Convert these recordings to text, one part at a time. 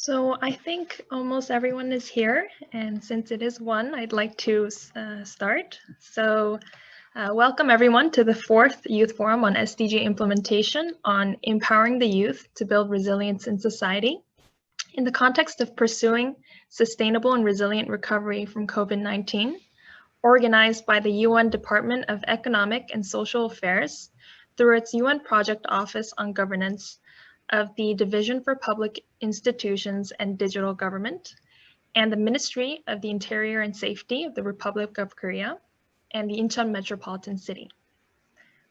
So I think almost everyone is here, and since it is 1, I'd like to start. So welcome everyone to the 4th Youth Forum on SDG Implementation on empowering the youth to build resilience in society in the context of pursuing sustainable and resilient recovery from COVID-19, organized by the UN Department of Economic and Social Affairs through its UN Project Office on Governance of the Division for Public Institutions and Digital Government, and the Ministry of the Interior and Safety of the Republic of Korea, and the Incheon Metropolitan City.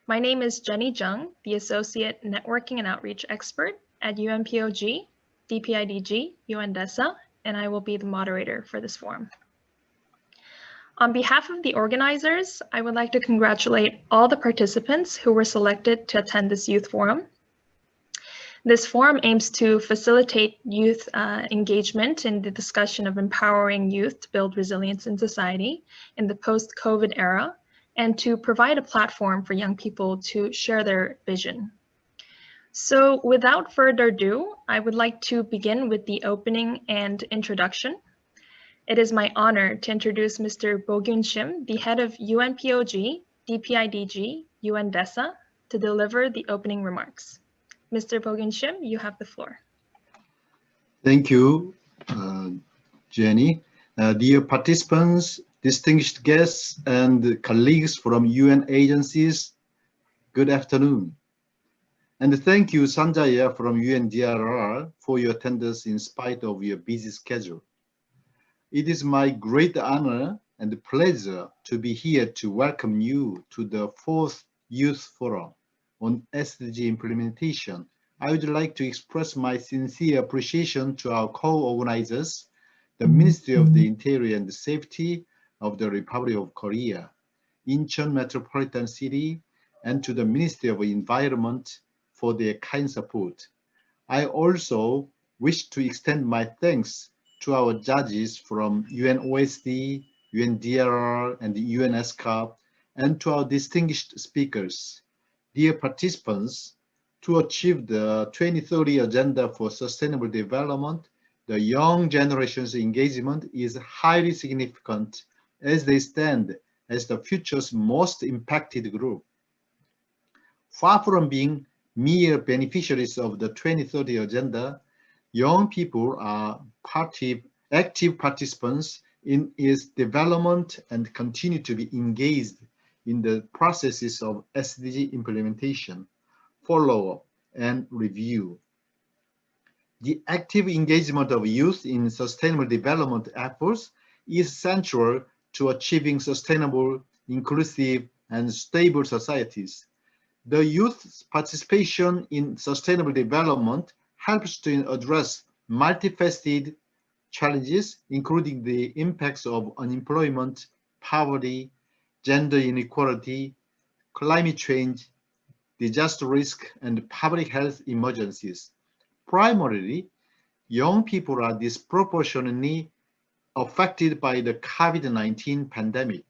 My name is Jenny Jung, the Associate Networking and Outreach Expert at UNPOG, DPIDG, UNDESA, and I will be the moderator for this forum. On behalf of the organizers, I would like to congratulate all the participants who were selected to attend this youth forum. This forum aims to facilitate youth engagement in the discussion of empowering youth to build resilience in society in the post-COVID era, and to provide a platform for young people to share their vision. So without further ado, I would like to begin with the opening and introduction. It is my honor to introduce Mr. Bo-Gyun Shim, the head of UNPOG, DPIDG, UNDESA, to deliver the opening remarks. Mr. Bo-Gyun Shim, you have the floor. Thank you, Jenny. Dear participants, distinguished guests, and colleagues from UN agencies, good afternoon. And thank you, Sanjaya from UNDRR, for your attendance in spite of your busy schedule. It is my great honor and pleasure to be here to welcome you to the 4th Youth Forum on SDG implementation. I would like to express my sincere appreciation to our co-organizers, the Ministry of the Interior and Safety of the Republic of Korea, Incheon Metropolitan City, and to the Ministry of Environment for their kind support. I also wish to extend my thanks to our judges from UNOSD, UNDRR, and UNESCAP, and to our distinguished speakers. Dear participants, to achieve the 2030 Agenda for Sustainable Development, the young generation's engagement is highly significant as they stand as the future's most impacted group. Far from being mere beneficiaries of the 2030 Agenda, young people are active participants in its development and continue to be engaged in the processes of SDG implementation, follow-up, and review. The active engagement of youth in sustainable development efforts is central to achieving sustainable, inclusive, and stable societies. The youth's participation in sustainable development helps to address multifaceted challenges, including the impacts of unemployment, poverty, gender inequality, climate change, disaster risk, and public health emergencies. Primarily, young people are disproportionately affected by the COVID-19 pandemic.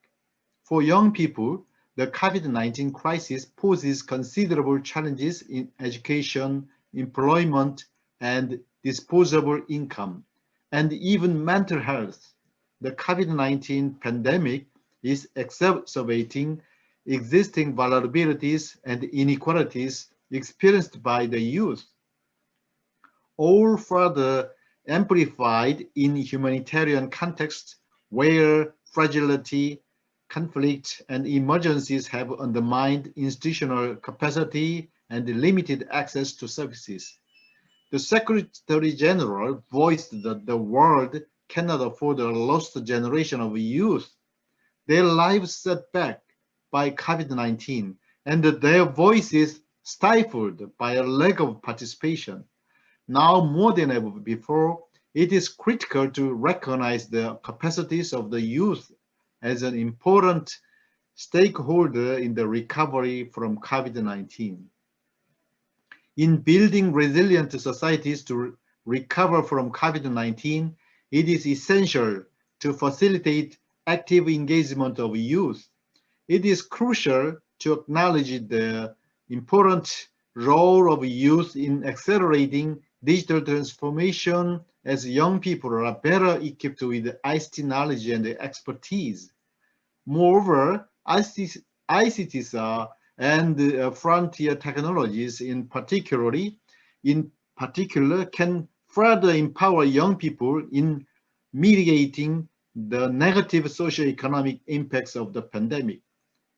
For young people, the COVID-19 crisis poses considerable challenges in education, employment, and disposable income, and even mental health. The COVID-19 pandemic is exacerbating existing vulnerabilities and inequalities experienced by the youth, all further amplified in humanitarian contexts where fragility, conflict, and emergencies have undermined institutional capacity and limited access to services. The Secretary General voiced that the world cannot afford a lost generation of youth, their lives set back by COVID-19, and their voices stifled by a lack of participation. Now more than ever before, it is critical to recognize the capacities of the youth as an important stakeholder in the recovery from COVID-19. In building resilient societies to recover from COVID-19, it is essential to facilitate active engagement of youth. It is crucial to acknowledge the important role of youth in accelerating digital transformation as young people are better equipped with ICT knowledge and expertise. Moreover, ICTs and frontier technologies in particular can further empower young people in mitigating the negative socioeconomic impacts of the pandemic.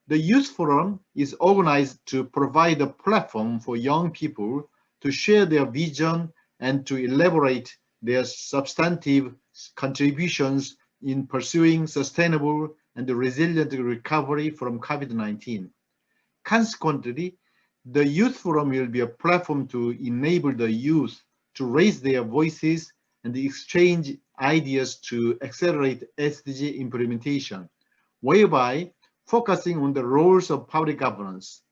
The Youth Forum is organized to provide a platform for young people to share their vision and to elaborate their substantive contributions in pursuing sustainable and resilient recovery from COVID-19. Consequently, the Youth Forum will be a platform to enable the youth to raise their voices and exchange ideas to accelerate SDG implementation, whereby focusing on the roles of public governance.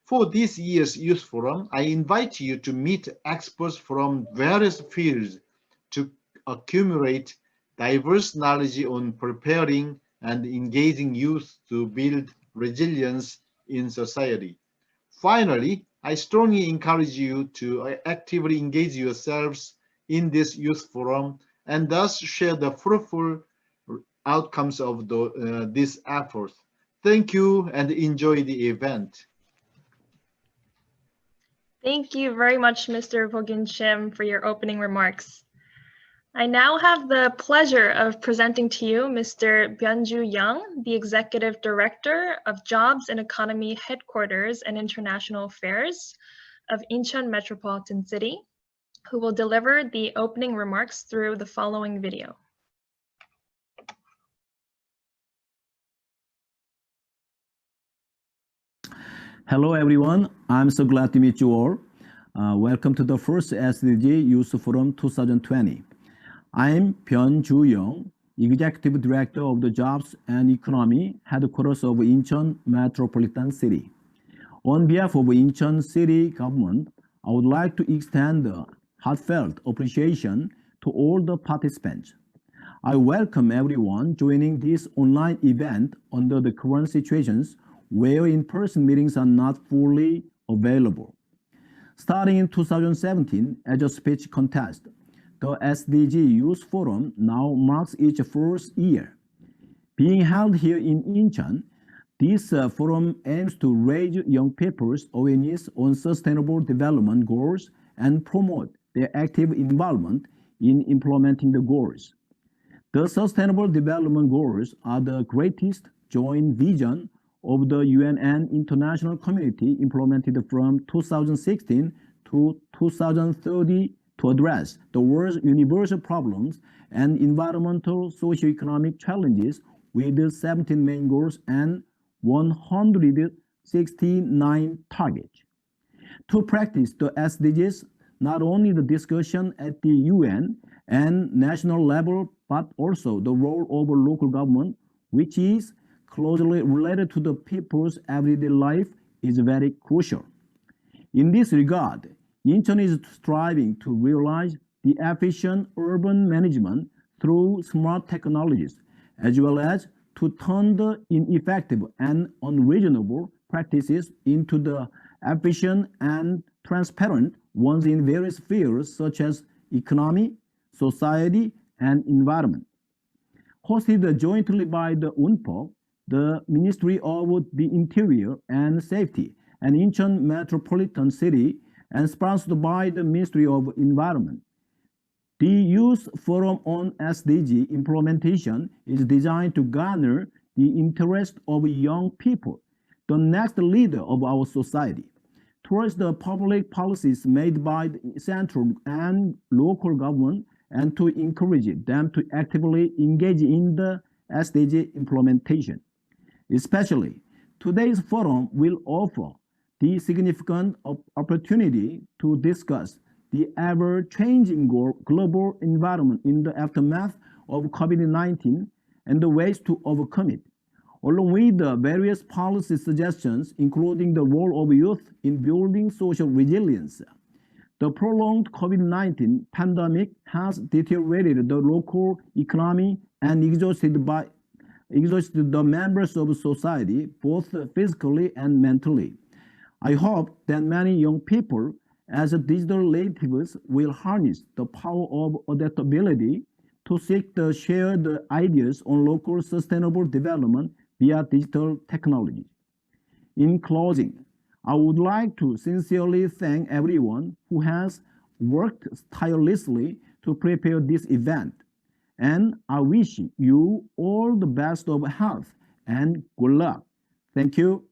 For this year's Youth Forum, I invite you to meet experts from various fields to accumulate diverse knowledge on preparing and engaging youth to build resilience in society. Finally, I strongly encourage you to actively engage yourselves in this Youth Forum and thus share the fruitful outcomes of this effort. Thank you and enjoy the event. Thank you very much, Mr. Bogin Shim, for your opening remarks. I now have the pleasure of presenting to you Mr. Byung-Ju Young, the Executive Director of Jobs and Economy Headquarters and International Affairs of Incheon Metropolitan City, who will deliver the opening remarks through the following video. Hello, everyone. I'm so glad to meet you all. Welcome to the first SDG Youth Forum 2020. I'm Byung-Ju Young, Executive Director of the Jobs and Economy Headquarters of Incheon Metropolitan City. On behalf of Incheon City Government, I would like to extend a heartfelt appreciation to all the participants. I welcome everyone joining this online event under the current situations where in-person meetings are not fully available. Starting in 2017 as a speech contest, the SDG Youth Forum now marks its first year. Being held here in Incheon, this forum aims to raise young people's awareness on sustainable development goals and promote their active involvement in implementing the goals. The Sustainable Development Goals are the greatest joint vision of the UN and international community implemented from 2016 to 2030 to address the world's universal problems and environmental socio-economic challenges with 17 main goals and 169 targets. To practice the SDGs, not only the discussion at the UN and national level, but also the role of local government, which is closely related to the people's everyday life, is very crucial. In this regard, Incheon is striving to realize the efficient urban management through smart technologies, as well as to turn the ineffective and unreasonable practices into the efficient and transparent ones in various fields such as economy, society, and environment. Hosted jointly by the UNPOG, the Ministry of the Interior and Safety, and Incheon Metropolitan City, and sponsored by the Ministry of Environment. The Youth Forum on SDG Implementation is designed to garner the interest of young people, the next leader of our society, towards the public policies made by the central and local government, and to encourage them to actively engage in the SDG implementation. Especially, today's forum will offer the significant opportunity to discuss the ever-changing global environment in the aftermath of COVID-19 and the ways to overcome it, along with the various policy suggestions, including the role of youth in building social resilience. The prolonged COVID-19 pandemic has deteriorated the local economy and exhausted the members of society, both physically and mentally. I hope that many young people as digital natives will harness the power of adaptability to seek the shared ideas on local sustainable development via digital technology. In closing, I would like to sincerely thank everyone who has worked tirelessly to prepare this event, and I wish you all the best of health and good luck. Thank you.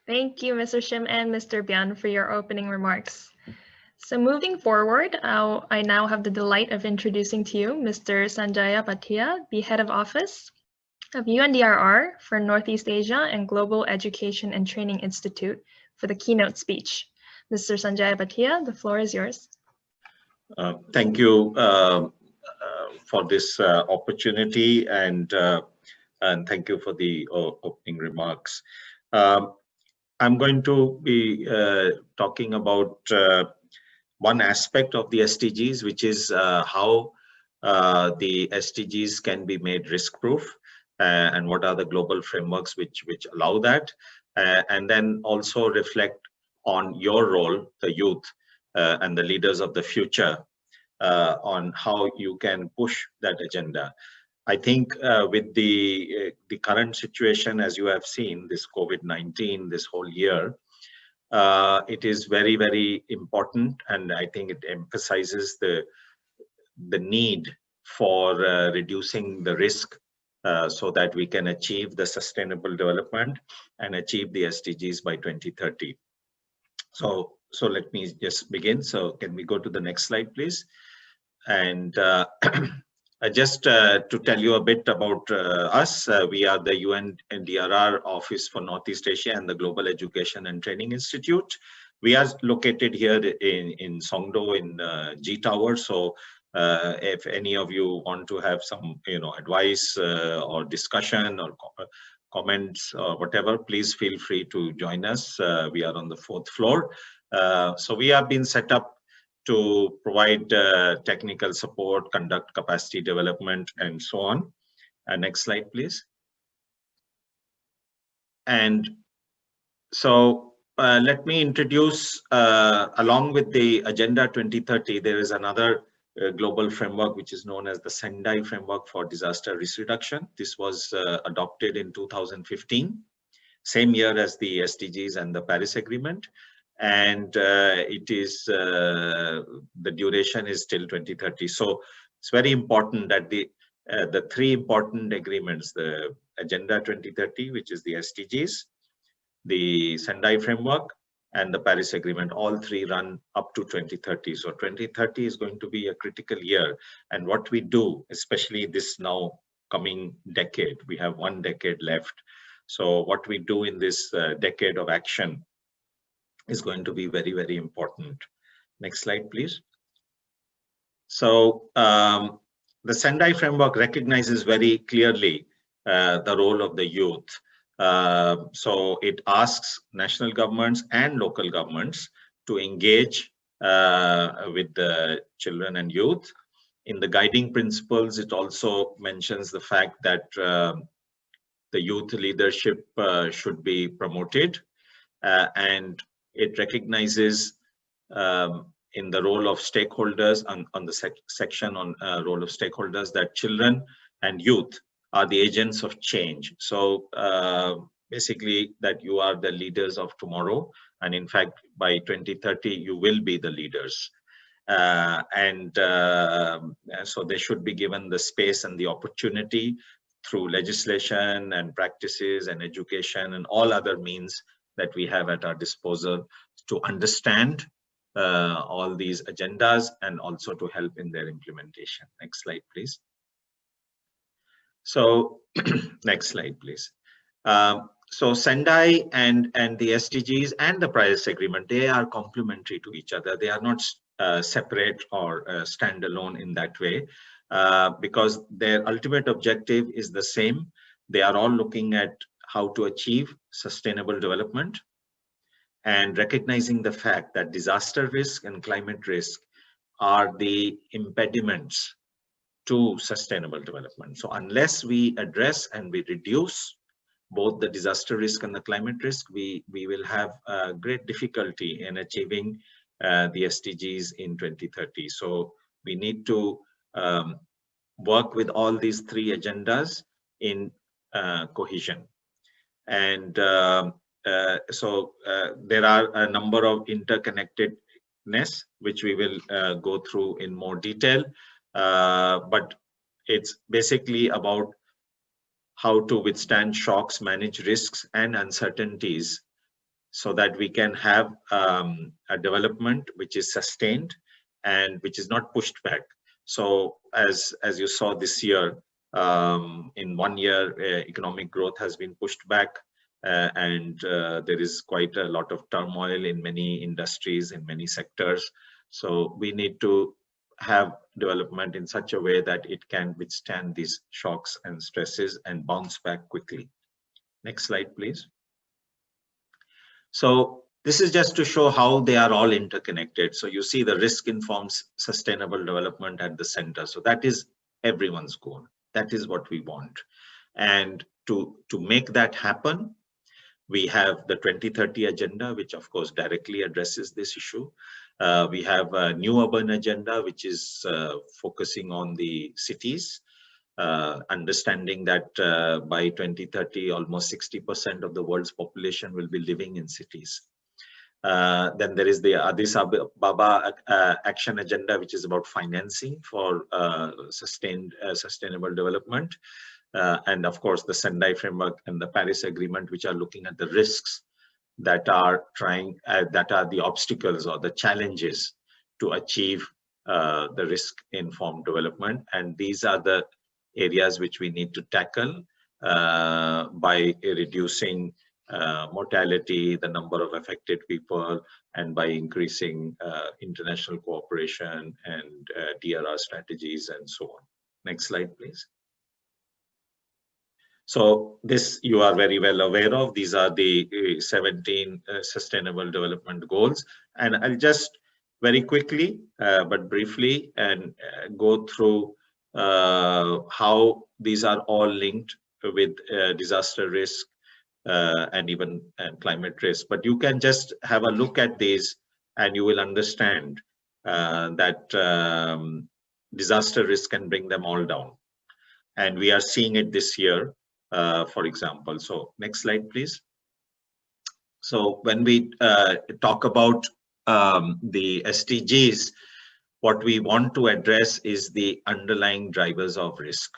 Thank you, Mr. Shim and Mr. Bian, for your opening remarks. So moving forward, I now have the delight of introducing to you Mr. Sanjaya Bhatia, the Head of Office of UNDRR for Northeast Asia and Global Education and Training Institute for the keynote speech. Mr. Sanjaya Bhatia, the floor is yours. Thank you for this opportunity, and thank you for the opening remarks. I'm going to be talking about one aspect of the SDGs, which is how the SDGs can be made risk-proof, and what are the global frameworks which allow that, and then also reflect on your role, the youth, and the leaders of the future, on how you can push that agenda. I think with the current situation, as you have seen, this COVID-19, this whole year, it is very, very important, and I think it emphasizes the need for reducing the risk so that we can achieve the sustainable development and achieve the SDGs by 2030. So let me just begin. So can we go to the next slide, please? And just to tell you a bit about us, we are the UNDRR Office for Northeast Asia and the Global Education and Training Institute. We are located here in Songdo in G Tower. So if any of you want to have some advice or discussion or comments or whatever, please feel free to join us. We are on the 4th floor. So we have been set up to provide technical support, conduct capacity development, and so on. Next slide, please. And so let me introduce, along with the Agenda 2030, there is another global framework which is known as the Sendai Framework for Disaster Risk Reduction. This was adopted in 2015, same year as the SDGs and the Paris Agreement. And it is the duration is till 2030. So it's very important that the three important agreements, the Agenda 2030, which is the SDGs, the Sendai Framework, and the Paris Agreement, all three run up to 2030. So 2030 is going to be a critical year. And what we do, especially this now coming decade, we have 1 decade left. So what we do in this decade of action is going to be very, very important. Next slide, please. So the Sendai Framework recognizes very clearly the role of the youth. So it asks national governments and local governments to engage with the children and youth. In the guiding principles, it also mentions the fact that the youth leadership should be promoted, and it recognizes in the role of stakeholders on the section on role of stakeholders that children and youth are the agents of change. So basically that you are the leaders of tomorrow, and in fact by 2030 you will be the leaders, so they should be given the space and the opportunity through legislation and practices and education and all other means that we have at our disposal to understand all these agendas and also to help in their implementation. Next slide, please. So next slide, please. So Sendai and the SDGs and the Paris Agreement, they are complementary to each other. They are not separate or standalone in that way, because their ultimate objective is the same. They are all looking at how to achieve sustainable development and recognizing the fact that disaster risk and climate risk are the impediments to sustainable development. So unless we address and we reduce both the disaster risk and the climate risk, we will have great difficulty in achieving the SDGs in 2030. So we need to work with all these three agendas in cohesion. And so there are a number of interconnectedness, which we will go through in more detail. But it's basically about how to withstand shocks, manage risks and uncertainties, so that we can have a development which is sustained and which is not pushed back. So as you saw this year, in 1 year, economic growth has been pushed back, and there is quite a lot of turmoil in many industries, in many sectors. So we need to have development in such a way that it can withstand these shocks and stresses and bounce back quickly. Next slide, please. So this is just to show how they are all interconnected. So you see the risk informs sustainable development at the center. So that is everyone's goal. That is what we want. And to make that happen, we have the 2030 agenda, which of course directly addresses this issue. We have a new urban agenda, which is focusing on the cities, understanding that by 2030, almost 60% of the world's population will be living in cities. Then there is the Addis Ababa action agenda, which is about financing for sustainable development. And of course, the Sendai framework and the Paris Agreement, which are looking at the risks that are the obstacles or the challenges to achieve the risk-informed development. And these are the areas which we need to tackle by reducing mortality, the number of affected people, and by increasing international cooperation and DRR strategies and so on. Next slide, please. So this you are very well aware of. These are the 17 Sustainable Development Goals. And I'll just very quickly but briefly and go through how these are all linked with disaster risk and even climate risk. But you can just have a look at these and you will understand that disaster risk can bring them all down. And we are seeing it this year, for example. So next slide, please. So when we talk about the SDGs, what we want to address is the underlying drivers of risk.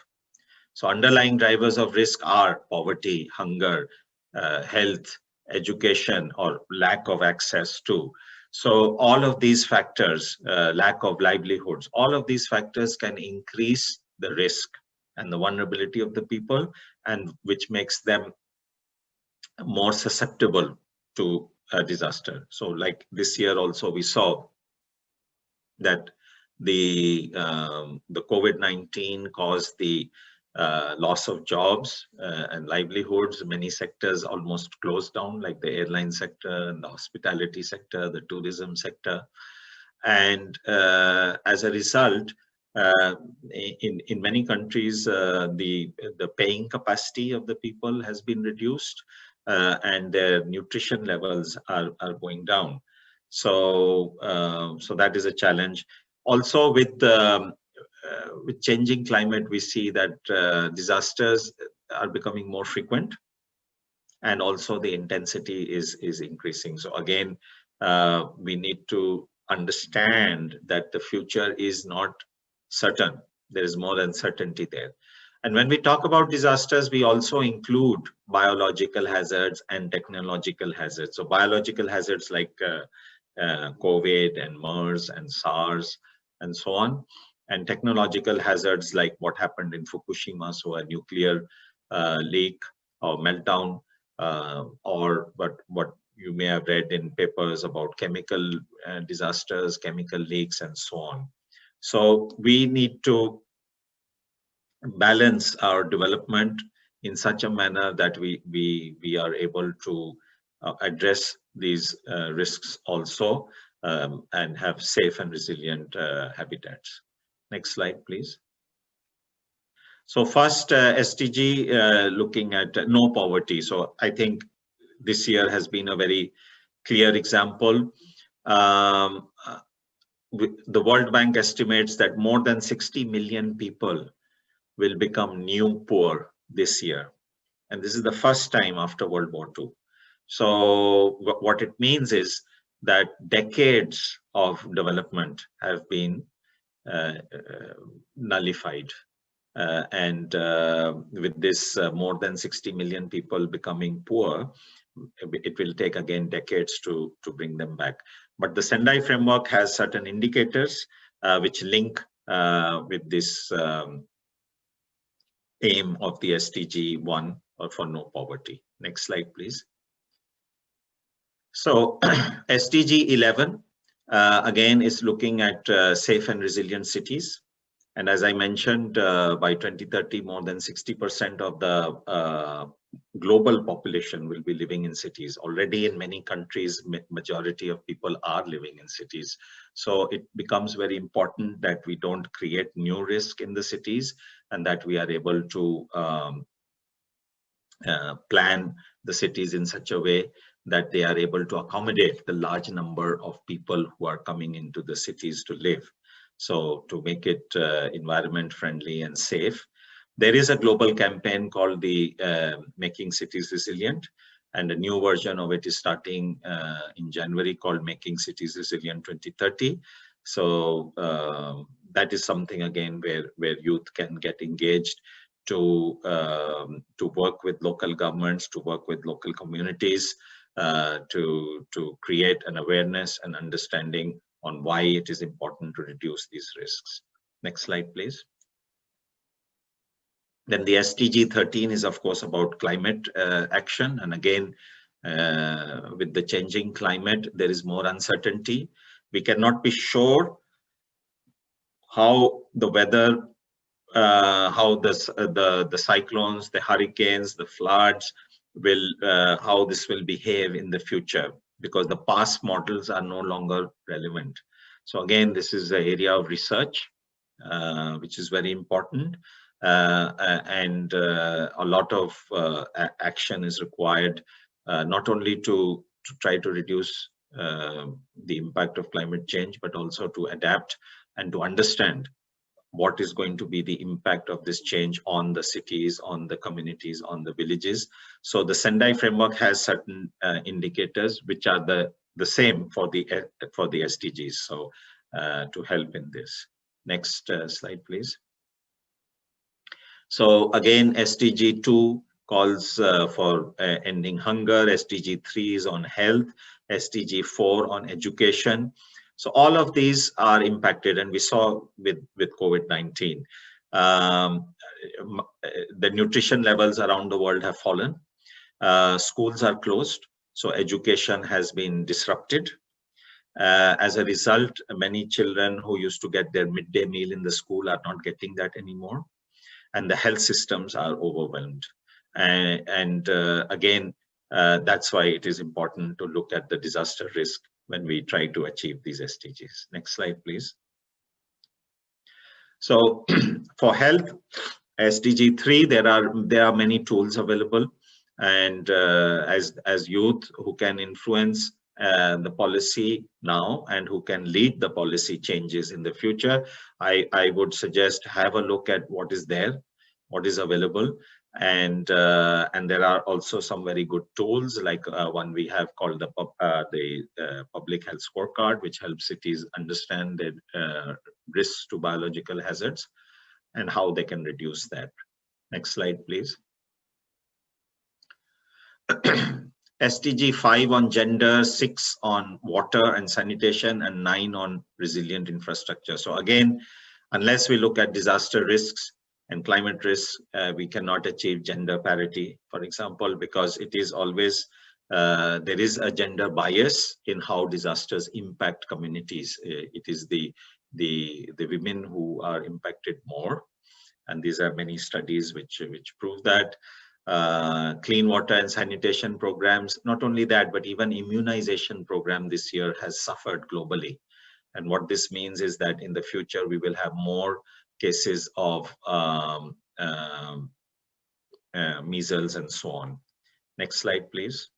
So underlying drivers of risk are poverty, hunger, health, education, or lack of access to. So all of these factors, lack of livelihoods, all of these factors can increase the risk and the vulnerability of the people, and which makes them more susceptible to a disaster. So like this year also we saw that the COVID-19 caused the loss of jobs and livelihoods. Many sectors almost closed down, like the airline sector and the hospitality sector, the tourism sector. And as a result, in many countries, the paying capacity of the people has been reduced, and their nutrition levels are going down. So that is a challenge. Also, with changing climate, we see that disasters are becoming more frequent, and also the intensity is increasing. So again, we need to understand that the future is not certain. There is more uncertainty there. And when we talk about disasters, we also include biological hazards and technological hazards. So biological hazards like COVID and MERS and SARS and so on, and technological hazards like what happened in Fukushima, so a nuclear leak or meltdown, or what you may have read in papers about chemical disasters, chemical leaks, and so on. So we need to balance our development in such a manner that we are able to address these risks also, and have safe and resilient habitats. Next slide, please. So first, SDG looking at no poverty. So I think this year has been a very clear example. The World Bank estimates that more than 60 million people will become new poor this year. And this is the first time after World War II. So what it means is that decades of development have been nullified. With this more than 60 million people becoming poor, it will take again decades to bring them back. But the Sendai framework has certain indicators which link with this aim of the SDG 1 or for no poverty. Next slide, please. So SDG 11 again is looking at safe and resilient cities. And as I mentioned, by 2030, more than 60% of the global population will be living in cities. Already in many countries, majority of people are living in cities. So it becomes very important that we don't create new risk in the cities, and that we are able to plan the cities in such a way that they are able to accommodate the large number of people who are coming into the cities to live. So to make it environment friendly and safe. There is a global campaign called the Making Cities Resilient, and a new version of it is starting in January called Making Cities Resilient 2030. So that is something again where youth can get engaged to work with local governments, to work with local communities, to create an awareness and understanding on why it is important to reduce these risks. Next slide, please. Then the SDG 13 is of course about climate action. And again, with the changing climate, there is more uncertainty. We cannot be sure how the weather, how the cyclones, the hurricanes, the floods will, how this will behave in the future, because the past models are no longer relevant. So again, this is an area of research, which is very important. And a lot of action is required, not only to try to reduce the impact of climate change, but also to adapt and to understand what is going to be the impact of this change on the cities, on the communities, on the villages. So the Sendai framework has certain indicators which are the same for the SDGs. So to help in this. Next slide, please. So again, SDG 2 calls for ending hunger. SDG 3 is on health. SDG 4 on education. So all of these are impacted, and we saw with COVID-19. The nutrition levels around the world have fallen. Schools are closed, so education has been disrupted. As a result, many children who used to get their midday meal in the school are not getting that anymore. And the health systems are overwhelmed. And again, that's why it is important to look at the disaster risk when we try to achieve these SDGs. Next slide, please. So for health, SDG 3, there are many tools available, and as youth who can influence the policy now and who can lead the policy changes in the future, I would suggest have a look at what is there, what is available. And there are also some very good tools, like one we have called the Public Health Scorecard, which helps cities understand the risks to biological hazards and how they can reduce that. Next slide, please. SDG 5 on gender, 6 on water and sanitation, and 9 on resilient infrastructure. So again, unless we look at disaster risks and climate risks, we cannot achieve gender parity, for example, because it is always, there is a gender bias in how disasters impact communities. It is the women who are impacted more. And these are many studies which prove that. Clean water and sanitation programs, not only that, but even immunization program this year has suffered globally. And what this means is that in the future, we will have more cases of measles, and so on. Next slide, please.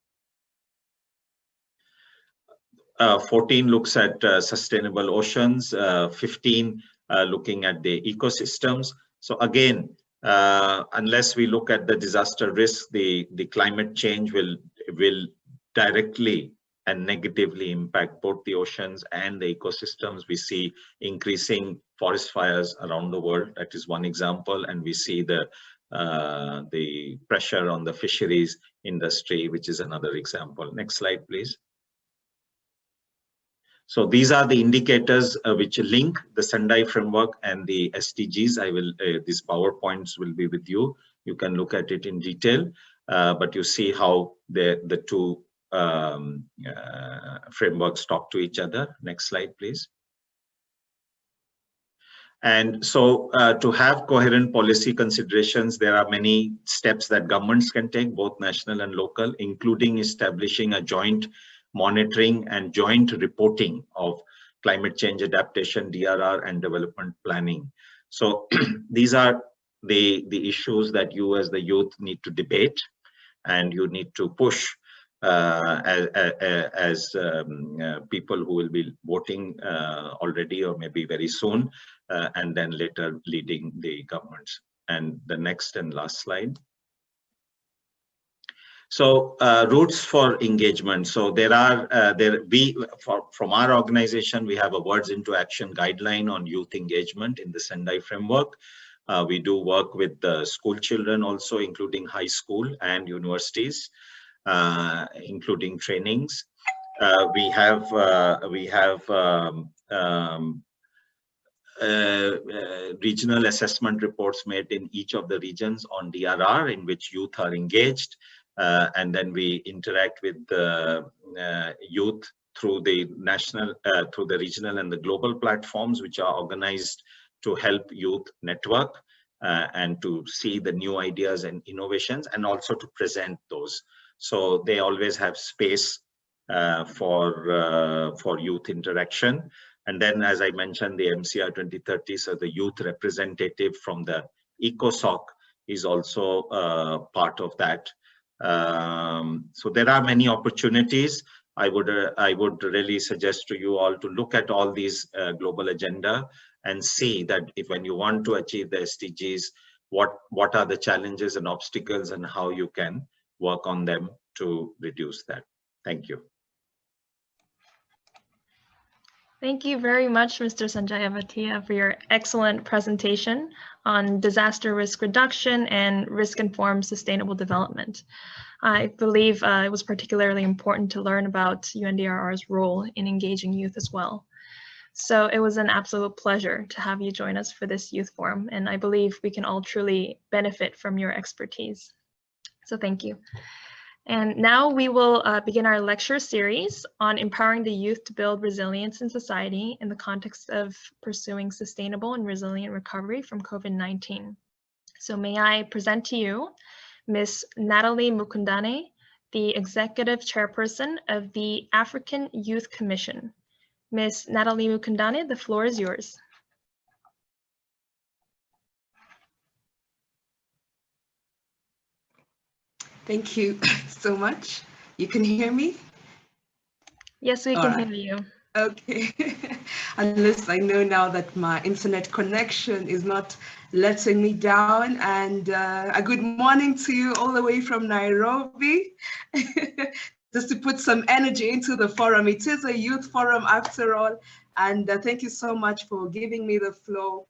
14 looks at sustainable oceans, 15 looking at the ecosystems. So again, unless we look at the disaster risk, the climate change will directly and negatively impact both the oceans and the ecosystems. We see increasing forest fires around the world. That is one example, and we see the pressure on the fisheries industry, which is another example. Next slide, please. So these are the indicators which link the Sendai framework and the SDGs. These PowerPoints will be with you. You can look at it in detail, but you see how the two frameworks talk to each other. Next slide, please. And so to have coherent policy considerations, there are many steps that governments can take, both national and local, including establishing a joint monitoring and joint reporting of climate change adaptation, DRR, and development planning. So these are the issues that you as the youth need to debate, and you need to push as people who will be voting already or maybe very soon, and then later leading the governments. And the next and last slide. So routes for engagement. So there are from our organization, we have a Words into Action guideline on youth engagement in the Sendai framework. We do work with the school children also, including high school and universities, including trainings. We have regional assessment reports made in each of the regions on DRR, in which youth are engaged. And then we interact with the youth through the national, through the regional and the global platforms, which are organized to help youth network and to see the new ideas and innovations, and also to present those. So they always have space for youth interaction. And then, as I mentioned, the MCR 2030, so the youth representative from the ECOSOC is also part of that. So there are many opportunities. I would really suggest to you all to look at all these global agenda and see that if when you want to achieve the SDGs, what are the challenges and obstacles, and how you can work on them to reduce that. Thank you. Thank you very much, Mr. Sanjaya Bhatia, for your excellent presentation on disaster risk reduction and risk-informed sustainable development. I believe it was particularly important to learn about UNDRR's role in engaging youth as well. So it was an absolute pleasure to have you join us for this youth forum, and I believe we can all truly benefit from your expertise. So thank you. And now we will begin our lecture series on empowering the youth to build resilience in society in the context of pursuing sustainable and resilient recovery from COVID-19. So may I present to you Ms. Natalie Mukundane, the Executive Chairperson of the African Youth Commission. Ms. Natalie Mukundane, the floor is yours. Thank you so much. You can hear me? Yes, we can hear you. Okay. Unless I know now that my internet connection is not letting me down. And a good morning to you all the way from Nairobi. Just to put some energy into the forum. It is a youth forum after all. And thank you so much for giving me the floor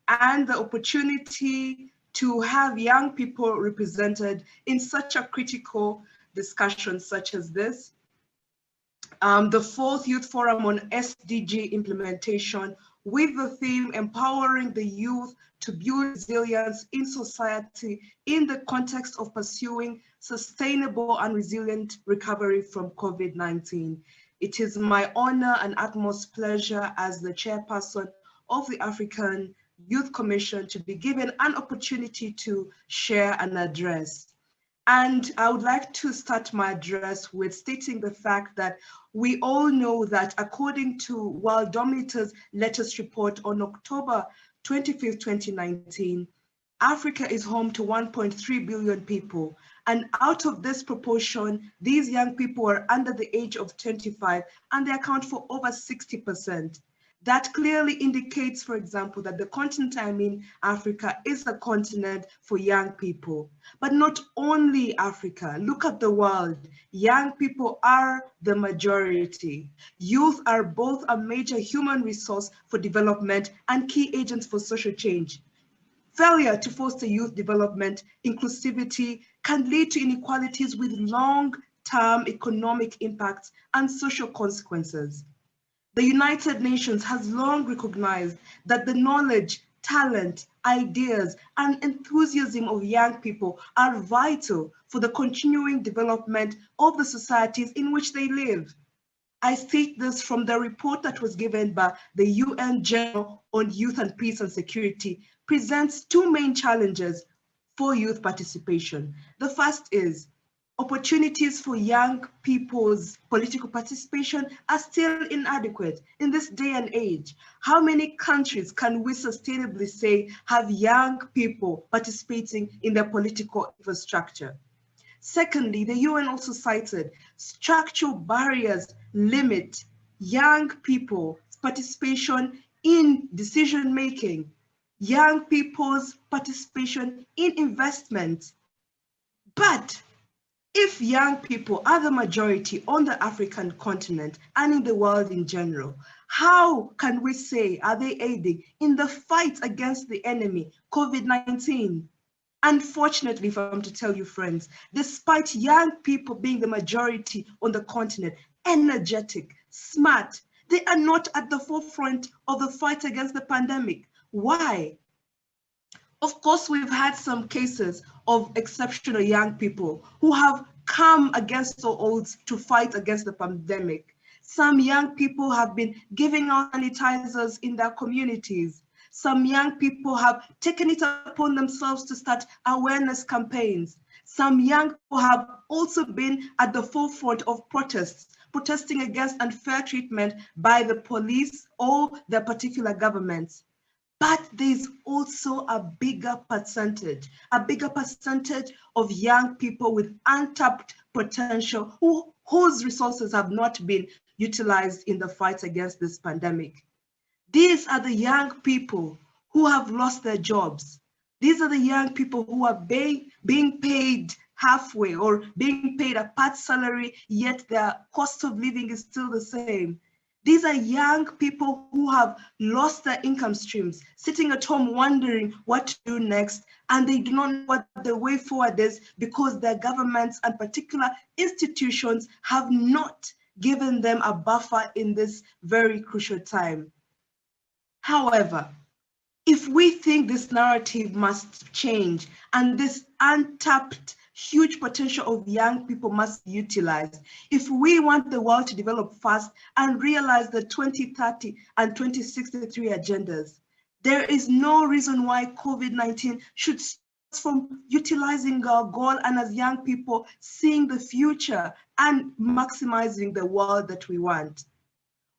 and the opportunity to have young people represented in such a critical discussion such as this. The 4th Youth Forum on SDG Implementation, with the theme Empowering the Youth to Build Resilience in Society in the context of pursuing sustainable and resilient recovery from COVID-19. It is my honor and utmost pleasure as the chairperson of the African Youth Commission to be given an opportunity to share an address. And I would like to start my address with stating the fact that we all know that according to Worldometer's latest report on October 25th, 2019, Africa is home to 1.3 billion people, and out of this proportion, these young people are under the age of 25, and they account for over 60%. That clearly indicates, for example, that the continent I'm in, Africa, is a continent for young people. But not only Africa, look at the world. Young people are the majority. Youth are both a major human resource for development and key agents for social change. Failure to foster youth development, inclusivity, can lead to inequalities with long-term economic impacts and social consequences. The United Nations has long recognized that the knowledge, talent, ideas, and enthusiasm of young people are vital for the continuing development of the societies in which they live. I state this from the report that was given by the UN Journal on Youth and Peace and Security, presents two main challenges for youth participation. The first is opportunities for young people's political participation are still inadequate in this day and age. How many countries can we sustainably say have young people participating in their political infrastructure? Secondly, the UN also cited structural barriers limit young people's participation in decision-making, young people's participation in investment. But if young people are the majority on the African continent and in the world in general, how can we say are they aiding in the fight against the enemy, COVID-19? Unfortunately, if I'm to tell you, friends, despite young people being the majority on the continent, energetic, smart, they are not at the forefront of the fight against the pandemic. Why? Of course, we've had some cases of exceptional young people who have come against all odds to fight against the pandemic. Some young people have been giving out sanitizers in their communities. Some young people have taken it upon themselves to start awareness campaigns. Some young people have also been at the forefront of protests, protesting against unfair treatment by the police or their particular governments. But there's also a bigger percentage of young people with untapped potential whose resources have not been utilized in the fight against this pandemic. These are the young people who have lost their jobs. These are the young people who are being paid halfway or being paid a part salary, yet their cost of living is still the same. These are young people who have lost their income streams, sitting at home wondering what to do next, and they do not know what the way forward is because their governments and particular institutions have not given them a buffer in this very crucial time. However, if we think this narrative must change and this untapped huge potential of young people must be utilized, if we want the world to develop fast and realize the 2030 and 2063 agendas, there is no reason why COVID-19 should stop us from utilizing our goal and as young people seeing the future and maximizing the world that we want.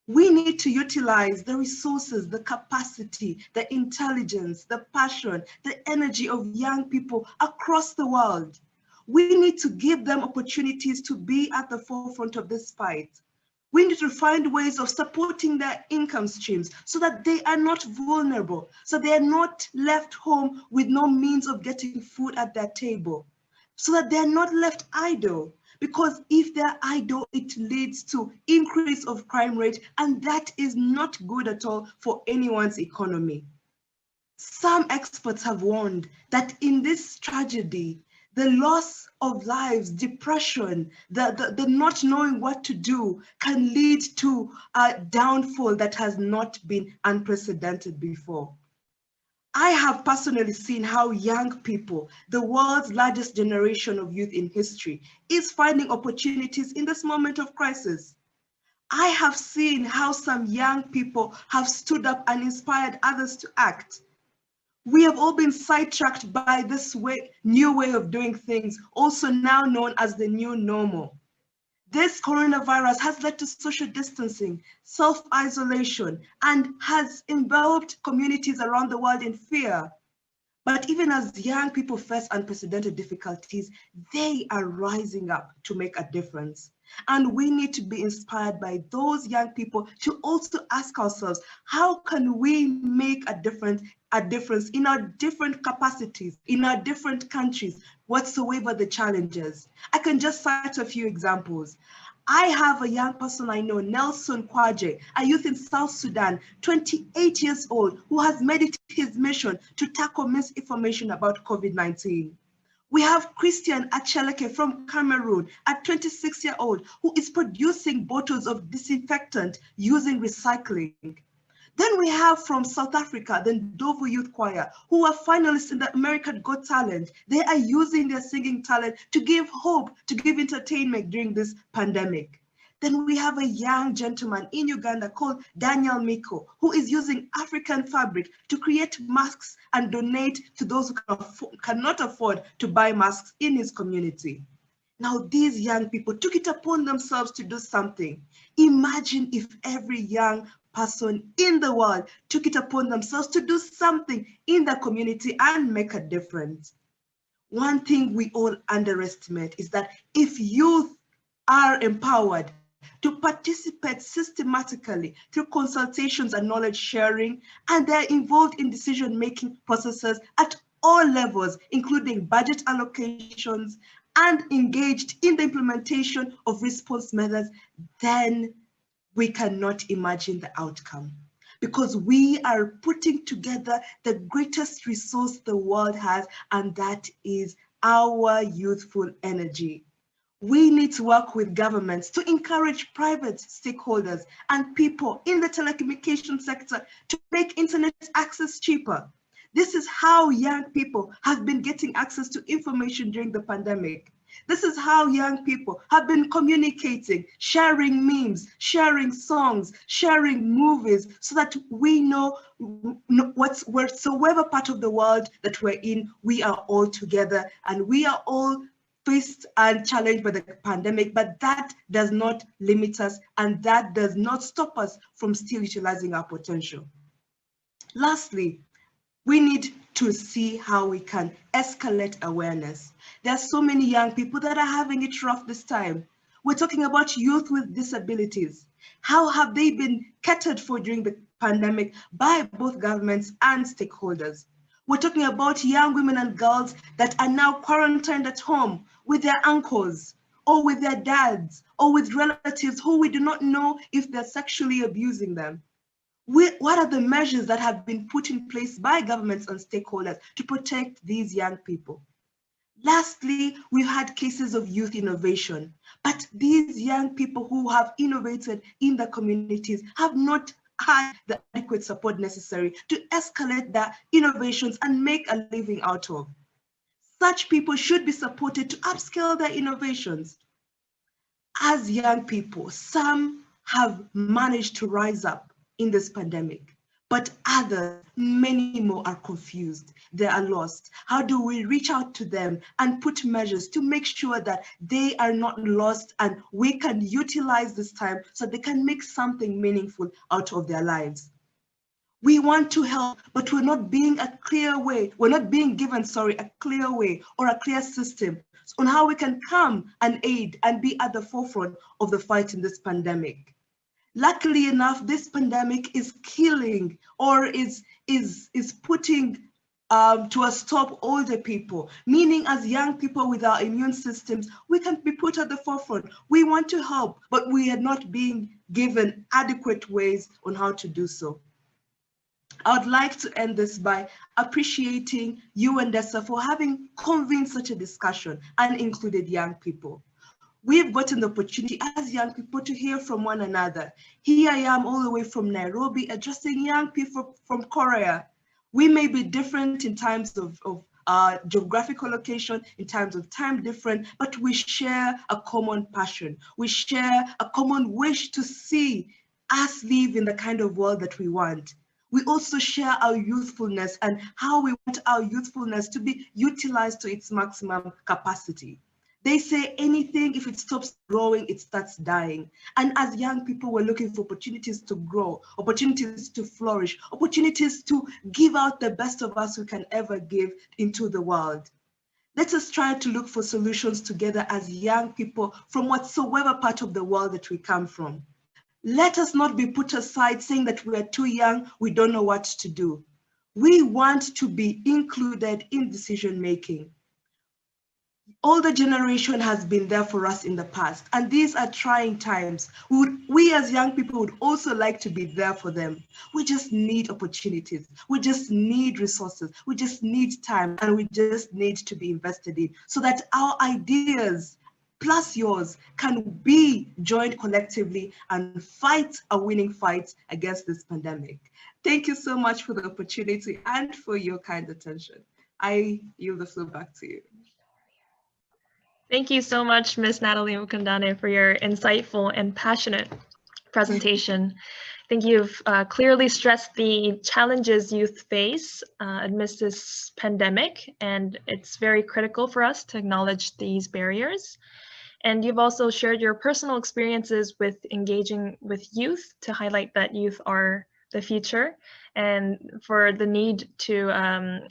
We need to utilize the resources, the capacity, the intelligence, the passion, the energy of young people across the world. We need to give them opportunities to be at the forefront of this fight. We need to find ways of supporting their income streams so that they are not vulnerable, so they are not left home with no means of getting food at their table, so that they are not left idle. Because if they're idle, it leads to increase of crime rate, and that is not good at all for anyone's economy. Some experts have warned that in this tragedy, the loss of lives, depression, the not knowing what to do can lead to a downfall that has not been unprecedented before. I have personally seen how young people, the world's largest generation of youth in history, is finding opportunities in this moment of crisis. I have seen how some young people have stood up and inspired others to act. We have all been sidetracked by this new way of doing things, also now known as the new normal. This coronavirus has led to social distancing, self-isolation, and has enveloped communities around the world in fear. But even as young people face unprecedented difficulties, they are rising up to make a difference. And we need to be inspired by those young people to also ask ourselves, how can we make a difference in our different capacities, in our different countries, whatsoever the challenges? I can just cite a few examples. I have a young person I know, Nelson Kwaje, a youth in South Sudan, 28 years old, who has made it his mission to tackle misinformation about COVID-19. We have Christian Acheleke from Cameroon, a 26-year-old, who is producing bottles of disinfectant using recycling. Then we have from South Africa, the Ndovu Youth Choir, who are finalists in the American Got Talent. They are using their singing talent to give hope, to give entertainment during this pandemic. Then we have a young gentleman in Uganda called Daniel Miko, who is using African fabric to create masks and donate to those who cannot afford to buy masks in his community. Now, these young people took it upon themselves to do something. Imagine if every young person in the world took it upon themselves to do something in the community and make a difference. One thing we all underestimate is that if youth are empowered to participate systematically through consultations and knowledge sharing, and they're involved in decision-making processes at all levels, including budget allocations, and engaged in the implementation of response methods, then we cannot imagine the outcome, because we are putting together the greatest resource the world has, and that is our youthful energy. We need to work with governments to encourage private stakeholders and people in the telecommunication sector to make internet access cheaper. This is how young people have been getting access to information during the pandemic. This is how young people have been communicating, sharing memes, sharing songs, sharing movies, so that we know whatsoever part of the world that we're in, we are all together and we are all faced and challenged by the pandemic, but that does not limit us and that does not stop us from still utilizing our potential. Lastly, we need to see how we can escalate awareness. There are so many young people that are having it rough this time. We're talking about youth with disabilities. How have they been catered for during the pandemic by both governments and stakeholders? We're talking about young women and girls that are now quarantined at home with their uncles or with their dads or with relatives who we do not know if they're sexually abusing them. What are the measures that have been put in place by governments and stakeholders to protect these young people? Lastly, we've had cases of youth innovation, but these young people who have innovated in the communities have not had the adequate support necessary to escalate the innovations and make a living out of. Such people should be supported to upscale their innovations. As young people, some have managed to rise up in this pandemic, but others, many more, are confused. They are lost. How do we reach out to them and put measures to make sure that they are not lost and we can utilize this time so they can make something meaningful out of their lives? We want to help, but we're not being given a clear way or a clear system on how we can come and aid and be at the forefront of the fight in this pandemic. Luckily enough, this pandemic is killing or is putting to a stop older people, meaning as young people with our immune systems, we can be put at the forefront. We want to help, but we are not being given adequate ways on how to do so. I would like to end this by appreciating you and DESA for having convened such a discussion and included young people. We've gotten the opportunity as young people to hear from one another. Here I am all the way from Nairobi addressing young people from Korea. We may be different in terms of geographical location, in terms of time different, but we share a common passion. We share a common wish to see us live in the kind of world that we want. We also share our youthfulness and how we want our youthfulness to be utilized to its maximum capacity. They say anything, if it stops growing, it starts dying. And as young people, we're looking for opportunities to grow, opportunities to flourish, opportunities to give out the best of us we can ever give into the world. Let us try to look for solutions together as young people from whatsoever part of the world that we come from. Let us not be put aside saying that we are too young, we don't know what to do. We want to be included in decision making. Older generation has been there for us in the past, and these are trying times. We as young people would also like to be there for them. We just need opportunities. We just need resources. We just need time, and we just need to be invested in so that our ideas plus yours can be joined collectively and fight a winning fight against this pandemic. Thank you so much for the opportunity and for your kind attention. I yield the floor back to you. Thank you so much, Ms. Natalie Mukundane, for your insightful and passionate presentation. I think you've clearly stressed the challenges youth face amidst this pandemic, and it's very critical for us to acknowledge these barriers. And you've also shared your personal experiences with engaging with youth to highlight that youth are the future, and for the need to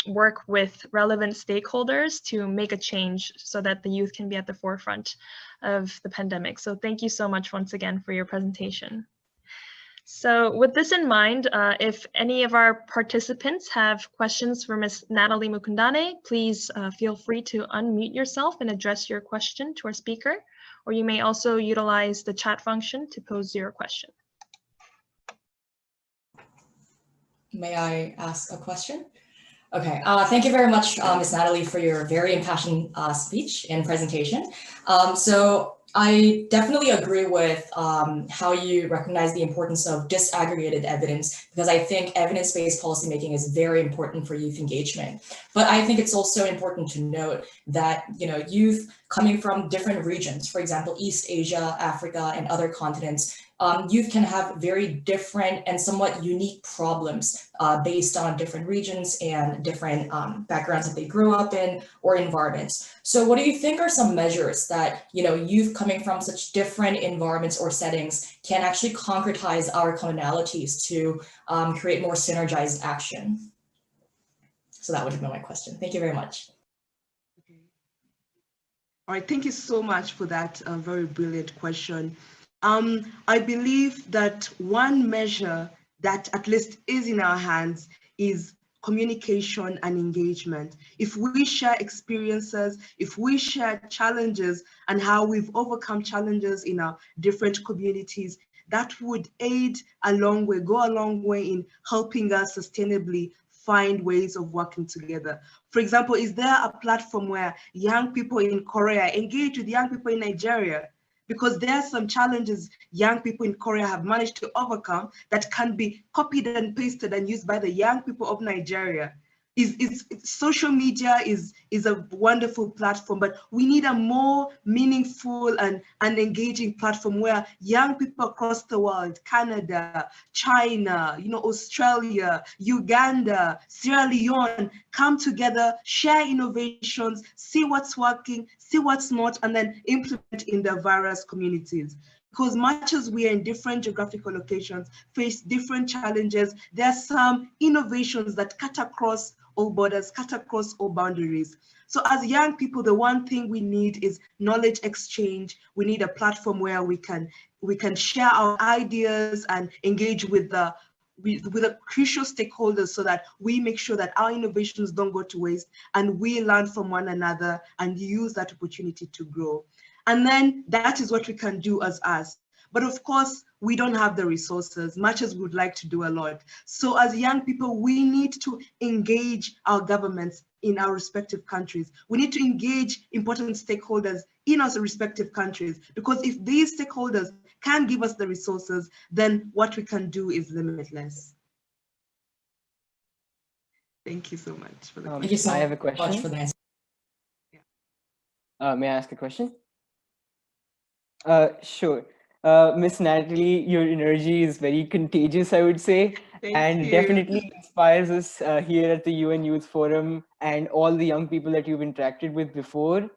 work with relevant stakeholders to make a change so that the youth can be at the forefront of the pandemic. So thank you so much once again for your presentation. So with this in mind, if any of our participants have questions for Ms. Natalie Mukundane, please feel free to unmute yourself and address your question to our speaker, or you may also utilize the chat function to pose your question. May I ask a question? Okay, thank you very much, Ms. Natalie, for your very impassioned speech and presentation. So I definitely agree with how you recognize the importance of disaggregated evidence, because I think evidence-based policymaking is very important for youth engagement. But I think it's also important to note that, you know, youth coming from different regions, for example, East Asia, Africa, and other continents, youth can have very different and somewhat unique problems based on different regions and different backgrounds that they grew up in or environments. So what do you think are some measures that, you know, youth coming from such different environments or settings can actually concretize our commonalities to create more synergized action? So that would be my question. Thank you very much. Okay. All right, thank you so much for that very brilliant question. I believe that one measure that at least is in our hands is communication and engagement. If we share experiences, if we share challenges and how we've overcome challenges in our different communities, that would aid a long way, go a long way in helping us sustainably find ways of working together. For example, is there a platform where young people in Korea engage with young people in Nigeria? Because there are some challenges young people in Korea have managed to overcome that can be copied and pasted and used by the young people of Nigeria. Social media is a wonderful platform, but we need a more meaningful and engaging platform where young people across the world, Canada, China, Australia, Uganda, Sierra Leone, come together, share innovations, see what's working, see what's not, and then implement in their various communities. Because much as we are in different geographical locations, face different challenges, there are some innovations that cut across all borders, cut across all boundaries. So as young people, the one thing we need is knowledge exchange. We need a platform where we can share our ideas and engage with the crucial stakeholders so that we make sure that our innovations don't go to waste and we learn from one another and use that opportunity to grow. And then that is what we can do as us. But of course, we don't have the resources, much as we would like to do a lot. So as young people, we need to engage our governments in our respective countries. We need to engage important stakeholders in our respective countries, because if these stakeholders can't give us the resources, then what we can do is limitless. Thank you so much for the question. Thank you so I have a question. much for the answer. May I ask a question? Sure. Miss Natalie, your energy is very contagious, I would say, and definitely inspires us here at the UN Youth Forum and all the young people that you've interacted with before.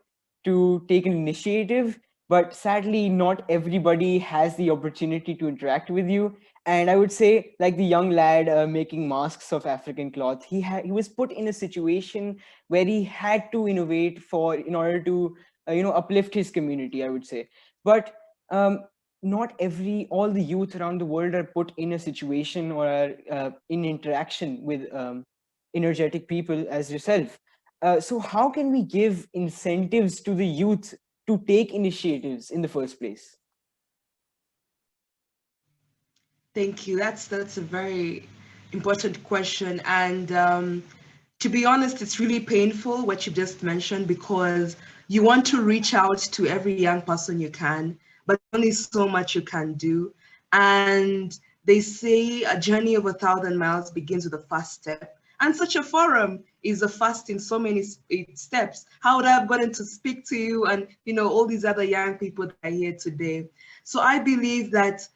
to take an initiative, but sadly, not everybody has the opportunity to interact with you. And I would say, like the young lad making masks of African cloth, he was put in a situation where he had to innovate in order to uplift his community, I would say. But not all the youth around the world are put in a situation or are in interaction with energetic people as yourself. So how can we give incentives to the youth to take initiatives in the first place? Thank you. That's a very important question. And to be honest, it's really painful what you just mentioned, because you want to reach out to every young person you can, but only so much you can do. And they say a journey of 1,000 miles begins with the first step. And such a forum is a first in so many steps. How would I have gotten to speak to you and all these other young people that are here today? So I believe that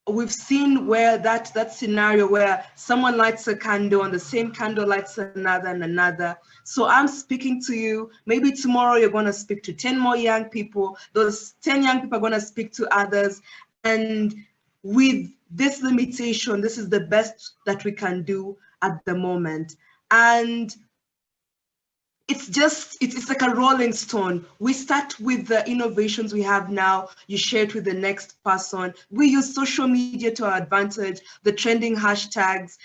we've seen where that scenario where someone lights a candle and the same candle lights another and another. So I'm speaking to you. Maybe tomorrow you're going to speak to 10 more young people. Those 10 young people are going to speak to others. And with this limitation, this is the best that we can do at the moment. And it's like a rolling stone. We start with the innovations we have now. You share it with the next person. We use social media to our advantage, the trending hashtags.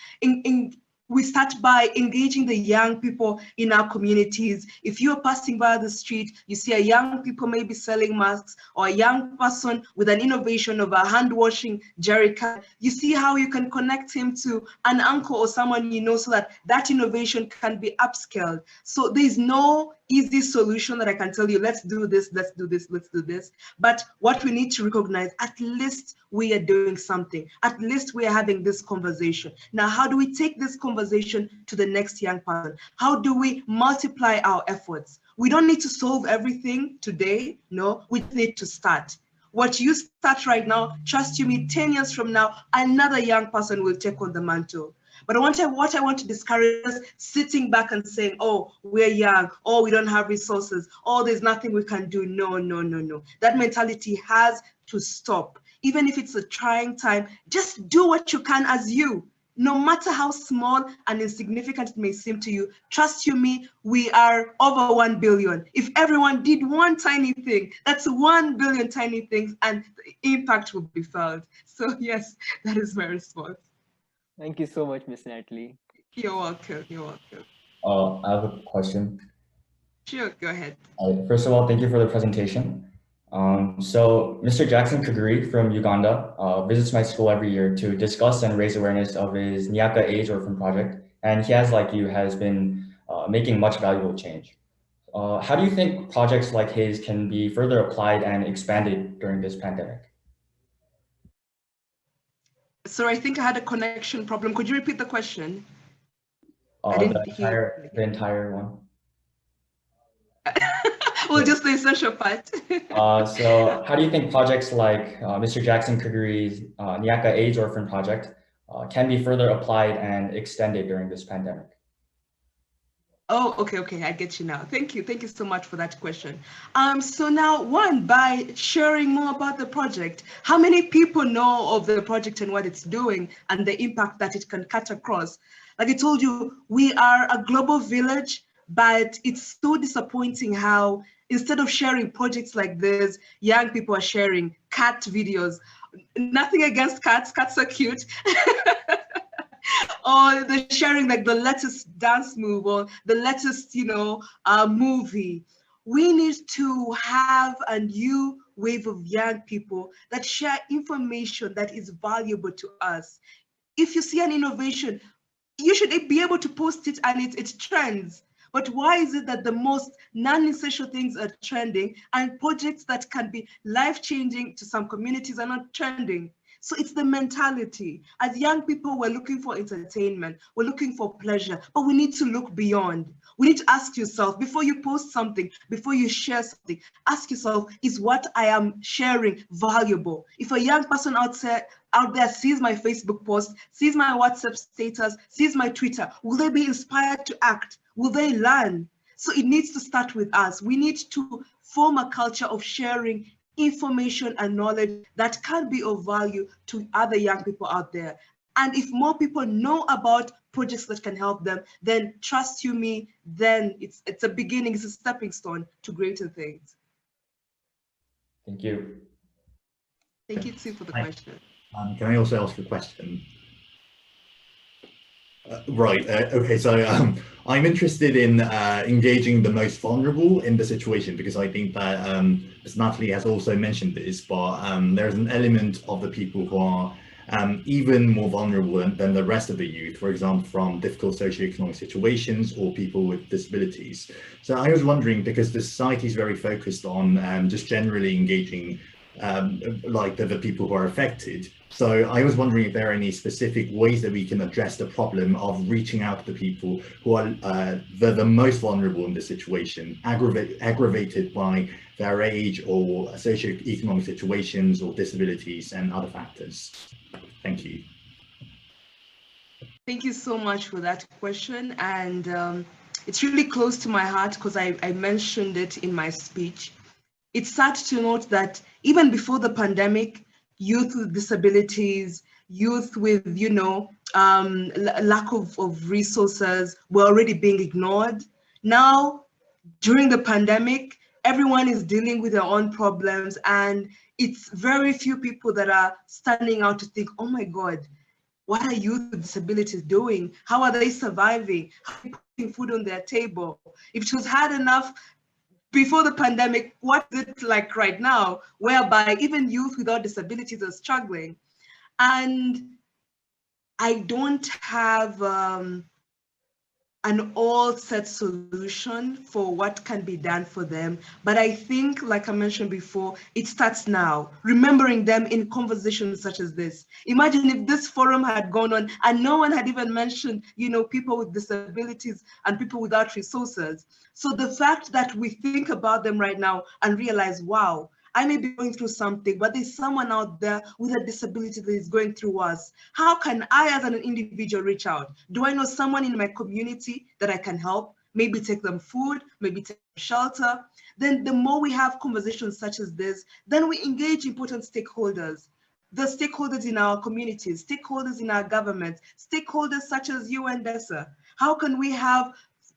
We start by engaging the young people in our communities. If you're passing by the street, you see a young people maybe selling masks, or a young person with an innovation of a hand washing jerrycan, you see how you can connect him to an uncle or someone so that innovation can be upscaled. So there's no easy solution that I can tell you, let's do this, let's do this, let's do this. But what we need to recognize, at least we are doing something. At least we are having this conversation. Now, how do we take this conversation to the next young person? How do we multiply our efforts? We don't need to solve everything today. No, we need to start. What you start right now, trust you me, 10 years from now, another young person will take on the mantle. But what I want to discourage is sitting back and saying, oh, we're young, oh, we don't have resources, oh, there's nothing we can do. No, no, no, no. That mentality has to stop. Even if it's a trying time, just do what you can as you. No matter how small and insignificant it may seem to you, trust you me, we are over 1 billion. If everyone did one tiny thing, that's 1 billion tiny things, and the impact will be felt. So yes, that is my response. Thank you so much, Miss Natalie. You're welcome. You're welcome. I have a question. Sure, go ahead. First of all, thank you for the presentation. So Mr. Jackson Kaguri from Uganda visits my school every year to discuss and raise awareness of his Nyaka AIDS Orphan Project. And he, has been making much valuable change. How do you think projects like his can be further applied and expanded during this pandemic? So I think I had a connection problem. Could you repeat the question? I didn't hear. The entire one. Well, just the essential part. So how do you think projects like Mr. Jackson Kaguri's Nyaka AIDS Orphan Project can be further applied and extended during this pandemic? Oh, okay, I get you now. Thank you so much for that question. So now, by sharing more about the project, how many people know of the project and what it's doing and the impact that it can cut across? Like I told you, we are a global village, but it's so disappointing how instead of sharing projects like this, young people are sharing cat videos. Nothing against cats are cute. Or they're sharing like the latest dance move or the latest, movie. We need to have a new wave of young people that share information that is valuable to us. If you see an innovation, you should be able to post it and it trends. But why is it that the most non-essential things are trending and projects that can be life-changing to some communities are not trending? So it's the mentality. As young people, we're looking for entertainment, we're looking for pleasure, but we need to look beyond. We need to ask yourself, before you post something, before you share something, ask yourself, is what I am sharing valuable? If a young person out there sees my Facebook post, sees my WhatsApp status, sees my Twitter, will they be inspired to act? Will they learn? So it needs to start with us. We need to form a culture of sharing information and knowledge that can be of value to other young people out there. And if more people know about projects that can help them, then trust you me, then it's a beginning, it's a stepping stone to greater things. Thank you. Thank you too for the question. Can I also ask a question? Okay, so I'm interested in engaging the most vulnerable in the situation, because I think that, as Natalie has also mentioned this, but there's an element of the people who are even more vulnerable than the rest of the youth, for example, from difficult socioeconomic situations or people with disabilities. So I was wondering, because the society is very focused on just generally engaging like the people who are affected. So I was wondering if there are any specific ways that we can address the problem of reaching out to the people who are the most vulnerable in this situation, aggravated by their age or socioeconomic situations or disabilities and other factors. Thank you. Thank you so much for that question. And it's really close to my heart because I mentioned it in my speech. It's sad to note that even before the pandemic, youth with disabilities, youth with, lack of resources were already being ignored. Now, during the pandemic, everyone is dealing with their own problems, and it's very few people that are standing out to think, oh my God, what are youth with disabilities doing? How are they surviving? How are they putting food on their table? If it was hard enough before the pandemic, what is it like right now, whereby even youth without disabilities are struggling? And I don't have an all-set solution for what can be done for them. But I think, like I mentioned before, it starts now, remembering them in conversations such as this. Imagine if this forum had gone on and no one had even mentioned, people with disabilities and people without resources. So the fact that we think about them right now and realize, wow, I may be going through something, but there's someone out there with a disability that is going through us. How can I, as an individual, reach out? Do I know someone in my community that I can help? Maybe take them food, maybe take them shelter. Then the more we have conversations such as this, then we engage important stakeholders. The stakeholders in our communities, stakeholders in our government, stakeholders such as DESA. How can we have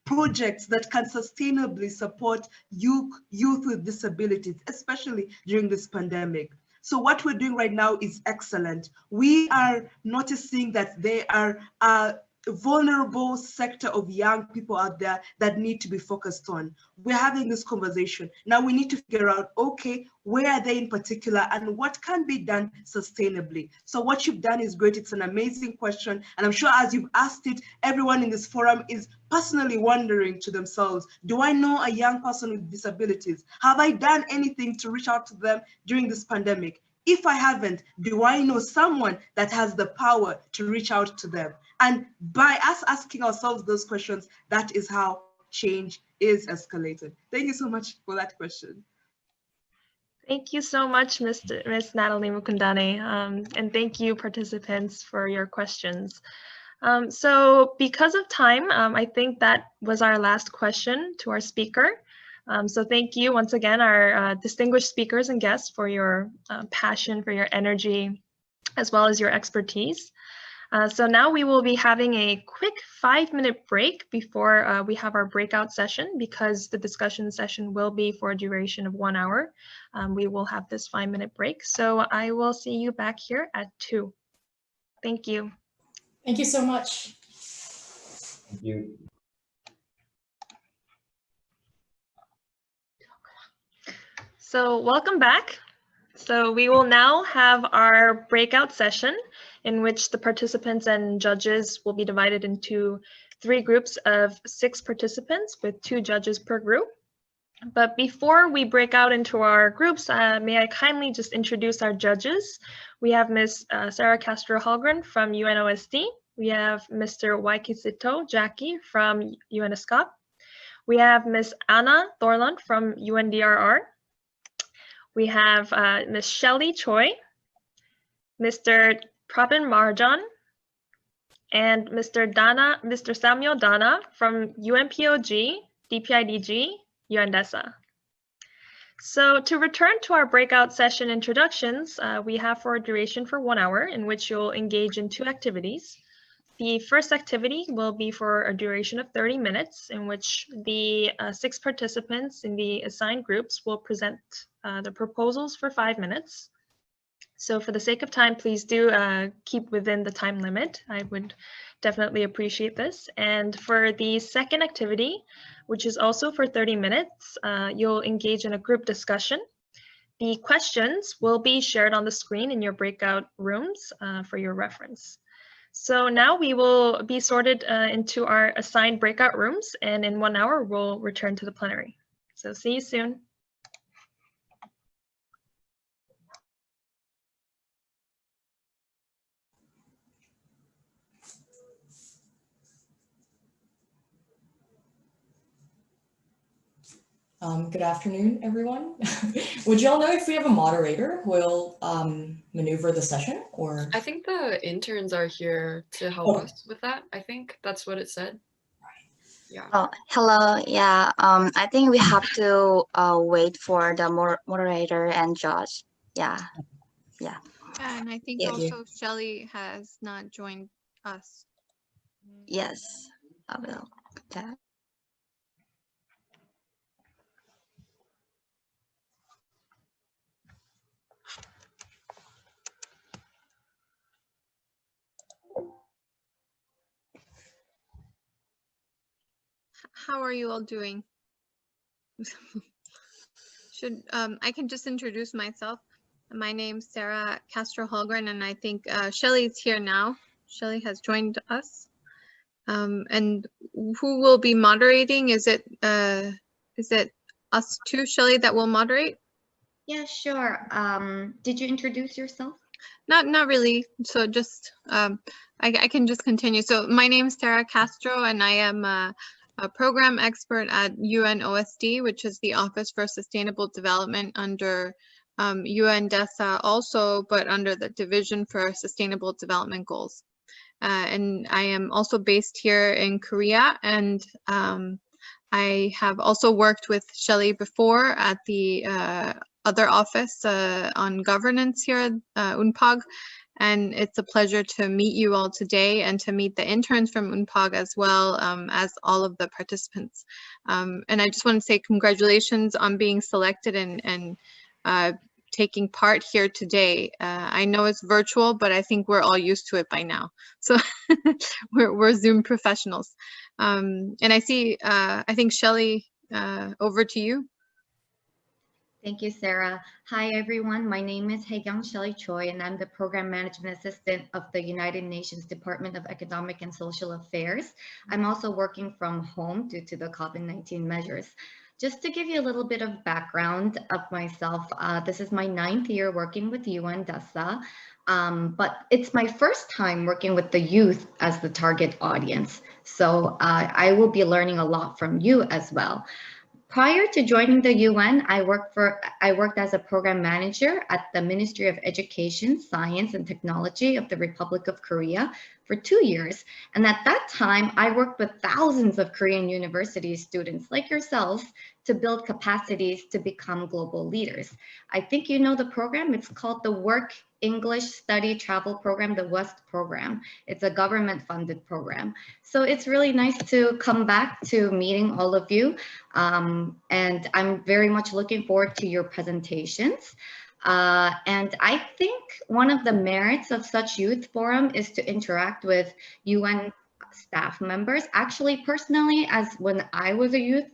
projects that can sustainably support youth with disabilities, especially during this pandemic? So what we're doing right now is excellent. We are noticing that there are a vulnerable sector of young people out there that need to be focused on. We're having this conversation. Now we need to figure out, okay, where are they in particular and what can be done sustainably? So what you've done is great. It's an amazing question. And I'm sure as you've asked it, everyone in this forum is personally wondering to themselves, do I know a young person with disabilities? Have I done anything to reach out to them during this pandemic? If I haven't, do I know someone that has the power to reach out to them? And by us asking ourselves those questions, that is how change is escalated. Thank you so much for that question. Thank you so much, Ms. Natalie Mukundane, and thank you, participants, for your questions. So because of time, I think that was our last question to our speaker. So thank you once again, our distinguished speakers and guests, for your passion, for your energy, as well as your expertise. So now we will be having a quick 5-minute break before we have our breakout session, because the discussion session will be for a duration of 1 hour. We will have this 5-minute break. So I will see you back here at 2. Thank you. Thank you so much. Thank you. So welcome back. So we will now have our breakout session, in which the participants and judges will be divided into 3 groups of 6 participants with 2 judges per group. But before we break out into our groups, may I kindly just introduce our judges. We have Ms. Sarah Castro-Hallgren from UNOSD. We have Mr. Waikisito Jackie from UNESCOP. We have Ms. Anna Thorlund from UNDRR. We have Ms. Shelley Choi, Mr. Prabin Marjan, and Mr. Samuel Dana from UNPOG, DPIDG, UNDESA. So to return to our breakout session introductions, we have for a duration for 1 hour in which you'll engage in 2 activities. The first activity will be for a duration of 30 minutes in which the 6 participants in the assigned groups will present the proposals for 5 minutes. So for the sake of time, please do keep within the time limit. I would definitely appreciate this. And for the second activity, which is also for 30 minutes, you'll engage in a group discussion. The questions will be shared on the screen in your breakout rooms for your reference. So now we will be sorted into our assigned breakout rooms, and in 1 hour, we'll return to the plenary. So see you soon. Good afternoon, everyone. Would y'all know if we have a moderator who will maneuver the session, or? I think the interns are here to help us with that. I think that's what it said. Yeah. Oh, hello. Yeah. I think we have to wait for the moderator and judge. Yeah. Yeah. And I think also Shelley has not joined us. Yes, I will. That. How are you all doing? I can just introduce myself. My name's Sarah Castro Holgren, and I think Shelley's here now. Shelley has joined us. And who will be moderating? Is it us too, Shelley, that will moderate? Yeah, sure. Did you introduce yourself? Not really. So just I can just continue. So my name is Sarah Castro, and I am a program expert at UNOSD, which is the Office for Sustainable Development under UNDESA also, but under the Division for Sustainable Development Goals. And I am also based here in Korea, and I have also worked with Shelley before at the other office on governance here at UNPOG. And it's a pleasure to meet you all today and to meet the interns from UNPOG as well as all of the participants. And I just want to say congratulations on being selected and taking part here today. I know it's virtual, but I think we're all used to it by now. So we're Zoom professionals. And I see, I think Shelley, over to you. Thank you, Sarah. Hi, everyone. My name is Haekyung Shelley Choi, and I'm the Program Management Assistant of the United Nations Department of Economic and Social Affairs. I'm also working from home due to the COVID-19 measures. Just to give you a little bit of background of myself, this is my 9th year working with UNDESA, but it's my first time working with the youth as the target audience. So I will be learning a lot from you as well. Prior to joining the UN, I worked as a program manager at the Ministry of Education, Science and Technology of the Republic of Korea for 2 years. And at that time, I worked with thousands of Korean university students like yourselves to build capacities to become global leaders. I think you know the program. It's called the Work English Study Travel Program, the WEST program. It's a government-funded program. So it's really nice to come back to meeting all of you. And I'm very much looking forward to your presentations. And I think one of the merits of such youth forum is to interact with UN staff members. Actually, personally, as when I was a youth,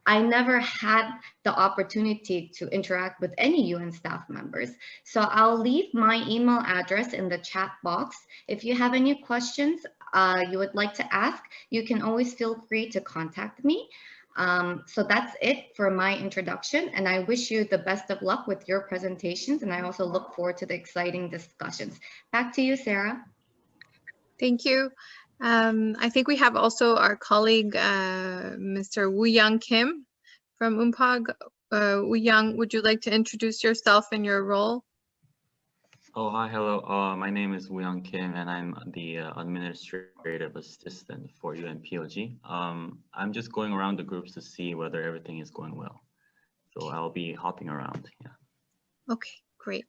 I never had the opportunity to interact with any UN staff members. So I'll leave my email address in the chat box. If you have any questions you would like to ask, you can always feel free to contact me. So that's it for my introduction, and I wish you the best of luck with your presentations, and I also look forward to the exciting discussions. Back to you, Sarah. Thank you. I think we have also our colleague, Mr. Woo Young Kim from UNPOG. Woo Young, would you like to introduce yourself and your role? Oh, hi, hello. My name is Woo-young Kim, and I'm the administrative assistant for UNPOG. I'm just going around the groups to see whether everything is going well. So I'll be hopping around. Yeah. Okay, great.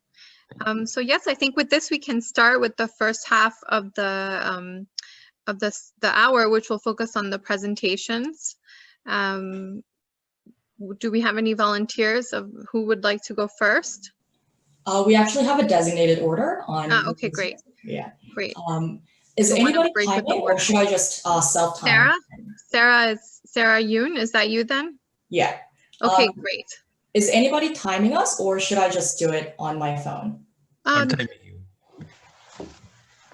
So yes, I think with this we can start with the first half of the hour, which will focus on the presentations. Do we have any volunteers of who would like to go first? We actually have a designated order on. Okay, great. Yeah. Great. Is So anybody break with the timing, or order. should I just self-time? Sarah Yoon, is that you then? Yeah. Okay, great. Is anybody timing us, or should I just do it on my phone?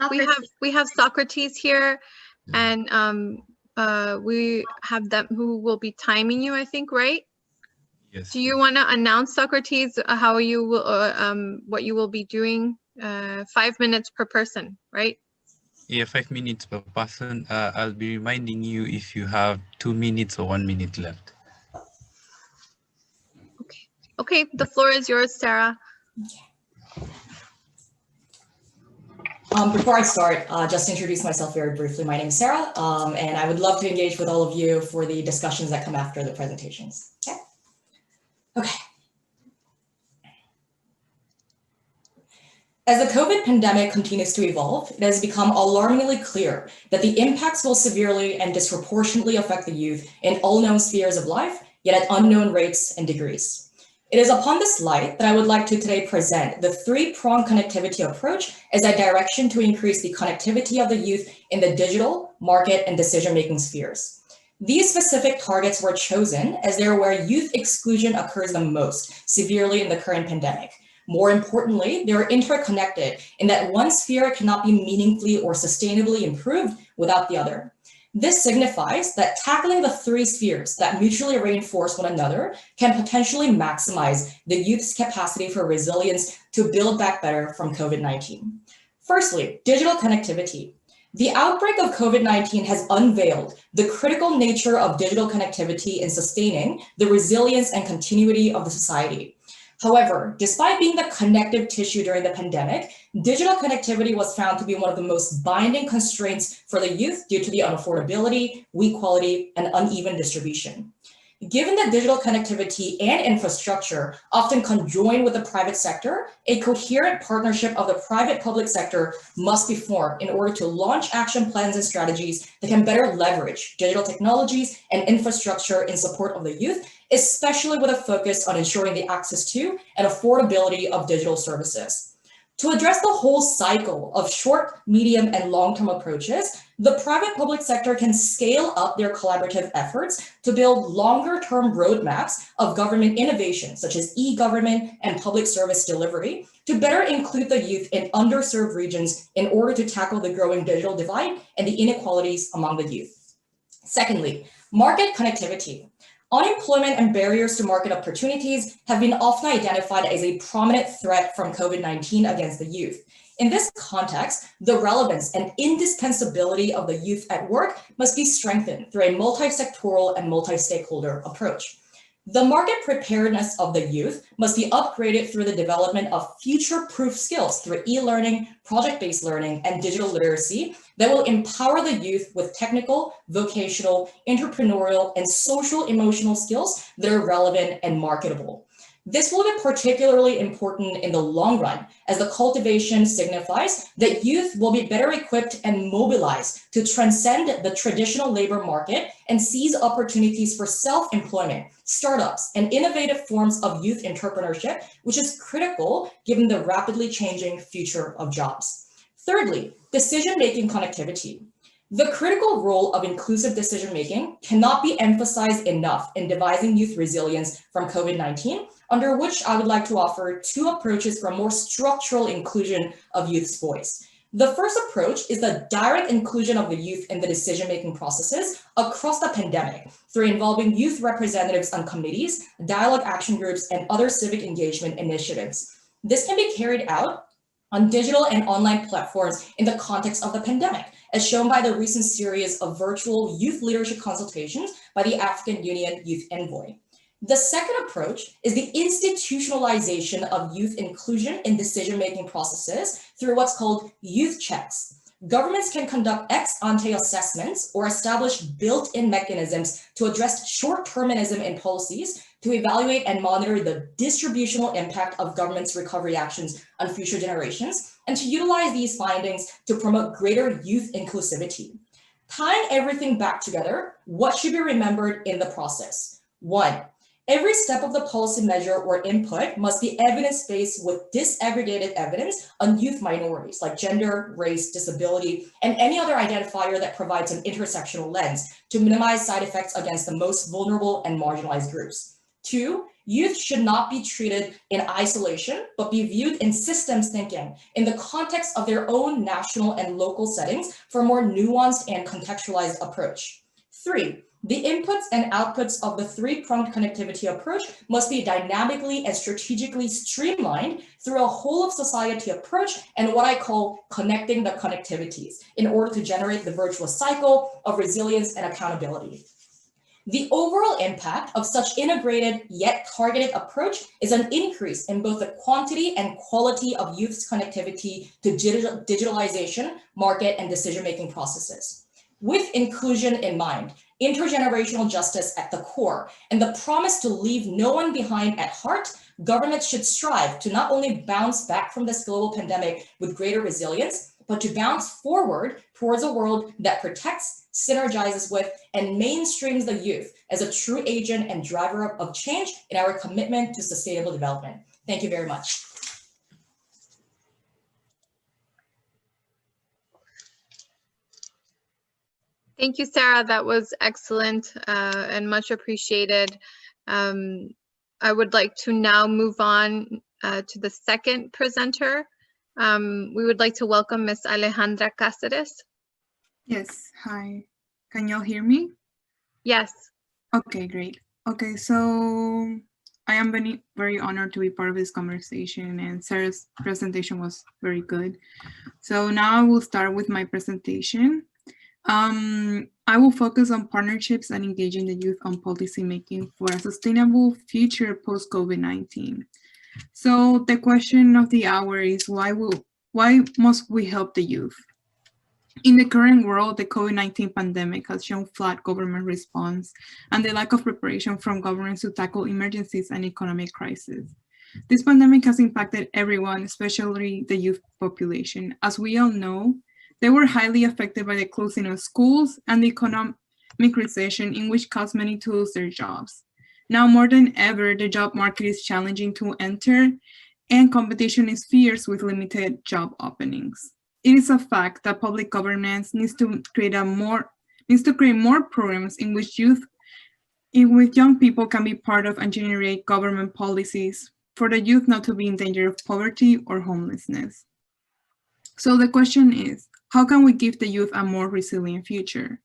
We have Socrates here, and we have them who will be timing you, I think, right? Yes. Do you want to announce, Socrates, how you will what you will be doing? 5 minutes per person, right? Yeah, 5 minutes per person. I'll be reminding you if you have 2 minutes or 1 minute left. Okay, the floor is yours, Sarah. Before I start, just introduce myself very briefly. My name is Sarah, and I would love to engage with all of you for the discussions that come after the presentations. Okay. Okay. As the COVID pandemic continues to evolve, it has become alarmingly clear that the impacts will severely and disproportionately affect the youth in all known spheres of life, yet at unknown rates and degrees. It is upon this light that I would like to today present the three-pronged connectivity approach as a direction to increase the connectivity of the youth in the digital, market, and decision-making spheres. These specific targets were chosen as they are where youth exclusion occurs the most severely in the current pandemic. More importantly, they are interconnected in that one sphere cannot be meaningfully or sustainably improved without the other. This signifies that tackling the three spheres that mutually reinforce one another can potentially maximize the youth's capacity for resilience to build back better from COVID-19. Firstly, digital connectivity. The outbreak of COVID-19 has unveiled the critical nature of digital connectivity in sustaining the resilience and continuity of the society. However, despite being the connective tissue during the pandemic, digital connectivity was found to be one of the most binding constraints for the youth due to the unaffordability, weak quality, and uneven distribution. Given that digital connectivity and infrastructure often conjoin with the private sector, a coherent partnership of the private-public sector must be formed in order to launch action plans and strategies that can better leverage digital technologies and infrastructure in support of the youth, especially with a focus on ensuring the access to and affordability of digital services. To address the whole cycle of short, medium, and long-term approaches, the private-public sector can scale up their collaborative efforts to build longer-term roadmaps of government innovation, such as e-government and public service delivery, to better include the youth in underserved regions in order to tackle the growing digital divide and the inequalities among the youth. Secondly, market connectivity. Unemployment and barriers to market opportunities have been often identified as a prominent threat from COVID-19 against the youth. In this context, the relevance and indispensability of the youth at work must be strengthened through a multi-sectoral and multi-stakeholder approach. The market preparedness of the youth must be upgraded through the development of future-proof skills through e-learning, project-based learning, and digital literacy that will empower the youth with technical, vocational, entrepreneurial, and social emotional skills that are relevant and marketable. This will be particularly important in the long run, as the cultivation signifies that youth will be better equipped and mobilized to transcend the traditional labor market and seize opportunities for self-employment, startups, and innovative forms of youth entrepreneurship, which is critical given the rapidly changing future of jobs. Thirdly, decision-making connectivity. The critical role of inclusive decision-making cannot be emphasized enough in devising youth resilience from COVID-19, under which I would like to offer two approaches for a more structural inclusion of youth's voice. The first approach is the direct inclusion of the youth in the decision-making processes across the pandemic through involving youth representatives on committees, dialogue action groups, and other civic engagement initiatives. This can be carried out on digital and online platforms in the context of the pandemic, as shown by the recent series of virtual youth leadership consultations by the African Union Youth Envoy. The second approach is the institutionalization of youth inclusion in decision-making processes through what's called youth checks. Governments can conduct ex-ante assessments or establish built-in mechanisms to address short-termism in policies to evaluate and monitor the distributional impact of government's recovery actions on future generations, and to utilize these findings to promote greater youth inclusivity. Tying everything back together, what should be remembered in the process? 1. Every step of the policy measure or input must be evidence-based with disaggregated evidence on youth minorities like gender, race, disability, and any other identifier that provides an intersectional lens to minimize side effects against the most vulnerable and marginalized groups. 2, youth should not be treated in isolation, but be viewed in systems thinking in the context of their own national and local settings for a more nuanced and contextualized approach. 3, the inputs and outputs of the three-pronged connectivity approach must be dynamically and strategically streamlined through a whole of society approach and what I call connecting the connectivities in order to generate the virtuous cycle of resilience and accountability. The overall impact of such integrated yet targeted approach is an increase in both the quantity and quality of youth's connectivity to digitalization, market, and decision-making processes. With inclusion in mind, intergenerational justice at the core, and the promise to leave no one behind at heart, governments should strive to not only bounce back from this global pandemic with greater resilience, but to bounce forward towards a world that protects, synergizes with, and mainstreams the youth as a true agent and driver of change in our commitment to sustainable development. Thank you very much. Thank you, Sarah. That was excellent and much appreciated. I would like to now move on to the second presenter. We would like to welcome Ms. Alejandra Cáceres. Yes, hi. Can y'all hear me? Yes. Okay, great. Okay, so I am very honored to be part of this conversation, and Sarah's presentation was very good. So now I will start with my presentation. I will focus on partnerships and engaging the youth on policymaking for a sustainable future post-COVID-19. So the question of the hour is why must we help the youth? In the current world, the COVID-19 pandemic has shown flat government response and the lack of preparation from governments to tackle emergencies and economic crises. This pandemic has impacted everyone, especially the youth population. As we all know, they were highly affected by the closing of schools and the economic recession, in which caused many to lose their jobs. Now more than ever, the job market is challenging to enter and competition is fierce with limited job openings. It is a fact that public governance needs to create more programs in which young people can be part of and generate government policies for the youth not to be in danger of poverty or homelessness. So the question is, how can we give the youth a more resilient future?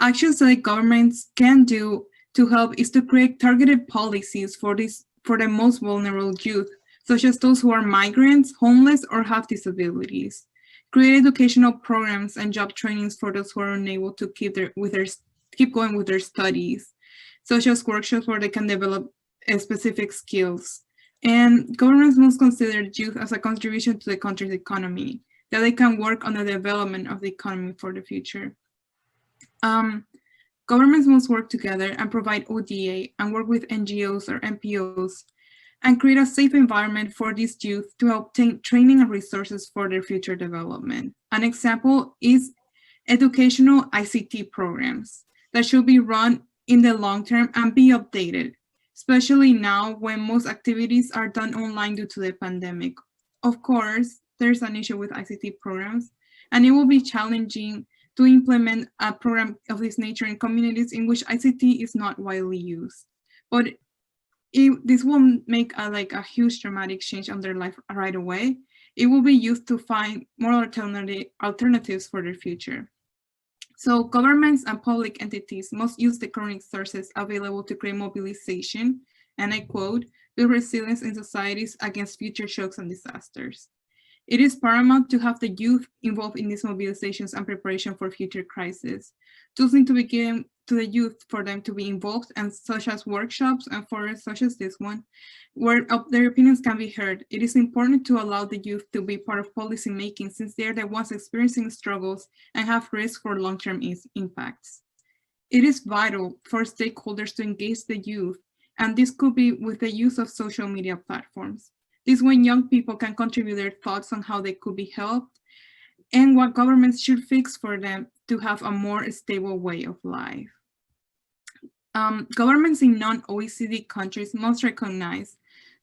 Actions that governments can do to help is to create targeted policies for the most vulnerable youth, such as those who are migrants, homeless, or have disabilities. Create educational programs and job trainings for those who are unable to keep going with their studies, such as workshops where they can develop specific skills. And governments must consider youth as a contribution to the country's economy, that they can work on the development of the economy for the future. Governments must work together and provide ODA and work with NGOs or NPOs and create a safe environment for these youth to obtain training and resources for their future development. An example is educational ICT programs that should be run in the long term and be updated, especially now when most activities are done online due to the pandemic. Of course, there's an issue with ICT programs, and it will be challenging to implement a program of this nature in communities in which ICT is not widely used. But this won't make a huge dramatic change on their life right away. It will be used to find more alternatives for their future. So governments and public entities must use the current resources available to create mobilization, and I quote, build resilience in societies against future shocks and disasters. It is paramount to have the youth involved in these mobilizations and preparation for future crises. Tools need to be given to the youth for them to be involved, and such as workshops and forums such as this one, where their opinions can be heard. It is important to allow the youth to be part of policy making, since they are the ones experiencing struggles and have risk for long-term impacts. It is vital for stakeholders to engage the youth, and this could be with the use of social media platforms. This way, young people can contribute their thoughts on how they could be helped and what governments should fix for them to have a more stable way of life. Governments in non-OECD countries must recognize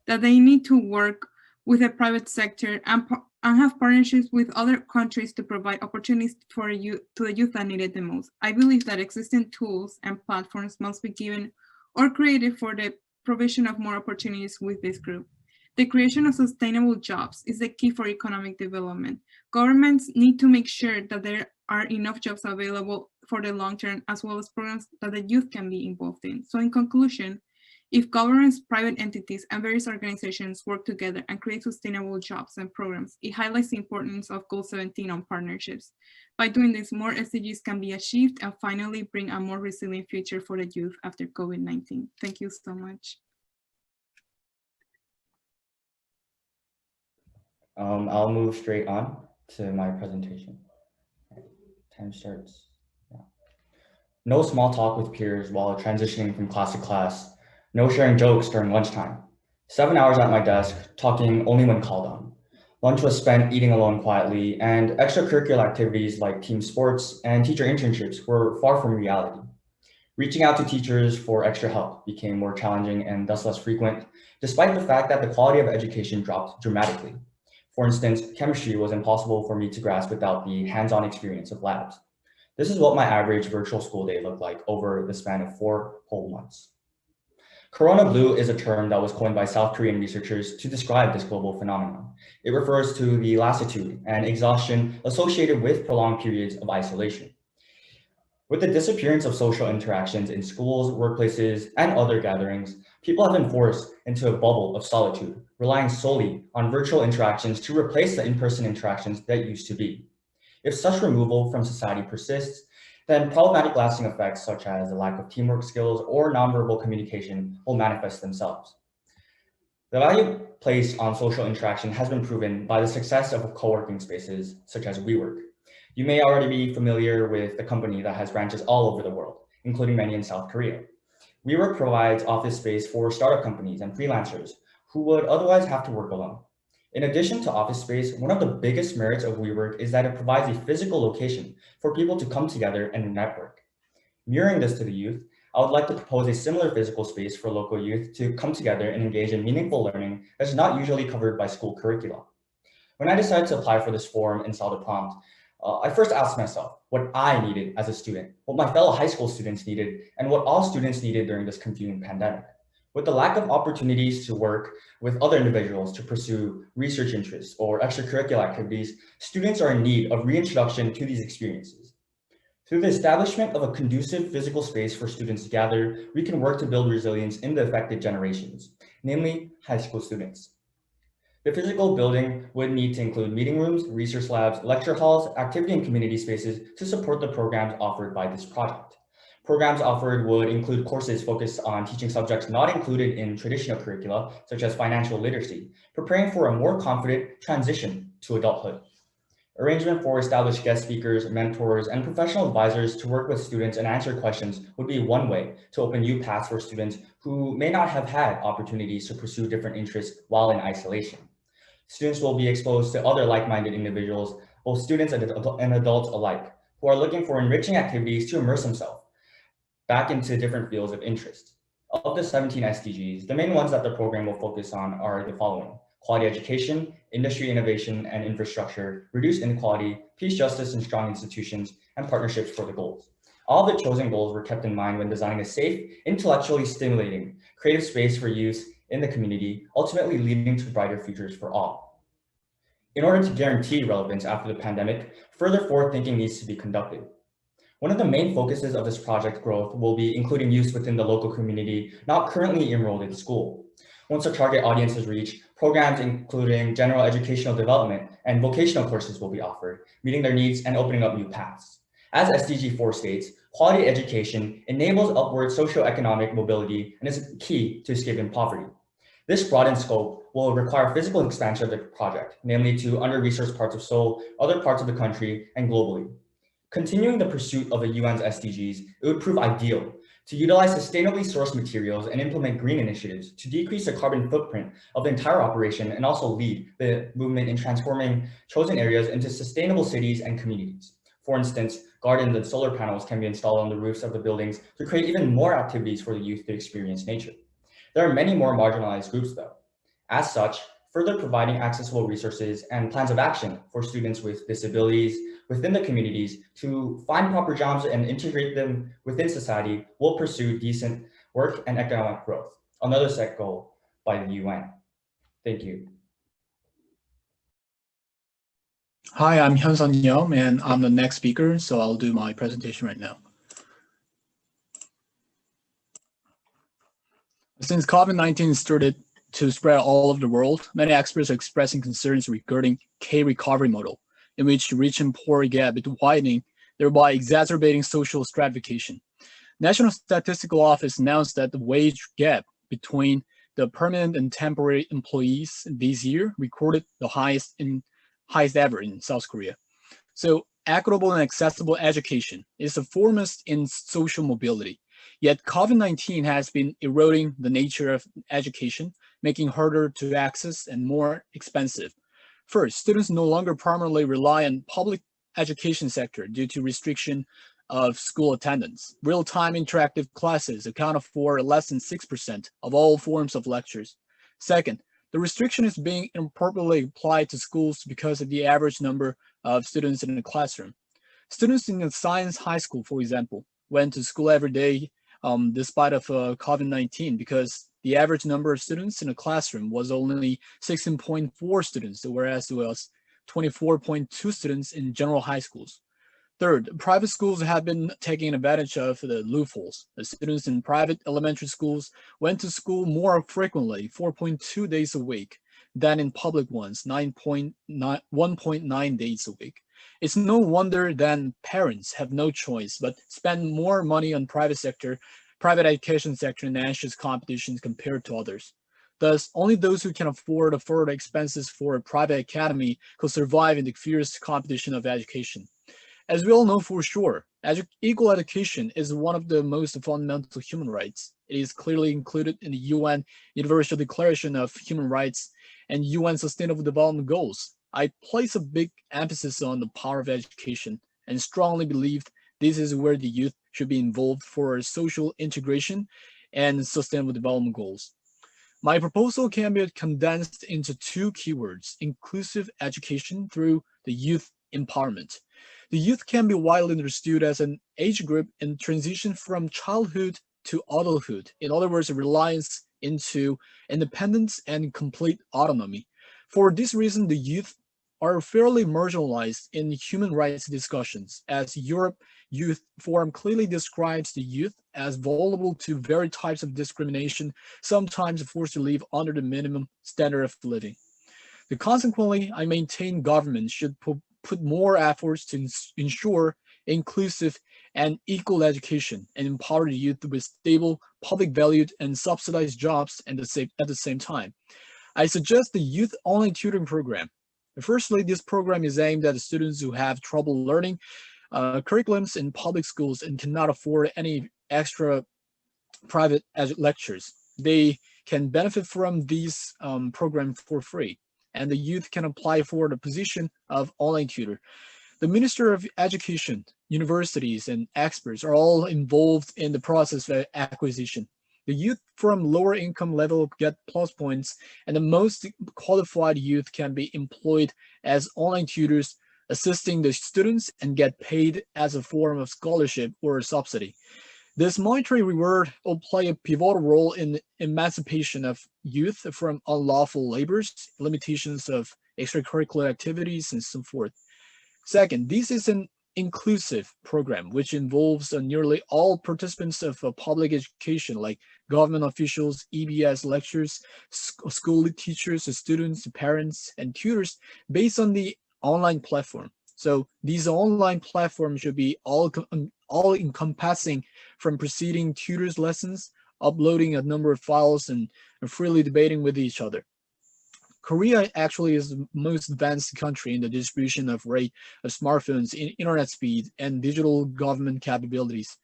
that they need to work with the private sector and have partnerships with other countries to provide opportunities for to the youth that need it the most. I believe that existing tools and platforms must be given or created for the provision of more opportunities with this group. The creation of sustainable jobs is the key for economic development. Governments need to make sure that there are enough jobs available for the long term, as well as programs that the youth can be involved in. So in conclusion, if governments, private entities, and various organizations work together and create sustainable jobs and programs, it highlights the importance of Goal 17 on partnerships. By doing this, more SDGs can be achieved and finally bring a more resilient future for the youth after COVID-19. Thank you so much. I'll move straight on to my presentation. Time starts. Yeah. No small talk with peers while transitioning from class to class. No sharing jokes during lunchtime. 7 hours at my desk, talking only when called on. Lunch was spent eating alone quietly, and extracurricular activities like team sports and teacher internships were far from reality. Reaching out to teachers for extra help became more challenging and thus less frequent, despite the fact that the quality of education dropped dramatically. For instance, chemistry was impossible for me to grasp without the hands-on experience of labs. This is what my average virtual school day looked like over the span of 4 whole months. Corona Blue is a term that was coined by South Korean researchers to describe this global phenomenon. It refers to the lassitude and exhaustion associated with prolonged periods of isolation. With the disappearance of social interactions in schools, workplaces, and other gatherings, people have been forced into a bubble of solitude, relying solely on virtual interactions to replace the in-person interactions that used to be. If such removal from society persists, then problematic lasting effects such as the lack of teamwork skills or nonverbal communication will manifest themselves. The value placed on social interaction has been proven by the success of co-working spaces such as WeWork. You may already be familiar with the company that has branches all over the world, including many in South Korea. WeWork provides office space for startup companies and freelancers who would otherwise have to work alone. In addition to office space, one of the biggest merits of WeWork is that it provides a physical location for people to come together and network. Mirroring this to the youth, I would like to propose a similar physical space for local youth to come together and engage in meaningful learning that's not usually covered by school curricula. When I decided to apply for this forum and saw the prompt, I first asked myself what I needed as a student, what my fellow high school students needed, and what all students needed during this confusing pandemic. With the lack of opportunities to work with other individuals to pursue research interests or extracurricular activities, students are in need of reintroduction to these experiences. Through the establishment of a conducive physical space for students to gather, we can work to build resilience in the affected generations, namely high school students. The physical building would need to include meeting rooms, research labs, lecture halls, activity and community spaces to support the programs offered by this project. Programs offered would include courses focused on teaching subjects not included in traditional curricula, such as financial literacy, preparing for a more confident transition to adulthood. Arrangement for established guest speakers, mentors, and professional advisors to work with students and answer questions would be one way to open new paths for students who may not have had opportunities to pursue different interests while in isolation. Students will be exposed to other like-minded individuals, both students and adults alike, who are looking for enriching activities to immerse themselves back into different fields of interest. Of the 17 SDGs, the main ones that the program will focus on are the following: quality education, industry innovation and infrastructure, reduced inequality, peace, justice, and strong institutions, and partnerships for the goals. All the chosen goals were kept in mind when designing a safe, intellectually stimulating, creative space for use in the community, ultimately leading to brighter futures for all. In order to guarantee relevance after the pandemic, further forward thinking needs to be conducted. One of the main focuses of this project growth will be including youth within the local community not currently enrolled in school. Once the target audience is reached, programs including general educational development and vocational courses will be offered, meeting their needs and opening up new paths. As SDG 4 states, quality education enables upward socioeconomic mobility and is key to escaping poverty. This broadened scope will require physical expansion of the project, namely to under-resourced parts of Seoul, other parts of the country, and globally. Continuing the pursuit of the UN's SDGs, it would prove ideal to utilize sustainably sourced materials and implement green initiatives to decrease the carbon footprint of the entire operation and also lead the movement in transforming chosen areas into sustainable cities and communities. For instance, gardens and solar panels can be installed on the roofs of the buildings to create even more activities for the youth to experience nature. There are many more marginalized groups though. As such, further providing accessible resources and plans of action for students with disabilities within the communities to find proper jobs and integrate them within society will pursue decent work and economic growth, another set goal by the UN. Thank you. Hi, I'm Hyun-Sun Yeom, and I'm the next speaker, so I'll do my presentation right now. Since COVID-19 started to spread all over the world, many experts are expressing concerns regarding K-recovery model, in which rich and poor gap is widening, thereby exacerbating social stratification. National Statistical Office announced that the wage gap between the permanent and temporary employees this year recorded the highest ever in South Korea. So equitable and accessible education is the foremost in social mobility. Yet COVID-19 has been eroding the nature of education, making it harder to access and more expensive. First, students no longer primarily rely on public education sector due to restriction of school attendance. Real-time interactive classes account for less than 6% of all forms of lectures. Second, the restriction is being improperly applied to schools because of the average number of students in the classroom. Students in the science high school, for example, went to school every day despite of COVID-19 because the average number of students in a classroom was only 16.4 students, whereas it was 24.2 students in general high schools. Third, private schools have been taking advantage of the loopholes. The students in private elementary schools went to school more frequently, 4.2 days a week, than in public ones, 1.9 days a week. It's no wonder that parents have no choice but spend more money on private education sector and anxious competitions compared to others. Thus, only those who can afford further expenses for a private academy could survive in the fierce competition of education. As we all know for sure, equal education is one of the most fundamental human rights. It is clearly included in the UN Universal Declaration of Human Rights and UN Sustainable Development Goals. I place a big emphasis on the power of education and strongly believe this is where the youth should be involved for social integration and sustainable development goals. My proposal can be condensed into two keywords: inclusive education through the youth empowerment. The youth can be widely understood as an age group in transition from childhood to adulthood. In other words, a reliance into independence and complete autonomy. For this reason, the youth are fairly marginalized in human rights discussions, as Europe Youth Forum clearly describes the youth as vulnerable to various types of discrimination, sometimes forced to live under the minimum standard of living. Consequently, I maintain government should put more efforts to ensure inclusive and equal education and empower the youth with stable, public valued and subsidized jobs at the same time. I suggest the youth online tutoring program. Firstly, this program is aimed at students who have trouble learning curriculums in public schools and cannot afford any extra private lectures. They can benefit from these programs for free, and the youth can apply for the position of online tutor. The Minister of Education, universities, and experts are all involved in the process of acquisition. The youth from lower income level get plus points, and the most qualified youth can be employed as online tutors, assisting the students and get paid as a form of scholarship or a subsidy. This monetary reward will play a pivotal role in the emancipation of youth from unlawful labors, limitations of extracurricular activities, and so forth. Second, this is an inclusive program, which involves nearly all participants of public education, like government officials, EBS lecturers, school teachers, students, parents, and tutors, based on the online platform. So these online platforms should be all encompassing, from preceding tutors' lessons, uploading a number of files, and freely debating with each other. Korea actually is the most advanced country in the distribution of rate of smartphones, internet speed, and digital government capabilities.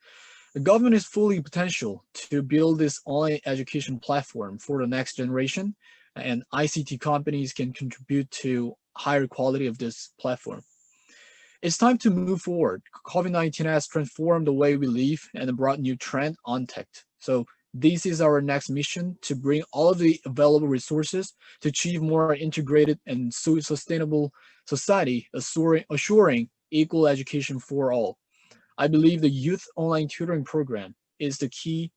The government is fully potential to build this online education platform for the next generation, and ICT companies can contribute to higher quality of this platform. It's time to move forward. COVID-19 has transformed the way we live and brought new trend on tech. So this is our next mission, to bring all of the available resources to achieve more integrated and sustainable society, assuring equal education for all. I believe the youth online tutoring program is the key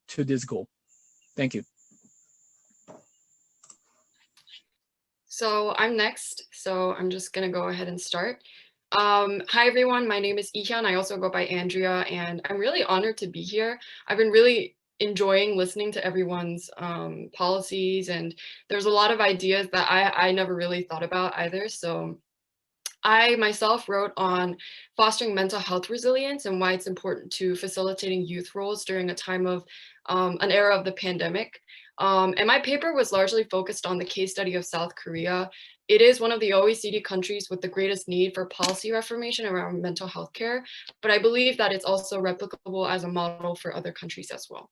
to this goal. Thank you. So I'm next, so I'm just gonna go ahead and start. Hi everyone, my name is Incheon. I also go by Andrea, and I'm really honored to be here. I've been really enjoying listening to everyone's policies, and there's a lot of ideas that I never really thought about either. So I myself wrote on fostering mental health resilience and why it's important to facilitating youth roles during a time of an era of the pandemic. And my paper was largely focused on the case study of South Korea. It is one of the OECD countries with the greatest need for policy reformation around mental health care, but I believe that it's also replicable as a model for other countries as well.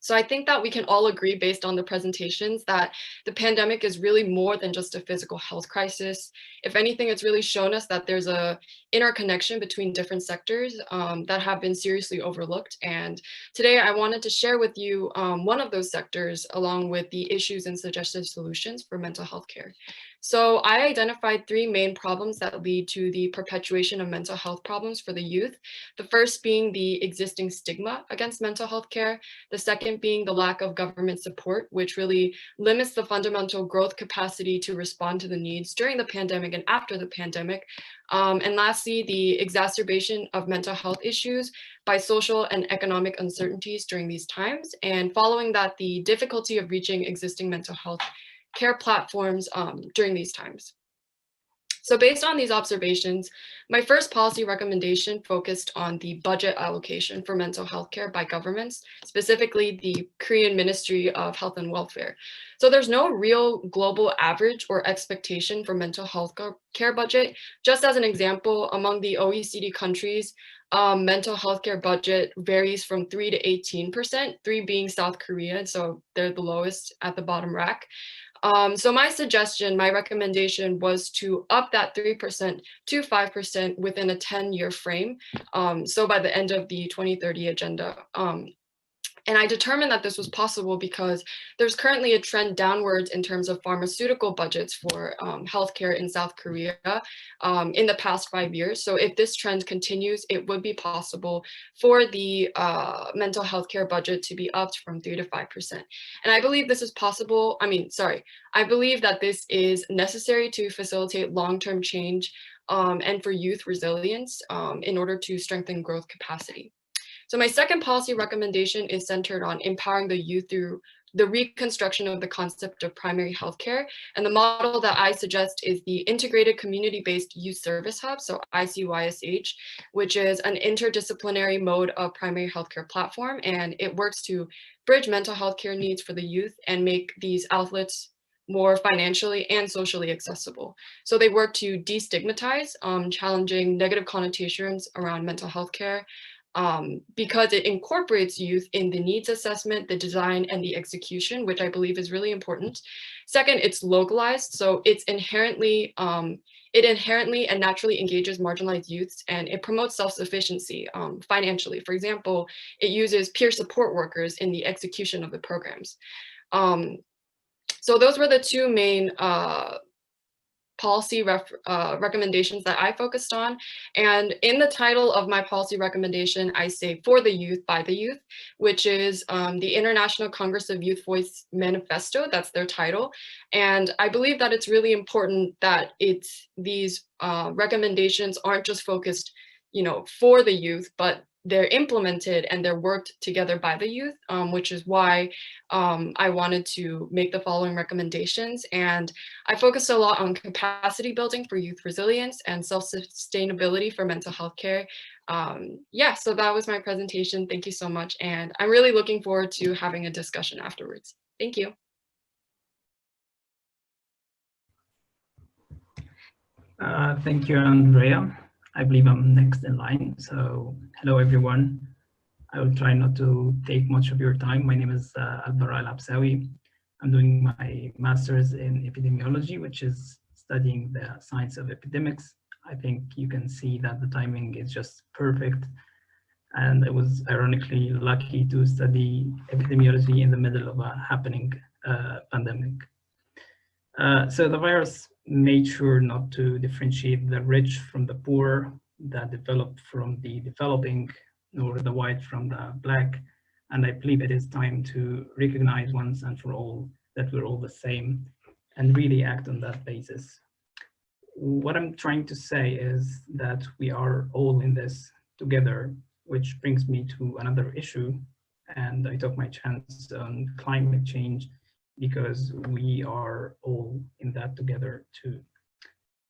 So I think that we can all agree, based on the presentations, that the pandemic is really more than just a physical health crisis. If anything, it's really shown us that there's a interconnection between different sectors that have been seriously overlooked. And today I wanted to share with you one of those sectors, along with the issues and suggested solutions for mental health care. So I identified three main problems that lead to the perpetuation of mental health problems for the youth. The first being the existing stigma against mental health care. The second being the lack of government support, which really limits the fundamental growth capacity to respond to the needs during the pandemic and after the pandemic. And lastly, the exacerbation of mental health issues by social and economic uncertainties during these times. And following that, the difficulty of reaching existing mental health care platforms during these times. So based on these observations, my first policy recommendation focused on the budget allocation for mental health care by governments, specifically the Korean Ministry of Health and Welfare. So there's no real global average or expectation for mental health care budget. Just as an example, among the OECD countries, mental health care budget varies from 3 to 18%, 3 being South Korea, so they're the lowest at the bottom rack. So my suggestion, my recommendation was to up that 3% to 5% within a 10-year frame. So by the end of the 2030 agenda. And I determined that this was possible because there's currently a trend downwards in terms of pharmaceutical budgets for healthcare in South Korea in the past 5 years. So if this trend continues, it would be possible for the mental health care budget to be upped from 3 to 5%. And I believe this is possible. I believe that this is necessary to facilitate long-term change and for youth resilience in order to strengthen growth capacity. So my second policy recommendation is centered on empowering the youth through the reconstruction of the concept of primary healthcare. And the model that I suggest is the Integrated Community-Based Youth Service Hub, so ICYSH, which is an interdisciplinary mode of primary healthcare platform. And it works to bridge mental health care needs for the youth and make these outlets more financially and socially accessible. So they work to destigmatize challenging negative connotations around mental health care, because it incorporates youth in the needs assessment, the design, and the execution, which I believe is really important. Second, it's localized, so it's inherently and naturally engages marginalized youths, and it promotes self-sufficiency financially. For example, it uses peer support workers in the execution of the programs. So those were the two main policy recommendations that I focused on. And in the title of my policy recommendation, I say for the youth, by the youth, which is the International Congress of Youth Voice Manifesto. That's their title. And I believe that it's really important that these recommendations aren't just focused for the youth, but they're implemented and they're worked together by the youth, which is why I wanted to make the following recommendations. And I focused a lot on capacity building for youth resilience and self-sustainability for mental health care. Yeah, so that was my presentation. Thank you so much. And I'm really looking forward to having a discussion afterwards. Thank you. Thank you, Andrea. I believe I'm next in line. So hello, everyone. I will try not to take much of your time. My name is Alvaro Al-Absawi. I'm doing my master's in epidemiology, which is studying the science of epidemics. I think you can see that the timing is just perfect. And I was ironically lucky to study epidemiology in the middle of a happening pandemic. So the virus made sure not to differentiate the rich from the poor, the developed from the developing, nor the white from the black. And I believe it is time to recognize once and for all that we're all the same and really act on that basis. What I'm trying to say is that we are all in this together, which brings me to another issue. And I took my chance on climate change because we are all in that together too.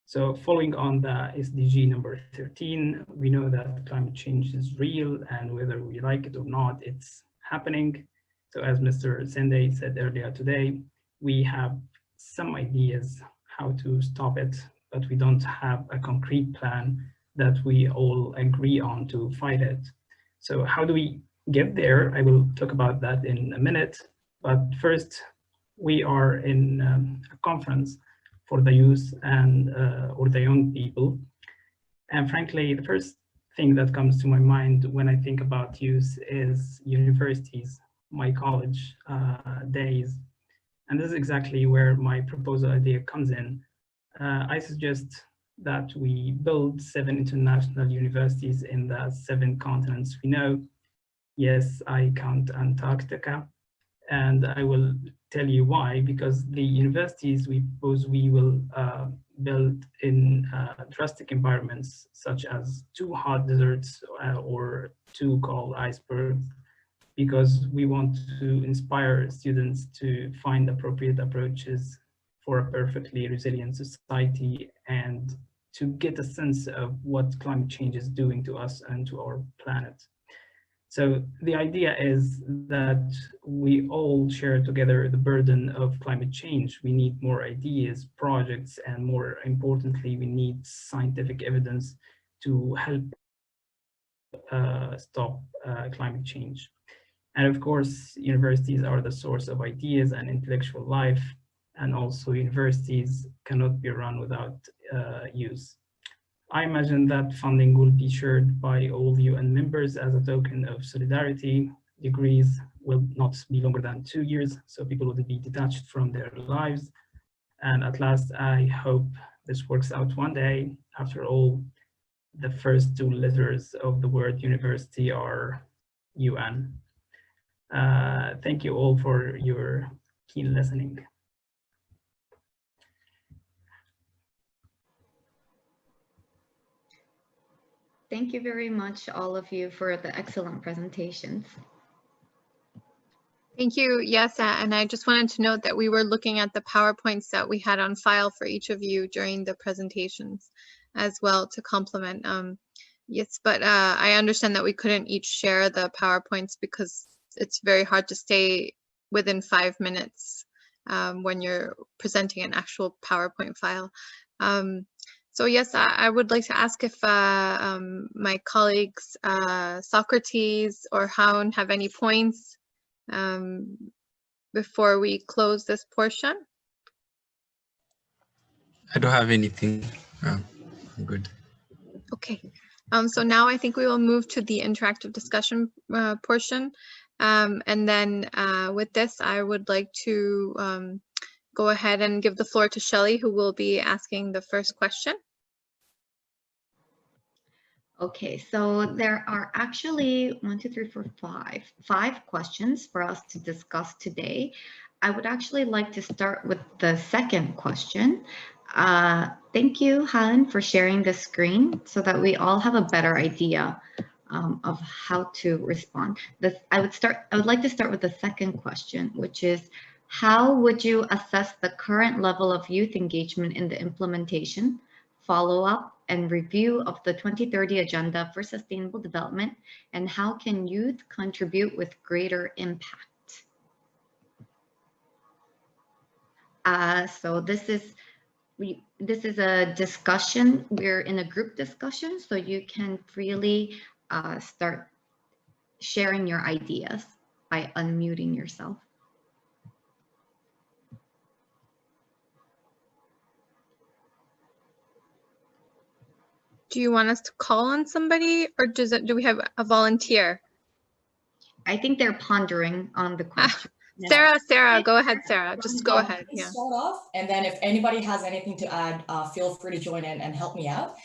So following on the SDG number 13, we know that climate change is real, and whether we like it or not, it's happening. So as Mr. Sende said earlier today, we have some ideas how to stop it, but we don't have a concrete plan that we all agree on to fight it. So how do we get there? I will talk about that in a minute, but first, we are in a conference for the youth and or the young people. And frankly, the first thing that comes to my mind when I think about youth is universities, my college days. And this is exactly where my proposal idea comes in. I suggest that we build 7 international universities in the 7 continents we know. Yes, I count Antarctica. And I will tell you why, because the universities we propose we will build in drastic environments such as 2 hot deserts or 2 cold icebergs, because we want to inspire students to find appropriate approaches for a perfectly resilient society and to get a sense of what climate change is doing to us and to our planet. So the idea is that we all share together the burden of climate change. We need more ideas, projects, and more importantly, we need scientific evidence to help stop climate change. And of course, universities are the source of ideas and intellectual life, and also universities cannot be run without use. I imagine that funding will be shared by all UN members as a token of solidarity. Degrees will not be longer than 2 years, so people will be detached from their lives. And at last, I hope this works out one day. After all, the first 2 letters of the word university are UN. Thank you all for your keen listening. Thank you very much, all of you, for the excellent presentations. Thank you. Yes, and I just wanted to note that we were looking at the PowerPoints that we had on file for each of you during the presentations as well to complement. Yes, but I understand that we couldn't each share the PowerPoints because it's very hard to stay within 5 minutes when you're presenting an actual PowerPoint file. So yes, I would like to ask if my colleagues, Socrates or Haun, have any points before we close this portion. I don't have anything. I'm good. Okay. So now I think we will move to the interactive discussion portion. And then with this, I would like to go ahead and give the floor to Shelley, who will be asking the first question. Okay, so there are actually 5 questions for us to discuss today. I would actually like to start with the second question. Thank you, Helen, for sharing the screen so that we all have a better idea of how to respond. I would like to start with the second question, which is, how would you assess the current level of youth engagement in the implementation, follow-up, and review of the 2030 Agenda for Sustainable Development, and how can youth contribute with greater impact? So this is a discussion. We're in a group discussion, so you can freely start sharing your ideas by unmuting yourself. Do you want us to call on somebody, or do we have a volunteer? I think they're pondering on the question. Sarah, go ahead, Sarah. Just go ahead. Yeah. Start off, and then if anybody has anything to add, feel free to join in and help me out.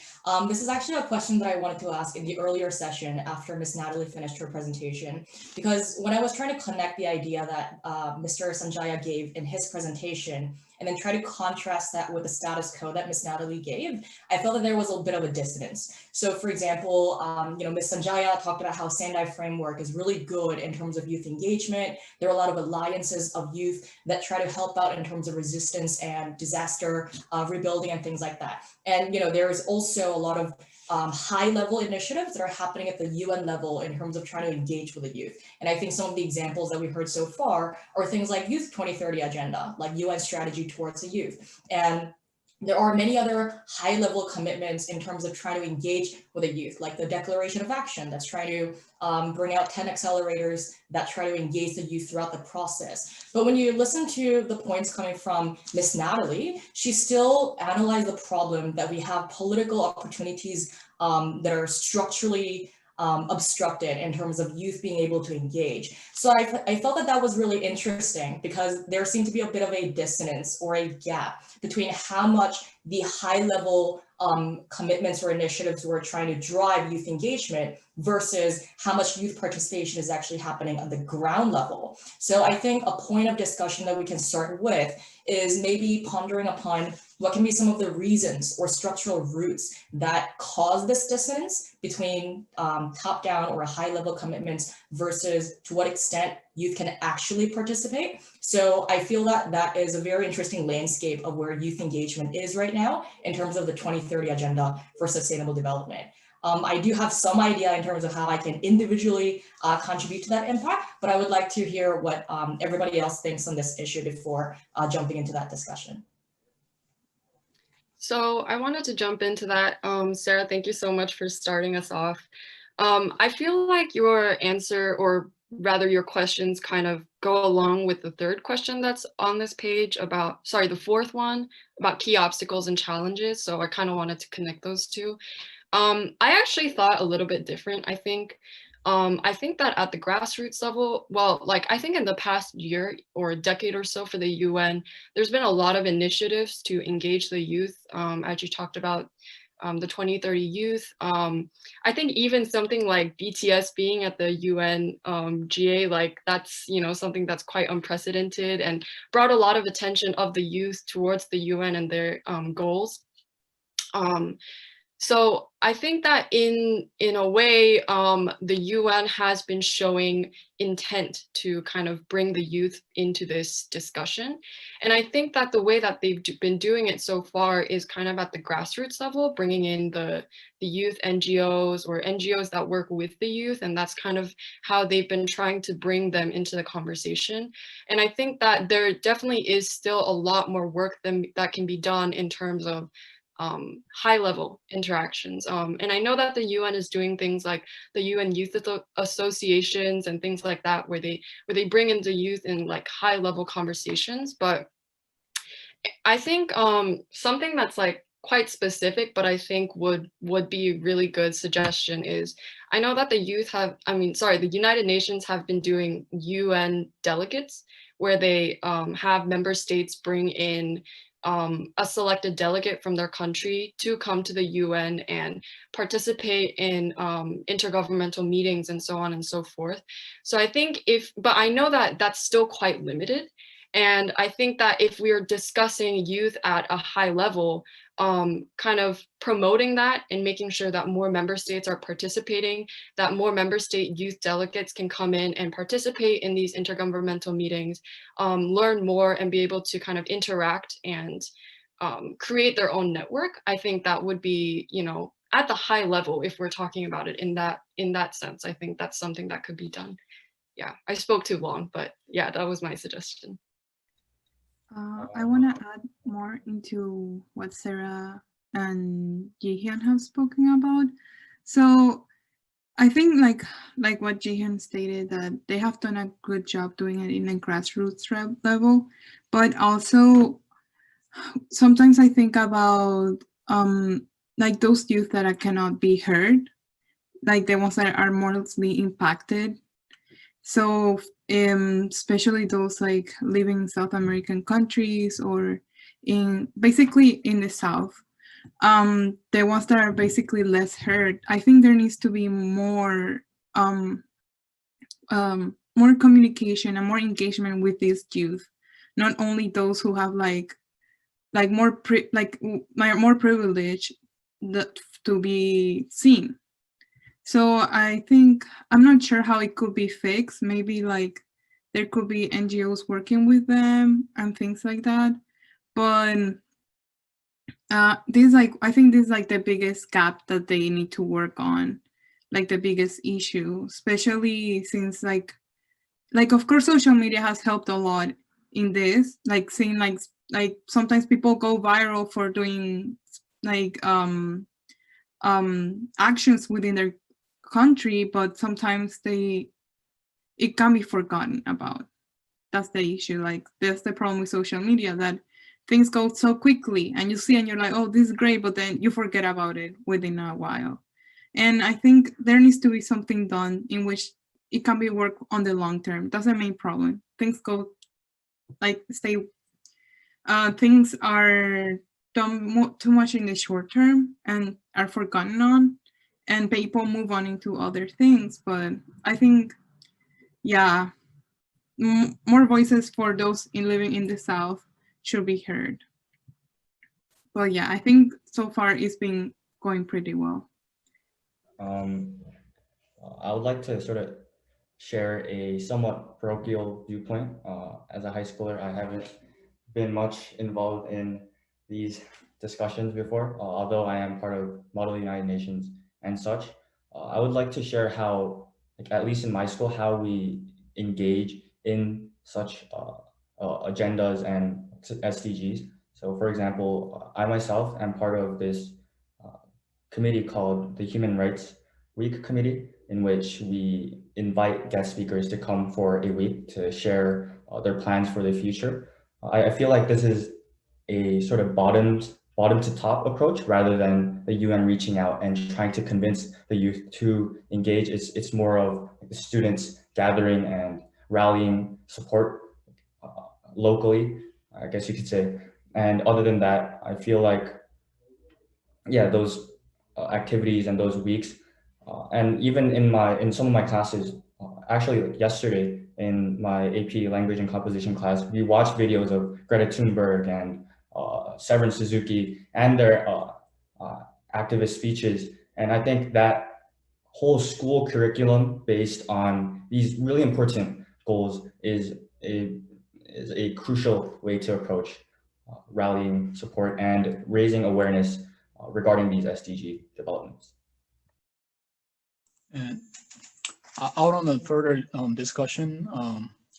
This is actually a question that I wanted to ask in the earlier session after Ms. Natalie finished her presentation, because when I was trying to connect the idea that Mr. Sanjaya gave in his presentation, and then try to contrast that with the status quo that Ms. Natalie gave, I felt that there was a bit of a dissonance. So for example, Ms. Sanjaya talked about how Sendai framework is really good in terms of youth engagement. There are a lot of alliances of youth that try to help out in terms of resistance and disaster rebuilding and things like that. And there is also a lot of high-level initiatives that are happening at the UN level in terms of trying to engage with the youth. And I think some of the examples that we've heard so far are things like Youth 2030 Agenda, like UN strategy towards the youth. And there are many other high-level commitments in terms of trying to engage with the youth, like the Declaration of Action that's trying to bring out 10 accelerators that try to engage the youth throughout the process. But when you listen to the points coming from Ms. Natalie, she still analyzed the problem that we have political opportunities that are structurally obstructed in terms of youth being able to engage. So I felt that that was really interesting, because there seemed to be a bit of a dissonance or a gap between how much the high level commitments or initiatives were trying to drive youth engagement versus how much youth participation is actually happening on the ground level. So I think a point of discussion that we can start with is maybe pondering upon what can be some of the reasons or structural roots that cause this dissonance between top-down or high-level commitments versus to what extent youth can actually participate. So I feel that that is a very interesting landscape of where youth engagement is right now in terms of the 2030 Agenda for Sustainable Development. I do have some idea in terms of how I can individually contribute to that impact, but I would like to hear what everybody else thinks on this issue before jumping into that discussion. So I wanted to jump into that. Sarah, thank you so much for starting us off. I feel like your answer, or rather your questions, kind of go along with the third question that's on this page about, sorry, the fourth one about key obstacles and challenges. So I kind of wanted to connect those two. I actually thought a little bit different. I think that at the grassroots level, well, like I think in the past year or a decade or so for the UN, there's been a lot of initiatives to engage the youth, as you talked about, the 2030 youth. I think even something like BTS being at the UN GA, like that's, something that's quite unprecedented and brought a lot of attention of the youth towards the UN and their goals. So I think that in a way, the UN has been showing intent to kind of bring the youth into this discussion. And I think that the way that they've been doing it so far is kind of at the grassroots level, bringing in the youth NGOs or NGOs that work with the youth. And that's kind of how they've been trying to bring them into the conversation. And I think that there definitely is still a lot more work that can be done in terms of high-level interactions. And I know that the UN is doing things like the UN Youth Associations and things like that, where they bring in the youth in like high-level conversations. But I think something that's like quite specific, but I think would be a really good suggestion is, I know that the United Nations have been doing UN delegates, where they have member states bring in a selected delegate from their country to come to the UN and participate in intergovernmental meetings and so on and so forth. So I think but I know that that's still quite limited. And I think that if we are discussing youth at a high level, kind of promoting that and making sure that more member states are participating, that more member state youth delegates can come in and participate in these intergovernmental meetings, learn more and be able to kind of interact and create their own network. I think that would be, you know, at the high level, if we're talking about it in that sense, I think that's something that could be done. Yeah, I spoke too long, but yeah, that was my suggestion. I want to add more into what Sarah and Jihyun have spoken about. So I think like what Jihyun stated, that they have done a good job doing it in a grassroots level, but also sometimes I think about like those youth that cannot be heard, like the ones that are mostly impacted. So especially those like living in South American countries or basically in the South, the ones that are basically less heard. I think there needs to be more more communication and more engagement with these youth, not only those who have more privilege to be seen. So I think, I'm not sure how it could be fixed. Maybe like there could be NGOs working with them and things like that. But I think this is like the biggest gap that they need to work on, like the biggest issue, especially since like of course social media has helped a lot in this, like seeing like sometimes people go viral for doing like actions within their country, but sometimes it can be forgotten about. That's the issue. Like that's the problem with social media, that things go so quickly and you see and you're like, oh, this is great, but then you forget about it within a while. And I think there needs to be something done in which it can be worked on the long term. That's the main problem. Things go things are done too much in the short term and are forgotten on, and people move on into other things. But I think, yeah, more voices for those living in the South should be heard. But yeah, I think so far it's been going pretty well. I would like to sort of share a somewhat parochial viewpoint. As a high schooler, I haven't been much involved in these discussions before, although I am part of Model United Nations and such. I would like to share how, like, at least in my school, how we engage in such agendas and SDGs. So for example, I myself am part of this committee called the Human Rights Week Committee, in which we invite guest speakers to come for a week to share their plans for the future. I feel like this is a sort of bottom to top approach rather than the UN reaching out and trying to convince the youth to engage. It's more of the students gathering and rallying support locally, I guess you could say. And other than that, I feel like, yeah, those activities and those weeks, and even in some of my classes, actually yesterday in my AP Language and Composition class, we watched videos of Greta Thunberg and Severin Suzuki and their activist speeches. And I think that whole school curriculum based on these really important goals is a crucial way to approach rallying support and raising awareness regarding these SDG developments. And out on a further discussion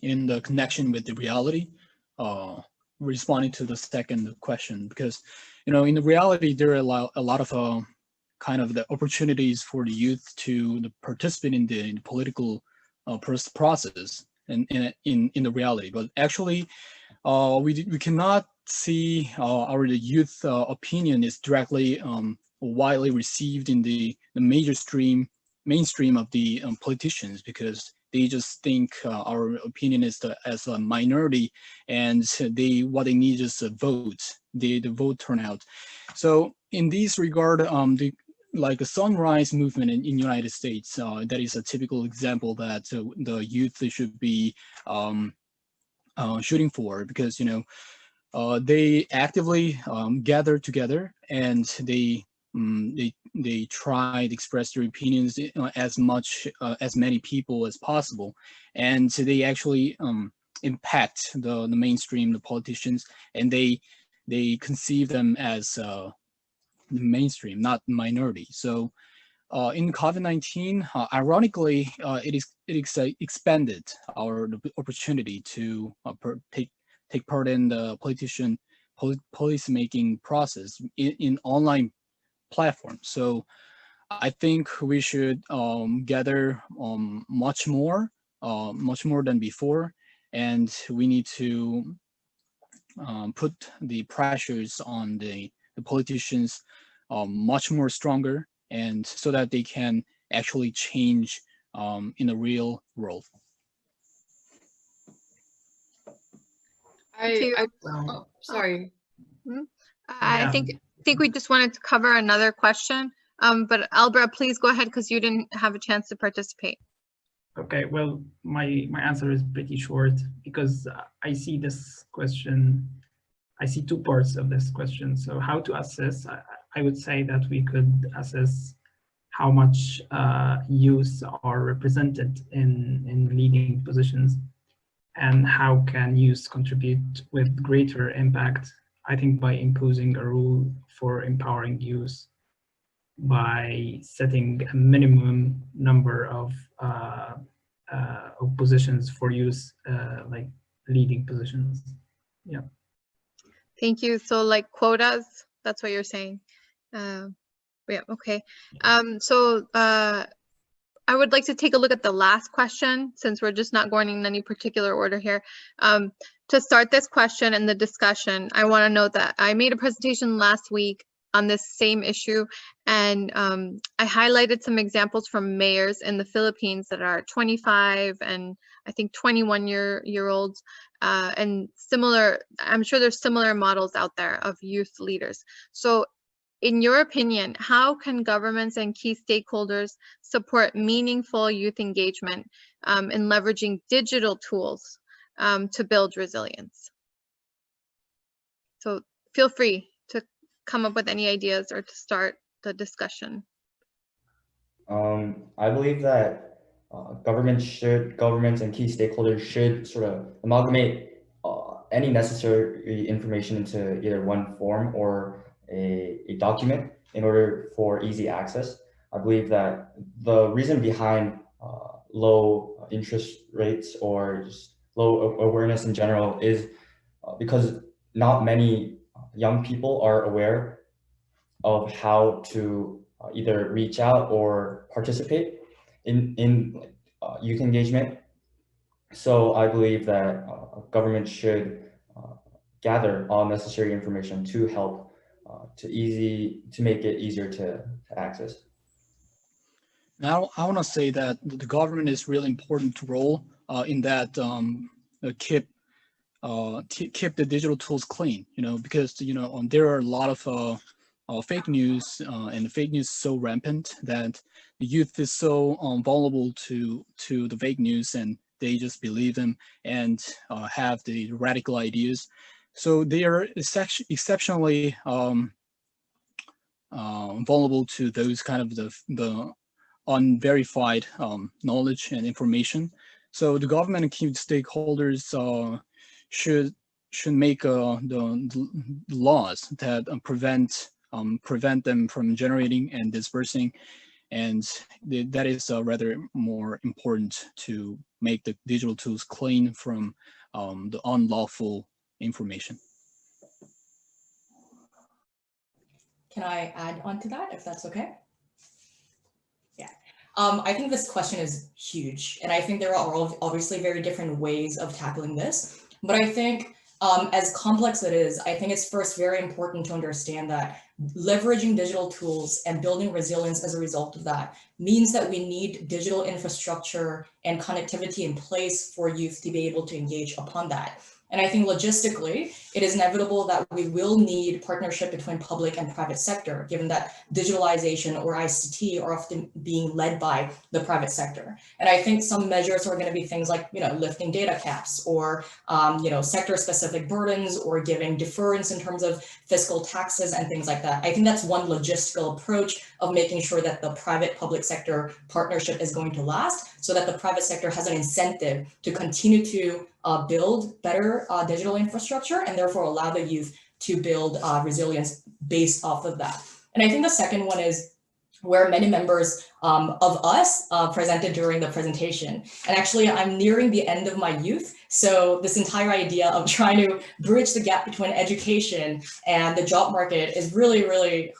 in the connection with the reality, responding to the second question, because, you know, in the reality, there are a lot of kind of the opportunities for the youth to participate in the political process and in the reality. But actually, we cannot see our youth opinion is directly widely received in the mainstream of the politicians, because they just think our opinion is as a minority, and what they need is a vote, the vote turnout. So in this regard, like a sunrise movement in United States, that is a typical example that the youth should be shooting for, because they actively gather together and they try to express their opinions as many people as possible, and so they actually impact the mainstream, the politicians, and they conceive them as the mainstream, not minority. So in COVID-19, ironically, it expanded our opportunity to take part in the policy making process in online platforms. So I think we should gather much more than before, and we need to put the pressures on the politicians much more stronger, and so that they can actually change in the real world. Oh, sorry. I think we just wanted to cover another question, but Albert, please go ahead because you didn't have a chance to participate. Okay, well, my answer is pretty short because I see this question, I see two parts of this question. So how to assess, I would say that we could assess how much youth are represented in leading positions and how can youth contribute with greater impact, I think by imposing a rule for empowering youth, by setting a minimum number of positions for youth, like leading positions. Yeah. Thank you. So like quotas, that's what you're saying. Yeah, okay. So I would like to take a look at the last question, since we're just not going in any particular order here. To start this question and the discussion, I want to note that I made a presentation last week on this same issue, and I highlighted some examples from mayors in the Philippines that are 25 and I think 21-year-olds, and similar. I'm sure there's similar models out there of youth leaders. So in your opinion, how can governments and key stakeholders support meaningful youth engagement in leveraging digital tools to build resilience? So feel free to come up with any ideas or to start the discussion. I believe that governments and key stakeholders should sort of amalgamate any necessary information into either one form or a document in order for easy access. I believe that the reason behind low interest rates or just low awareness in general is because not many young people are aware of how to either reach out or participate in youth engagement. So I believe that government should gather all necessary information to help to make it easier to access. Now, I want to say that the government is really important role in that keep the digital tools clean. Because there are a lot of fake news, and the fake news is so rampant that the youth is so vulnerable to the fake news, and they just believe them and have the radical ideas. So they are exceptionally vulnerable to those kind of the unverified knowledge and information. So the government and key stakeholders should make the laws that prevent them from generating and dispersing, and that is rather more important to make the digital tools clean from the unlawful information. Can I add on to that, if that's okay? Yeah, I think this question is huge, and I think there are obviously very different ways of tackling this, but I think as complex it is, I think it's first very important to understand that leveraging digital tools and building resilience as a result of that means that we need digital infrastructure and connectivity in place for youth to be able to engage upon that. And I think logistically, it is inevitable that we will need partnership between public and private sector, given that digitalization or ICT are often being led by the private sector. And I think some measures are going to be things like, lifting data caps or, sector-specific burdens or giving deference in terms of fiscal taxes and things like that. I think that's one logistical approach of making sure that the private-public sector partnership is going to last, so that the private sector has an incentive to continue to build better digital infrastructure and therefore allow the youth to build resilience based off of that. And I think the second one is where many members of us presented during the presentation. And actually, I'm nearing the end of my youth. So this entire idea of trying to bridge the gap between education and the job market is really, really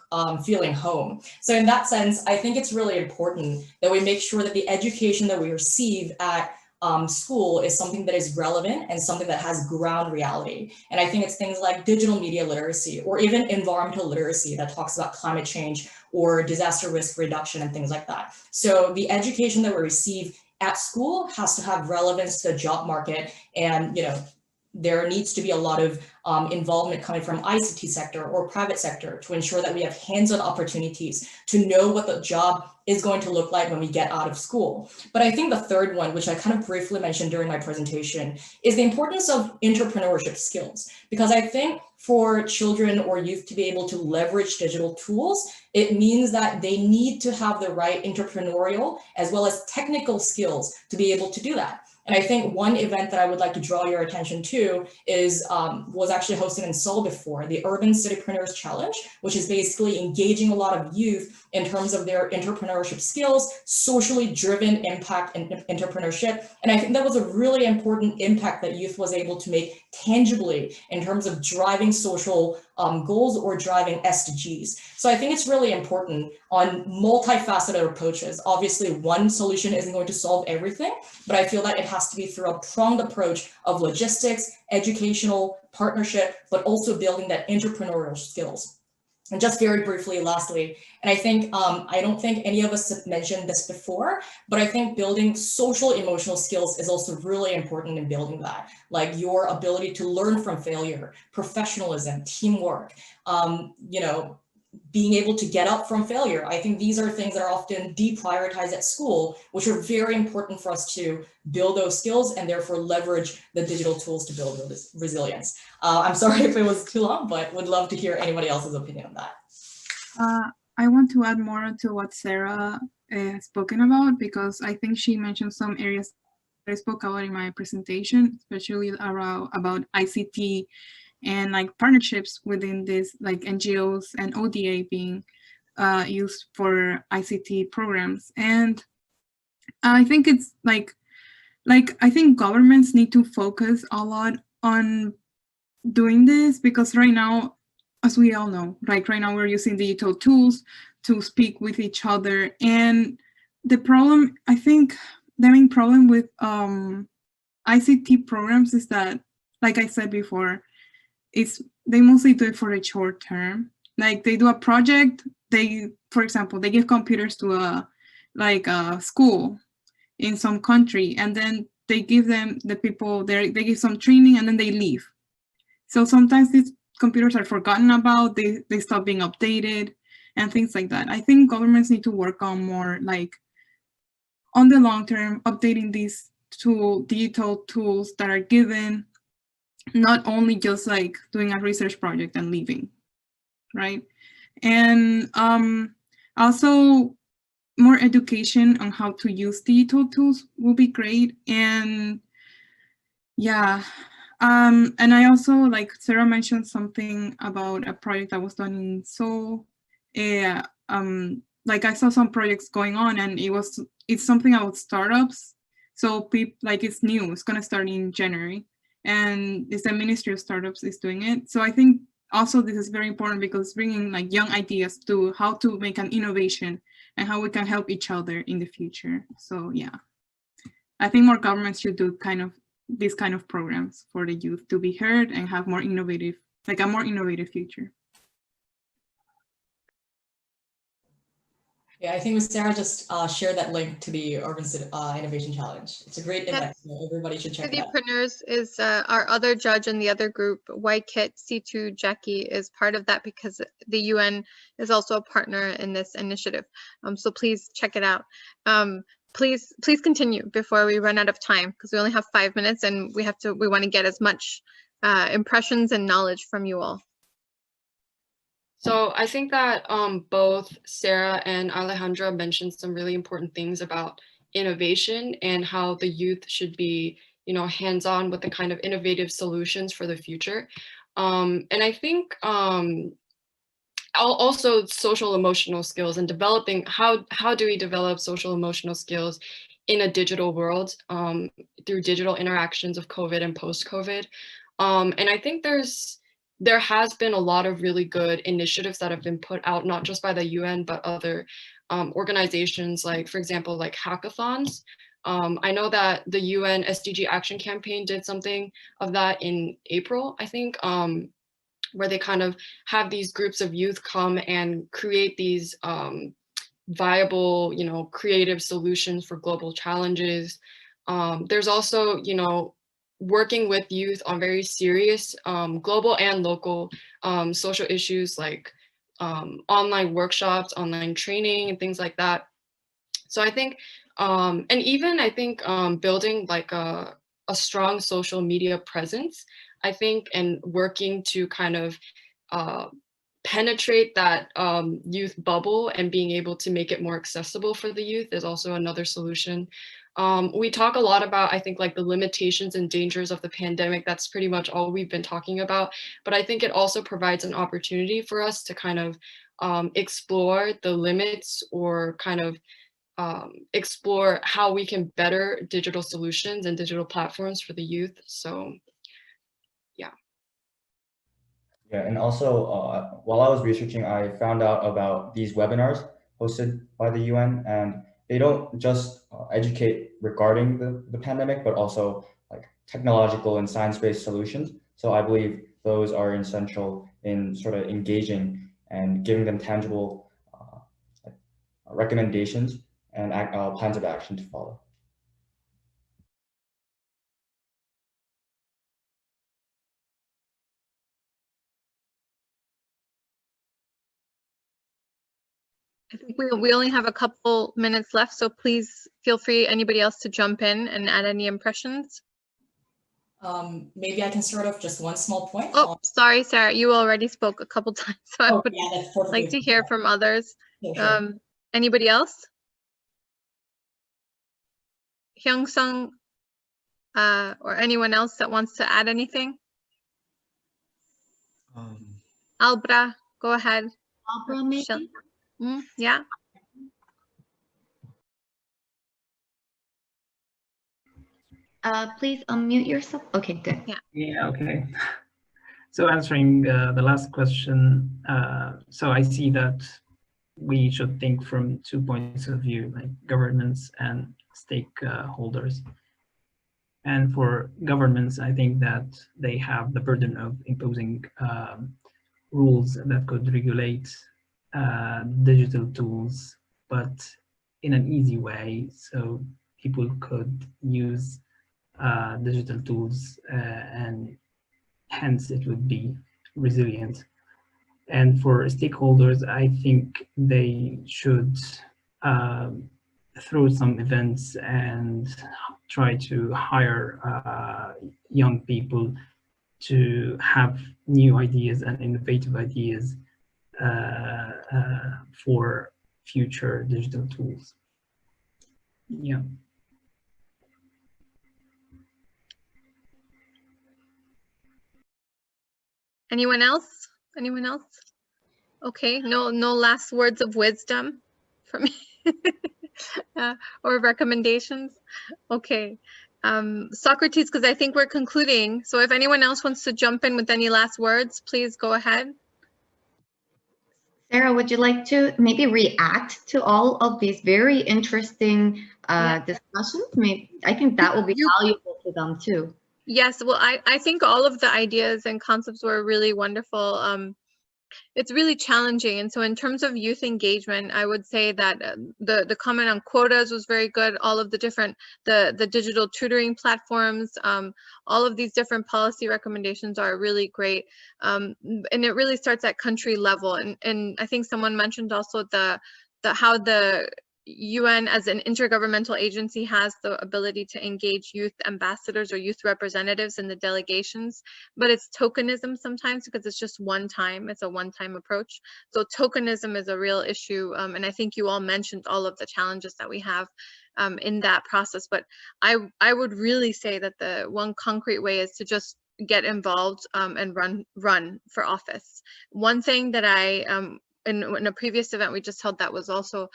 feeling home. So in that sense, I think it's really important that we make sure that the education that we receive at school is something that is relevant and something that has ground reality. And I think it's things like digital media literacy or even environmental literacy that talks about climate change or disaster risk reduction and things like that. So the education that we receive at school has to have relevance to the job market, and there needs to be a lot of involvement coming from ICT sector or private sector to ensure that we have hands-on opportunities to know what the job is going to look like when we get out of school. But I think the third one, which I kind of briefly mentioned during my presentation, is the importance of entrepreneurship skills. Because I think for children or youth to be able to leverage digital tools, it means that they need to have the right entrepreneurial as well as technical skills to be able to do that. And I think one event that I would like to draw your attention to is was actually hosted in Seoul before, the Urban Citypreneurs Challenge, which is basically engaging a lot of youth in terms of their entrepreneurship skills, socially driven impact and entrepreneurship. And I think that was a really important impact that youth was able to make tangibly in terms of driving social goals or driving SDGs. So I think it's really important on multifaceted approaches. Obviously, one solution isn't going to solve everything, but I feel that it has to be through a pronged approach of logistics, educational, partnership, but also building that entrepreneurial skills. And just very briefly, lastly, and I think, I don't think any of us have mentioned this before, but I think building social emotional skills is also really important in building that, like your ability to learn from failure, professionalism, teamwork, being able to get up from failure. I think these are things that are often deprioritized at school, which are very important for us to build those skills and therefore leverage the digital tools to build resilience. I'm sorry if it was too long, but would love to hear anybody else's opinion on that. I want to add more to what Sarah has spoken about, because I think she mentioned some areas that I spoke about in my presentation, especially around about ICT and like partnerships within this, like NGOs and ODA being used for ICT programs. And I think it's like I think governments need to focus a lot on doing this, because right now, as we all know, like right now we're using digital tools to speak with each other. And the problem, I think the main problem with ICT programs is that, like I said before, they mostly do it for a short term. Like they do a project, for example, they give computers to a school in some country, and then they give them the people there, they give some training and then they leave. So sometimes these computers are forgotten about, they stop being updated and things like that. I think governments need to work on more like on the long term, updating these digital tools that are given, not only just like doing a research project and leaving, right? And also more education on how to use digital tools will be great. And yeah, and I also, like Sarah mentioned something about a project that was done in Seoul. Like I saw some projects going on, and it's something about startups. So people, like it's new, it's gonna start in January. And it's the Ministry of Startups is doing it. So I think also this is very important, because it's bringing like young ideas to how to make an innovation and how we can help each other in the future. So yeah, I think more governments should do these kind of programs for the youth to be heard and have more innovative, like a more innovative future. Yeah, I think Ms. Sarah just shared that link to the Urban Innovation Challenge. It's a great event. So everybody should check it out. Cittypreneurs is our other judge in the other group. Kit C2 Jackie is part of that because the UN is also a partner in this initiative. So please check it out. Please continue before we run out of time because we only have 5 minutes and we want to get as much impressions and knowledge from you all. So I think that both Sarah and Alejandra mentioned some really important things about innovation and how the youth should be, hands-on with the kind of innovative solutions for the future. And I think also social emotional skills and developing, how do we develop social emotional skills in a digital world through digital interactions of COVID and post-COVID. And I think there has been a lot of really good initiatives that have been put out, not just by the UN, but other organizations, like, for example, like hackathons. I know that the UN SDG Action Campaign did something of that in April, I think, where they kind of have these groups of youth come and create these viable, creative solutions for global challenges. There's also, working with youth on very serious global and local social issues like online workshops, online training, and things like that. So I think, and even I think building like a strong social media presence, I think, and working to kind of penetrate that youth bubble and being able to make it more accessible for the youth is also another solution. We talk a lot about, I think, like the limitations and dangers of the pandemic. That's pretty much all we've been talking about. But I think it also provides an opportunity for us to kind of explore the limits or kind of explore how we can better digital solutions and digital platforms for the youth. So, yeah. Yeah, and also while I was researching, I found out about these webinars hosted by the UN, and they don't just educate regarding the pandemic, but also like technological and science-based solutions. So I believe those are essential in sort of engaging and giving them tangible recommendations and plans of action to follow. I think we only have a couple minutes left, so please feel free, anybody else, to jump in and add any impressions. Maybe I can start off just one small point. Oh, sorry, Sarah, you already spoke a couple times, so I would that's like to hear from others. Yeah, sure. Anybody else? Hyung-sung, or anyone else that wants to add anything? Albra, go ahead. Albra, maybe? Yeah. Please unmute yourself. Okay, good. Yeah, okay. So answering the last question, so I see that we should think from 2 points of view, like governments and stakeholders. And for governments, I think that they have the burden of imposing rules that could regulate digital tools, but in an easy way, so people could use digital tools and hence it would be resilient. And for stakeholders, I think they should through some events and try to hire young people to have new ideas and innovative ideas for future digital tools. Yeah. Anyone else? Anyone else? Okay, no last words of wisdom from me or recommendations. Okay, Socrates, because I think we're concluding. So if anyone else wants to jump in with any last words, please go ahead. Sarah, would you like to maybe react to all of these very interesting discussions? Maybe I think that will be valuable to them too. Yes, well, I think all of the ideas and concepts were really wonderful. it's really challenging. And so in terms of youth engagement, I would say that the comment on quotas was very good. All of the different, the digital tutoring platforms, all of these different policy recommendations are really great. And it really starts at country level. And I think someone mentioned also how the UN as an intergovernmental agency has the ability to engage youth ambassadors or youth representatives in the delegations, but it's tokenism sometimes because it's just one time, it's a one-time approach. So tokenism is a real issue. And I think you all mentioned all of the challenges that we have in that process. But I would really say that the one concrete way is to just get involved and run for office. One thing that in a previous event we just held that was also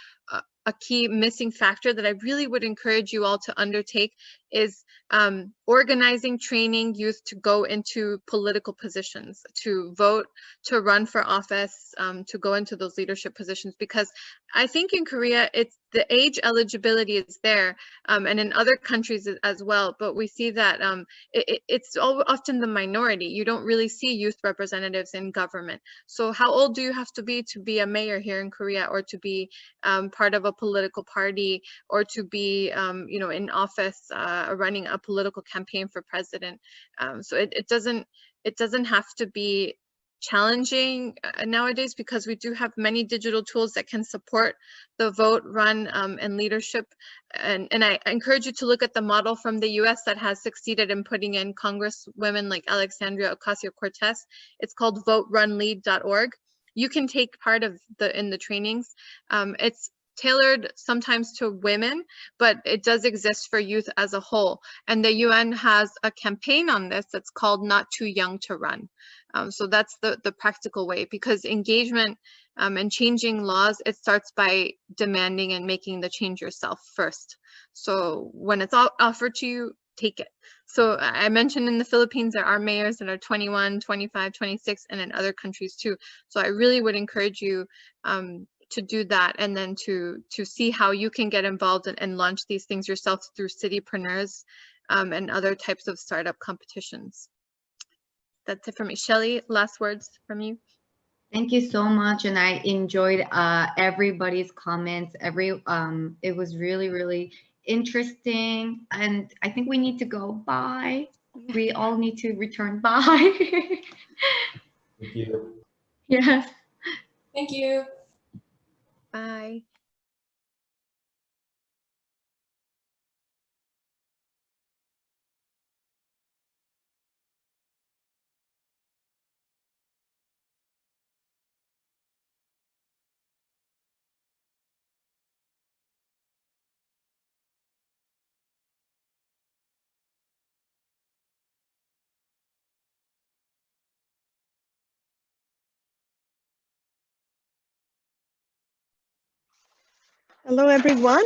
a key missing factor that I really would encourage you all to undertake is organizing, training youth to go into political positions, to vote, to run for office, to go into those leadership positions. Because I think in Korea, it's the age eligibility is there, and in other countries as well. But we see that it's often the minority. You don't really see youth representatives in government. So how old do you have to be a mayor here in Korea, or to be part of a political party, or to be in office running a political campaign for president? So it doesn't have to be challenging nowadays, because we do have many digital tools that can support the vote, run, and leadership. And I encourage you to look at the model from the US that has succeeded in putting in congresswomen like Alexandria Ocasio-Cortez. It's called voterunlead.org. You can take part in the trainings. It's tailored sometimes to women, but it does exist for youth as a whole. And the UN has a campaign on this that's called Not Too Young to Run. So that's the practical way, because engagement and changing laws, it starts by demanding and making the change yourself first. So when it's all offered to you, take it. So I mentioned in the Philippines, there are mayors that are 21, 25, 26, and in other countries too. So I really would encourage you to do that, and then to see how you can get involved and launch these things yourself through citypreneurs and other types of startup competitions. That's it for me. Shelley, last words from you. Thank you so much, and I enjoyed everybody's comments. It was really, really interesting, and I think we need to go. Bye. We all need to return. Bye. Thank you. Yes. Thank you. Bye. Hello, everyone.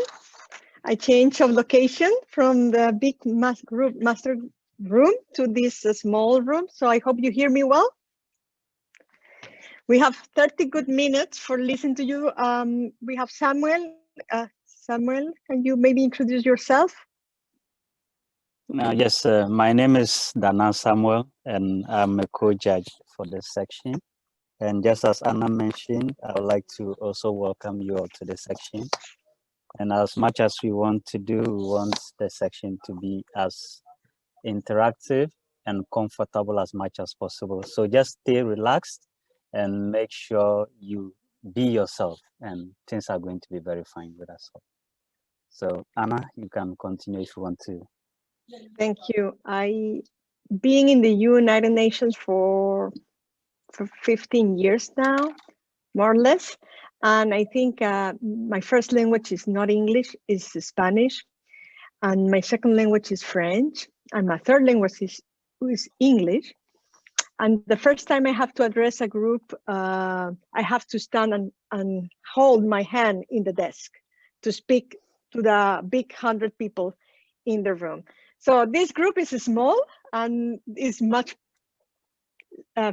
I changed of location from the big master room to this small room, so I hope you hear me well. We have 30 good minutes for listening to you. We have Samuel. Samuel, can you maybe introduce yourself? Yes, my name is Dana Samuel, and I'm a co-judge for this section. And just as Anna mentioned, I would like to also welcome you all to the section. And as much as we want to do, we want the section to be as interactive and comfortable as much as possible. So just stay relaxed and make sure you be yourself, and things are going to be very fine with us all. So Anna, you can continue if you want to. Thank you. Being in the United Nations for 15 years now, more or less. And I think my first language is not English, is Spanish. And my second language is French. And my third language is English. And the first time I have to address a group, I have to stand and hold my hand in the desk to speak to the big 100 people in the room. So this group is small and is much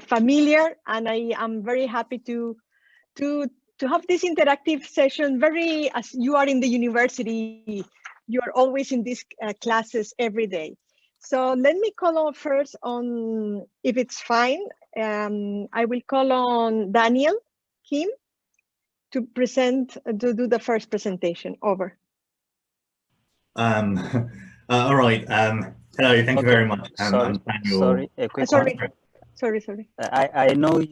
familiar, and I am very happy to have this interactive session. As you are in the university, you are always in these classes every day. So let me call on first on, if it's fine, I will call on Daniel Kim to do the first presentation. Over. All right. Hello, thank you very much. I'm Daniel. Sorry, a quick Sorry. one. Sorry. I know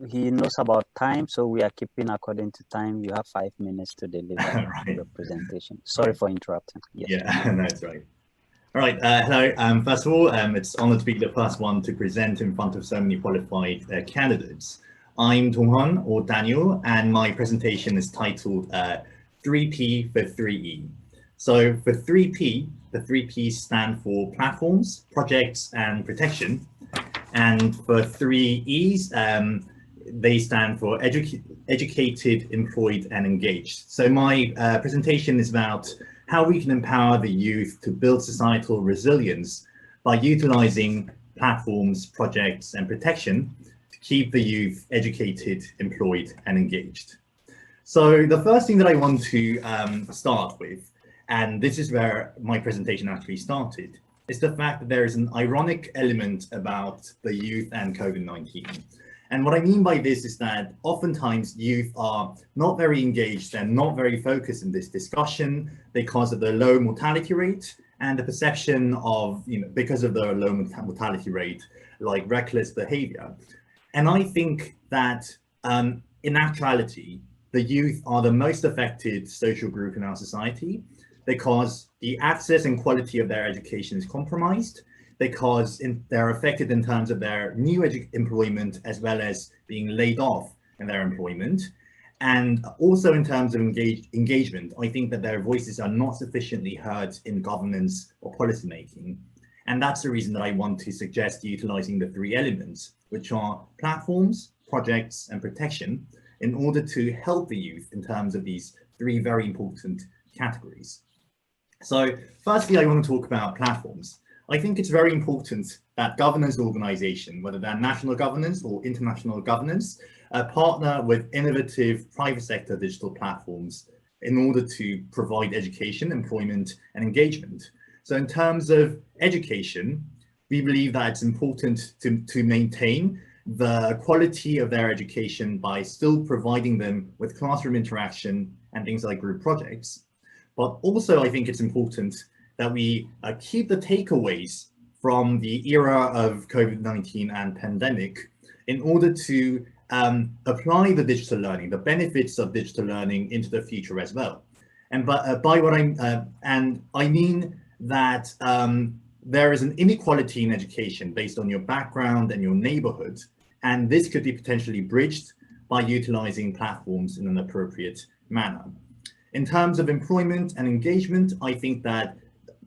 he knows about time, so we are keeping according to time. You have 5 minutes to deliver your presentation. Sorry for interrupting. Yes. Yeah, that's right. All right. Hello. First of all, it's an honor to be the first one to present in front of so many qualified candidates. I'm Donghan, or Daniel, and my presentation is titled 3P for 3E. So for 3P, the 3 P's stand for platforms, projects, and protection. And for 3 E's, they stand for educated, employed, and engaged. So my presentation is about how we can empower the youth to build societal resilience by utilizing platforms, projects, and protection to keep the youth educated, employed, and engaged. So the first thing that I want to start with, and this is where my presentation actually started, is the fact that there is an ironic element about the youth and COVID-19. And what I mean by this is that oftentimes youth are not very engaged and not very focused in this discussion because of the low mortality rate and the perception of, because of the low mortality rate, like reckless behavior. And I think that in actuality, the youth are the most affected social group in our society because the access and quality of their education is compromised, because they're affected in terms of their new employment as well as being laid off in their employment. And also in terms of engagement, I think that their voices are not sufficiently heard in governance or policymaking. And that's the reason that I want to suggest utilizing the 3 elements, which are platforms, projects, and protection, in order to help the youth in terms of these 3 very important categories. So firstly, I want to talk about platforms. I think it's very important that governance organizations, whether they're national governance or international governance, partner with innovative private sector digital platforms in order to provide education, employment, and engagement. So in terms of education, we believe that it's important to maintain the quality of their education by still providing them with classroom interaction and things like group projects. But also, I think it's important that we keep the takeaways from the era of COVID-19 and pandemic in order to apply the digital learning, the benefits of digital learning into the future as well. And by what I mean that there is an inequality in education based on your background and your neighborhood, and this could be potentially bridged by utilizing platforms in an appropriate manner. In terms of employment and engagement, I think that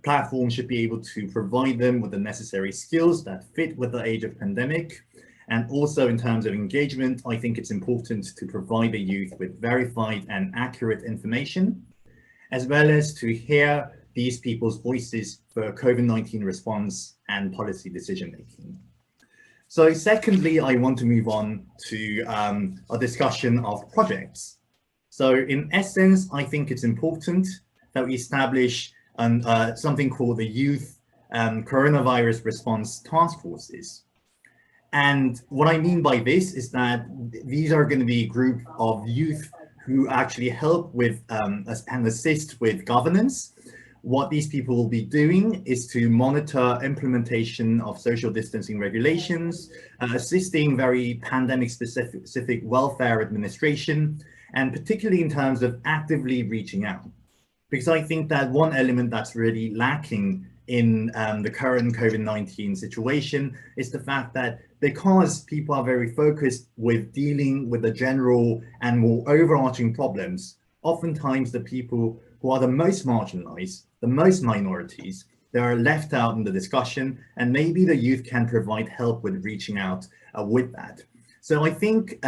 platforms should be able to provide them with the necessary skills that fit with the age of pandemic. And also in terms of engagement, I think it's important to provide the youth with verified and accurate information, as well as to hear these people's voices for COVID-19 response and policy decision-making. So secondly, I want to move on to a discussion of projects. So in essence, I think it's important that we establish something called the Youth Coronavirus Response Task Forces. And what I mean by this is that these are going to be a group of youth who actually help with and assist with governance. What these people will be doing is to monitor implementation of social distancing regulations, assisting very pandemic specific welfare administration, and particularly in terms of actively reaching out. Because I think that one element that's really lacking in the current COVID-19 situation is the fact that because people are very focused with dealing with the general and more overarching problems, oftentimes the people who are the most marginalized, the most minorities, they are left out in the discussion, and maybe the youth can provide help with reaching out with that. So I think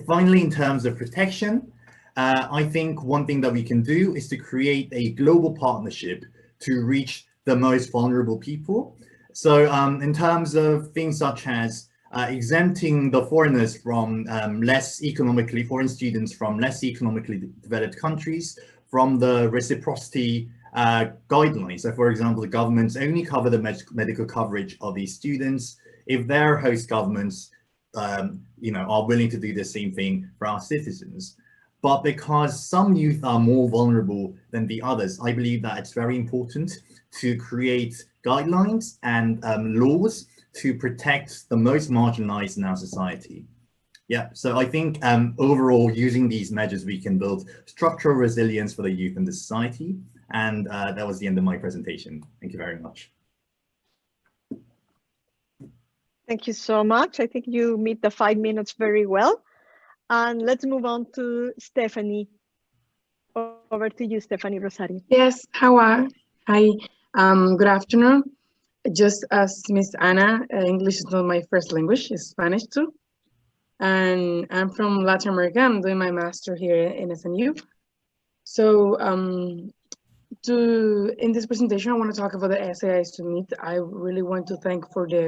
finally, in terms of protection, I think one thing that we can do is to create a global partnership to reach the most vulnerable people. So in terms of things such as exempting the foreigners from foreign students from less economically developed countries from the reciprocity guidelines. So for example, the governments only cover the medical coverage of these students if their host governments, you know, are willing to do the same thing for our citizens. But because some youth are more vulnerable than the others, I believe that it's very important to create guidelines and laws to protect the most marginalized in our society. Yeah, so I think overall, using these measures, we can build structural resilience for the youth and the society. And that was the end of my presentation. Thank you very much. Thank you so much. I think you meet the 5 minutes very well. And let's move on to Stephanie. Over to you, Stephanie Rosario. Yes, hi. Good afternoon. Just as Miss Anna, English is not my first language, it's Spanish too. And I'm from Latin America. I'm doing my master here in SNU. So in this presentation, I want to talk about the SAIs to meet. I really want to thank for the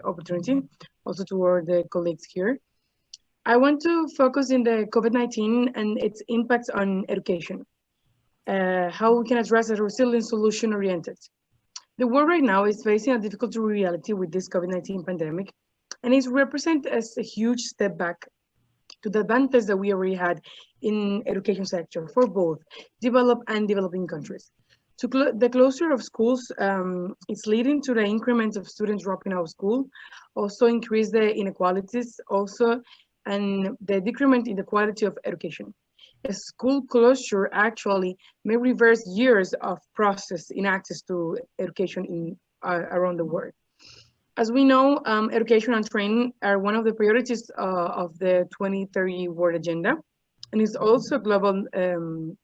opportunity, also to all the colleagues here. I want to focus in the COVID-19 and its impacts on education, how we can address a resilient solution oriented. The world right now is facing a difficult reality with this COVID-19 pandemic, and it represents as a huge step back to the advantage that we already had in education sector for both developed and developing countries. The closure of schools is leading to the increment of students dropping out of school, also increase the inequalities, also and the decrement in the quality of education. A school closure actually may reverse years of process in access to education in around the world. As we know, education and training are one of the priorities of the 2030 World Agenda, and it's also global, the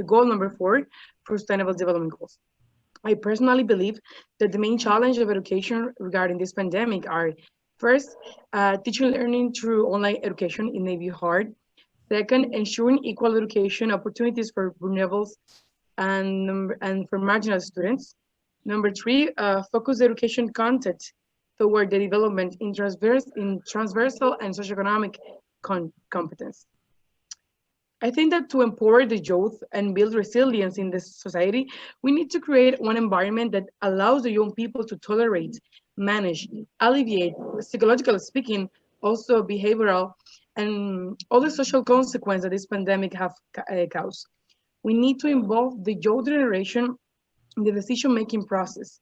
goal number 4 for Sustainable Development Goals. I personally believe that the main challenge of education regarding this pandemic are, first, teaching and learning through online education. It may be hard. Second, ensuring equal education opportunities for vulnerables and for marginal students. Number 3, focus education content toward the development in transversal and socioeconomic competence. I think that to empower the youth and build resilience in this society, we need to create one environment that allows the young people to tolerate, manage, alleviate, psychologically speaking, also behavioral, and all the social consequences that this pandemic have caused. We need to involve the young generation in the decision-making process,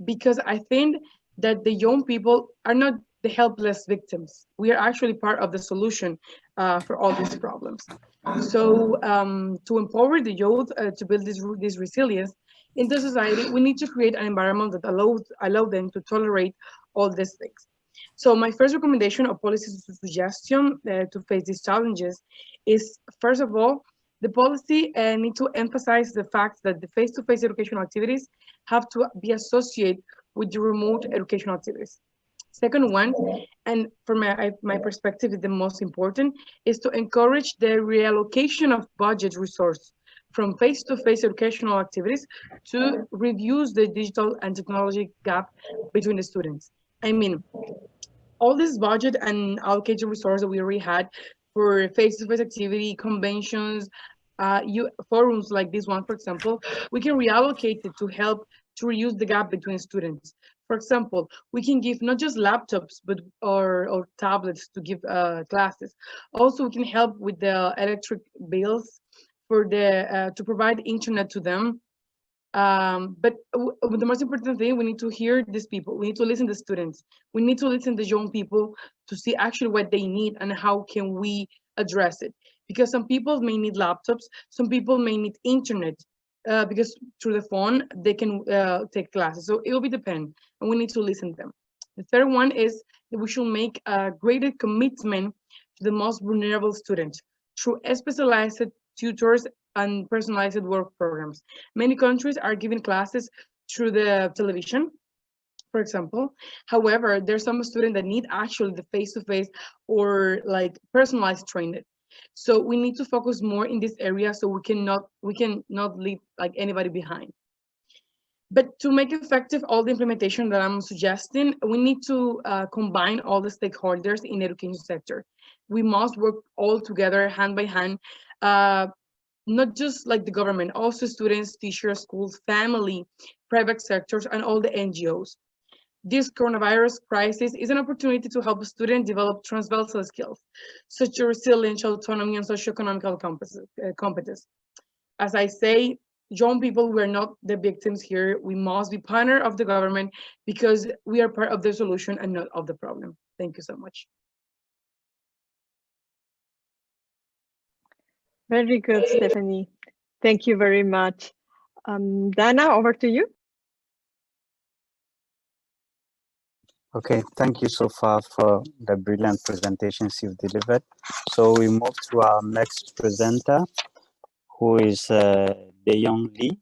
because I think that the young people are not the helpless victims. We are actually part of the solution for all these problems. So to empower the youth to build this resilience in the society, we need to create an environment that allow them to tolerate all these things. So my first recommendation or policy suggestion to face these challenges is, first of all, the policy need to emphasize the fact that the face-to-face educational activities have to be associated with the remote educational activities. Second one, and from my perspective is the most important, is to encourage the reallocation of budget resource from face-to-face educational activities to reduce the digital and technology gap between the students. I mean, all this budget and allocated resource that we already had for face-to-face activity, conventions, forums like this one, for example, we can reallocate it to help to reduce the gap between students. For example, we can give not just laptops, but or tablets to give classes. Also, we can help with the electric bills for the to provide internet to them. But the most important thing, we need to hear these people. We need to listen to students. We need to listen to young people to see actually what they need and how can we address it. Because some people may need laptops, some people may need internet, because through the phone they can take classes. So it will be depend, and we need to listen to them. The third one is that we should make a greater commitment to the most vulnerable students through specialized tutors and personalized work programs. Many countries are giving classes through the television, for example. However, there's some students that need actually the face-to-face or like personalized training. So we need to focus more in this area so we cannot leave like anybody behind. But to make effective all the implementation that I'm suggesting, we need to combine all the stakeholders in the education sector. We must work all together hand by hand not just like the government, also students, teachers, schools, family, private sectors, and all the NGOs. This coronavirus crisis is an opportunity to help students develop transversal skills, such as resilience, autonomy, and socioeconomic competence. As I say, young people, we're not the victims here. We must be partner of the government because we are part of the solution and not of the problem. Thank you so much. Very good, Stephanie. Thank you very much. Dana, over to you. Okay, thank you so far for the brilliant presentations you've delivered. So we move to our next presenter, who is Daeyoung Lee.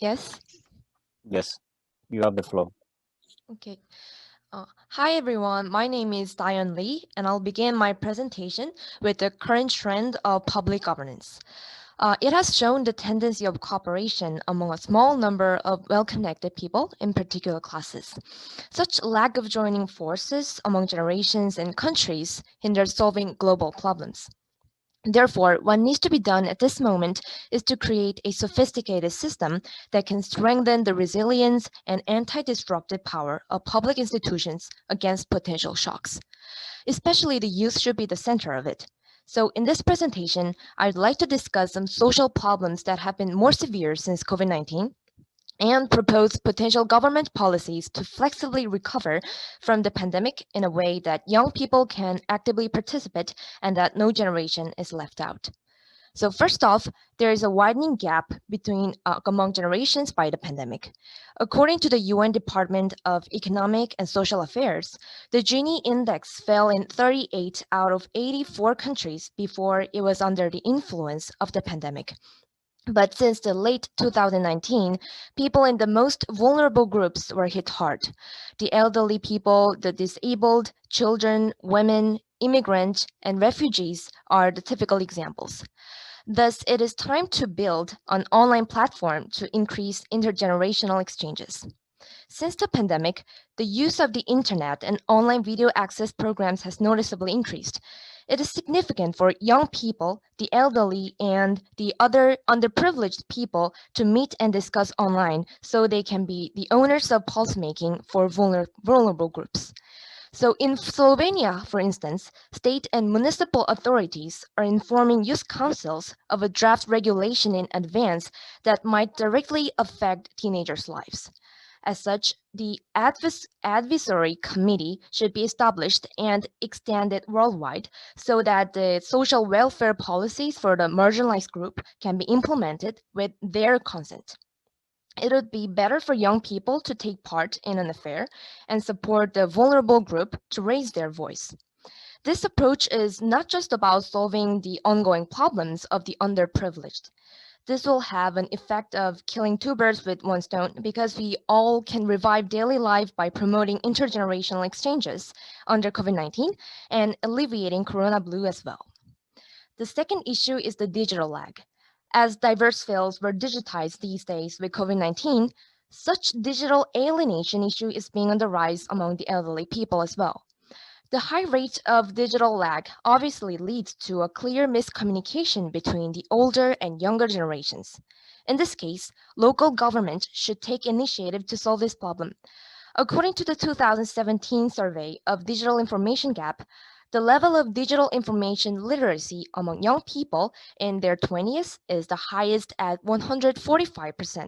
Yes. Yes, you have the floor. Okay. Hi everyone, my name is Daeyoung Lee, and I'll begin my presentation with the current trend of public governance. It has shown the tendency of cooperation among a small number of well-connected people in particular classes. Such lack of joining forces among generations and countries hinders solving global problems. Therefore, what needs to be done at this moment is to create a sophisticated system that can strengthen the resilience and anti-disruptive power of public institutions against potential shocks. Especially the youth should be the center of it. So in this presentation, I'd like to discuss some social problems that have been more severe since COVID-19 and propose potential government policies to flexibly recover from the pandemic in a way that young people can actively participate and that no generation is left out. So first off, there is a widening gap between among generations by the pandemic. According to the UN Department of Economic and Social Affairs, the Gini index fell in 38 out of 84 countries before it was under the influence of the pandemic. But since the late 2019, people in the most vulnerable groups were hit hard. The elderly people, the disabled, children, women, immigrants, and refugees are the typical examples. Thus, it is time to build an online platform to increase intergenerational exchanges. Since the pandemic, the use of the internet and online video access programs has noticeably increased. It is significant for young people, the elderly, and the other underprivileged people to meet and discuss online so they can be the owners of policymaking for vulnerable groups. So in Slovenia, for instance, state and municipal authorities are informing youth councils of a draft regulation in advance that might directly affect teenagers' lives. As such, the advisory committee should be established and extended worldwide so that the social welfare policies for the marginalized group can be implemented with their consent. It would be better for young people to take part in an affair and support the vulnerable group to raise their voice. This approach is not just about solving the ongoing problems of the underprivileged. This will have an effect of killing two birds with one stone because we all can revive daily life by promoting intergenerational exchanges under COVID-19 and alleviating Corona Blue as well. The second issue is the digital lag. As diverse fields were digitized these days with COVID-19, such digital alienation issue is being on the rise among the elderly people as well. The high rate of digital lag obviously leads to a clear miscommunication between the older and younger generations. In this case, local government should take initiative to solve this problem. According to the 2017 survey of digital information gap, the level of digital information literacy among young people in their 20s is the highest at 145%.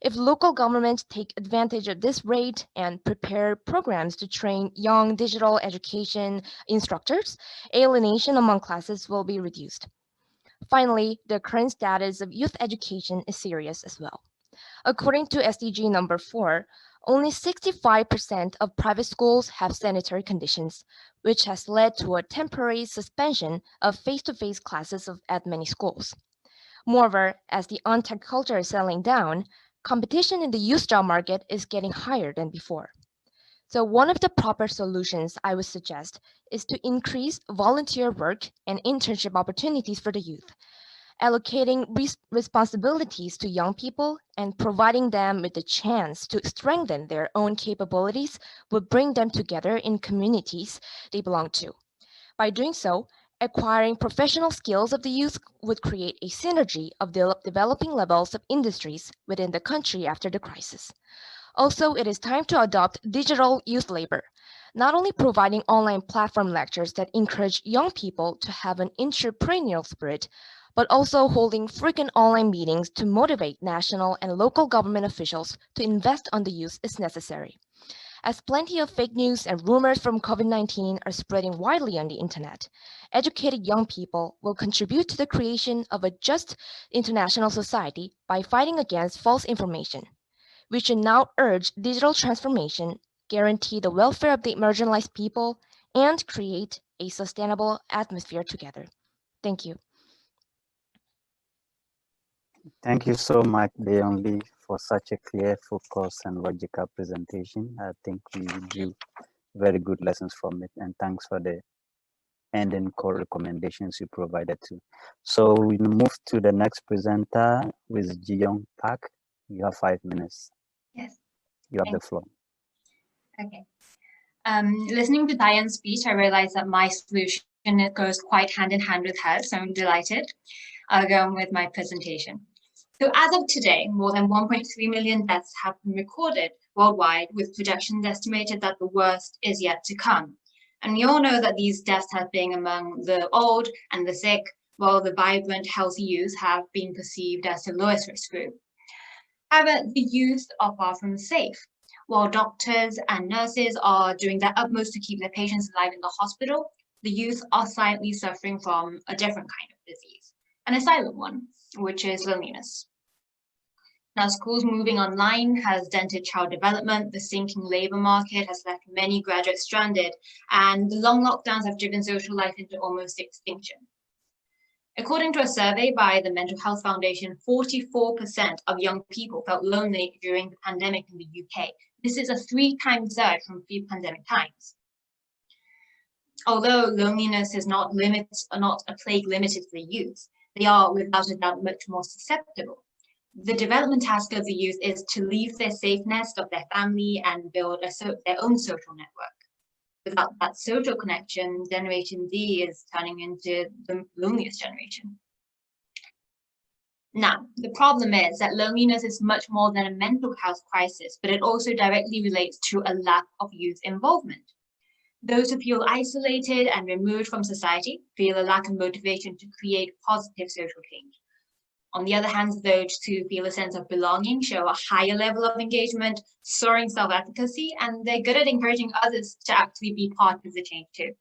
If local governments take advantage of this rate and prepare programs to train young digital education instructors, alienation among classes will be reduced. Finally, the current status of youth education is serious as well. According to SDG number 4, only 65% of private schools have sanitary conditions, which has led to a temporary suspension of face-to-face classes at many schools. Moreover, as the on-tech culture is settling down, competition in the youth job market is getting higher than before. So one of the proper solutions I would suggest is to increase volunteer work and internship opportunities for the youth. Allocating responsibilities to young people and providing them with the chance to strengthen their own capabilities will bring them together in communities they belong to. By doing so, Acquiring professional skills of the youth would create a synergy of developing levels of industries within the country after the crisis. Also, it is time to adopt digital youth labor, not only providing online platform lectures that encourage young people to have an entrepreneurial spirit, but also holding frequent online meetings to motivate national and local government officials to invest on the youth is necessary. As plenty of fake news and rumors from COVID-19 are spreading widely on the internet, educated young people will contribute to the creation of a just international society by fighting against false information. We should now urge digital transformation, guarantee the welfare of the marginalized people, and create a sustainable atmosphere together. Thank you. Thank you so much, Deonli, for such a clear, focused, and logical presentation. I think we drew very good lessons from it, and thanks for the ending core recommendations you provided too. So we move to the next presenter with Ji-young Park. You have 5 minutes. Yes. You have the floor. Okay. Listening to Diane's speech, I realized that my solution goes quite hand in hand with hers, so I'm delighted. I'll go on with my presentation. So as of today, more than 1.3 million deaths have been recorded worldwide, with projections estimated that the worst is yet to come. And we all know that these deaths have been among the old and the sick, while the vibrant, healthy youth have been perceived as the lowest risk group. However, the youth are far from safe. While doctors and nurses are doing their utmost to keep their patients alive in the hospital, the youth are silently suffering from a different kind of disease, and a silent one, which is loneliness. Now, schools moving online has dented child development, the sinking labor market has left many graduates stranded, and the long lockdowns have driven social life into almost extinction. According to a survey by the Mental Health Foundation, 44% of young people felt lonely during the pandemic in the UK. This is a 3-time surge from pre-pandemic times. Although loneliness is not a plague limited to the youth, they are without a doubt much more susceptible. The development task of the youth is to leave their safe nest of their family and build their own social network. Without that social connection, Generation Z is turning into the loneliest generation. Now, the problem is that loneliness is much more than a mental health crisis, but it also directly relates to a lack of youth involvement. Those who feel isolated and removed from society feel a lack of motivation to create positive social change. On the other hand, those who feel a sense of belonging show a higher level of engagement, soaring self-efficacy, and they're good at encouraging others to actually be part of the change too.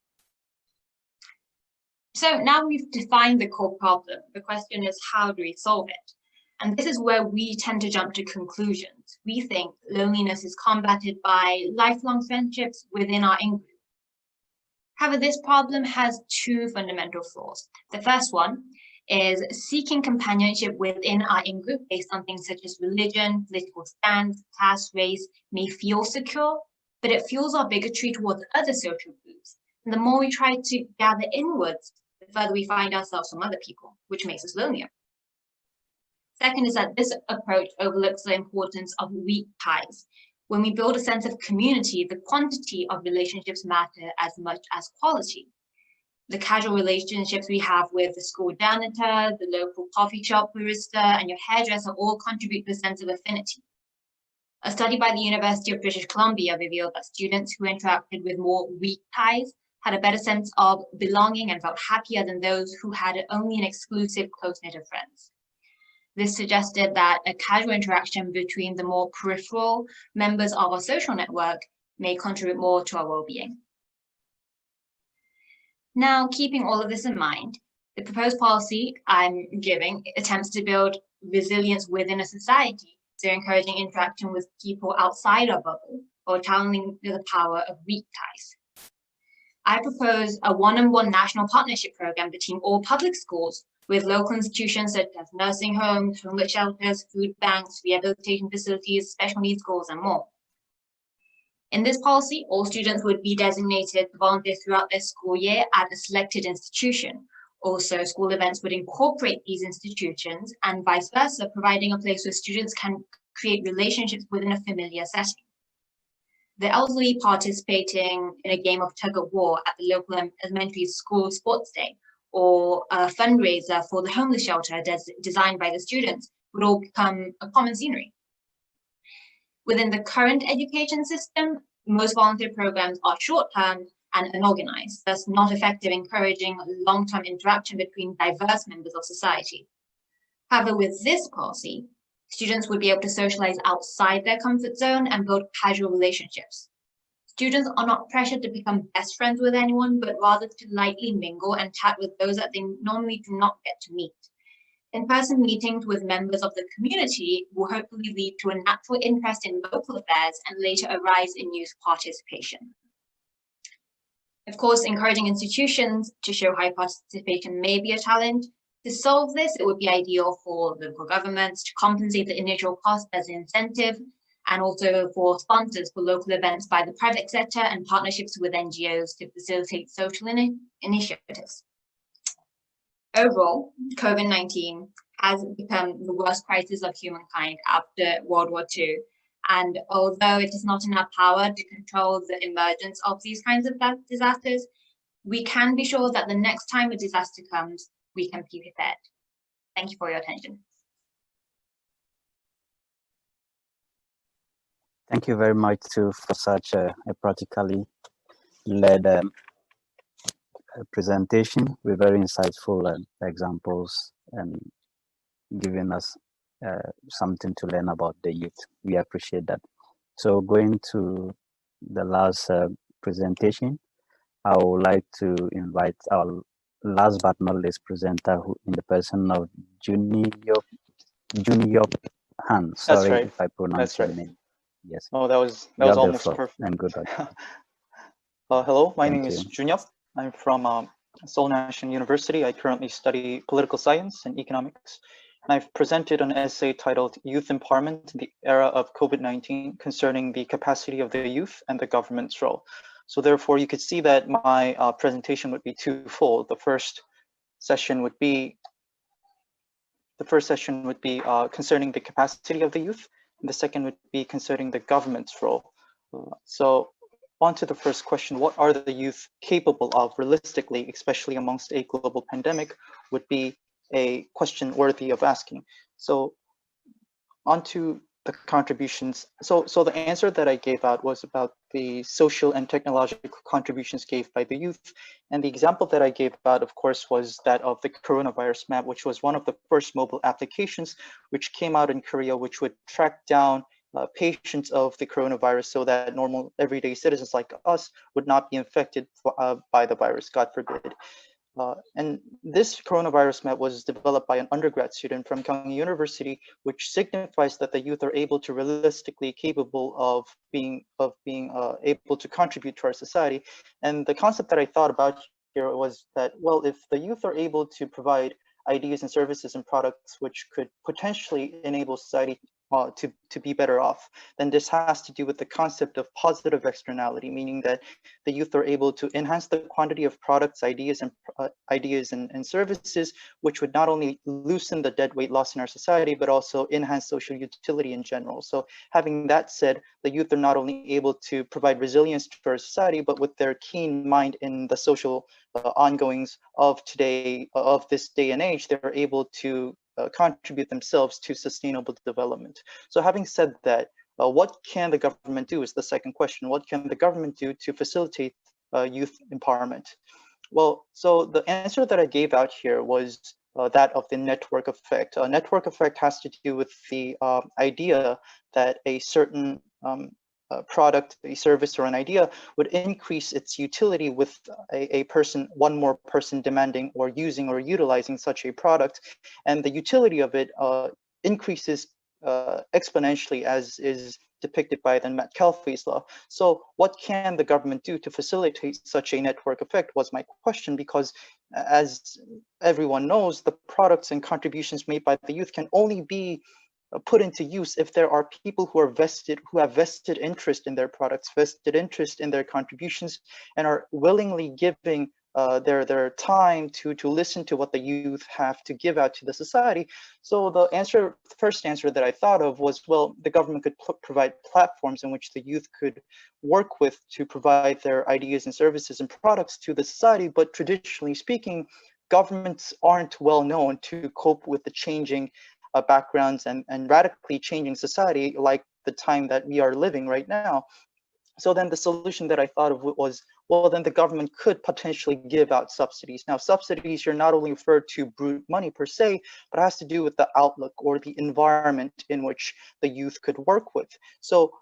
So now we've defined the core problem. The question is, how do we solve it? And this is where we tend to jump to conclusions. We think loneliness is combated by lifelong friendships within our in-group. However, this problem has 2 fundamental flaws. The first one is seeking companionship within our in-group based on things such as religion, political stance, class, race may feel secure, but it fuels our bigotry towards other social groups. And the more we try to gather inwards, the further we find ourselves from other people, which makes us lonelier. Second is that this approach overlooks the importance of weak ties. When we build a sense of community, the quantity of relationships matter as much as quality. The casual relationships we have with the school janitor, the local coffee shop barista, and your hairdresser all contribute to a sense of affinity. A study by the University of British Columbia revealed that students who interacted with more weak ties had a better sense of belonging and felt happier than those who had only an exclusive close-knit of friends. This suggested that a casual interaction between the more peripheral members of our social network may contribute more to our well-being. Now, keeping all of this in mind, the proposed policy I'm giving attempts to build resilience within a society, so encouraging interaction with people outside our bubble, or channeling the power of weak ties. I propose a one-on-one national partnership program between all public schools with local institutions such as nursing homes, homeless shelters, food banks, rehabilitation facilities, special needs schools, and more. In this policy, all students would be designated volunteers throughout their school year at a selected institution. Also, school events would incorporate these institutions and vice versa, providing a place where students can create relationships within a familiar setting. The elderly participating in a game of tug of war at the local elementary school sports day or a fundraiser for the homeless shelter designed by the students would all become a common scenery. Within the current education system, most volunteer programs are short-term and unorganized, thus not effective encouraging long-term interaction between diverse members of society. However, with this policy, students would be able to socialize outside their comfort zone and build casual relationships. Students are not pressured to become best friends with anyone, but rather to lightly mingle and chat with those that they normally do not get to meet. In-person meetings with members of the community will hopefully lead to a natural interest in local affairs and later a rise in youth participation. Of course, encouraging institutions to show high participation may be a challenge. To solve this, it would be ideal for local governments to compensate the initial cost as an incentive, and also for sponsors for local events by the private sector and partnerships with NGOs to facilitate social initiatives. Overall, COVID-19 has become the worst crisis of humankind after World War II. And although it is not in our power to control the emergence of these kinds of disasters, we can be sure that the next time a disaster comes, we can be prepared. Thank you for your attention. Thank you very much too for such a practically led presentation with very insightful examples and giving us something to learn about the youth. We appreciate that. So going to the last presentation, I would like to invite our last but not least presenter, who in the person of Junior Han. Sorry right. if I pronounce your name. Yes. Oh, that was almost perfect. And good luck. Hello, my Thank name you. is Junyop. I'm from Seoul National University. I currently study political science and economics. And I've presented an essay titled Youth Empowerment in the Era of COVID-19 concerning the capacity of the youth and the government's role. So therefore, you could see that my presentation would be twofold. The first session would be concerning the capacity of the youth, and the second would be concerning the government's role. So on to the first question, what are the youth capable of realistically, especially amongst a global pandemic, would be a question worthy of asking. So on to the contributions. So the answer that I gave out was about the social and technological contributions gave by the youth. And the example that I gave out, of course, was that of the coronavirus map, which was one of the first mobile applications which came out in Korea, which would track down patients of the coronavirus so that normal everyday citizens like us would not be infected by the virus, God forbid. And this coronavirus map was developed by an undergrad student from Kyung University, which signifies that the youth are able to realistically capable of being able to contribute to our society. And the concept that I thought about here was that, well, if the youth are able to provide ideas and services and products which could potentially enable society to be better off, then this has to do with the concept of positive externality, meaning that the youth are able to enhance the quantity of products, ideas, and services, which would not only loosen the dead weight loss in our society, but also enhance social utility in general. So having that said, the youth are not only able to provide resilience to our society, but with their keen mind in the social ongoings of today, of this day and age, they're able to contribute themselves to sustainable development. So having said that, what can the government do is the second question. What can the government do to facilitate youth empowerment? Well, so the answer that I gave out here was that of the network effect. A network effect has to do with the idea that a certain product, a service, or an idea would increase its utility with one more person demanding or using or utilizing such a product, and the utility of it increases exponentially, as is depicted by the Metcalfe's law. So what can the government do to facilitate such a network effect was my question, because as everyone knows, the products and contributions made by the youth can only be put into use if there are people who have vested interest in their products, vested interest in their contributions, and are willingly giving their time to listen to what the youth have to give out to the society. So the first answer that I thought of was, well, the government could provide platforms in which the youth could work with to provide their ideas and services and products to the society. But traditionally speaking, governments aren't well known to cope with the changing backgrounds and radically changing society like the time that we are living right now. So then the solution that I thought of was, well, then the government could potentially give out subsidies. Now, subsidies here not only refer to brute money per se, but it has to do with the outlook or the environment in which the youth could work with. So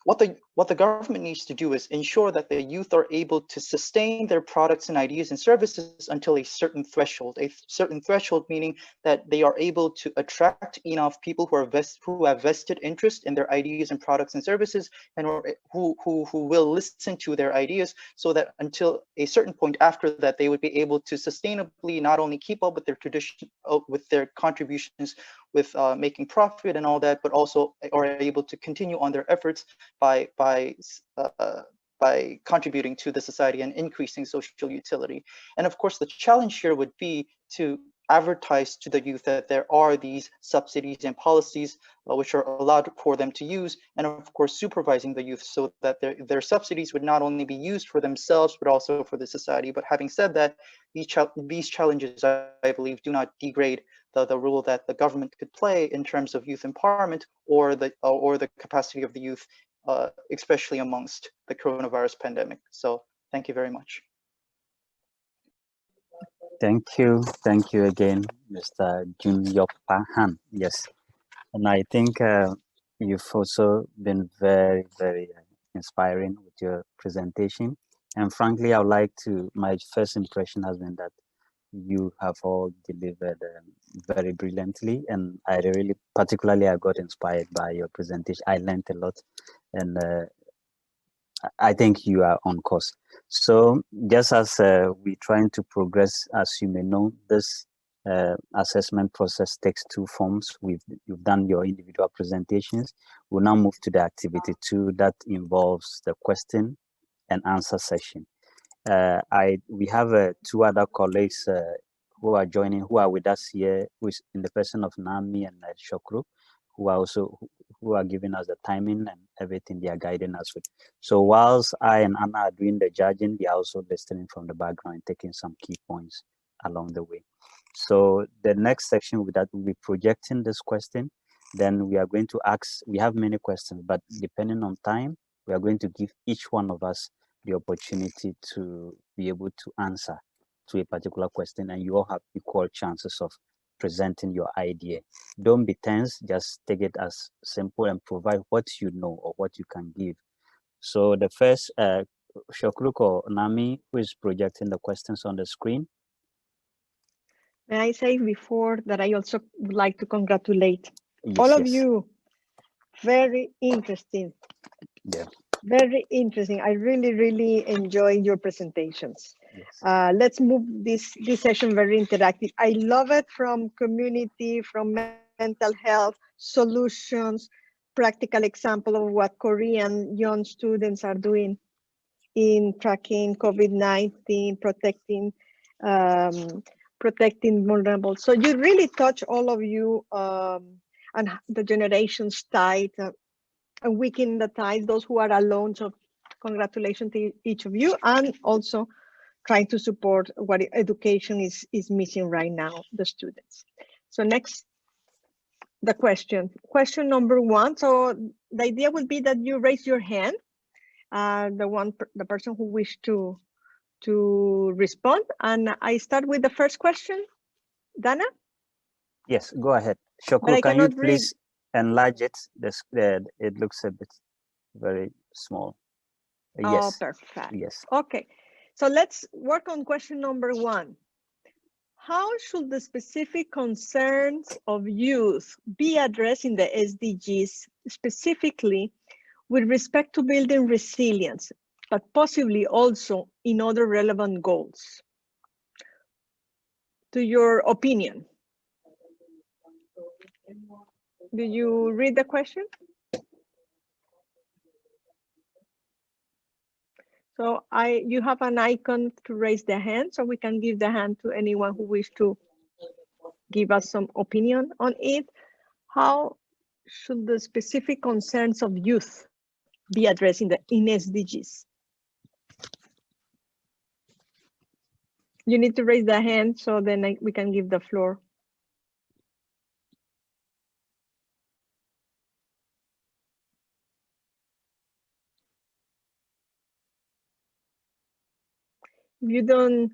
what the government needs to do is ensure that the youth are able to sustain their products and ideas and services until a certain threshold meaning that they are able to attract enough people who have vested interest in their ideas and products and services, and who will listen to their ideas, so that until a certain point after that, they would be able to sustainably not only keep up with their tradition, with their contributions, with making profit and all that, but also are able to continue on their efforts by contributing to the society and increasing social utility. And of course, the challenge here would be to advertise to the youth that there are these subsidies and policies which are allowed for them to use, and of course supervising the youth so that their subsidies would not only be used for themselves but also for the society. But having said that, these challenges, I believe, do not degrade the role that the government could play in terms of youth empowerment or the capacity of the youth, especially amongst the coronavirus pandemic. So thank you very much. Thank you again, Mr. Jun Yop Han. Yes, and I think you've also been very, very inspiring with your presentation. And frankly, I would like to, my first impression has been that you have all delivered very brilliantly, and I really, particularly, I got inspired by your presentation. I learned a lot, and I think you are on course. So just as we're trying to progress, as you may know, this assessment process takes two forms. You've done your individual presentations. We'll now move to the activity 2 that involves the question and answer session. We have 2 other colleagues who are joining, who are with us here, in the person of Nami and Shokru, who are giving us the timing and everything. They are guiding us with. So whilst I and Anna are doing the judging, they are also listening from the background, taking some key points along the way. So the next section with that, we'll be projecting this question. Then we are going to ask, we have many questions, but depending on time, we are going to give each one of us the opportunity to be able to answer to a particular question, and you all have equal chances of presenting your idea. Don't be tense, just take it as simple and provide what you know or what you can give. So the first, Shokruk or Nami, who is projecting the questions on the screen. May I say before that I also would like to congratulate all of you. Very interesting. Yeah. Very interesting. I really, really enjoyed your presentations. Yes. Let's move this session very interactive. I love it, from community, from mental health, solutions, practical example of what Korean young students are doing in tracking COVID-19, protecting vulnerable. So you really touch, all of you, and the generations tied, and weaken the ties, those who are alone. So congratulations to each of you, and also trying to support what education is missing right now, the students. So next, the question number 1. So the idea would be that you raise your hand, the person who wished to respond. And I start with the first question. Dana? Yes, go ahead. Shokru, can you please enlarge it? It looks a bit very small. Yes. Oh, perfect. Yes. Okay, so let's work on question number 1. How should the specific concerns of youth be addressed in the SDGs, specifically with respect to building resilience, but possibly also in other relevant goals? To your opinion. Did you read the question? So you have an icon to raise the hand, so we can give the hand to anyone who wishes to give us some opinion on it. How should the specific concerns of youth be addressed in SDGs? You need to raise the hand so then we can give the floor. You don't.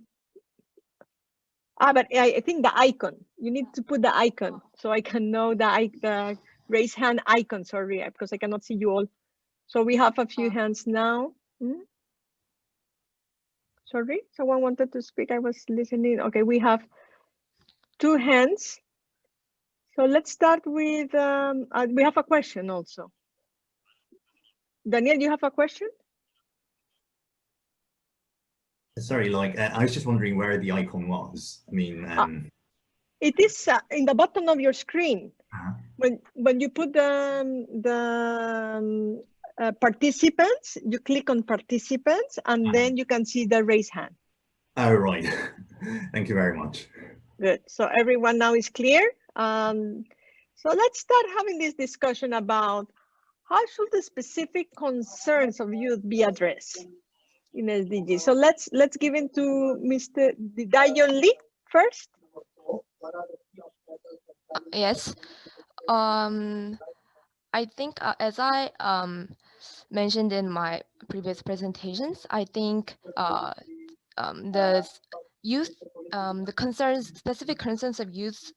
But I think the icon. You need to put the icon so I can know the raise hand icon. Sorry, because I cannot see you all. So we have a few hands now. Sorry, someone wanted to speak. I was listening. Okay, we have 2 hands. So let's start with, we have a question also. Daniel, you have a question? Sorry, like I was just wondering where the icon was. I mean, it is in the bottom of your screen. When you put the participants, you click on participants, and then you can see the raise hand. Oh, right. Thank you very much. Good. So everyone now is clear. So let's start having this discussion about how should the specific concerns of youth be addressed in SDG. So let's give it to Mr. Dayon Lee first. Yes. I think as I mentioned in my previous presentations, I think the youth, the concerns, specific concerns of youth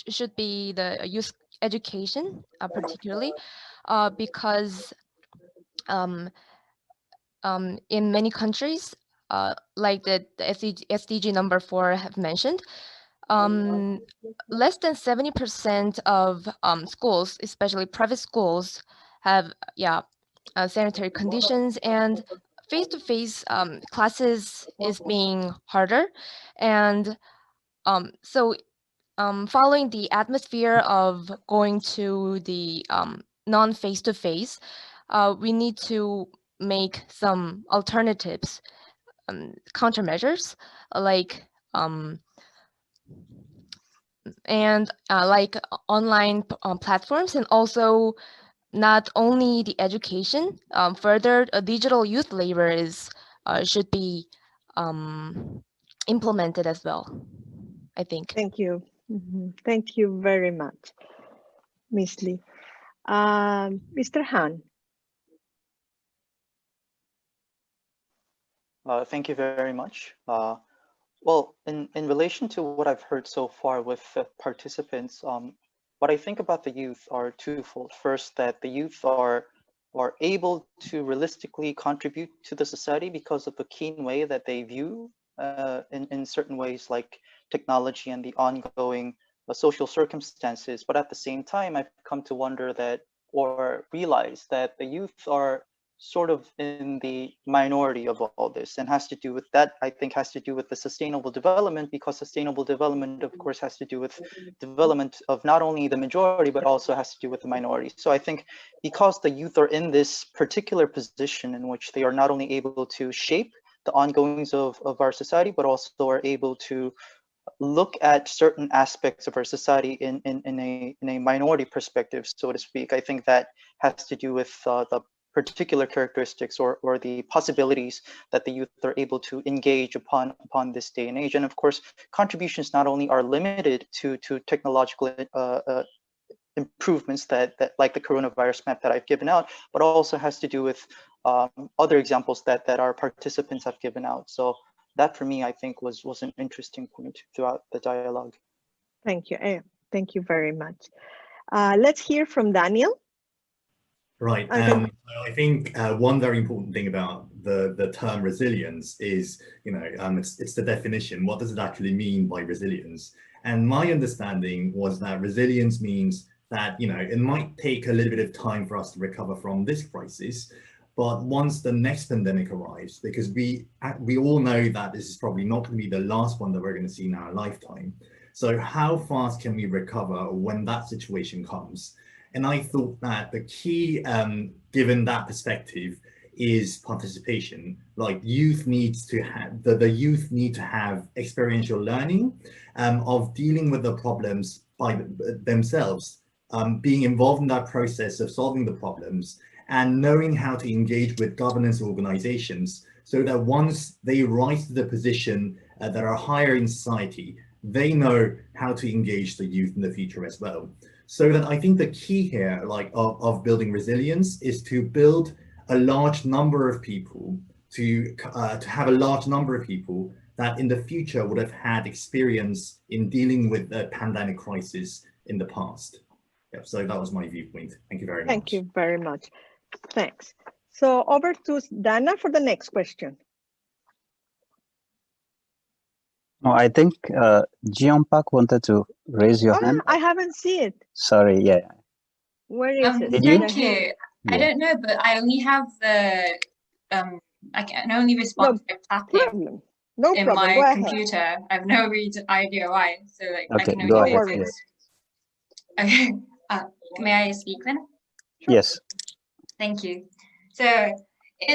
should be the youth education, particularly because in many countries, like the SDG number 4 have mentioned, less than 70% of schools, especially private schools, have sanitary conditions, and face-to-face classes is being harder. And so following the atmosphere of going to the non-face-to-face, we need to make some alternatives, countermeasures, like like online platforms, and also not only the education, further digital youth labor should be implemented as well, I think. Thank you. Thank you very much, Ms. Lee. Mr. Han. Thank you very much. Well, in relation to what I've heard so far with the participants, what I think about the youth are twofold. First, that the youth are able to realistically contribute to the society because of the keen way that they view in certain ways like technology and the ongoing social circumstances. But at the same time, I've come to wonder that, or realize that the youth are sort of in the minority of all this, and has to do with that, I think has to do with the sustainable development, because sustainable development, of course, has to do with development of not only the majority, but also has to do with the minority. So I think because the youth are in this particular position in which they are not only able to shape the ongoings of our society, but also are able to look at certain aspects of our society in a minority perspective, so to speak, I think that has to do with the particular characteristics or the possibilities that the youth are able to engage upon this day and age. And of course, contributions not only are limited to technological improvements that like the coronavirus map that I've given out, but also has to do with other examples that our participants have given out. So that for me, I think was an interesting point throughout the dialogue. Thank you. Thank you very much. Let's hear from Daniel. Right. I think one very important thing about the term resilience is, it's the definition. What does it actually mean by resilience? And my understanding was that resilience means that, it might take a little bit of time for us to recover from this crisis, but once the next pandemic arrives, because we all know that this is probably not going to be the last one that we're going to see in our lifetime. So how fast can we recover when that situation comes? And I thought that the key, given that perspective, is participation. Like youth needs to have, the youth need to have experiential learning of dealing with the problems by themselves, being involved in that process of solving the problems, and knowing how to engage with governance organizations so that once they rise to the position that are higher in society, they know how to engage the youth in the future as well. So that I think the key here, like of building resilience, is to build a large number of people, to have a large number of people that in the future would have had experience in dealing with the pandemic crisis in the past. Yep, so that was my viewpoint. Thank you very much. Thank you very much. Thanks. So over to Dana for the next question. No, I think UNPOG wanted to raise your hand. I haven't seen it. Sorry, yeah. Where is it? Did you? Thank you. I Yeah. don't know, but I only have the, I can only respond to clapping No in problem. my Go ahead. computer. I have no idea why. So like, I Okay, can go only ahead. do Yes. Okay. May I speak then? Yes. Thank you. So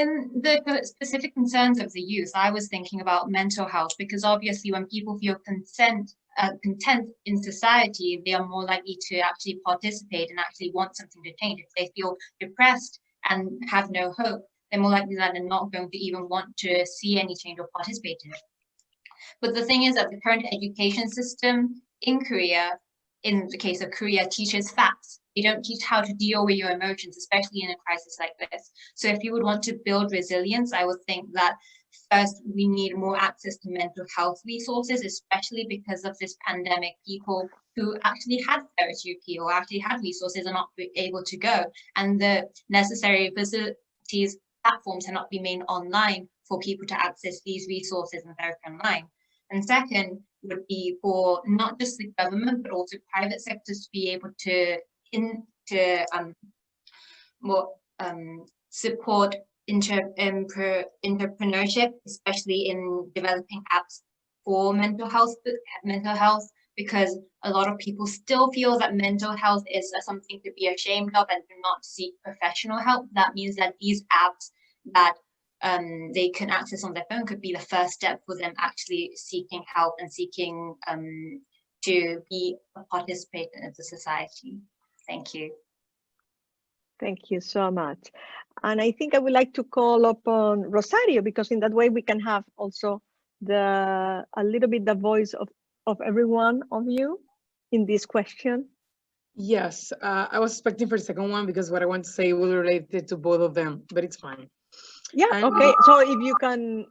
in the specific concerns of the youth, I was thinking about mental health, because obviously when people feel content in society, they are more likely to actually participate and actually want something to change. If they feel depressed and have no hope, they're more likely that they're not going to even want to see any change or participate in it. But the thing is that the current education system in Korea, in the case of Korea, teaches facts. They don't teach how to deal with your emotions, especially in a crisis like this. So if you would want to build resilience, I would think that first we need more access to mental health resources, especially because of this pandemic. People who actually had therapy or actually had resources are not able to go, and the necessary facilities, platforms cannot be made online for people to access these resources and therapy online. And second would be for not just the government, but also private sectors to be able to support entrepreneurship, especially in developing apps for mental health, because a lot of people still feel that mental health is something to be ashamed of and do not seek professional help. That means that these apps that they can access on their phone could be the first step for them actually seeking help and seeking to be a participant in the society. Thank you. Thank you so much. And I think I would like to call upon Rosario, because in that way we can have also a little bit the voice of every one of you in this question. Yes, I was expecting for the second one because what I want to say will relate to both of them, but it's fine. Yeah, And okay. So if you can,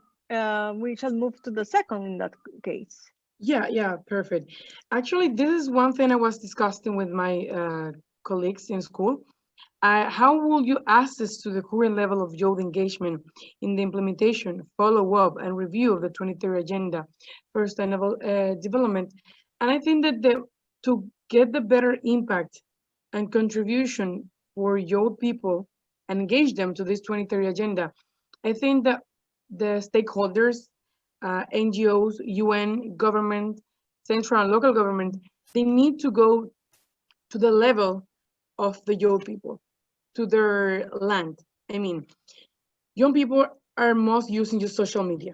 we shall move to the second in that case. Yeah, perfect. Actually, this is one thing I was discussing with my colleagues in school. How will you access to the current level of youth engagement in the implementation, follow-up, and review of the 2030 Agenda for Sustainable Development? And I think that to get the better impact and contribution for youth people and engage them to this 2030 Agenda, I think that the stakeholders, NGOs, UN, government, central and local government, they need to go to the level of the young people, to their land. I mean, young people are most using just social media.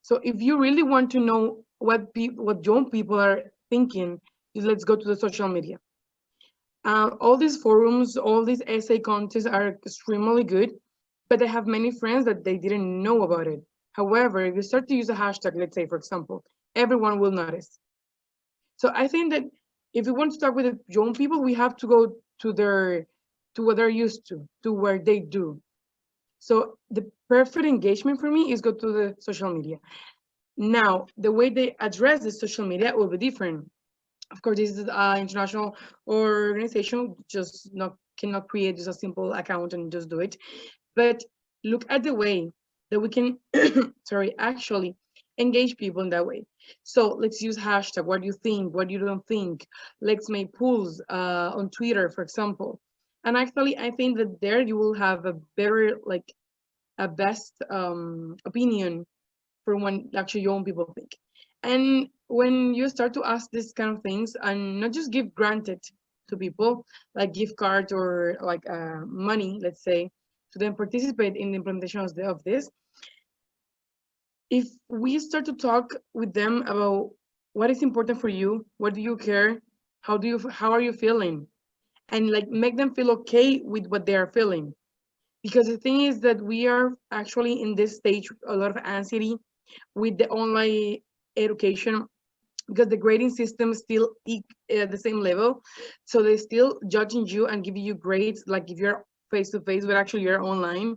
So if you really want to know what young people are thinking, let's go to the social media. All these forums, all these essay contests are extremely good, but I have many friends that they didn't know about it. However, if you start to use a hashtag, let's say, for example, everyone will notice. So I think that if we want to talk with the young people, we have to go to what they're used to where they do. So the perfect engagement for me is go to the social media. Now, the way they address the social media will be different. Of course, this is an international organization, just cannot create just a simple account and just do it. But look at the way that we can, actually engage people in that way. So let's use hashtag, what do you think, what you don't think? Let's make polls on Twitter, for example. And actually, I think that there you will have a better, a best opinion for when actually young people think. And when you start to ask these kind of things and not just give granted to people, like gift cards or like money, let's say, to then participate in the implementation of this, if we start to talk with them about what is important for you, what do you care, how are you feeling, and like make them feel okay with what they are feeling, Because the thing is that we are actually in this stage, a lot of anxiety with the online education, because the grading system is still at the same level. So they're still judging you and giving you grades like if you're face to face, but actually you're online.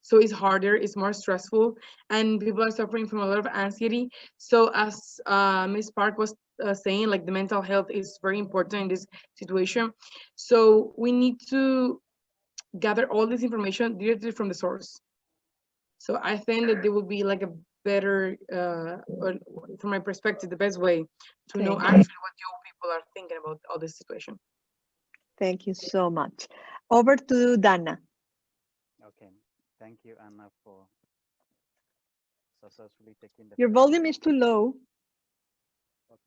So it's harder, it's more stressful, and people are suffering from a lot of anxiety. So as Ms. Park was saying, like the mental health is very important in this situation. So we need to gather all this information directly from the source. So I think that there will be like a better, or from my perspective, the best way to know Thank you. actually what young people are thinking about all this situation. Thank you so much. Over to Dana. Okay, thank you, Anna, for successfully taking the. Your volume is too low.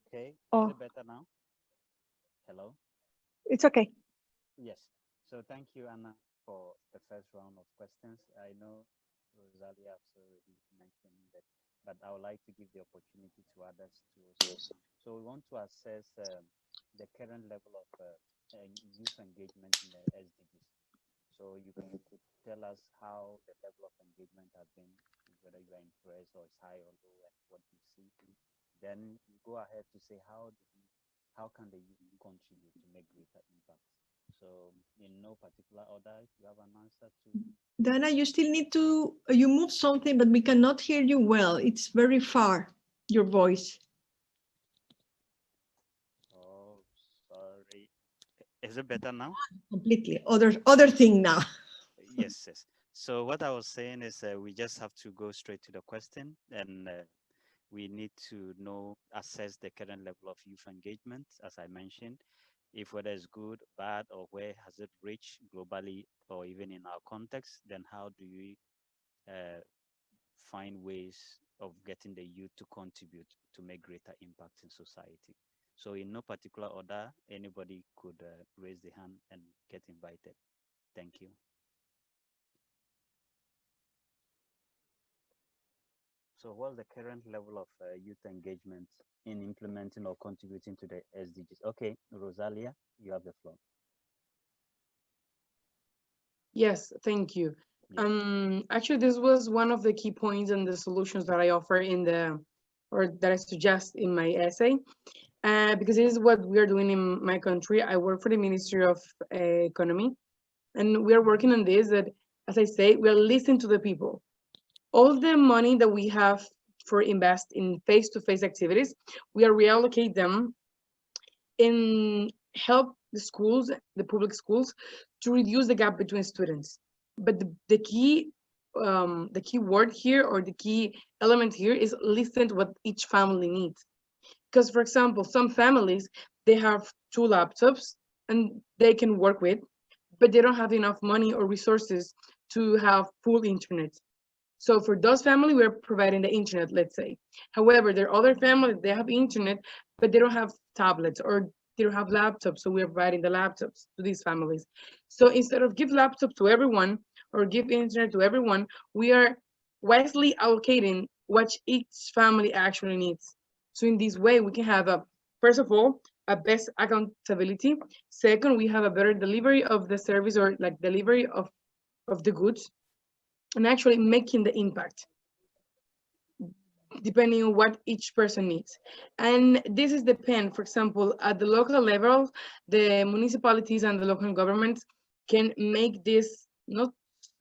Okay, Oh. is it better now? Hello? It's okay. Yes, so thank you, Anna, for the first round of questions. I know Rosalia has already mentioned that, but I would like to give the opportunity to others to also. So we want to assess the current level of youth engagement in the SDGs. So you could tell us how the level of engagement has been, whether you are impressed or it's high or low, and what you see. Then you go ahead to say how can the youth contribute to make greater impact. So in no particular order, if you have an answer to. Dana, you still need to, you move something, but we cannot hear you well. It's very far, your voice. Oh, sorry. Is it better now? Completely. Other thing now. Yes, yes. So what I was saying is we just have to go straight to the question, and we need to assess the current level of youth engagement, as I mentioned, if whether it's good, bad, or where has it reached globally or even in our context, then how do we find ways of getting the youth to contribute to make greater impact in society. So in no particular order, anybody could raise the hand and get invited. Thank you. So what's the current level of youth engagement in implementing or contributing to the SDGs? Okay, Rosalia, you have the floor. Yes, thank you. Actually, this was one of the key points and the solutions that I offer or that I suggest in my essay, because this is what we are doing in my country. I work for the Ministry of Economy, and we are working on this, that, as I say, we are listening to the people. All the money that we have for invest in face-to-face activities, we are reallocate them in help the schools, the public schools, to reduce the gap between students. But the key word here, or the key element here, is listen to what each family needs. Because, for example, some families, they have 2 laptops and they can work with, but they don't have enough money or resources to have full internet. So for those families, we're providing the internet, let's say. However, there are other families, they have internet, but they don't have tablets or they don't have laptops. So we're providing the laptops to these families. So instead of give laptops to everyone or give internet to everyone, we are wisely allocating what each family actually needs. So in this way, we can have first of all, a best accountability. Second, we have a better delivery of the service, or like delivery of the goods, and actually making the impact depending on what each person needs. And this is depend, for example, at the local level, the municipalities and the local governments can make this, not,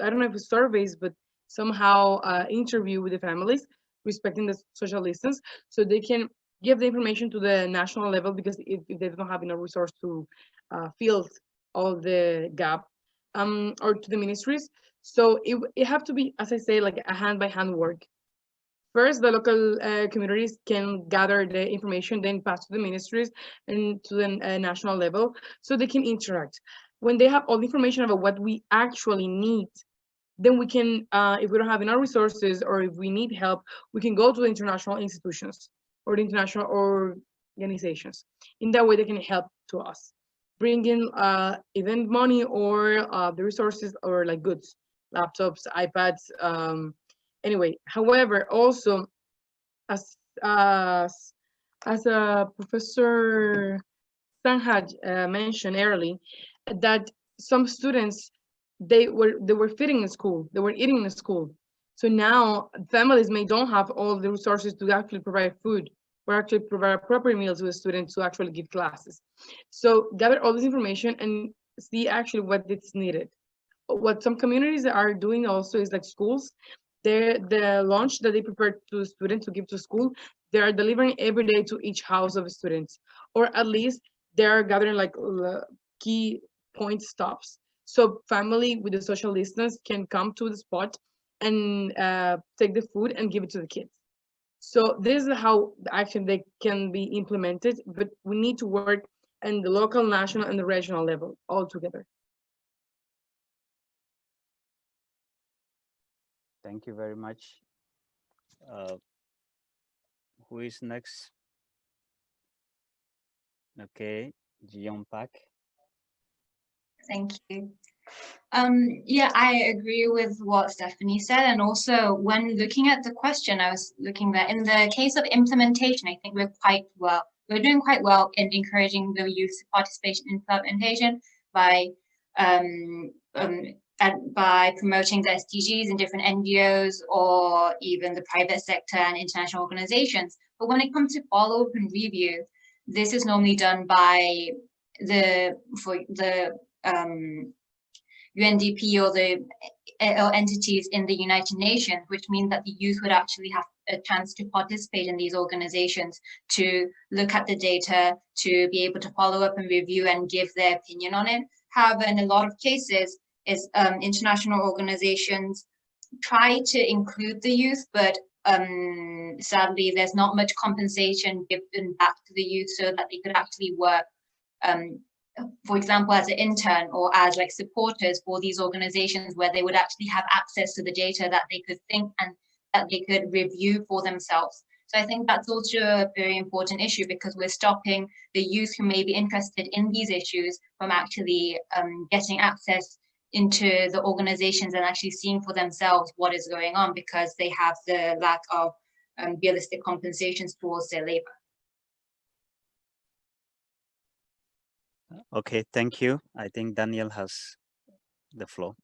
I don't know if it's surveys, but somehow interview with the families, respecting the social distance, so they can give the information to the national level, because if they don't have enough resource to fill all the gap, or to the ministries. So it have to be, as I say, like a hand-by-hand work. First, the local communities can gather the information, then pass to the ministries and to the national level, so they can interact. When they have all the information about what we actually need, then we can, if we don't have enough resources or if we need help, we can go to the international institutions or the international organizations. In that way, they can help to us, bring in event money or the resources, or like goods, laptops, iPads, anyway. However, also, as Professor Sang had mentioned earlier, that some students they were fitting in school, they were eating in school. So now families may don't have all the resources to actually provide food or actually provide proper meals to the students to actually give classes. So gather all this information and see actually what is needed. What some communities are doing also is like schools, the lunch that they prepare to students to give to school, they are delivering every day to each house of students, or at least they are gathering like key point stops. So family with the social distance can come to the spot and take the food and give it to the kids. So this is how actually they can be implemented, but we need to work in the local, national, and the regional level all together. Thank you very much. Who is next? Okay, UNPOG. Thank you. Yeah, I agree with what Stephanie said. And also when looking at the question, I was looking that in the case of implementation, I think we're doing quite well in encouraging the youth participation in implementation by promoting the SDGs in different NGOs or even the private sector and international organizations. But when it comes to follow-up and review, this is normally done by the UNDP or the entities in the United Nations, which means that the youth would actually have a chance to participate in these organizations, to look at the data, to be able to follow up and review and give their opinion on it. However, in a lot of cases, international organizations try to include the youth, but sadly, there's not much compensation given back to the youth so that they could actually work, for example, as an intern or as like supporters for these organizations, where they would actually have access to the data that they could think and that they could review for themselves. So I think that's also a very important issue, because we're stopping the youth who may be interested in these issues from actually getting access into the organizations and actually seeing for themselves what is going on, because they have the lack of realistic compensations towards their labor. Okay, thank you. I think Daniel has the floor.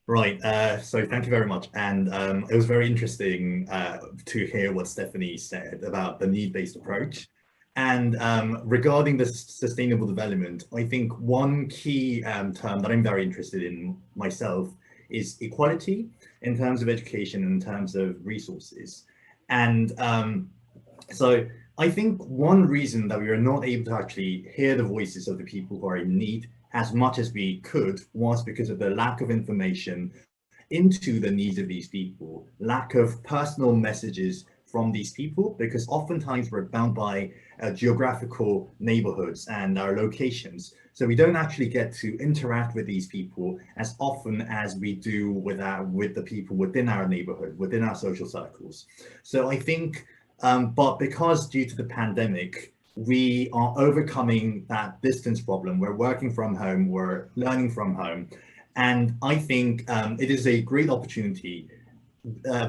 Right, so thank you very much. And it was very interesting to hear what Stephanie said about the need-based approach. And regarding the sustainable development, I think one key term that I'm very interested in myself is equality in terms of education, in terms of resources. And so I think one reason that we are not able to actually hear the voices of the people who are in need as much as we could was because of the lack of information into the needs of these people, lack of personal messages from these people, because oftentimes we're bound by geographical neighborhoods and our locations. So we don't actually get to interact with these people as often as we do with the people within our neighborhood, within our social circles. So I think, but because due to the pandemic, we are overcoming that distance problem. We're working from home, we're learning from home. And I think it is a great opportunity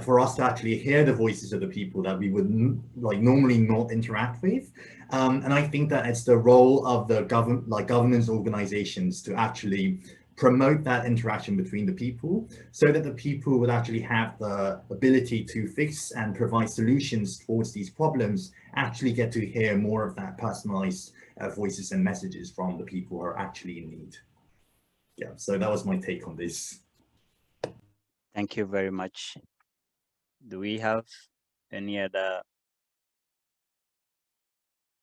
for us to actually hear the voices of the people that we would normally not interact with. And I think that it's the role of the governance organizations to actually promote that interaction between the people, so that the people would actually have the ability to fix and provide solutions towards these problems, actually get to hear more of that personalized voices and messages from the people who are actually in need. Yeah, so that was my take on this. Thank you very much. Do we have any other?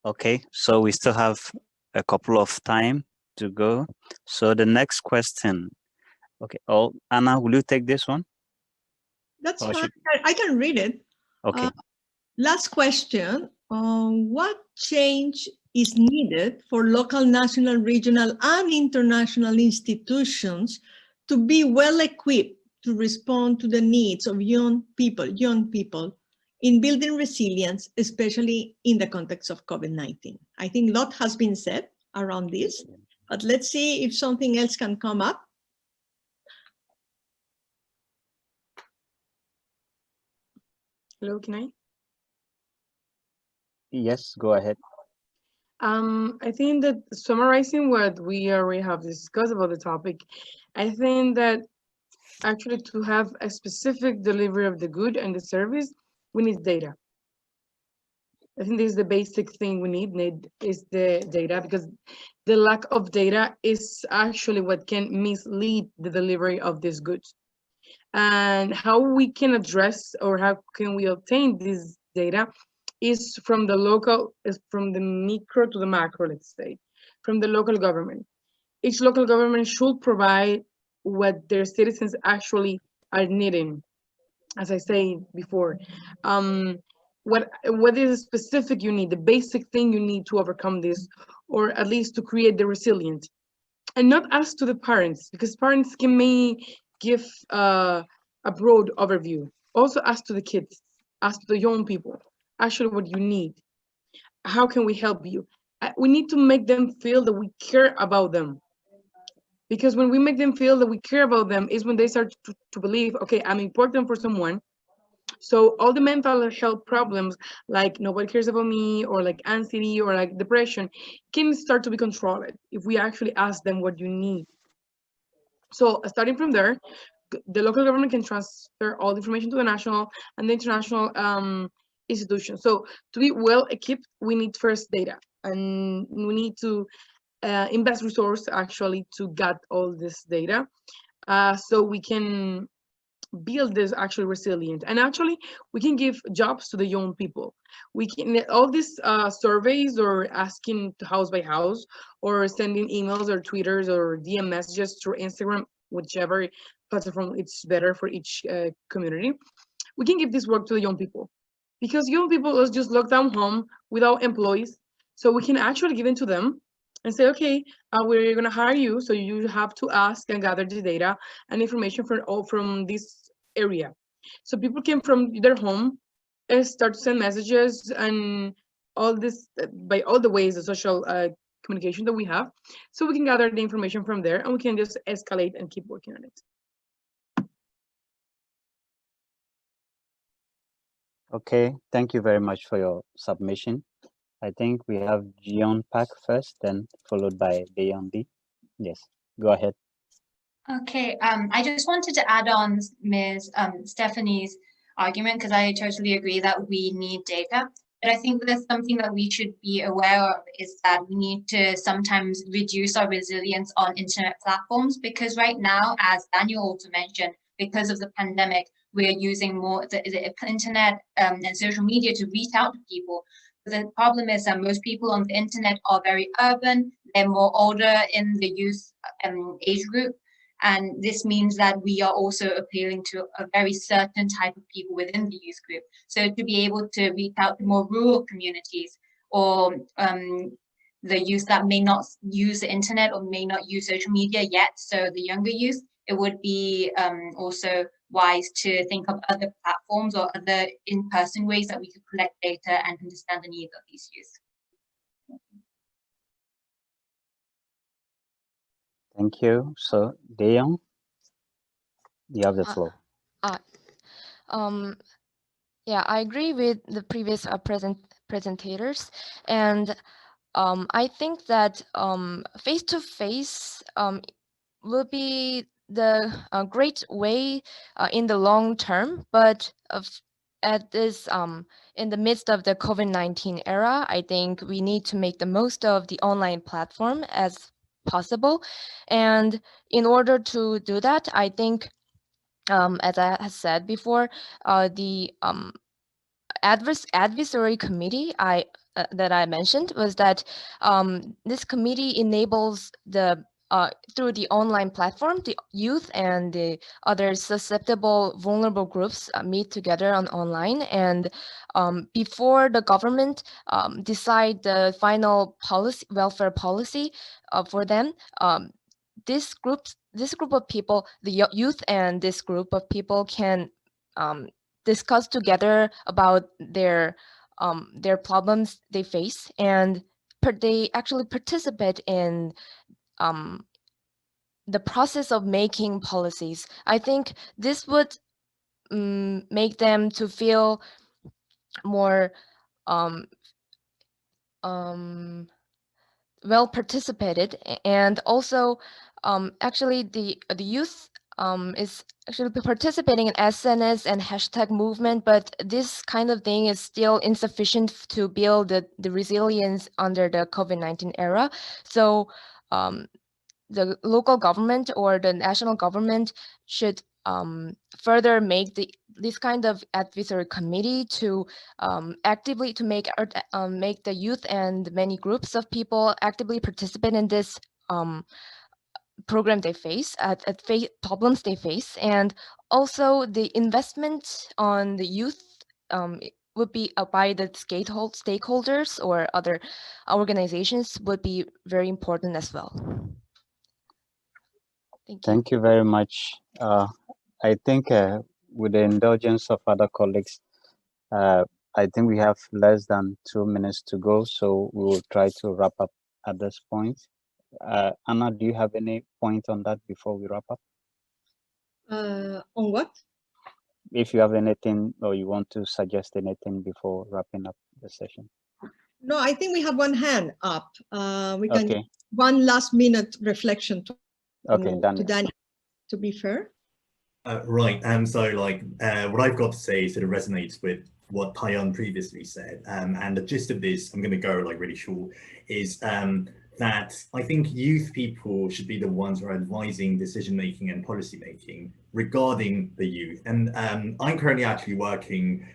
Okay, so we still have a couple of time to go. So the next question. Okay, Anna, will you take this one? That's fine. I can read it. Okay. Last question. What change is needed for local, national, regional, and international institutions to be well equipped to respond to the needs of young people in building resilience, especially in the context of COVID-19? I think a lot has been said around this, but let's see if something else can come up. Hello, can I? Yes, go ahead. I think that summarizing what we already have discussed about the topic, I think that actually to have a specific delivery of the good and the service, we need data. I think this is the basic thing we need is the data, because the lack of data is actually what can mislead the delivery of these goods. And how we can address or how can we obtain this data is from the local, is from the micro to the macro, let's say, from the local government. Each local government should provide what their citizens actually are needing. As I say before, what is specific you need, the basic thing you need to overcome this, or at least to create the resilience. And not ask to the parents, because parents may give a broad overview. Also ask to the kids, ask to the young people, actually what you need. How can we help you? We need to make them feel that we care about them. Because when we make them feel that we care about them is when they start to believe, okay, I'm important for someone. So all the mental health problems, like nobody cares about me, or like anxiety, or like depression, can start to be controlled if we actually ask them what you need. So starting from there, the local government can transfer all the information to the national and the international institutions. So to be well equipped, we need first data, and we need to invest resource actually to get all this data, so we can build this actually resilient. And actually we can give jobs to the young people. We can all these surveys, or asking house by house, or sending emails or twitters or DM messages through Instagram, whichever platform it's better for each community. We can give this work to the young people, because young people are just locked down home without employees. So we can actually give it to them and say, okay, we're going to hire you, so you have to ask and gather the data and information from this area. So people can, from their home, start to send messages and all this by all the ways of social communication that we have. So we can gather the information from there, and we can just escalate and keep working on it. Okay, thank you very much for your submission. I think we have UNPOG first, then followed by Beyond. Yes, go ahead. Okay, I just wanted to add on Ms. Stephanie's argument, because I totally agree that we need data. But I think there's something that we should be aware of, is that we need to sometimes reduce our resilience on internet platforms, because right now, as Daniel also mentioned, because of the pandemic, we're using more the internet and social media to reach out to people. The problem is that most people on the internet are very urban, they're more older in the youth age group. And this means that we are also appealing to a very certain type of people within the youth group. So to be able to reach out to more rural communities, or the youth that may not use the internet or may not use social media yet, so the younger youth, it would be also wise to think of other platforms or other in-person ways that we could collect data and understand the needs of these youth. Thank you. So, Dayon, you have the floor. Yeah, I agree with the previous presentators, and I think that face-to-face will be the great way in the long term, but at this in the midst of the COVID-19 era, I think we need to make the most of the online platform as possible. And in order to do that, I think, as I have said before, the advisory committee that I mentioned was that this committee enables the through the online platform, the youth and the other susceptible, vulnerable groups meet together on online, and before the government decide the final policy, welfare policy for them, this group of people, the youth and this group of people can discuss together about their problems they face, and they actually participate in the process of making policies. I think this would make them to feel more well participated, and also actually the youth is actually participating in SNS and hashtag movement, but this kind of thing is still insufficient to build the resilience under the COVID-19 era. So the local government or the national government should further make this kind of advisory committee to actively to make the youth and many groups of people actively participate in this program they face problems they face, and also the investment on the youth would be by the stakeholders or other organizations would be very important as well. Thank you very much. I think with the indulgence of other colleagues, I think we have less than 2 minutes to go, so we will try to wrap up at this point. Anna, do you have any point on that before we wrap up? On what? If you have anything or you want to suggest anything before wrapping up the session. No, I think we have one hand up. We can Okay. one last minute reflection to Daniel. To be fair. Right. So like what I've got to say sort of resonates with what Taeyeon previously said. And the gist of this, I'm going to go like really short, is that I think youth people should be the ones who are advising decision making and policy making regarding the youth. And I'm currently actually working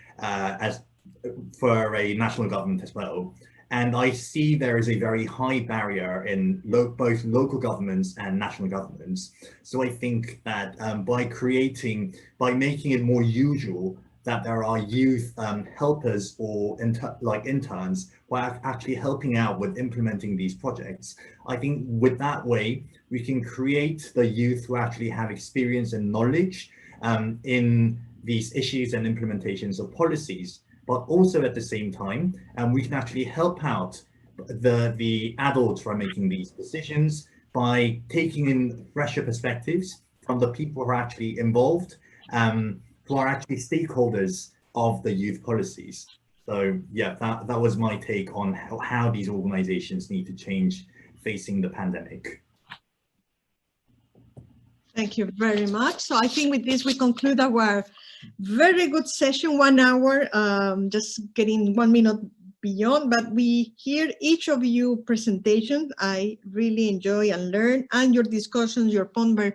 for a national government as well. And I see there is a very high barrier in both local governments and national governments. So I think that by making it more usual that there are youth helpers or interns who are actually helping out with implementing these projects, I think with that way, we can create the youth who actually have experience and knowledge in these issues and implementations of policies, but also at the same time, we can actually help out the adults who are making these decisions by taking in fresher perspectives from the people who are actually involved, who are actually stakeholders of the youth policies. So yeah, that was my take on how these organizations need to change facing the pandemic. Thank you very much. So I think with this, we conclude our very good session, 1 hour, just getting 1 minute beyond, but we hear each of you presentations. I really enjoy and learn, and your discussions, your ponder,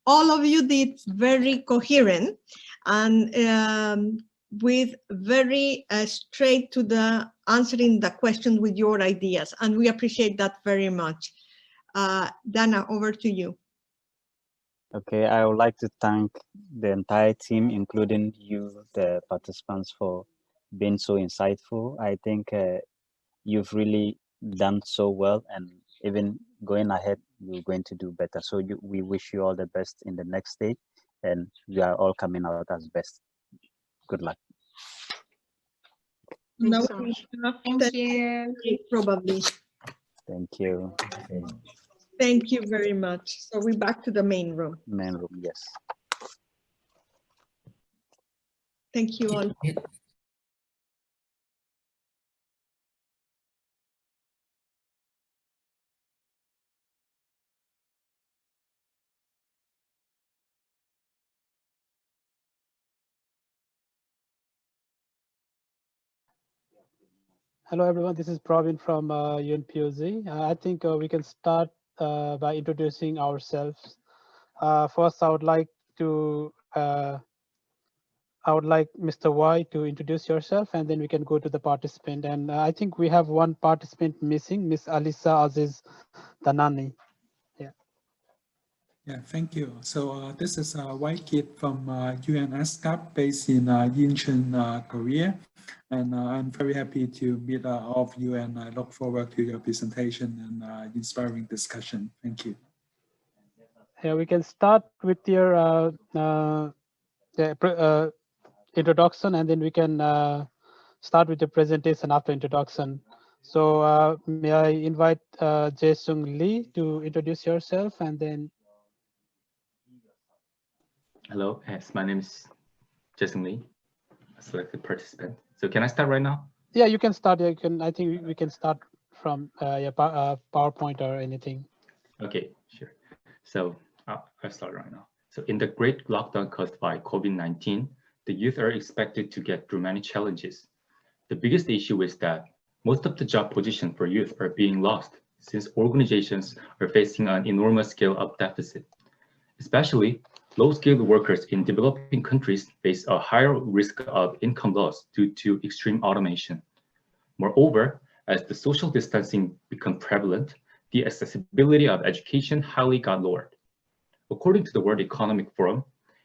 all of you did very coherent and with very straight to the answering the question with your ideas. And we appreciate that very much. Dana, over to you. Okay, I would like to thank the entire team, including you, the participants, for being so insightful. I think you've really done so well, and even going ahead, you're going to do better. So we wish you all the best in the next stage, and we are all coming out as best. Good luck. Now so Thank you. Probably. Thank you. Thank you very much. So we're back to the main room. Main room, yes. Thank you all. Hello, everyone. This is Praveen from UNPOG. I think we can start by introducing ourselves. First, I would like Mr. Y to introduce yourself, and then we can go to the participant. And I think we have one participant missing, Miss Alisa Aziz Danani. Yeah, thank you. So this is a white kid from UNSCAP based in Incheon, Korea. And I'm very happy to meet all of you, and I look forward to your presentation and inspiring discussion. Thank you. Yeah, we can start with your introduction, and then we can start with the presentation after introduction. So may I invite Jae-Sung Lee to introduce yourself, and then. Hello, yes, my name is Jae-Sung Lee, a selected participant. So can I start right now? Yeah, you can start. Yeah, you can. I think we can start from your PowerPoint or anything. Okay, sure. So I'll start right now. So in the great lockdown caused by COVID-19, the youth are expected to get through many challenges. The biggest issue is that most of the job positions for youth are being lost since organizations are facing an enormous scale-up deficit. Especially, low-skilled workers in developing countries face a higher risk of income loss due to extreme automation. Moreover, as the social distancing became prevalent, the accessibility of education highly got lowered. According to the World Economic Forum,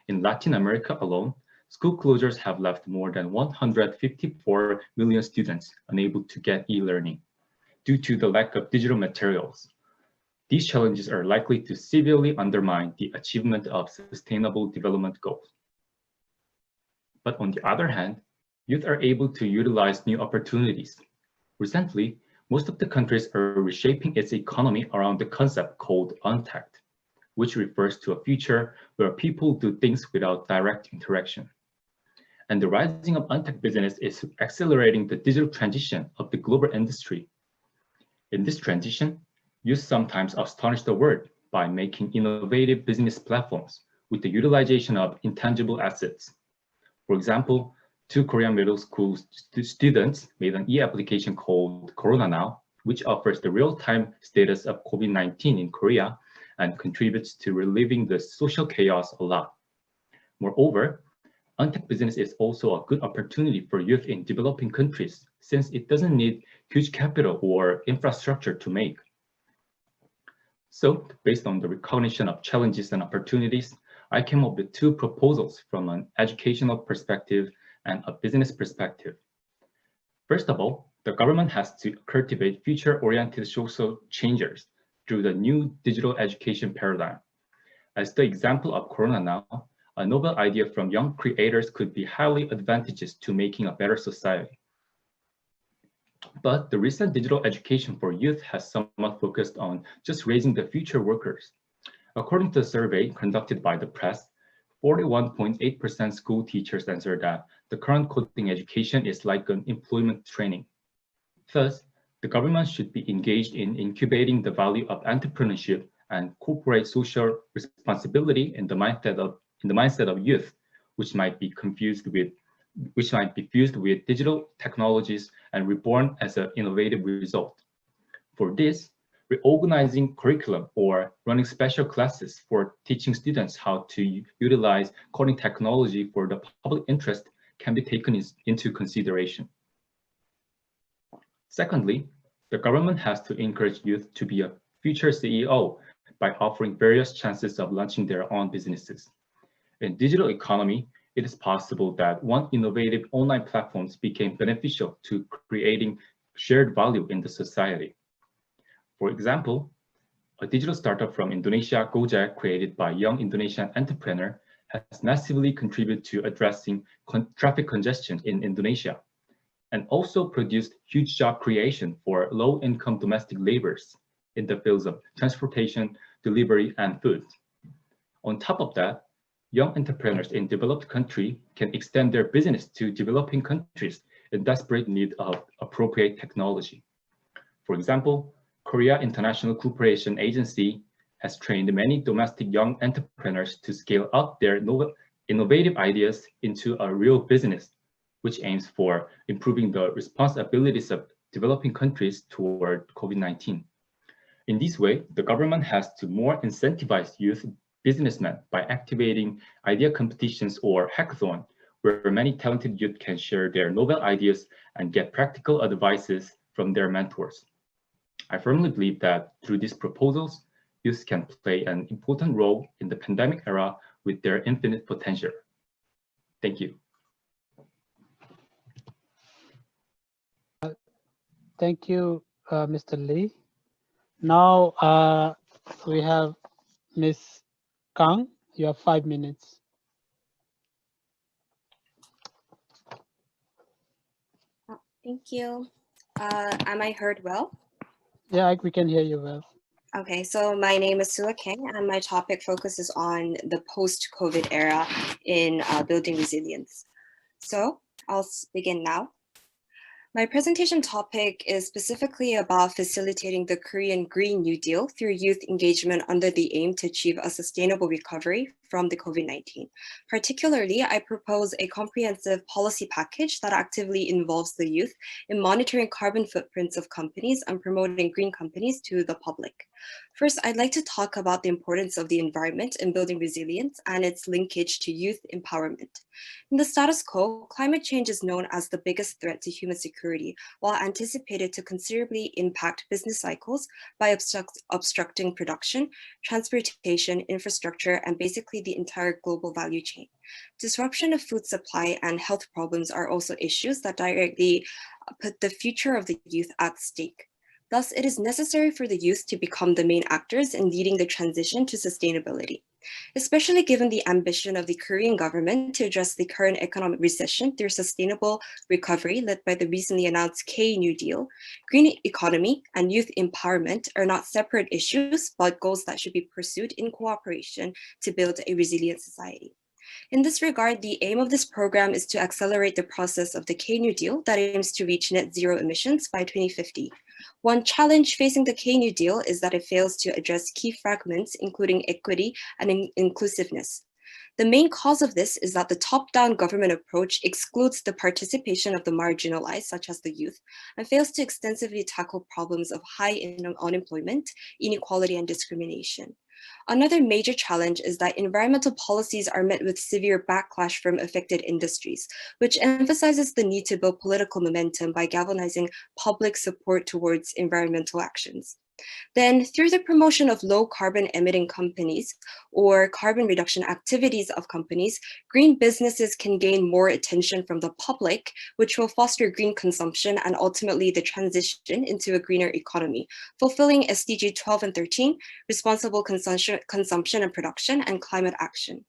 in Latin America alone, school closures have left more than 154 million students unable to get e-learning due to the lack of digital materials. These challenges are likely to severely undermine the achievement of sustainable development goals. But on the other hand, youth are able to utilize new opportunities. Recently, most of the countries are reshaping its economy around the concept called untact, which refers to a future where people do things without direct interaction. And the rising of untact business is accelerating the digital transition of the global industry. In this transition, youth sometimes astonish the world by making innovative business platforms with the utilization of intangible assets. For example, 2 Korean middle school students made an e-application called Corona Now, which offers the real-time status of COVID-19 in Korea and contributes to relieving the social chaos a lot. Moreover, untact business is also a good opportunity for youth in developing countries since it doesn't need huge capital or infrastructure to make. So, based on the recognition of challenges and opportunities, I came up with 2 proposals from an educational perspective and a business perspective. First of all, the government has to cultivate future-oriented social changers through the new digital education paradigm. As the example of Corona Now, a novel idea from young creators could be highly advantageous to making a better society. But the recent digital education for youth has somewhat focused on just raising the future workers. According to a survey conducted by the press, 41.8% school teachers answered that the current coding education is like an employment training. Thus, the government should be engaged in incubating the value of entrepreneurship and corporate social responsibility in the mindset of youth, which might be fused with digital technologies and reborn as an innovative result. For this, reorganizing curriculum or running special classes for teaching students how to utilize coding technology for the public interest can be taken into consideration. Secondly, the government has to encourage youth to be a future CEO by offering various chances of launching their own businesses. In digital economy, it is possible that one innovative online platforms became beneficial to creating shared value in the society. For example, a digital startup from Indonesia, Gojek, created by a young Indonesian entrepreneur, has massively contributed to addressing traffic congestion in Indonesia, and also produced huge job creation for low-income domestic laborers in the fields of transportation, delivery, and food. On top of that, young entrepreneurs in developed countries can extend their business to developing countries in desperate need of appropriate technology. For example, Korea International Cooperation Agency has trained many domestic young entrepreneurs to scale up their innovative ideas into a real business, which aims for improving the response abilities of developing countries toward COVID-19. In this way, the government has to more incentivize youth businessmen by activating idea competitions or hackathon, where many talented youth can share their novel ideas and get practical advices from their mentors. I firmly believe that through these proposals, youth can play an important role in the pandemic era with their infinite potential. Thank you. Thank you, Mr. Lee. Now we have Ms. Kang. You have 5 minutes. Thank you. Am I heard well? Yeah, we can hear you well. Okay, so my name is Sua Kang, and my topic focuses on the post-COVID era in building resilience. So I'll begin now. My presentation topic is specifically about facilitating the Korean Green New Deal through youth engagement under the aim to achieve a sustainable recovery from the COVID-19. Particularly, I propose a comprehensive policy package that actively involves the youth in monitoring carbon footprints of companies and promoting green companies to the public. First, I'd like to talk about the importance of the environment in building resilience and its linkage to youth empowerment. In the status quo, climate change is known as the biggest threat to human security, while anticipated to considerably impact business cycles by obstructing production, transportation, infrastructure, and basically the entire global value chain. Disruption of food supply and health problems are also issues that directly put the future of the youth at stake. Thus, it is necessary for the youth to become the main actors in leading the transition to sustainability. Especially given the ambition of the Korean government to address the current economic recession through sustainable recovery led by the recently announced K-New Deal, green economy and youth empowerment are not separate issues, but goals that should be pursued in cooperation to build a resilient society. In this regard, the aim of this program is to accelerate the process of the K-New Deal that aims to reach net zero emissions by 2050. One challenge facing the K-New Deal is that it fails to address key fragments, including equity and inclusiveness. The main cause of this is that the top-down government approach excludes the participation of the marginalized, such as the youth, and fails to extensively tackle problems of high unemployment, inequality, and discrimination. Another major challenge is that environmental policies are met with severe backlash from affected industries, which emphasizes the need to build political momentum by galvanizing public support towards environmental actions. Then, through the promotion of low carbon emitting companies or carbon reduction activities of companies, green businesses can gain more attention from the public, which will foster green consumption and ultimately the transition into a greener economy, fulfilling SDG 12 and 13, responsible consumption and production, and climate action.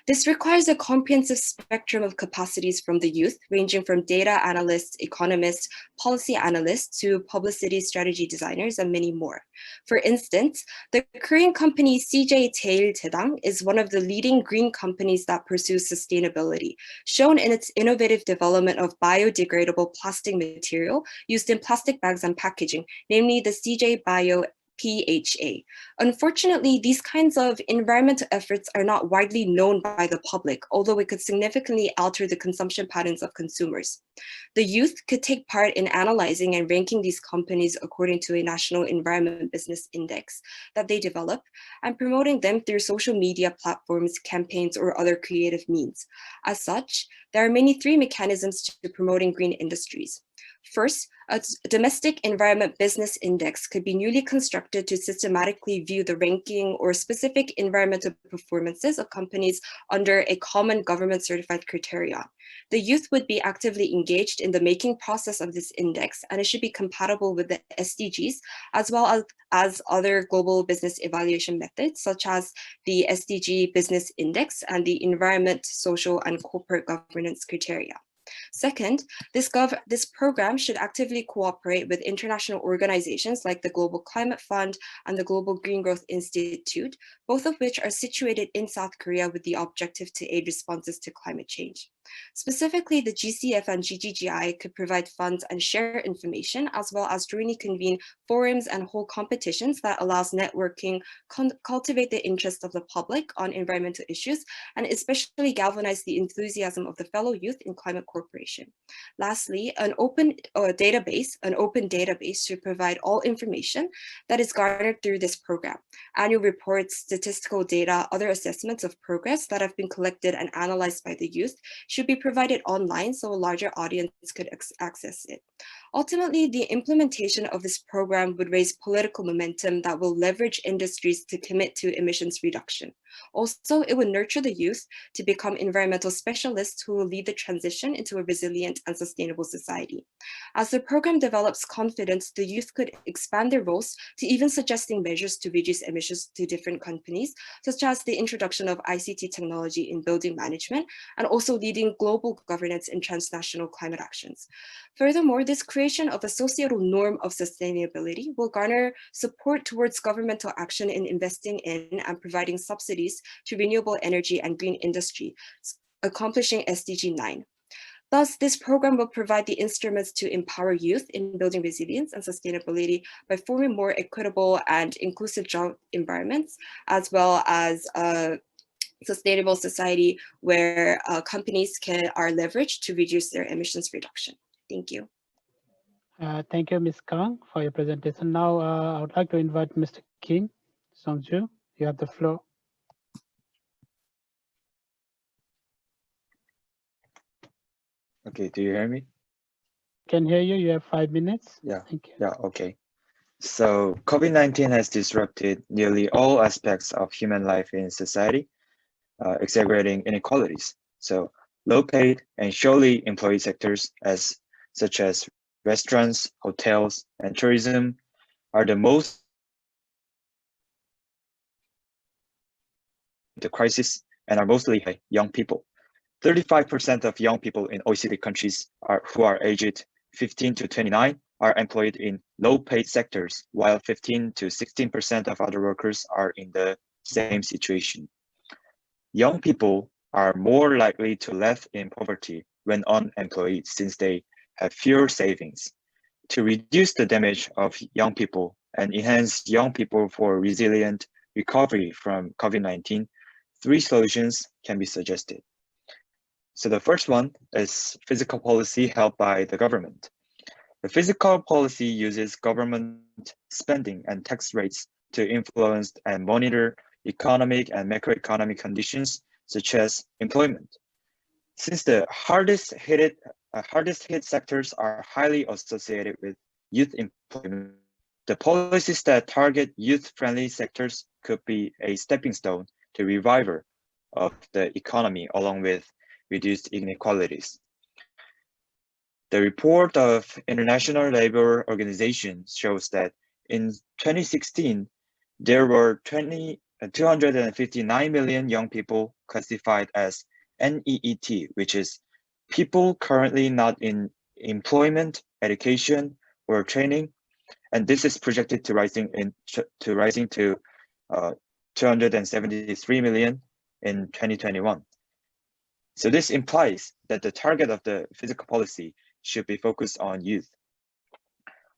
This requires a comprehensive spectrum of capacities from the youth, ranging from data analysts, economists, policy analysts, to publicity strategy designers, and many more. For instance, the Korean company CJ Taeil is one of the leading green companies that pursue sustainability, shown in its innovative development of biodegradable plastic material used in plastic bags and packaging, namely the CJ Bio PHA. Unfortunately, these kinds of environmental efforts are not widely known by the public, although it could significantly alter the consumption patterns of consumers. The youth could take part in analyzing and ranking these companies according to a national environment business index that they develop, and promoting them through social media platforms, campaigns, or other creative means. As such, there are three mechanisms to promoting green industries. First, a domestic environment business index could be newly constructed to systematically view the ranking or specific environmental performances of companies under a common government certified criterion. The youth would be actively engaged in the making process of this index, and it should be compatible with the SDGs as well as other global business evaluation methods, such as the SDG Business Index and the Environment, Social, and Corporate Governance criteria. Second, this program should actively cooperate with international organizations like the Global Climate Fund and the Global Green Growth Institute, both of which are situated in South Korea with the objective to aid responses to climate change. Specifically, the GCF and GGGI could provide funds and share information, as well as jointly convene forums and hold competitions that allows networking, cultivate the interest of the public on environmental issues, and especially galvanize the enthusiasm of the fellow youth in climate cooperation. Lastly, an open database should provide all information that is garnered through this program. Annual reports, statistical data, other assessments of progress that have been collected and analyzed by the youth should be provided online so a larger audience could access it. Ultimately, the implementation of this program would raise political momentum that will leverage industries to commit to emissions reduction. Also, it would nurture the youth to become environmental specialists who will lead the transition into a resilient and sustainable society. As the program develops confidence, the youth could expand their roles to even suggesting measures to reduce emissions to different companies, such as the introduction of ICT technology in building management, and also leading global governance in transnational climate actions. Furthermore, this creation of a societal norm of sustainability will garner support towards governmental action in investing in and providing subsidies to renewable energy and green industry, accomplishing SDG 9. Thus, this program will provide the instruments to empower youth in building resilience and sustainability by forming more equitable and inclusive job environments, as well as a sustainable society where companies are leveraged to reduce their emissions reduction. Thank you. Thank you, Ms. Kang, for your presentation. Now, I would like to invite Mr. Kim Songju. You have the floor. Okay, do you hear me? Can hear you. You have 5 minutes. Yeah. Thank you. Yeah, okay. So COVID-19 has disrupted nearly all aspects of human life in society, exacerbating inequalities. So low-paid and shortly employed sectors such as restaurants, hotels, and tourism are the most the crisis and are mostly young people. 35% of young people in OECD countries who are aged 15 to 29 are employed in low-paid sectors, while 15 to 16% of other workers are in the same situation. Young people are more likely to live in poverty when unemployed since they have fewer savings. To reduce the damage of young people and enhance young people for resilient recovery from COVID-19, 3 solutions can be suggested. So the first one is fiscal policy held by the government. The fiscal policy uses government spending and tax rates to influence and monitor economic and macroeconomic conditions such as employment. Since the hardest hit sectors are highly associated with youth employment, the policies that target youth-friendly sectors could be a stepping stone to revival of the economy along with reduced inequalities. The report of International Labour Organization shows that in 2016, there were 259 million young people classified as NEET, which is people currently not in employment, education, or training, and this is projected to rising to 273 million in 2021. So this implies that the target of the fiscal policy should be focused on youth.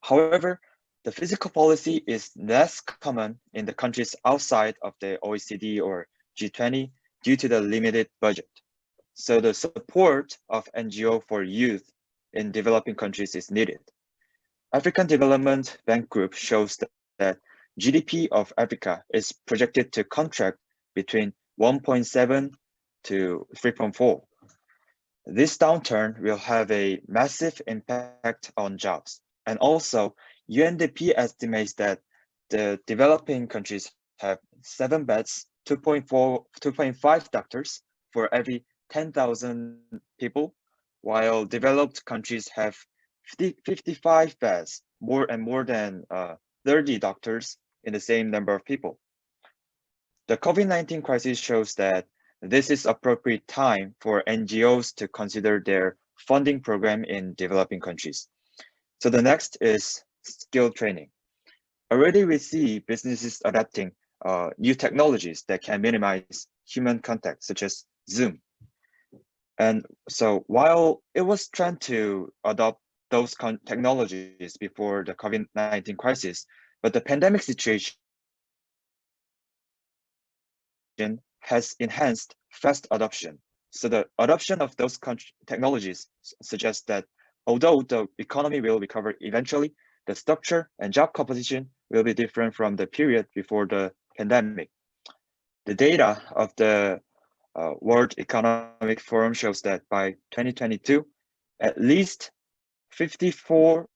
However, the fiscal policy is less common in the countries outside of the OECD or G20 due to the limited budget. So the support of NGO for youth in developing countries is needed. African Development Bank Group shows that GDP of Africa is projected to contract between 1.7 to 3.4. This downturn will have a massive impact on jobs. And also, UNDP estimates that the developing countries have 7 beds, 2.5 doctors for every 10,000 people, while developed countries have 55 beds, more than 30 doctors in the same number of people. The COVID-19 crisis shows that this is appropriate time for NGOs to consider their funding program in developing countries. So the next is skill training. Already we see businesses adapting new technologies that can minimize human contact, such as Zoom. And so while it was trying to adopt those technologies before the COVID-19 crisis, but the pandemic situation has enhanced fast adoption. So the adoption of those technologies suggests that although the economy will recover eventually, the structure and job composition will be different from the period before the pandemic. The data of the World Economic Forum shows that by 2022, at least 54%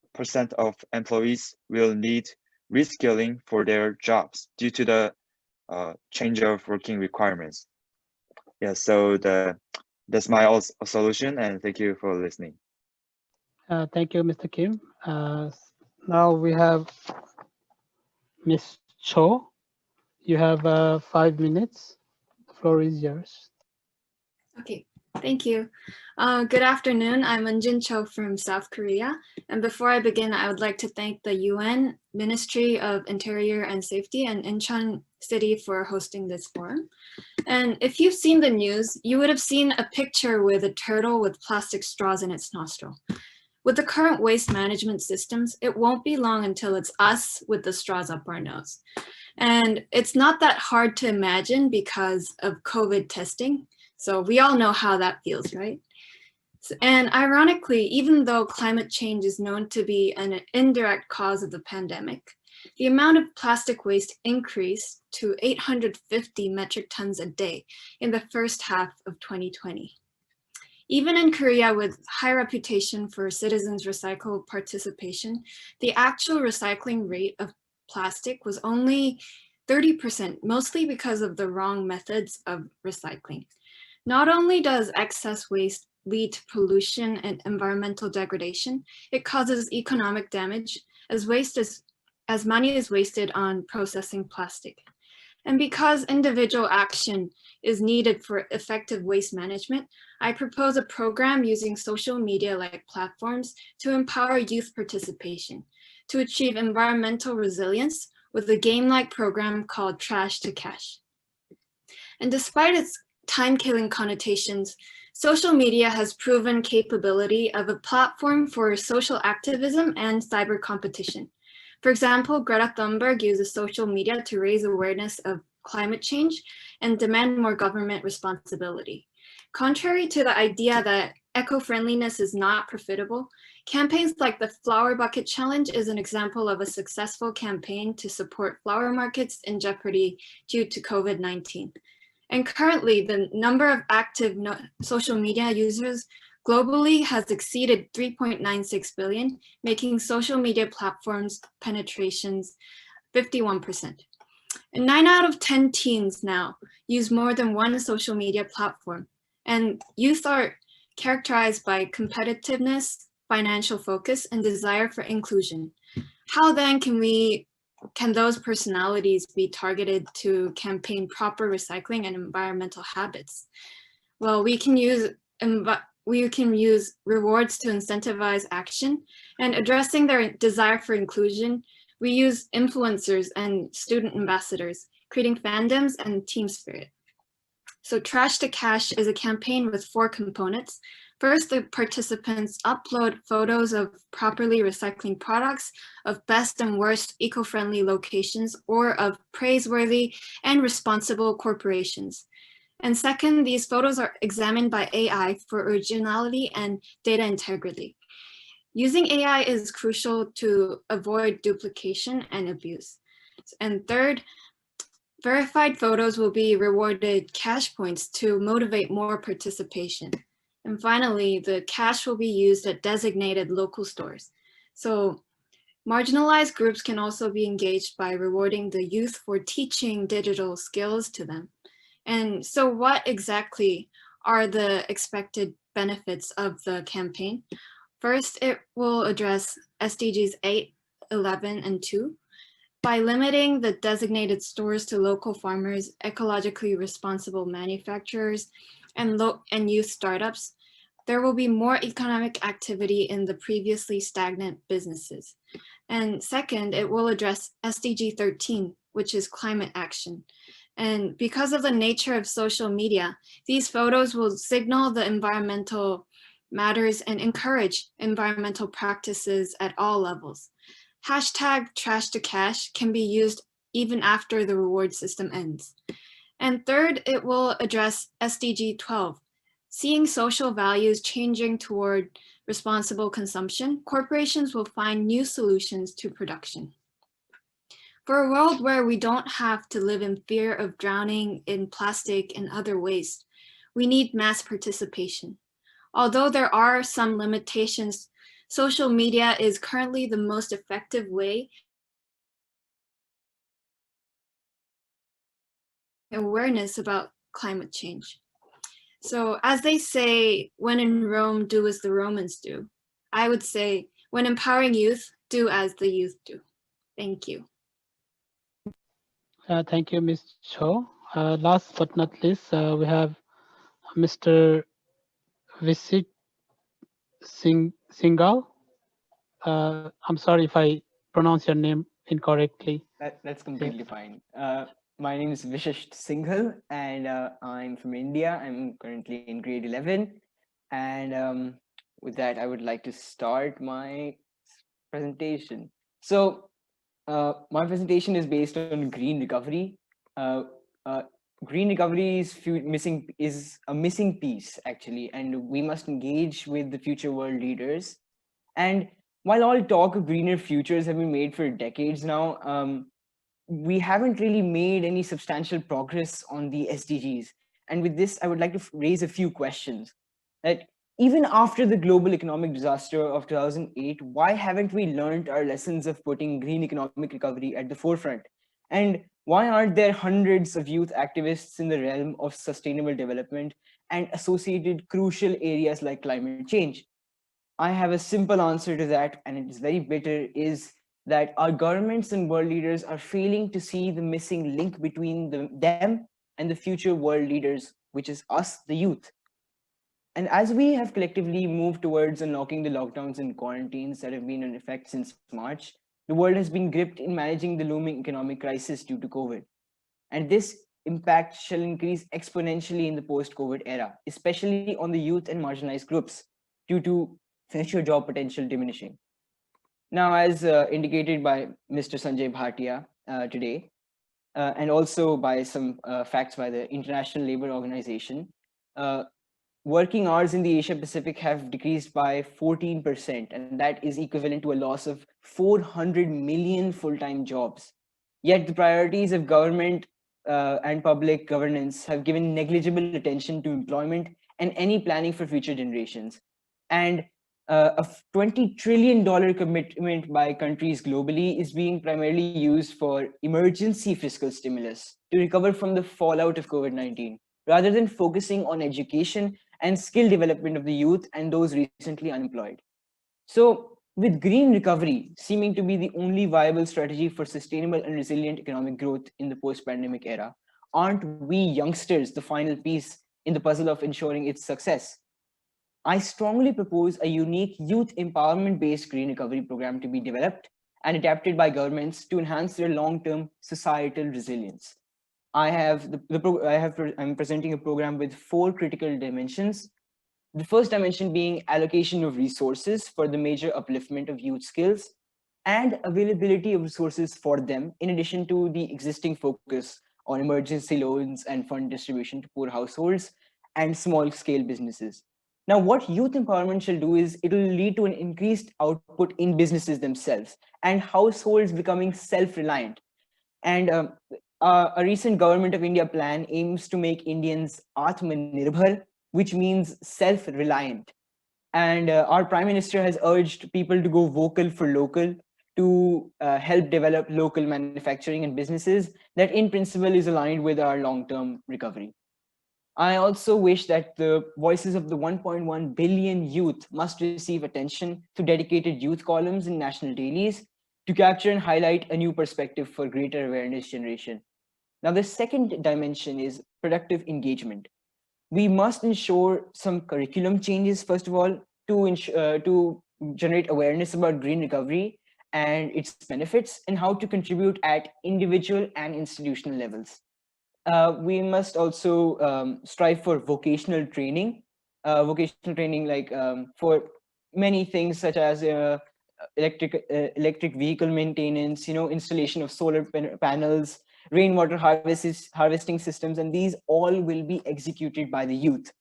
of employees will need reskilling for their jobs due to the change of working requirements. Yeah, so that's my solution, and thank you for listening. Thank you, Mr. Kim. Now we have Ms. Cho. You have 5 minutes. The floor is yours. Okay, Thank you. Good afternoon. I'm Eunjin Cho from South Korea. And before I begin, I would like to thank the UN Ministry of Interior and Safety and Incheon City for hosting this forum. And if you've seen the news, you would have seen a picture with a turtle with plastic straws in its nostril. With the current waste management systems, it won't be long until it's us with the straws up our nose. And it's not that hard to imagine because of COVID testing. So we all know how that feels, right? And ironically, even though climate change is known to be an indirect cause of the pandemic, the amount of plastic waste increased to 850 metric tons a day in the first half of 2020. Even in Korea, with high reputation for citizens' recycle participation, the actual recycling rate of plastic was only 30%, mostly because of the wrong methods of recycling. Not only does excess waste lead to pollution and environmental degradation, it causes economic damage as money is wasted on processing plastic. And because individual action is needed for effective waste management, I propose a program using social media-like platforms to empower youth participation to achieve environmental resilience with a game-like program called Trash to Cash. And despite its time-killing connotations, social media has proven capability of a platform for social activism and cyber competition. For example, Greta Thunberg uses social media to raise awareness of climate change and demand more government responsibility. Contrary to the idea that eco-friendliness is not profitable, campaigns like the Flower Bucket Challenge is an example of a successful campaign to support flower markets in jeopardy due to COVID-19. And currently, the number of active social media users globally has exceeded 3.96 billion, making social media platforms penetrations 51%. And 9 out of 10 teens now use more than one social media platform. And youth are characterized by competitiveness, financial focus, and desire for inclusion. How then can those personalities be targeted to campaign proper recycling and environmental habits? Well, we can use rewards to incentivize action, and addressing their desire for inclusion, we use influencers and student ambassadors, creating fandoms and team spirit. So Trash to Cash is a campaign with 4 components. First, the participants upload photos of properly recycling products, of best and worst eco-friendly locations, or of praiseworthy and responsible corporations. And second, these photos are examined by AI for originality and data integrity. Using AI is crucial to avoid duplication and abuse. And third, verified photos will be rewarded cash points to motivate more participation. And finally, the cash will be used at designated local stores. So marginalized groups can also be engaged by rewarding the youth for teaching digital skills to them. And so what exactly are the expected benefits of the campaign? First, it will address SDGs 8, 11, and 2. By limiting the designated stores to local farmers, ecologically responsible manufacturers, and youth startups, there will be more economic activity in the previously stagnant businesses. And second, it will address SDG 13, which is climate action. And because of the nature of social media, these photos will signal the environmental matters and encourage environmental practices at all levels. Hashtag Trash to Cash can be used even after the reward system ends. And third, it will address SDG 12. Seeing social values changing toward responsible consumption, corporations will find new solutions to production. For a world where we don't have to live in fear of drowning in plastic and other waste, we need mass participation. Although there are some limitations, social media is currently the most effective way awareness about climate change. So as they say, when in Rome, do as the Romans do. I would say, when empowering youth, do as the youth do. Thank you. Thank you, Ms. Cho. Last but not least, we have Mr. Visik Singhal. I'm sorry if I pronounce your name incorrectly. That's completely fine. My name is Vishisht Singhal, and I'm from India. I'm currently in grade 11. And with that, I would like to start my presentation. So my presentation is based on green recovery. Uh, uh, green recovery is a missing piece, actually, and we must engage with the future world leaders. And while all talk of greener futures have been made for decades now, we haven't really made any substantial progress on the SDGs. And with this, I would like to raise a few questions. That even after the global economic disaster of 2008, why haven't we learned our lessons of putting green economic recovery at the forefront? And why aren't there hundreds of youth activists in the realm of sustainable development and associated crucial areas like climate change? I have a simple answer to that, and it is very bitter, is that our governments and world leaders are failing to see the missing link between them and the future world leaders, which is us, the youth. And as we have collectively moved towards unlocking the lockdowns and quarantines that have been in effect since March, the world has been gripped in managing the looming economic crisis due to COVID. And this impact shall increase exponentially in the post-COVID era, especially on the youth and marginalized groups, due to future job potential diminishing. Now, as indicated by Mr. Sanjay Bhatia today, and also by some facts by the International Labour Organization, working hours in the Asia Pacific have decreased by 14%, and that is equivalent to a loss of 400 million full-time jobs. Yet the priorities of government and public governance have given negligible attention to employment and any planning for future generations. And a $20 trillion commitment by countries globally is being primarily used for emergency fiscal stimulus to recover from the fallout of COVID-19, rather than focusing on education and skill development of the youth and those recently unemployed. So with green recovery seeming to be the only viable strategy for sustainable and resilient economic growth in the post-pandemic era, aren't we youngsters the final piece in the puzzle of ensuring its success? I strongly propose a unique youth empowerment-based green recovery program to be developed and adapted by governments to enhance their long-term societal resilience. I'm presenting a program with 4 critical dimensions. The first dimension being allocation of resources for the major upliftment of youth skills and availability of resources for them, in addition to the existing focus on emergency loans and fund distribution to poor households and small-scale businesses. Now, what youth empowerment shall do is it will lead to an increased output in businesses themselves and households becoming self-reliant. And a recent Government of India plan aims to make Indians Atmanirbhar, which means self-reliant. And our Prime Minister has urged people to go vocal for local, to help develop local manufacturing and businesses that in principle is aligned with our long-term recovery. I also wish that the voices of the 1.1 billion youth must receive attention through dedicated youth columns in national dailies to capture and highlight a new perspective for greater awareness generation. Now, the second dimension is productive engagement. We must ensure some curriculum changes, first of all, to generate awareness about green recovery and its benefits and how to contribute at individual and institutional levels. We must also strive for vocational training like for many things such as electric vehicle maintenance, installation of solar panels, rainwater harvesting systems, and these all will be executed by the youth.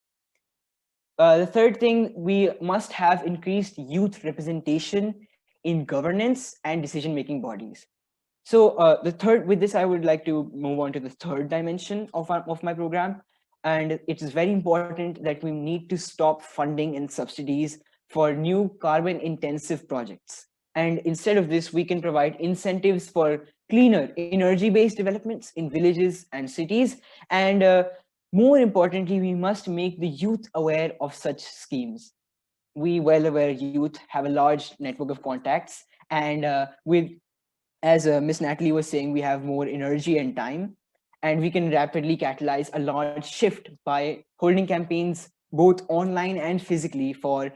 The third thing, we must have increased youth representation in governance and decision-making bodies. So with this, I would like to move on to the third dimension of my program. And it is very important that we need to stop funding and subsidies for new carbon intensive projects. And instead of this, we can provide incentives for cleaner energy-based developments in villages and cities. And more importantly, we must make the youth aware of such schemes. We well-aware youth have a large network of contacts, and as Miss Natalie was saying, we have more energy and time, and we can rapidly catalyze a large shift by holding campaigns both online and physically for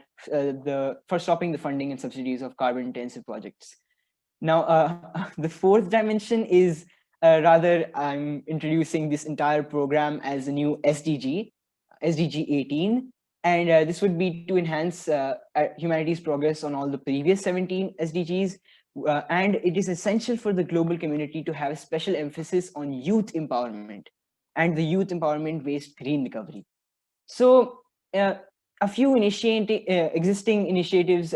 stopping the funding and subsidies of carbon intensive projects. Now, the fourth dimension is rather I'm introducing this entire program as a new SDG 18. And this would be to enhance humanity's progress on all the previous 17 SDGs. And it is essential for the global community to have a special emphasis on youth empowerment and the youth empowerment-based green recovery. So a few existing initiatives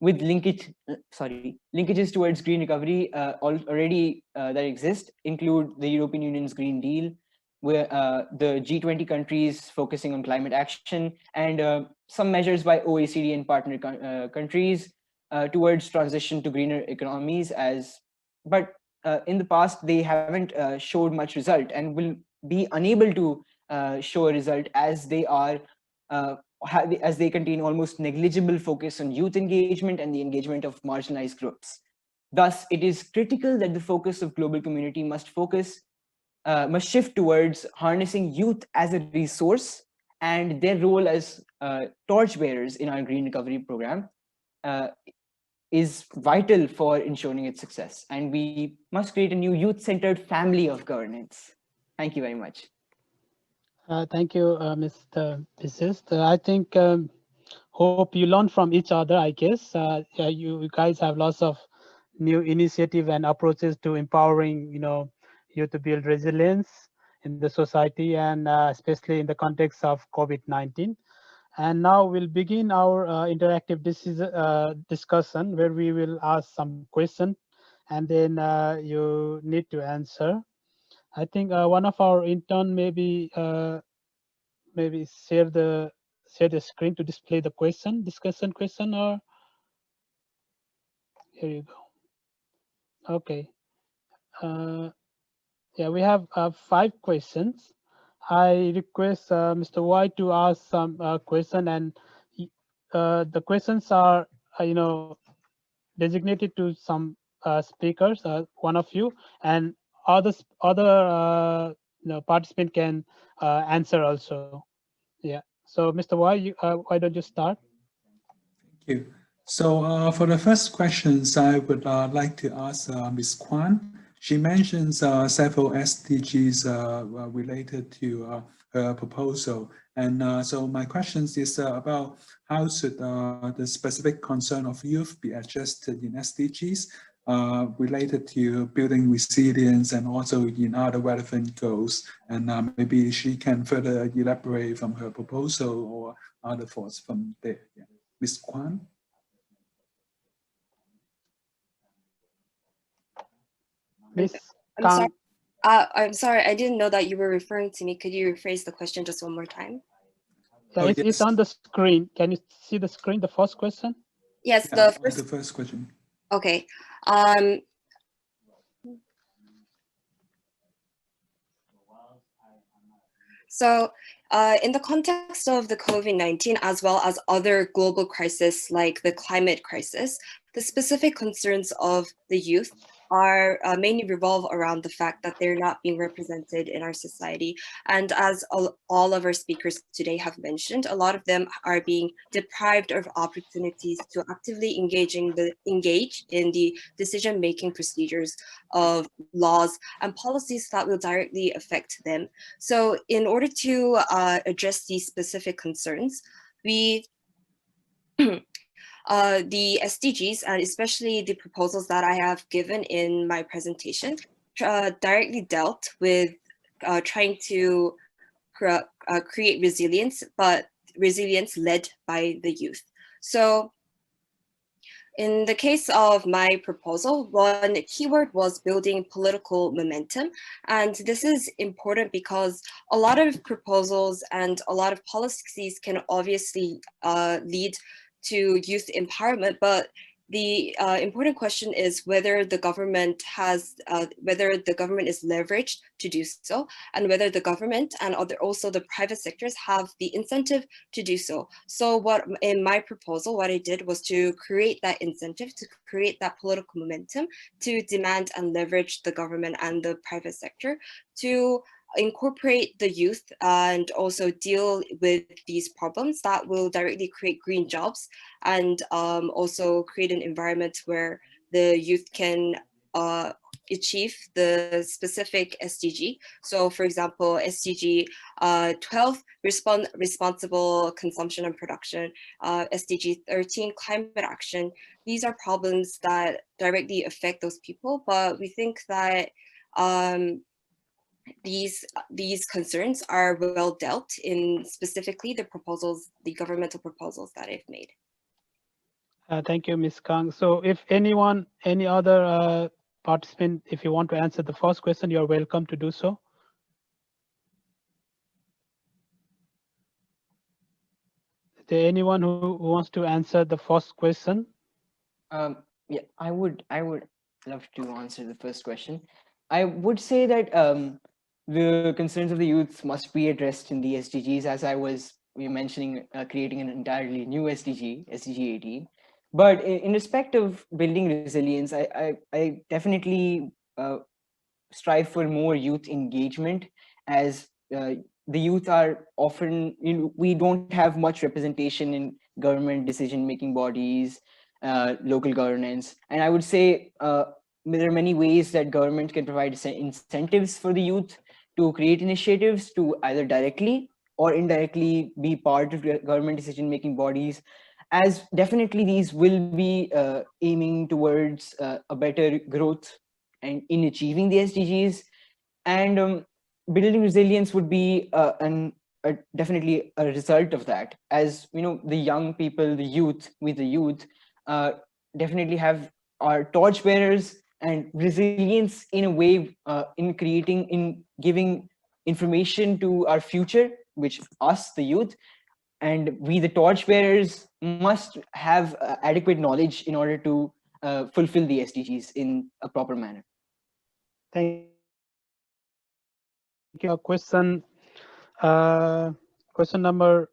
with linkages towards green recovery already that exist include the European Union's Green Deal, where the G20 countries focusing on climate action, and some measures by OECD and partner countries towards transition to greener economies. But in the past, they haven't showed much result and will be unable to show a result as they are as they contain almost negligible focus on youth engagement and the engagement of marginalized groups. Thus, it is critical that the focus of global community must shift towards harnessing youth as a resource, and their role as torchbearers in our green recovery program is vital for ensuring its success. And we must create a new youth-centered family of governance. Thank you very much. Thank you, Mr. Physicist. I think hope you learn from each other, I guess. Yeah, you guys have lots of new initiative and approaches to empowering, youth to build resilience in the society, and especially in the context of COVID-19. And now we'll begin our interactive discussion, where we will ask some questions, and then you need to answer. I think one of our intern maybe share the screen to display the discussion question, or here you go. Okay. Yeah, we have 5 questions. I request Mr. Y to ask some question, and the questions are designated to some speakers, one of you, and other participant can answer also. Yeah. So Mr. Y, why don't you start? Thank you. So for the first questions, I would like to ask Ms. Kwan. She mentions several SDGs related to her proposal. And so my question is about how should the specific concern of youth be adjusted in SDGs related to building resilience and also in other relevant goals. And maybe she can further elaborate from her proposal or other thoughts from there. Yeah. Ms. Kwan? I'm sorry, I didn't know that you were referring to me. Could you rephrase the question just one more time? Yeah, it's on the screen. Can you see the screen, the first question? Yes, yeah, the first question. Okay. So in the context of the COVID-19, as well as other global crises like the climate crisis, the specific concerns of the youth are mainly revolve around the fact that they're not being represented in our society. And as all of our speakers today have mentioned, a lot of them are being deprived of opportunities to actively engage in the decision-making procedures of laws and policies that will directly affect them. So in order to address these specific concerns, we the SDGs, and especially the proposals that I have given in my presentation, directly dealt with trying to create resilience, but resilience led by the youth. So in the case of my proposal, one keyword was building political momentum. And this is important because a lot of proposals and a lot of policies can obviously lead to youth empowerment, but the important question is whether the government is leveraged to do so, and whether the government and also the private sectors have the incentive to do so. So in my proposal, what I did was to create that incentive, to create that political momentum, to demand and leverage the government and the private sector to incorporate the youth and also deal with these problems that will directly create green jobs and also create an environment where the youth can achieve the specific SDG. So for example, SDG 12, responsible consumption and production, SDG 13, climate action. These are problems that directly affect those people, but we think that these concerns are well dealt in specifically the proposals, the governmental proposals that I've made. Thank you, Ms. Kang. So if anyone, any other participant, if you want to answer the first question, you're welcome to do so. Is there anyone who wants to answer the first question? Yeah, I would love to answer the first question. I would say that the concerns of the youth must be addressed in the SDGs, as I was mentioning, creating an entirely new SDG, SDG 18. But in respect of building resilience, I definitely strive for more youth engagement, as the youth are often, we don't have much representation in government decision-making bodies, local governance. And I would say there are many ways that government can provide incentives for the youth to create initiatives to either directly or indirectly be part of government decision-making bodies, as definitely these will be aiming towards a better growth and in achieving the SDGs. And building resilience would be definitely a result of that, as the young people, the youth, definitely are torchbearers, and resilience in a way in giving information to our future, which us, the youth, and we, the torchbearers, must have adequate knowledge in order to fulfill the SDGs in a proper manner. Thank you. Question number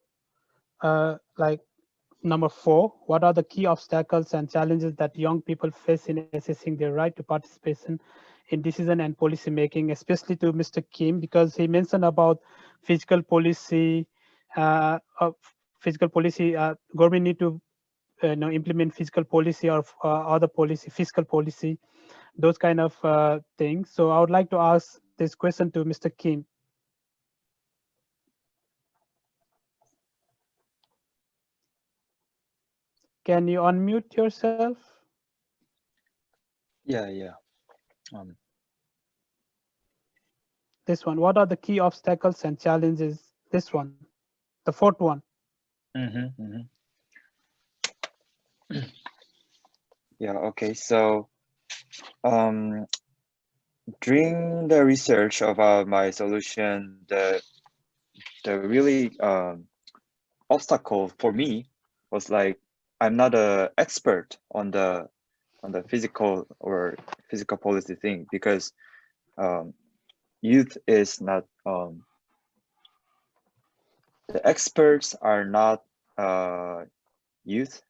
number 4. What are the key obstacles and challenges that young people face in assessing their right to participation in decision and policy making, especially to Mr. Kim, because he mentioned about fiscal policy. Government need to implement fiscal policy or other policy, fiscal policy, those kind of things. So I would like to ask this question to Mr. Kim. Can you unmute yourself? Yeah. This one. What are the key obstacles and challenges? This one, the 4th one. Yeah. Okay. So, during the research about my solution, the really obstacle for me was like, I'm not an expert on the physical policy thing, because youth is not the experts are not youth,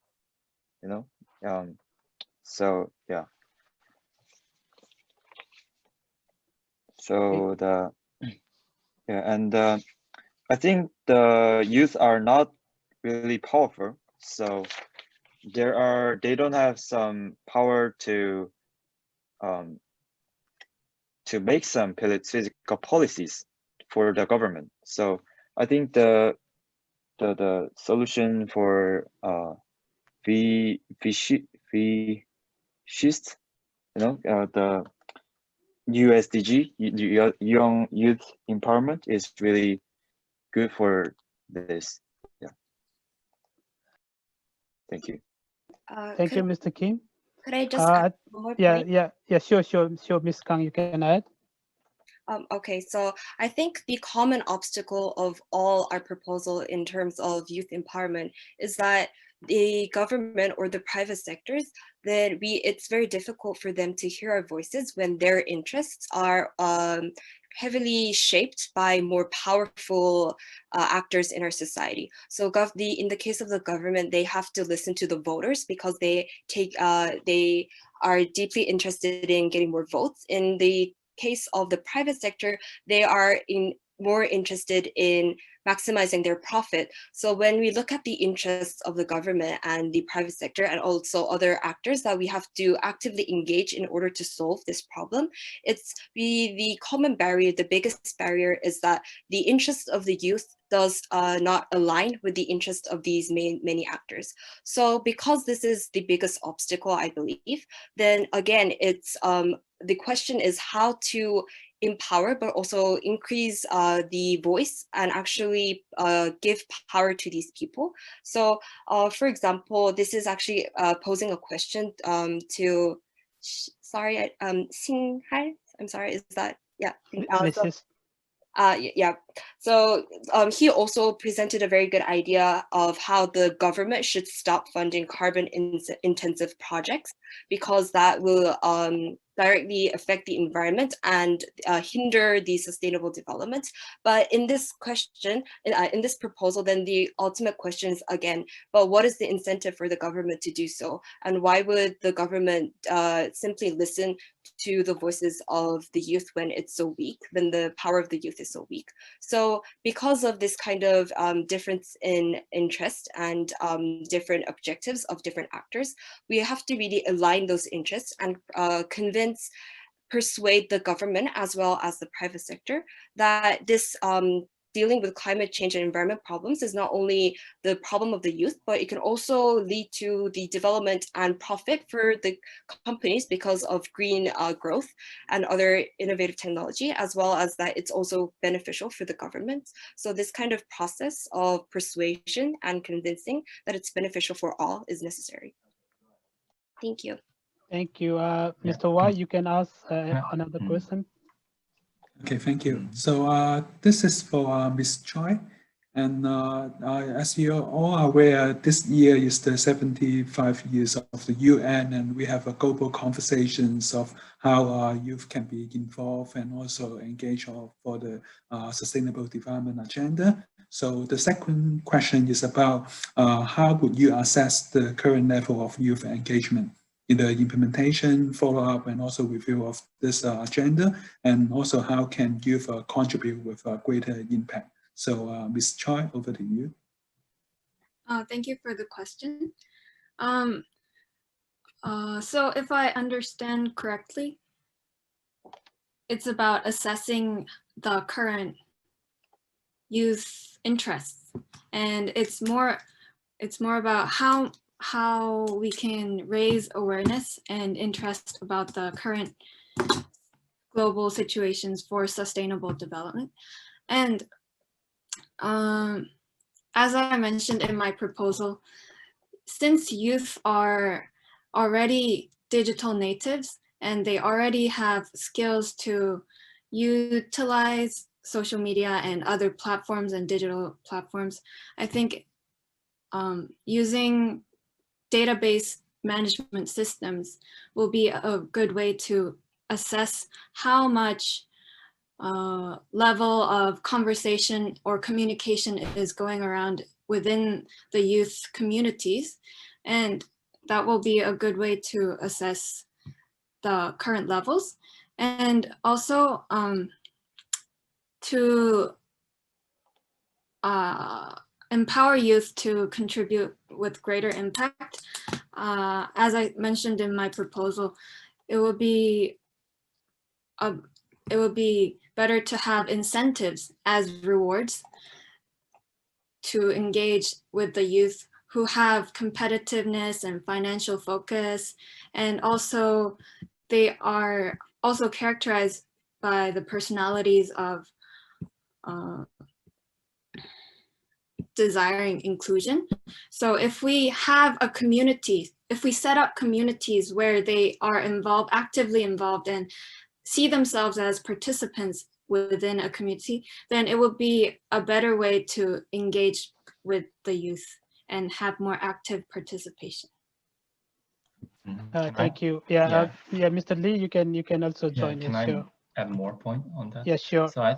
so yeah. So I think the youth are not really powerful, so they don't have some power to make some physical policies for the government. So I think the solution for the USDG, Young Youth Empowerment, is really good for this. Yeah. Thank you. Thank you, Mr. Kim. Could I just add one more point? Yeah, sure, Ms. Kang, you can add. Okay, so I think the common obstacle of all our proposal in terms of youth empowerment is that the government or the private sectors, then it's very difficult for them to hear our voices when their interests are heavily shaped by more powerful actors in our society. So in the case of the government, they have to listen to the voters because they are deeply interested in getting more votes in the case of the private sector, they are more interested in maximizing their profit. So when we look at the interests of the government and the private sector and also other actors that we have to actively engage in order to solve this problem, it's the common barrier, the biggest barrier is that the interests of the youth does not align with the interest of these many actors. So because this is the biggest obstacle, I believe, then again, it's the question is how to empower but also increase the voice and actually give power to these people. So for example, this is actually posing a question to Singhal, I'm sorry, is that, yeah. Yeah, so he also presented a very good idea of how the government should stop funding carbon intensive projects, because that will directly affect the environment and hinder the sustainable development. But in this question, in this proposal, then the ultimate question is again, but what is the incentive for the government to do so? And why would the government simply listen to the voices of the youth when it's so weak, when the power of the youth is so weak? So because of this kind of difference in interest and different objectives of different actors, we have to really align those interests and persuade the government as well as the private sector that this dealing with climate change and environment problems is not only the problem of the youth, but it can also lead to the development and profit for the companies because of green growth and other innovative technology, as well as that it's also beneficial for the government. So this kind of process of persuasion and convincing that it's beneficial for all is necessary. Thank you. Thank you. Mr. Y, you can ask another question. Okay, thank you. So this is for Ms. Choi. And as you're all aware, this year is the 75 years of the UN, and we have a global conversations of how youth can be involved and also engage for the sustainable development agenda. So the second question is about how would you assess the current level of youth engagement in the implementation, follow-up, and also review of this agenda, and also how can youth contribute with a greater impact? So Ms. Choi, over to you. Thank you for the question. So if I understand correctly, it's about assessing the current youth interests, and it's more about how we can raise awareness and interest about the current global situations for sustainable development. And as I mentioned in my proposal, since youth are already digital natives and they already have skills to utilize social media and other platforms and digital platforms, I think using database management systems will be a good way to assess how much level of conversation or communication is going around within the youth communities. And that will be a good way to assess the current levels. And also to empower youth to contribute with greater impact. As I mentioned in my proposal, it would be better to have incentives as rewards to engage with the youth who have competitiveness and financial focus, and also they are also characterized by the personalities of desiring inclusion. So if we have a community, if we set up communities where they are actively involved and see themselves as participants within a community, then it will be a better way to engage with the youth and have more active participation. Thank you. Yeah, Mr. Lee, you can also join. Can I add more point on that? Yeah, sure. So I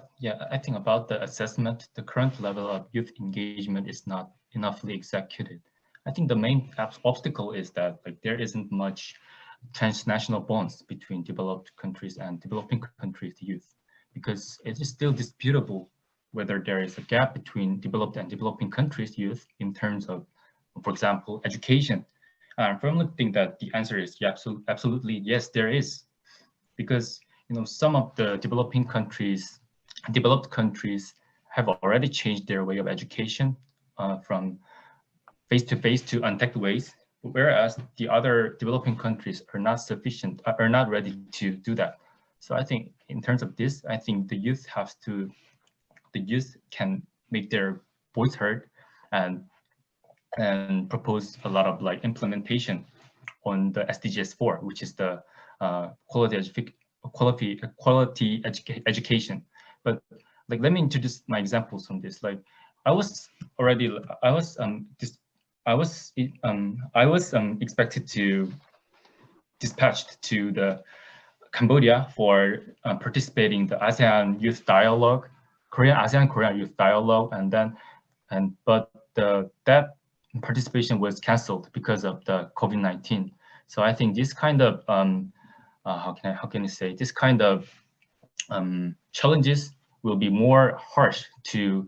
think about the assessment, the current level of youth engagement is not enoughly executed. I think the main obstacle is that there isn't much transnational bonds between developed countries and developing countries' youth, because it is still disputable whether there is a gap between developed and developing countries' youth in terms of, for example, education. I firmly think that the answer is yeah, absolutely yes, there is, because some of the developed countries have already changed their way of education from face-to-face to untagged ways, whereas the other developing countries are not ready to do that. So I think in terms of this, I think the youth can make their voice heard and propose a lot of like implementation on the SDGs 4, which is the quality education. But like, let me introduce my examples on this. Like, I was expected to dispatched to the Cambodia for participating in the ASEAN Youth Dialogue, Korean Youth Dialogue, but that participation was canceled because of the COVID-19. So I think this kind of how can I say, this kind of challenges will be more harsh to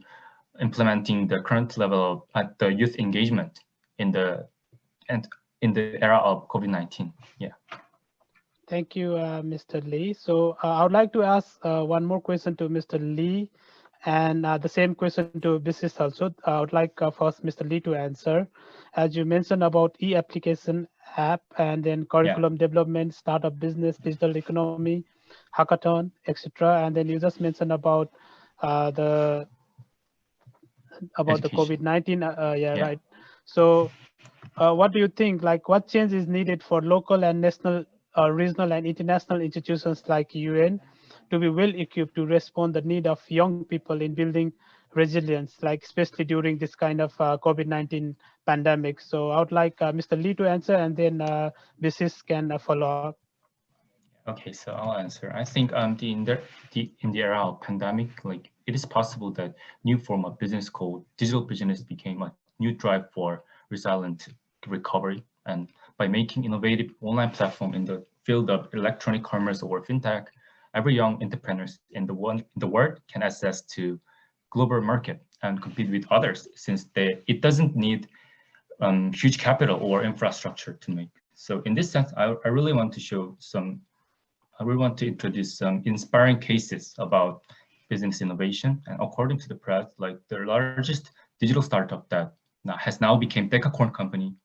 implementing the current level of the youth engagement in the era of COVID-19. Yeah. Thank you, Mr. Lee. So I would like to ask one more question to Mr. Lee, and the same question to Bisis also. I would like first Mr. Lee to answer. As you mentioned about e-application app and then curriculum development, startup business, digital economy, hackathon, etc. And then you just mentioned about the COVID-19. Right. So what do you think? Like, what change is needed for local and national, regional and international institutions like UN to be well equipped to respond the need of young people in building resilience, like especially during this kind of COVID-19 pandemic? So I would like Mr. Lee to answer, and then Bisis can follow up. Okay, so I'll answer. I think in the era of pandemic, like, it is possible that new form of business called digital business became a new drive for resilient recovery. And by making innovative online platform in the field of electronic commerce or fintech, every young entrepreneurs in the world can access to global market and compete with others, since it doesn't need huge capital or infrastructure to make. So in this sense, I really want to introduce some inspiring cases about business innovation. And according to the press, like, the largest digital startup that has now become decacorn company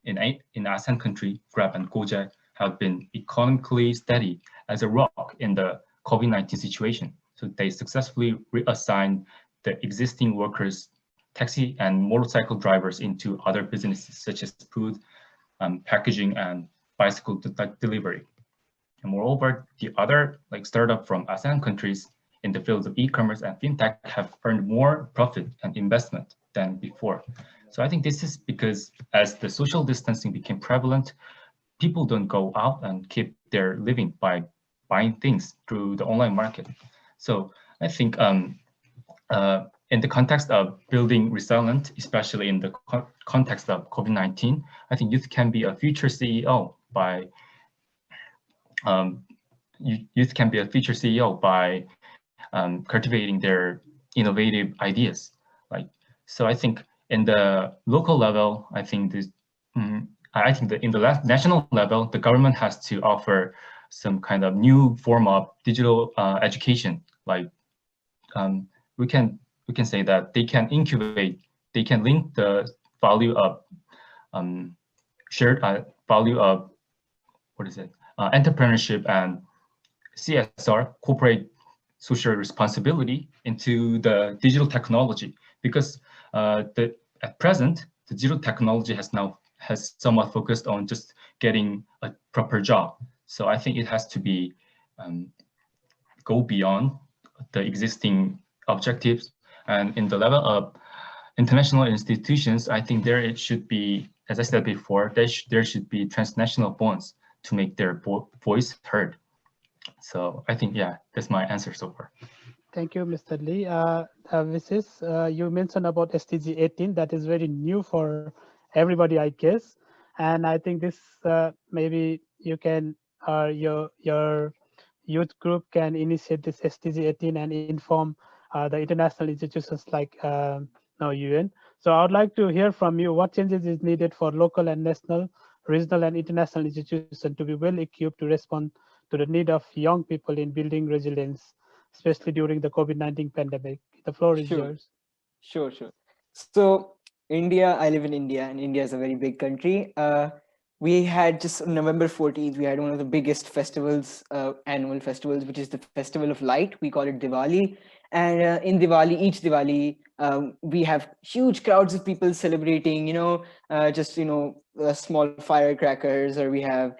in ASEAN country, Grab and Gojek, have been economically steady as a rock in the COVID-19 situation. So they successfully reassigned the existing workers, taxi and motorcycle drivers, into other businesses such as food, packaging, and bicycle delivery. And moreover, the other startup from ASEAN countries in the fields of e-commerce and fintech have earned more profit and investment than before. So I think this is because as the social distancing became prevalent, people don't go out and keep their living by buying things through the online market. So I think in the context of building resilient, especially in the context of COVID-19, I think youth can be a future CEO by cultivating their innovative ideas. So I think in the local level, I think in the national level, the government has to offer some kind of new form of digital education. Like, we can say that they can incubate, they can link the value of shared value of entrepreneurship and CSR, corporate social responsibility, into the digital technology, because at present the digital technology has somewhat focused on just getting a proper job. So I think it has to be go beyond the existing objectives, and in the level of international institutions, I think it should be, as I said before, there should be transnational bonds to make their voice heard. So I think, yeah, that's my answer so far. Thank you, Mr. Lee. Mrs., you mentioned about SDG 18. That is very new for everybody, I guess. And I think this maybe you can your youth group can initiate this SDG 18 and inform the international institutions like UN. So I would like to hear from you what changes is needed for local and national, regional and international institutions to be well equipped to respond to the need of young people in building resilience, especially during the COVID-19 pandemic. The floor is yours. Sure. So India, I live in India, and India is a very big country. We had just on November 14th, we had one of the biggest festivals, annual festivals, which is the Festival of Light. We call it Diwali. And in Diwali, each Diwali, we have huge crowds of people celebrating, small firecrackers, or we have,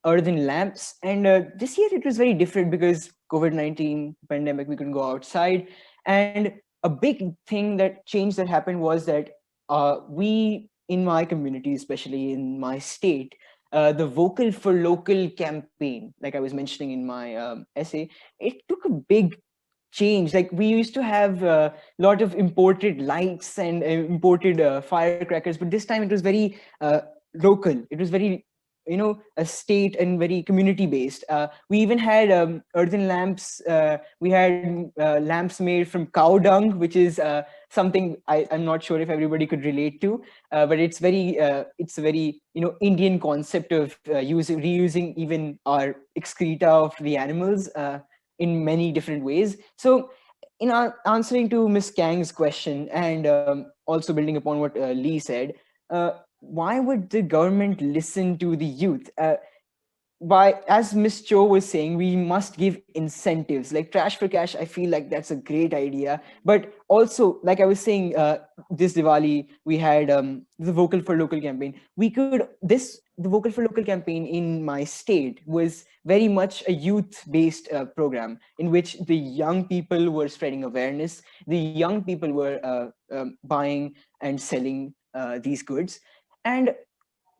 earthen lamps. And this year it was very different because COVID-19 pandemic, we couldn't go outside. And a big thing that changed that happened was that we, in my community, especially in my state, the Vocal for Local campaign, like I was mentioning in my essay, it took a big change. Like we used to have a lot of imported lights and imported firecrackers, but this time it was very local. It was very, a state and very community based. We even had earthen lamps. We had lamps made from cow dung, which is something I'm not sure if everybody could relate to, but it's a very Indian concept of reusing even our excreta of the animals in many different ways. So in answering to Ms. Kang's question, and also building upon what Lee said, why would the government listen to the youth? As Ms. Cho was saying, we must give incentives like Trash for Cash. I feel like that's a great idea. But also, like I was saying, this Diwali, we had the Vocal for Local campaign. The Vocal for Local campaign in my state was very much a youth-based program in which the young people were spreading awareness. The young people were buying and selling these goods. And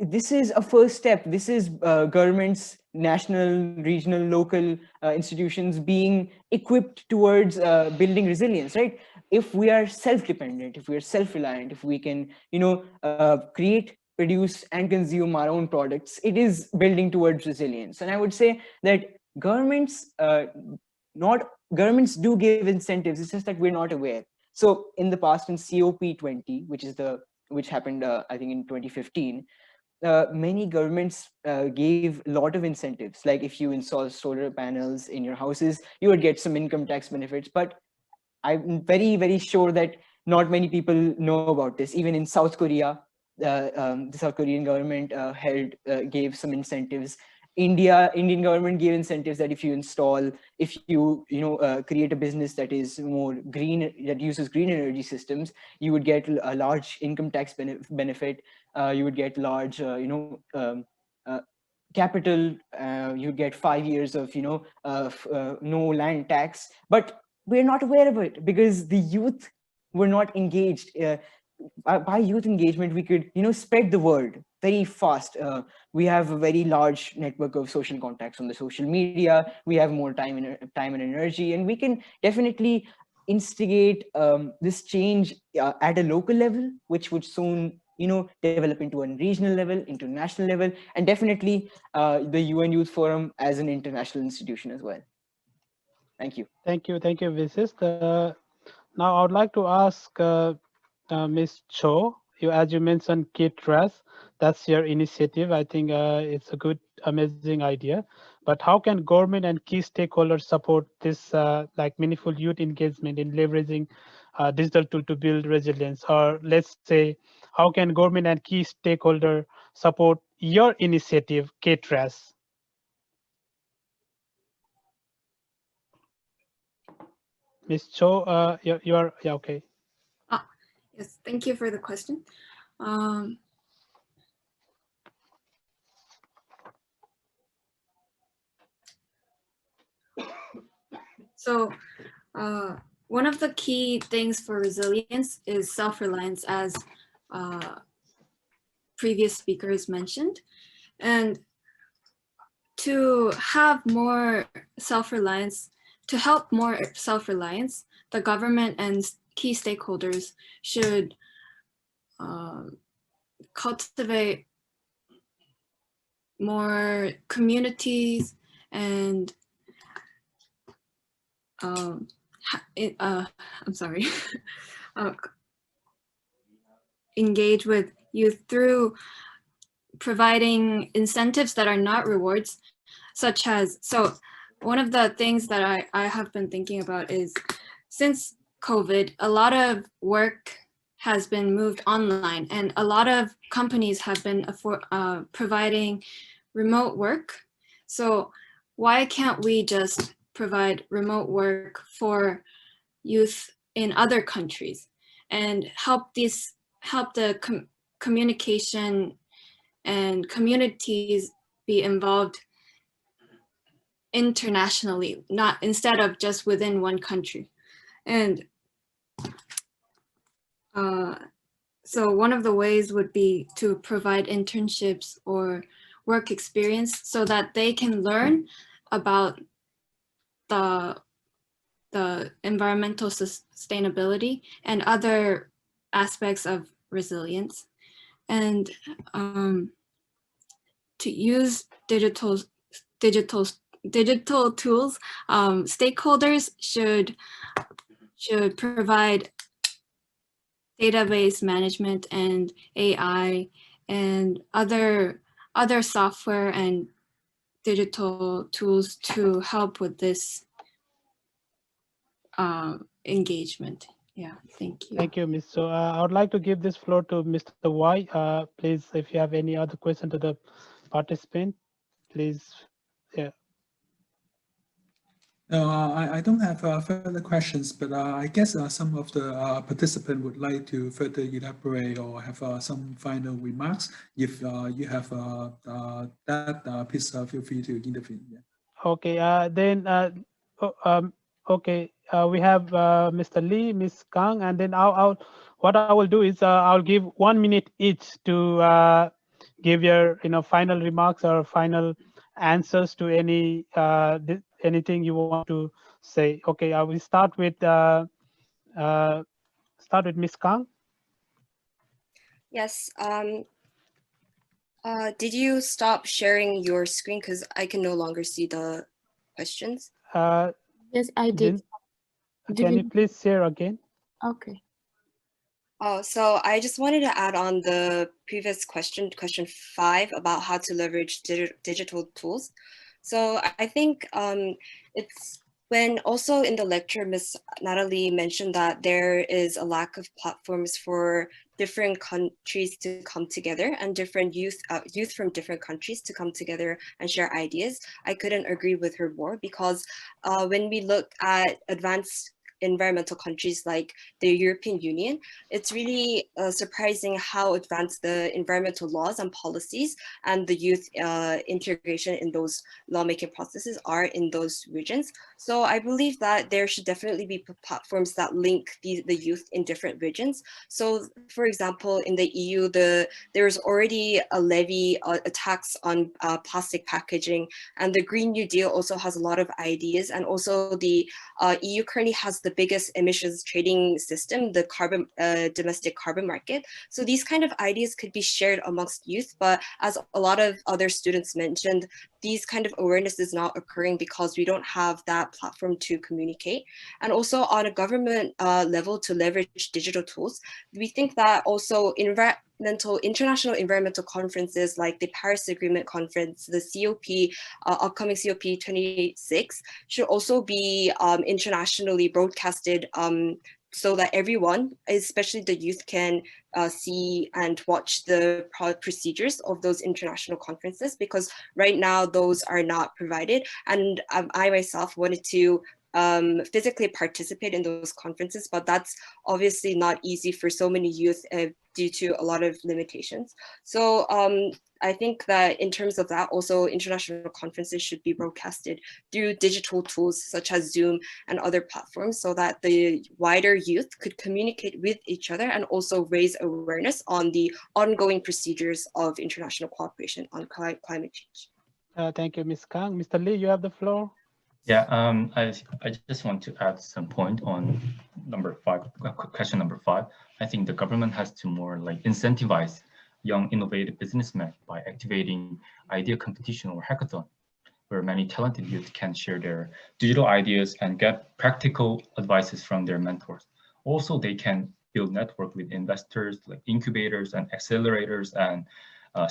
this is a first step. This is governments, national, regional, local institutions being equipped towards building resilience, right? If we are self-dependent, if we are self-reliant, if we can, create, produce, and consume our own products, it is building towards resilience. And I would say that governments do give incentives. It's just that we're not aware. So in the past, in COP20, which happened, I think, in 2015. Many governments gave a lot of incentives. Like if you install solar panels in your houses, you would get some income tax benefits. But I'm very, very sure that not many people know about this. Even in South Korea, the South Korean government gave some incentives. Indian government gave incentives that if you create a business that is more green, that uses green energy systems, you would get a large income tax benefit. You would get large, capital. You'd get 5 years of, no land tax. But we're not aware of it because the youth were not engaged. By youth engagement, we could, spread the word very fast. We have a very large network of social contacts on the social media. We have more time and energy, and we can definitely instigate this change at a local level, which would soon, develop into a regional level, into national level, and definitely the UN Youth Forum as an international institution as well. Thank you. Thank you, Visis. Now I would like to ask Ms. Cho, as you mentioned, KidRes, that's your initiative. I think it's a good, amazing idea. But how can government and key stakeholders support this meaningful youth engagement in leveraging digital tool to build resilience? Or let's say, how can government and key stakeholder support your initiative, KidRes? Ms. Cho, you are okay. Yes, thank you for the question. So one of the key things for resilience is self-reliance, as previous speakers mentioned. And to have more self-reliance, to help more self-reliance, the government and key stakeholders should cultivate more communities and I'm sorry, engage with youth through providing incentives that are not rewards, such as, so one of the things that I have been thinking about is, since COVID, a lot of work has been moved online and a lot of companies have been providing remote work. So why can't we just provide remote work for youth in other countries and help the communication and communities be involved internationally, not instead of just within one country. And so one of the ways would be to provide internships or work experience so that they can learn about the environmental sustainability and other aspects of resilience, and to use digital tools. Stakeholders should provide database management and AI and other software and digital tools to help with this engagement. Yeah, thank you. Thank you, Ms. So I would like to give this floor to Mr. Y. Please, if you have any other question to the participant, please. Yeah. I don't have further questions, but I guess some of the participants would like to further elaborate or have some final remarks. If you have that, please feel free to intervene. Yeah. Okay, then, okay, we have Mr. Lee, Ms. Kang, and then what I will do is I'll give 1 minute each to give your final remarks or final answers to any anything you want to say. Okay, I will start with Ms. Kang. Yes. Did you stop sharing your screen because I can no longer see the questions? Yes, I did. Can you please share again? Okay. Oh, so I just wanted to add on the previous question 5, about how to leverage digital tools. So I think it's when also in the lecture, Ms. Natalie mentioned that there is a lack of platforms for different countries to come together and different youth from different countries to come together and share ideas. I couldn't agree with her more, because when we look at advanced environmental countries like the European Union, it's really surprising how advanced the environmental laws and policies and the youth integration in those lawmaking processes are in those regions. So I believe that there should definitely be platforms that link the youth in different regions. So for example, in the EU, there's already a levy, a tax on plastic packaging, and the Green New Deal also has a lot of ideas, and also the EU currently has the biggest emissions trading system, the domestic carbon market. So these kind of ideas could be shared amongst youth, but as a lot of other students mentioned, these kind of awareness is not occurring because we don't have that platform to communicate. And also on a government level, to leverage digital tools, we think that also international environmental conferences like the Paris Agreement Conference, the COP, upcoming COP26, should also be internationally broadcasted so that everyone, especially the youth, can see and watch the procedures of those international conferences, because right now those are not provided. And I myself wanted to physically participate in those conferences, but that's obviously not easy for so many youth due to a lot of limitations. So I think that in terms of that, also international conferences should be broadcasted through digital tools such as Zoom and other platforms, so that the wider youth could communicate with each other and also raise awareness on the ongoing procedures of international cooperation on climate change. Thank you, Ms. Kang. Mr. Lee, you have the floor. Yeah, I just want to add some point on question number 5. I think the government has to more like incentivize young innovative businessmen by activating idea competition or hackathon, where many talented youth can share their digital ideas and get practical advices from their mentors. Also, they can build network with investors, like incubators and accelerators and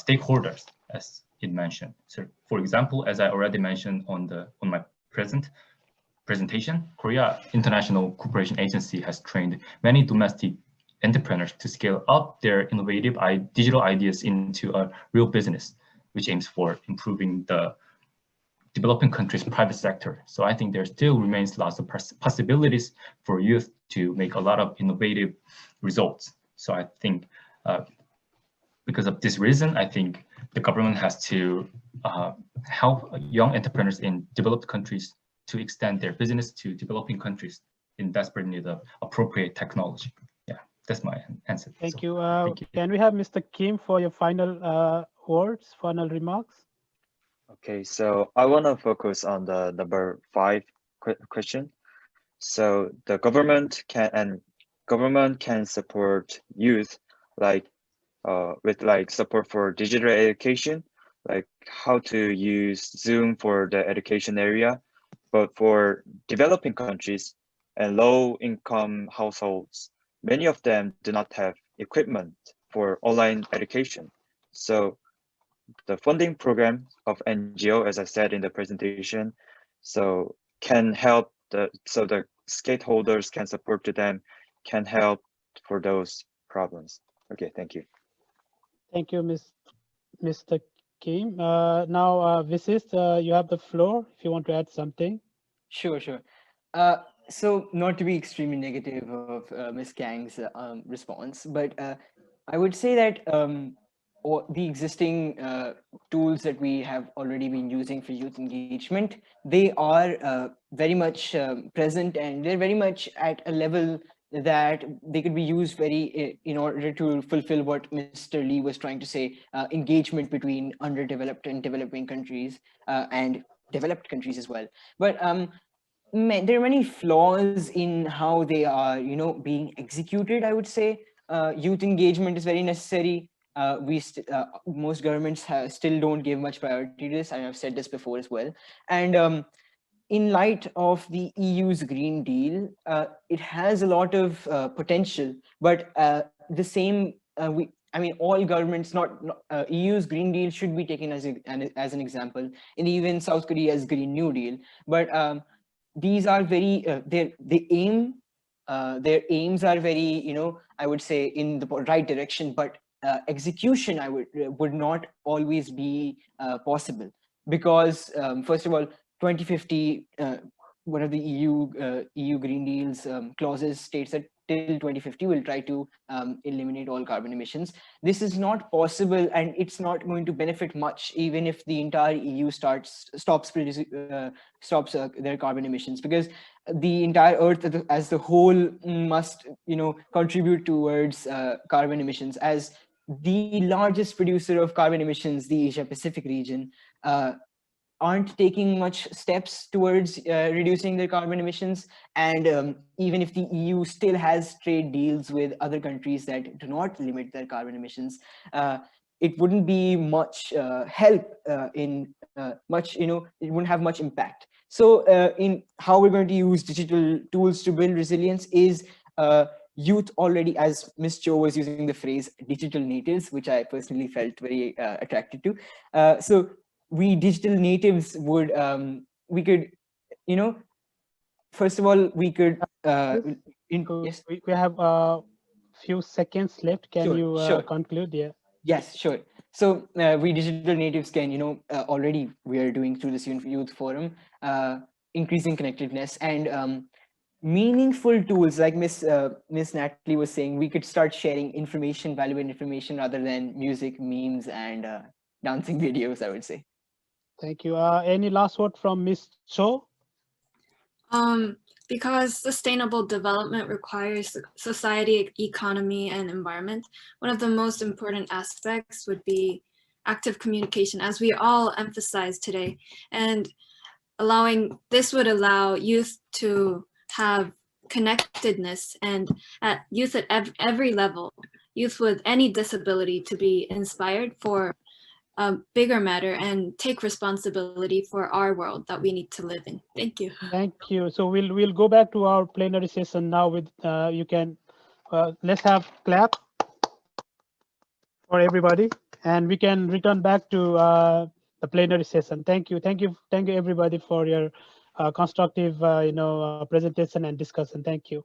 stakeholders, as it mentioned. So, for example, as I already mentioned on my presentation, Korea International Cooperation Agency has trained many domestic entrepreneurs to scale up their innovative digital ideas into a real business, which aims for improving the developing countries' private sector. So I think there still remains lots of possibilities for youth to make a lot of innovative results. So I think because of this reason, I think the government has to help young entrepreneurs in developed countries to extend their business to developing countries in desperate need of appropriate technology. Yeah, that's my answer. Thank So, you. thank you. Can we have Mr. Kim for your final words, final remarks? Okay, so I want to focus on the number 5 question. So the government can support youth with support for digital education, like how to use Zoom for the education area, but for developing countries and low-income households, many of them do not have equipment for online education. So the funding program of NGO, as I said in the presentation, so can help the stakeholders can support to them, can help for those problems. Okay, thank you. Thank you, Mr. Kim. Now, Visis, you have the floor if you want to add something. Sure. So not to be extremely negative of Ms. Kang's response, but I would say that the existing tools that we have already been using for youth engagement, they are very much present, and they're very much at a level that they could be used in order to fulfill what Mr. Lee was trying to say, engagement between underdeveloped and developing countries and developed countries as well. But there are many flaws in how they are, being executed, I would say. Youth engagement is very necessary. Most governments still don't give much priority to this, and I've said this before as well. And in light of the EU's Green Deal, it has a lot of potential, but all governments, EU's Green Deal should be taken as an example, and even South Korea's Green New Deal. But these are very, their aims are very, I would say in the right direction, but execution would not always be possible, because first of all, 2050, one of the EU Green Deal's clauses states that till 2050 we'll try to eliminate all carbon emissions. This is not possible, and it's not going to benefit much even if the entire EU stops their carbon emissions, because the entire Earth as the whole must contribute towards carbon emissions. As the largest producer of carbon emissions, the Asia Pacific region, aren't taking much steps towards reducing their carbon emissions. And even if the EU still has trade deals with other countries that do not limit their carbon emissions, it wouldn't be much help it wouldn't have much impact. So in how we're going to use digital tools to build resilience is youth already, as Ms. Cho was using the phrase digital natives, which I personally felt very attracted to. So we digital natives would, we could, first of all, we could, yes. We have a few seconds left. Can you conclude? Yeah. Yes, sure. So we digital natives can, already we are doing through this youth forum, increasing connectedness and meaningful tools like Miss Natalie was saying. We could start sharing valuable information rather than music, memes, and dancing videos, I would say. Thank you. Any last word from Ms. Cho? Because sustainable development requires society, economy, and environment, one of the most important aspects would be active communication, as we all emphasize today. And this would allow youth to have connectedness, and youth at every level youth with any disability to be inspired for a bigger matter and take responsibility for our world that we need to live in. Thank you. Thank you. So we'll go back to our plenary session now. With you can let's have clap for everybody, and we can return back to the plenary session. Thank you everybody for your constructive presentation and discussion. Thank you.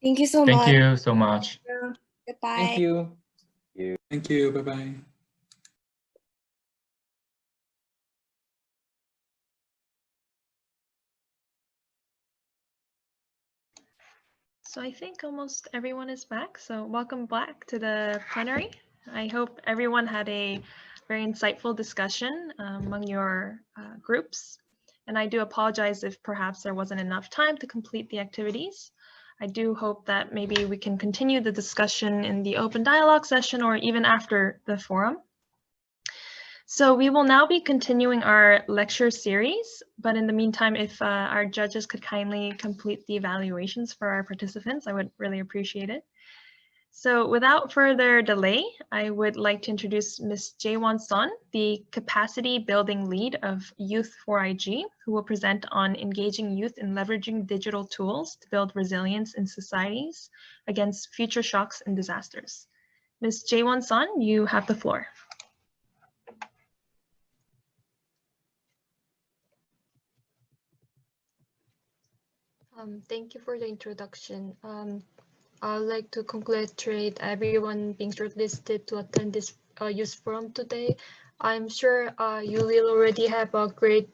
Thank you so much. Thank you so much. Goodbye. Thank you. Thank you. Bye-bye. So I think almost everyone is back. So welcome back to the plenary. I hope everyone had a very insightful discussion among your groups. And I do apologize if perhaps there wasn't enough time to complete the activities. I do hope that maybe we can continue the discussion in the open dialogue session or even after the forum. So we will now be continuing our lecture series, but in the meantime, if our judges could kindly complete the evaluations for our participants, I would really appreciate it. So without further delay, I would like to introduce Ms. Jae-won Son, the Capacity Building Lead of Youth 4IG, who will present on engaging youth in leveraging digital tools to build resilience in societies against future shocks and disasters. Ms. Jae-won Son, you have the floor. Thank you for the introduction. I'd like to congratulate everyone being shortlisted to attend this youth forum today. I'm sure you will already have a great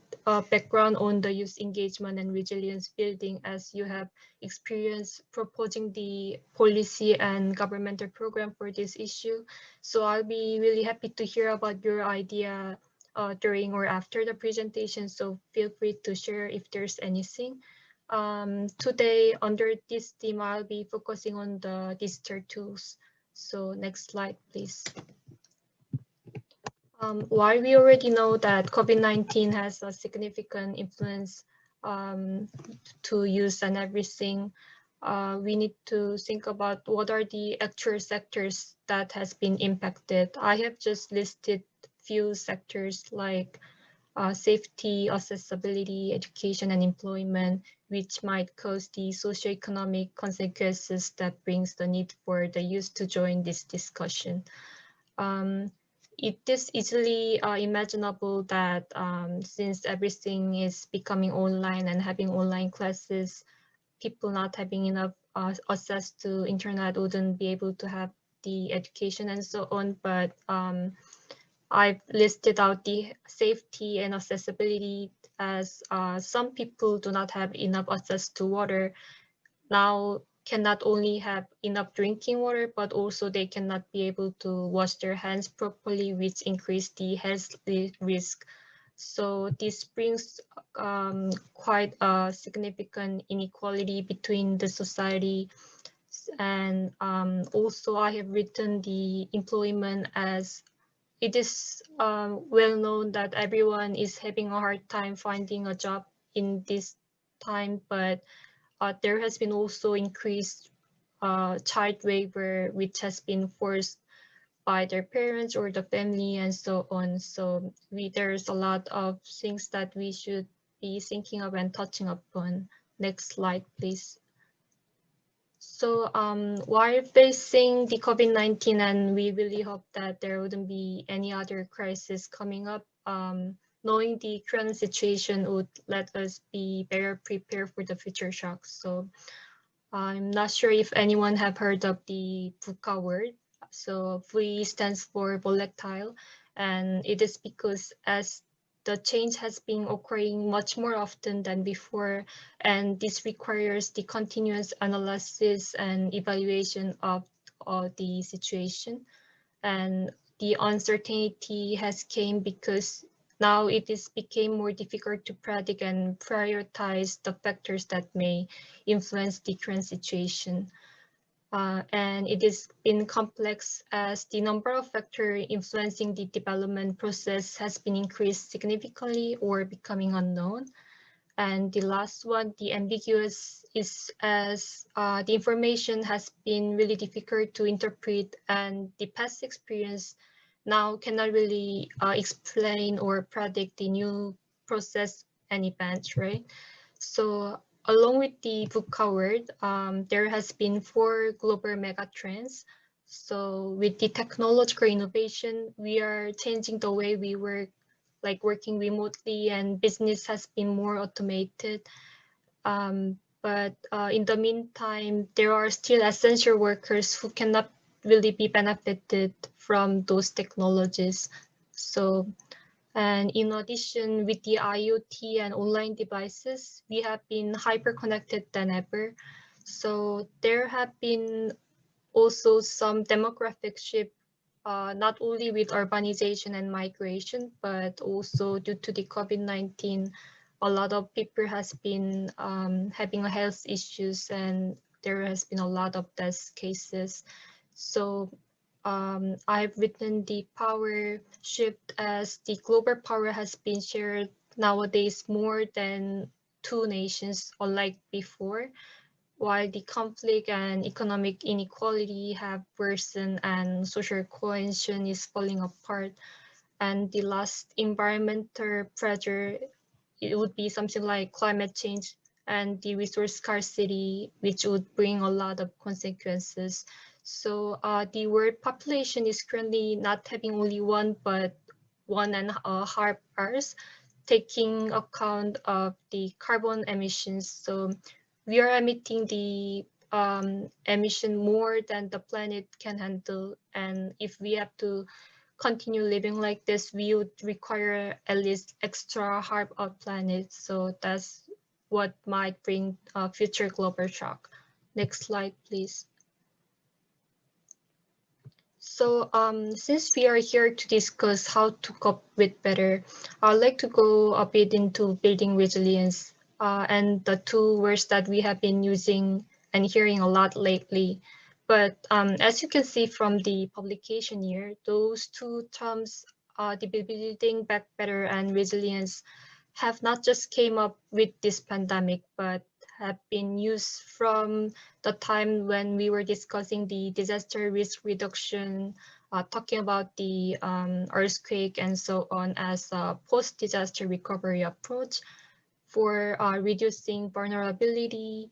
background on the youth engagement and resilience building, as you have experience proposing the policy and governmental program for this issue. So I'll be really happy to hear about your idea during or after the presentation. So feel free to share if there's anything. Today, under this theme, I'll be focusing on the digital tools. So next slide, please. While we already know that COVID-19 has a significant influence to use and everything, we need to think about what are the actual sectors that has been impacted. I have just listed few sectors like safety, accessibility, education, and employment, which might cause the socioeconomic consequences that brings the need for the youth to join this discussion. It is easily imaginable that since everything is becoming online and having online classes, people not having enough access to internet wouldn't be able to have the education and so on. But I've listed out the safety and accessibility as some people do not have enough access to water. Now can not only have enough drinking water, but also they cannot be able to wash their hands properly, which increase the health risk. So this brings quite a significant inequality between the society. And also I have written the employment as it is well known that everyone is having a hard time finding a job in this time, but there has been also increased child labor, which has been forced by their parents or the family and so on. So there's a lot of things that we should be thinking of and touching upon. Next slide, please. So while facing the COVID-19, and we really hope that there wouldn't be any other crisis coming up, knowing the current situation would let us be better prepared for the future shocks. So I'm not sure if anyone have heard of the VUCA word. So V stands for volatile, and it is because as the change has been occurring much more often than before, and this requires the continuous analysis and evaluation of the situation. And the uncertainty has came because now it is became more difficult to predict and prioritize the factors that may influence the current situation. And it has been complex as the number of factors influencing the development process has been increased significantly or becoming unknown. And the last one, the ambiguous, is as the information has been really difficult to interpret, and the past experience now cannot really explain or predict the new process and events, right? So along with the VUCA word, there has been 4 global mega trends. So with the technological innovation, we are changing the way we work, like working remotely, and business has been more automated. But in the meantime, there are still essential workers who cannot really be benefited from those technologies. So, and in addition, with the IoT and online devices, we have been hyper-connected than ever. So there have been also some demographic shift, not only with urbanization and migration, but also due to the COVID-19, a lot of people has been having health issues, and there has been a lot of death cases. So I've written the power shift as the global power has been shared nowadays more than 2 nations, unlike before, while the conflict and economic inequality have worsened and social cohesion is falling apart. And the last, environmental pressure, it would be something like climate change and the resource scarcity, which would bring a lot of consequences. So the world population is currently not having only one, but 1.5 Earth, taking account of the carbon emissions. So we are emitting the emission more than the planet can handle. And if we have to continue living like this, we would require at least extra half of planet. So that's what might bring future global shock. Next slide, please. So since we are here to discuss how to cope with better, I'd like to go a bit into building resilience and the 2 words that we have been using and hearing a lot lately. But as you can see from the publication here, those 2 terms, the building back better and resilience, have not just came up with this pandemic, but have been used from the time when we were discussing the disaster risk reduction, talking about the earthquake and so on as a post-disaster recovery approach for reducing vulnerability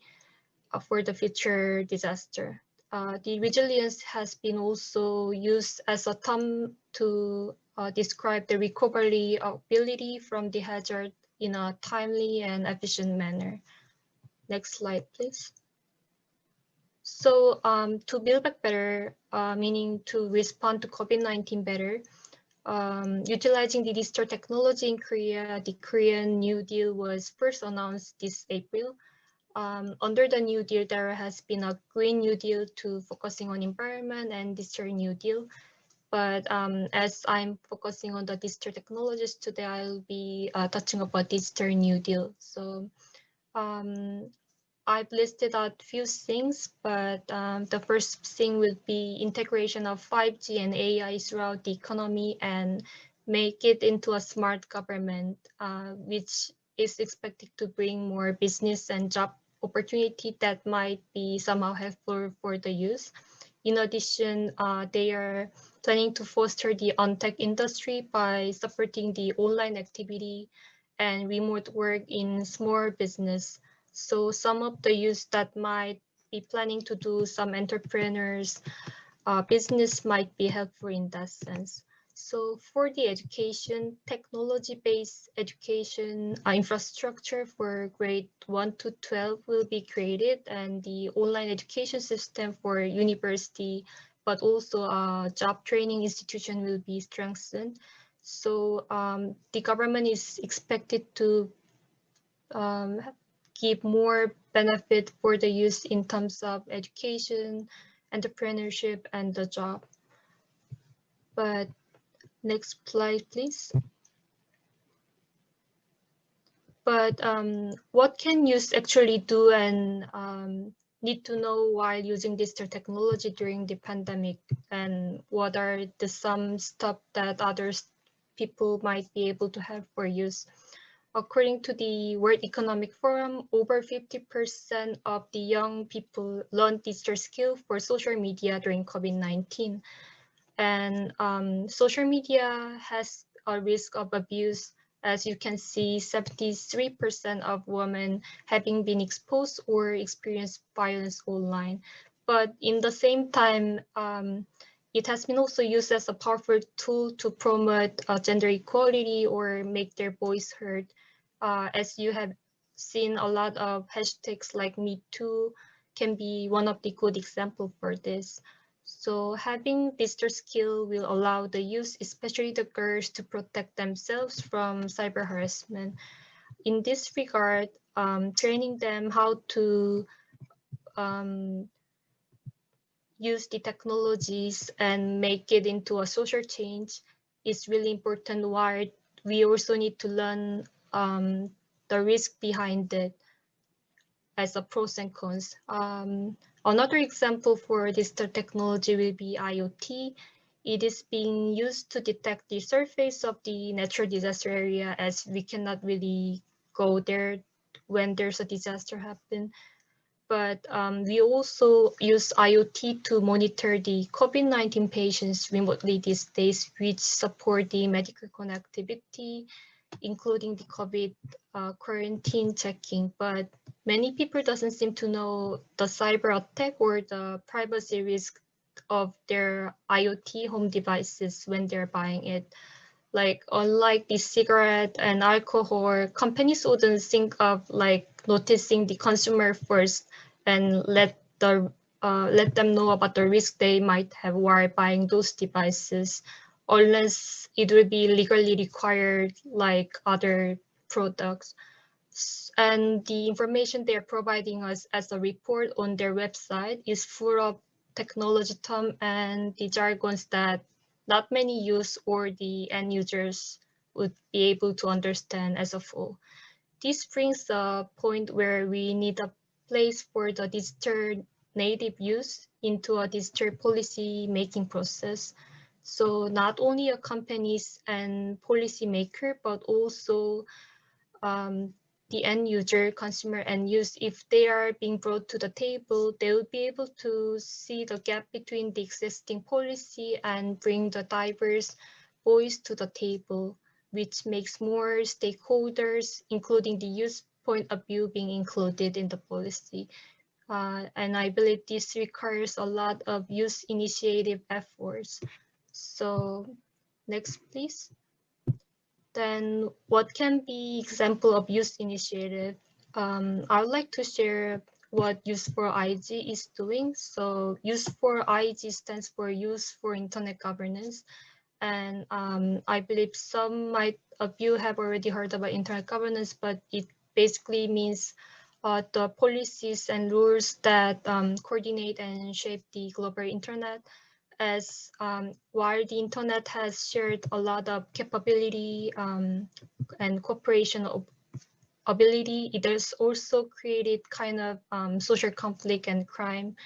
for the future disaster. The resilience has been also used as a term to describe the recovery ability from the hazard in a timely and efficient manner. Next slide, please. So to build back better, meaning to respond to COVID-19 better, utilizing the digital technology in Korea, the Korean New Deal was first announced this April. Under the New Deal, there has been a Green New Deal to focusing on environment and digital New Deal. But as I'm focusing on the digital technologies today, I'll be touching about digital New Deal. So I've listed out a few things, but the first thing will be integration of 5G and AI throughout the economy and make it into a smart government, which is expected to bring more business and job opportunity that might be somehow helpful for the youth. In addition, they are planning to foster the on-tech industry by supporting the online activity and remote work in small business. So some of the youth that might be planning to do some entrepreneurs business might be helpful in that sense. So for the education, technology-based education infrastructure for grade 1 to 12 will be created, and the online education system for university, but also a job training institution will be strengthened. So the government is expected to give more benefit for the youth in terms of education, entrepreneurship, and the job. But next slide, please. But what can youth actually do and need to know while using digital technology during the pandemic, and what are the some stuff that others people might be able to have for use? According to the World Economic Forum, over 50% of the young people learned digital skill for social media during COVID-19. And social media has a risk of abuse. As you can see, 73% of women having been exposed or experienced violence online. But in the same time, it has been also used as a powerful tool to promote gender equality or make their voice heard. As you have seen, a lot of hashtags like Me Too can be one of the good examples for this. So having digital skill will allow the youth, especially the girls, to protect themselves from cyber harassment. In this regard, training them how to use the technologies and make it into a social change is really important, while we also need to learn the risk behind it as a pros and cons. Another example for digital technology will be IoT. It is being used to detect the surface of the natural disaster area, as we cannot really go there when there's a disaster happen. But we also use IoT to monitor the COVID-19 patients remotely these days, which support the medical connectivity, including the COVID quarantine checking. But many people doesn't seem to know the cyber attack or the privacy risk of their IoT home devices when they're buying it. Like, unlike the cigarette and alcohol, companies wouldn't think of like noticing the consumer first and let them know about the risk they might have while buying those devices, unless it will be legally required like other products. And the information they're providing us as a report on their website is full of technology terms and the jargons that not many use or the end users would be able to understand as a whole. This brings a point where we need a place for the digital native use into a digital policy making process. So not only a companies and policy maker, but also the end user, consumer and use, if they are being brought to the table, they will be able to see the gap between the existing policy and bring the diverse voice to the table, which makes more stakeholders, including the use point of view, being included in the policy. And I believe this requires a lot of youth initiative efforts. So next, please. Then what can be example of youth initiative? I would like to share what Youth for IG is doing. So Youth for IG stands for Youth for Internet Governance. And I believe some of you have already heard about internet governance, but it basically means the policies and rules that coordinate and shape the global internet. As while the internet has shared a lot of capability and cooperation ability, it has also created kind of social conflict and crime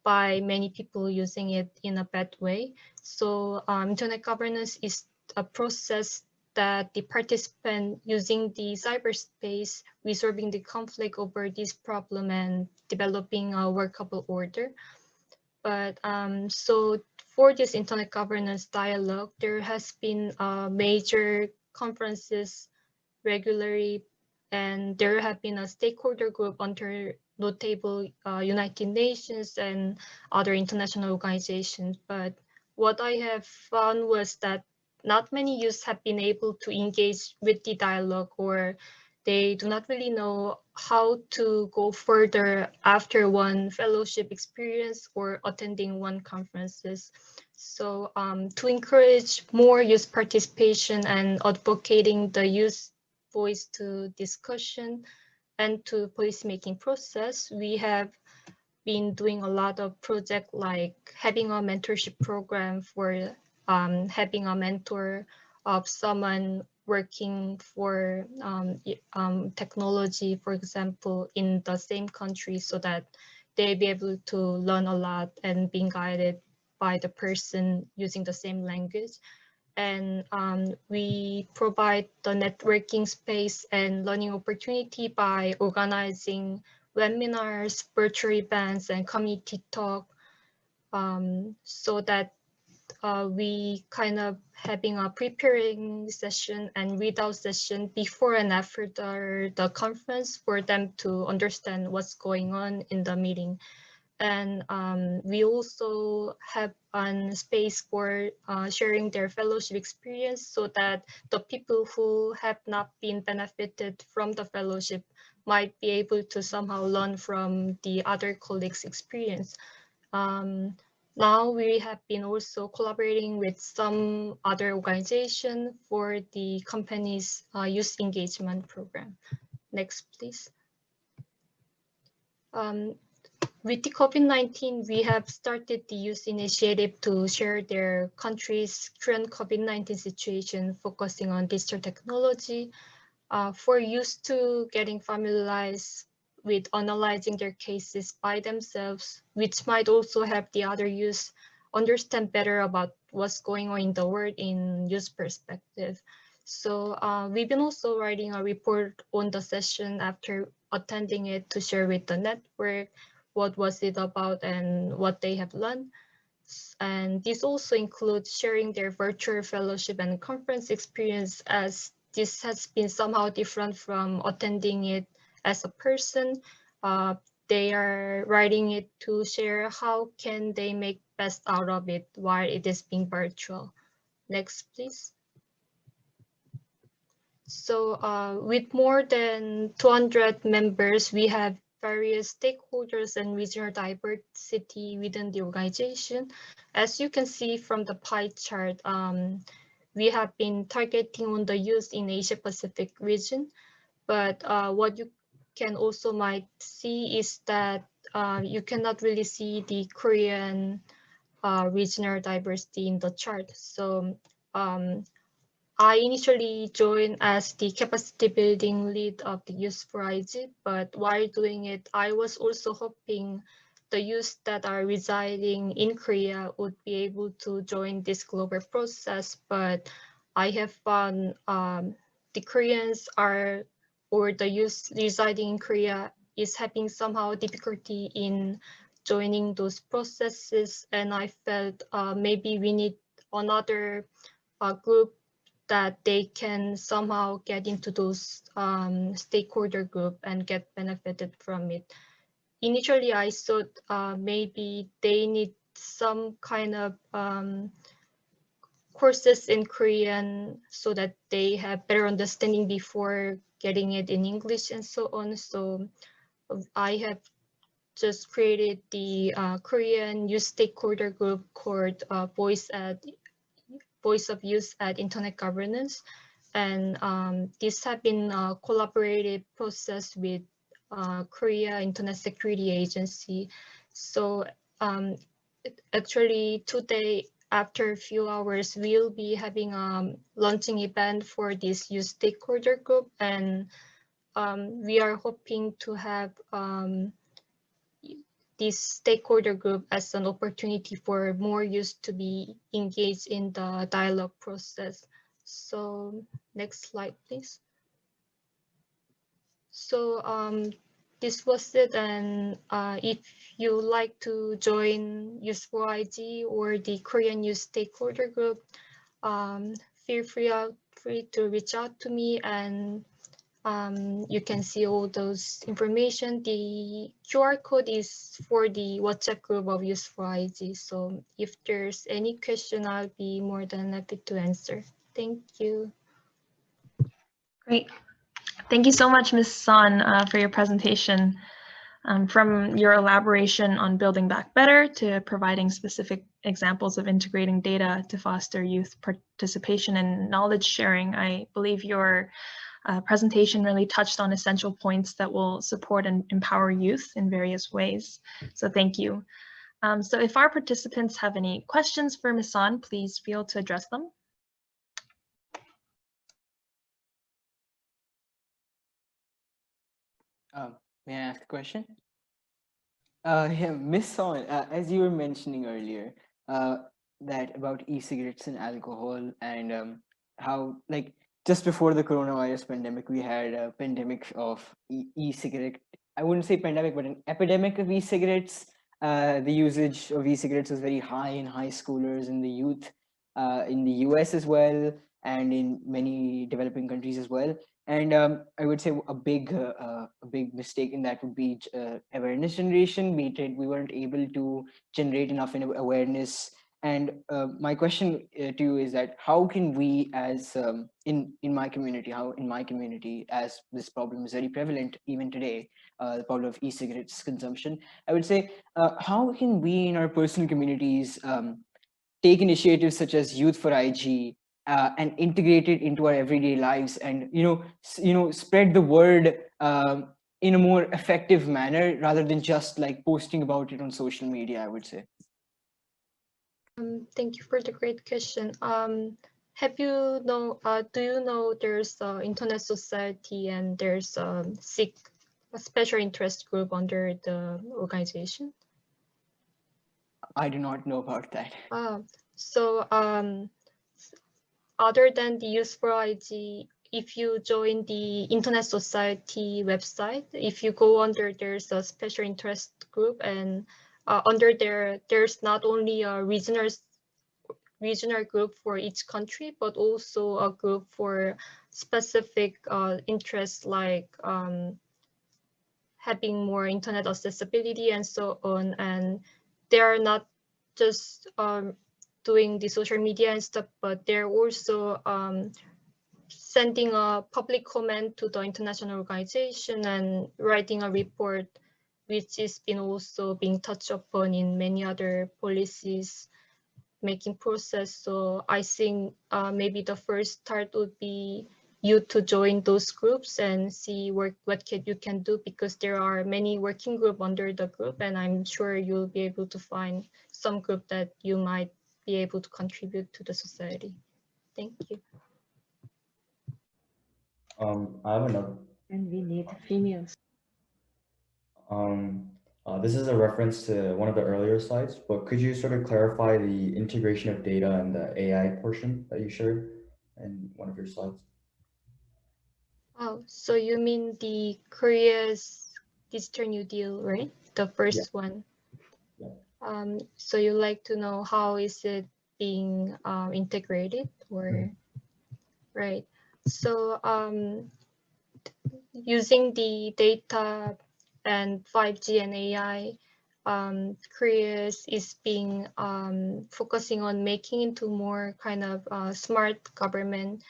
by many people using it in a bad way. So internet governance is a process that the participant using the cyberspace resolving the conflict over this problem and developing a workable order. But so for this internet governance dialogue, there has been major conferences regularly, and there have been a stakeholder group under notable United Nations and other international organizations. But what I have found was that not many youths have been able to engage with the dialogue, or they do not really know how to go further after one fellowship experience or attending one conferences. So to encourage more youth participation and advocating the youth voice to discussion and to policymaking process, we have been doing a lot of projects like having a mentorship program for having a mentor of someone working for technology, for example, in the same country, so that they'll be able to learn a lot and being guided by the person using the same language. and we provide the networking space and learning opportunity by organizing webinars, virtual events, and community talk, so that we kind of having a preparing session and readout session before and after the conference for them to understand what's going on in the meeting. And we also have a space for sharing their fellowship experience, so that the people who have not been benefited from the fellowship might be able to somehow learn from the other colleagues' experience. Now we have been also collaborating with some other organization for the company's youth engagement program. Next, please. With the COVID-19, we have started the youth initiative to share their country's current COVID-19 situation, focusing on digital technology for youth to getting familiarized with analyzing their cases by themselves, which might also help the other youth understand better about what's going on in the world in youth perspective. So we've been also writing a report on the session after attending it to share with the network what was it about and what they have learned. And this also includes sharing their virtual fellowship and conference experience, as this has been somehow different from attending it as a person. They are writing it to share how can they make best out of it while it is being virtual. Next, please. So with more than 200 members, we have various stakeholders and regional diversity within the organization. As you can see from the pie chart, we have been targeting on the youth in Asia Pacific region, but what you can also might see is that you cannot really see the Korean regional diversity in the chart. So I initially joined as the capacity building lead of the Youth for IG, but while doing it, I was also hoping the youth that are residing in Korea would be able to join this global process. But I have found the Koreans are, or the youth residing in Korea is having somehow difficulty in joining those processes. And I felt maybe we need another group that they can somehow get into those stakeholder group and get benefited from it. Initially, I thought maybe they need some kind of courses in Korean so that they have better understanding before getting it in English and so on. So I have just created the Korean youth stakeholder group called Voice of Youth at Internet Governance. And this has been a collaborative process with Korea Internet Security Agency. So actually today, after a few hours, we'll be having a launching event for this youth stakeholder group. And we are hoping to have this stakeholder group as an opportunity for more youth to be engaged in the dialogue process. So next slide, please. So this was it. And if you like to join Youth for IG or the Korean Youth Stakeholder Group, feel free to reach out to me, and you can see all those information. The QR code is for the WhatsApp group of Youth for IG. So if there's any question, I'll be more than happy to answer. Thank you. Great. Thank you so much, Ms. Son, for your presentation. From your elaboration on building back better to providing specific examples of integrating data to foster youth participation and knowledge sharing, I believe your presentation really touched on essential points that will support and empower youth in various ways. So thank you. So if our participants have any questions for Ms. Son, please feel to address them. May I ask a question? Yeah, Ms. Son, as you were mentioning earlier, that about e-cigarettes and alcohol, and how, like, just before the coronavirus pandemic, we had a pandemic of e-cigarette. I wouldn't say pandemic, but an epidemic of e-cigarettes. The usage of e-cigarettes was very high in high schoolers and the youth in the US as well, and in many developing countries as well. And I would say a big mistake in that would be awareness generation. We weren't able to generate enough awareness. And my question to you is that how can we, as in my community, as this problem is very prevalent even today, the problem of e-cigarettes consumption, I would say, how can we in our personal communities take initiatives such as Youth for IG and integrate it into our everyday lives, and spread the word in a more effective manner rather than just like posting about it on social media, I would say. Thank you for the great question. Do you know there's Internet Society and there's SIG, a special interest group under the organization? I do not know about that. So other than the Youth for IG, if you join the Internet Society website, if you go under, there's a special interest group, and under there's not only a regional group for each country, but also a group for specific interests like having more internet accessibility and so on. And they are not just doing the social media and stuff, but they're also sending a public comment to the international organization and writing a report, which is also being touched upon in many other policies making process. So I think maybe the first start would be you to join those groups and see what you can do, because there are many working groups under the group, and I'm sure you'll be able to find some group that you might be able to contribute to the society. Thank you. I have another. And we need females. This is a reference to one of the earlier slides, but could you sort of clarify the integration of data and the AI portion that you shared in one of your slides? Oh, so you mean the Korea's Digital New Deal, right? The first one. Yeah. So you like to know how is it being integrated, or right? So using the data and 5G and AI, Korea is being focusing on making into more kind of smart government,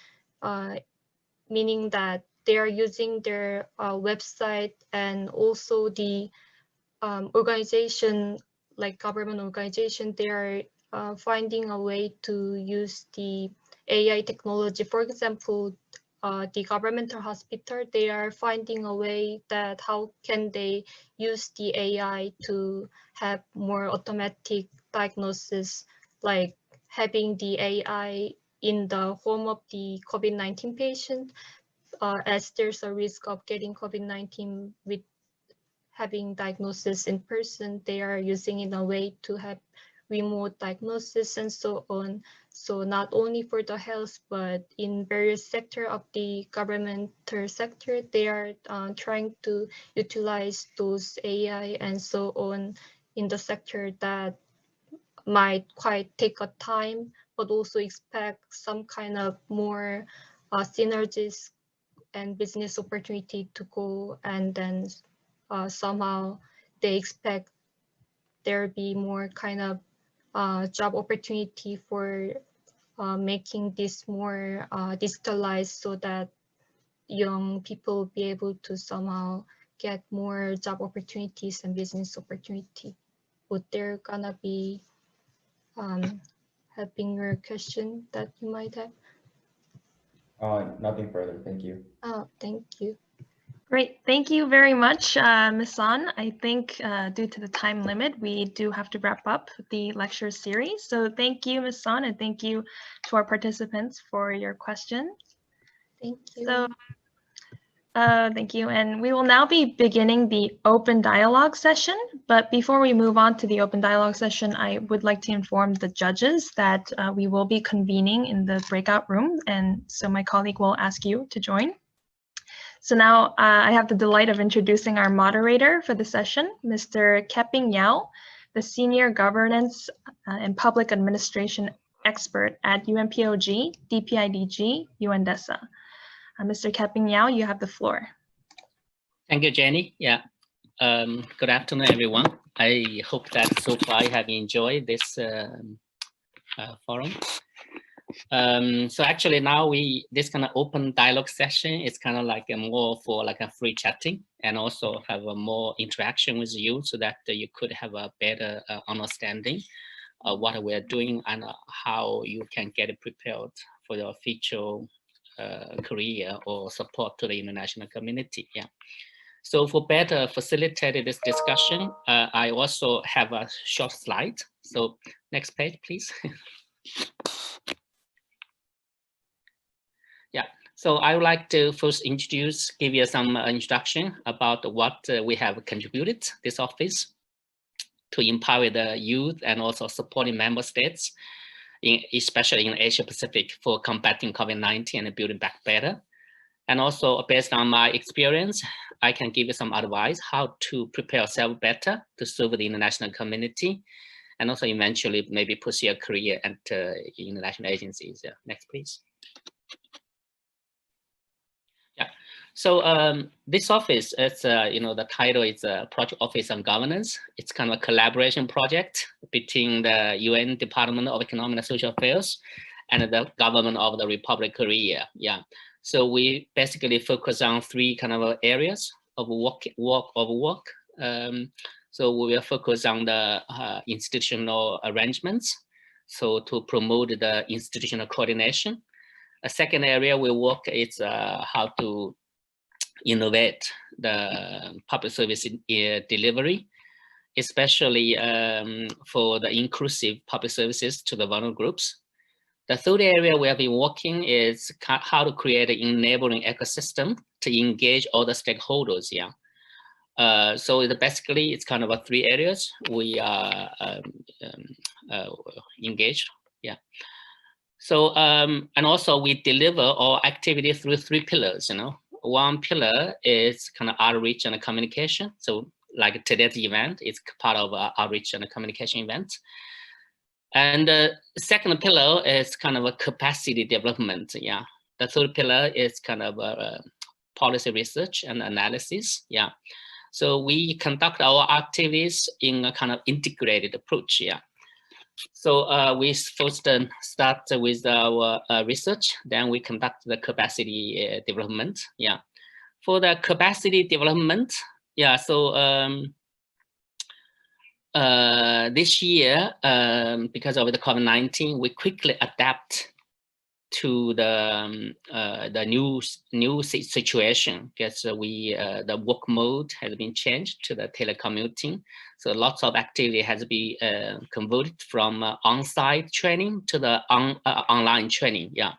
meaning that they are using their website and also the organization, like government organization, they are finding a way to use the AI technology. For example, the governmental hospital, they are finding a way that how can they use the AI to have more automatic diagnosis, like having the AI in the home of the COVID-19 patient, as there's a risk of getting COVID-19 with having diagnosis in person. They are using in a way to have remote diagnosis and so on. So not only for the health, but in various sector of the governmental sector, they are trying to utilize those AI and so on in the sector that might quite take a time, but also expect some kind of more synergies and business opportunity to go, and then somehow they expect there be more kind of job opportunity for making this more digitalized, so that young people be able to somehow get more job opportunities and business opportunity. Would there gonna be helping your question that you might have? Nothing further, thank you. Oh, thank you. Great, thank you very much, Ms. Son. I think due to the time limit, we do have to wrap up the lecture series. So thank you, Ms. Son, and thank you to our participants for your questions. Thank you. So Thank you. And we will now be beginning the open dialogue session. But before we move on to the open dialogue session, I would like to inform the judges that we will be convening in the breakout room. And so my colleague will ask you to join. So now I have the delight of introducing our moderator for the session, Mr. Keping Yao, the Senior Governance and Public Administration Expert at UNPOG, DPIDG, UNDESA. Mr. Keping Yao, you have the floor. Thank you, Jenny. Yeah. Good afternoon, everyone. I hope that so far you have enjoyed this forum. So actually now this kind of open dialogue session is kind of like more for like a free chatting and also have a more interaction with you so that you could have a better understanding of what we're doing and how you can get prepared for your future career or support to the international community. Yeah. So for better facilitate this discussion, I also have a short slide. So next page, please. Yeah, so I would like to first give you some introduction about what we have contributed this office to empower the youth and also supporting member states, especially in Asia Pacific, for combating COVID-19 and building back better. And also based on my experience, I can give you some advice how to prepare yourself better to serve the international community and also eventually maybe pursue a career at international agencies. Next, please. So this office, it's the title is Project Office on Governance. It's kind of a collaboration project between the UN Department of Economic and Social Affairs and the government of the Republic of Korea. Yeah. So we basically focus on three kind of areas of work. So we will focus on the institutional arrangements. So to promote the institutional coordination. A second area we work is how to innovate the public service delivery, especially for the inclusive public services to the vulnerable groups. The third area we have been working is how to create an enabling ecosystem to engage all the stakeholders. Yeah. So basically, it's kind of three areas we are engaged. Yeah. So and also we deliver our activity through three pillars. One pillar is kind of outreach and communication. So like today's event is part of outreach and communication event. And the second pillar is kind of a capacity development. Yeah. The third pillar is kind of policy research and analysis. Yeah. So we conduct our activities in a kind of integrated approach. Yeah. So we first start with our research, then we conduct the capacity development. Yeah. For the capacity development, yeah. So this year, because of the COVID-19, we quickly adapt to the new situation because the work mode has been changed to the telecommuting. So lots of activity has been converted from on-site training to the online training. Yeah.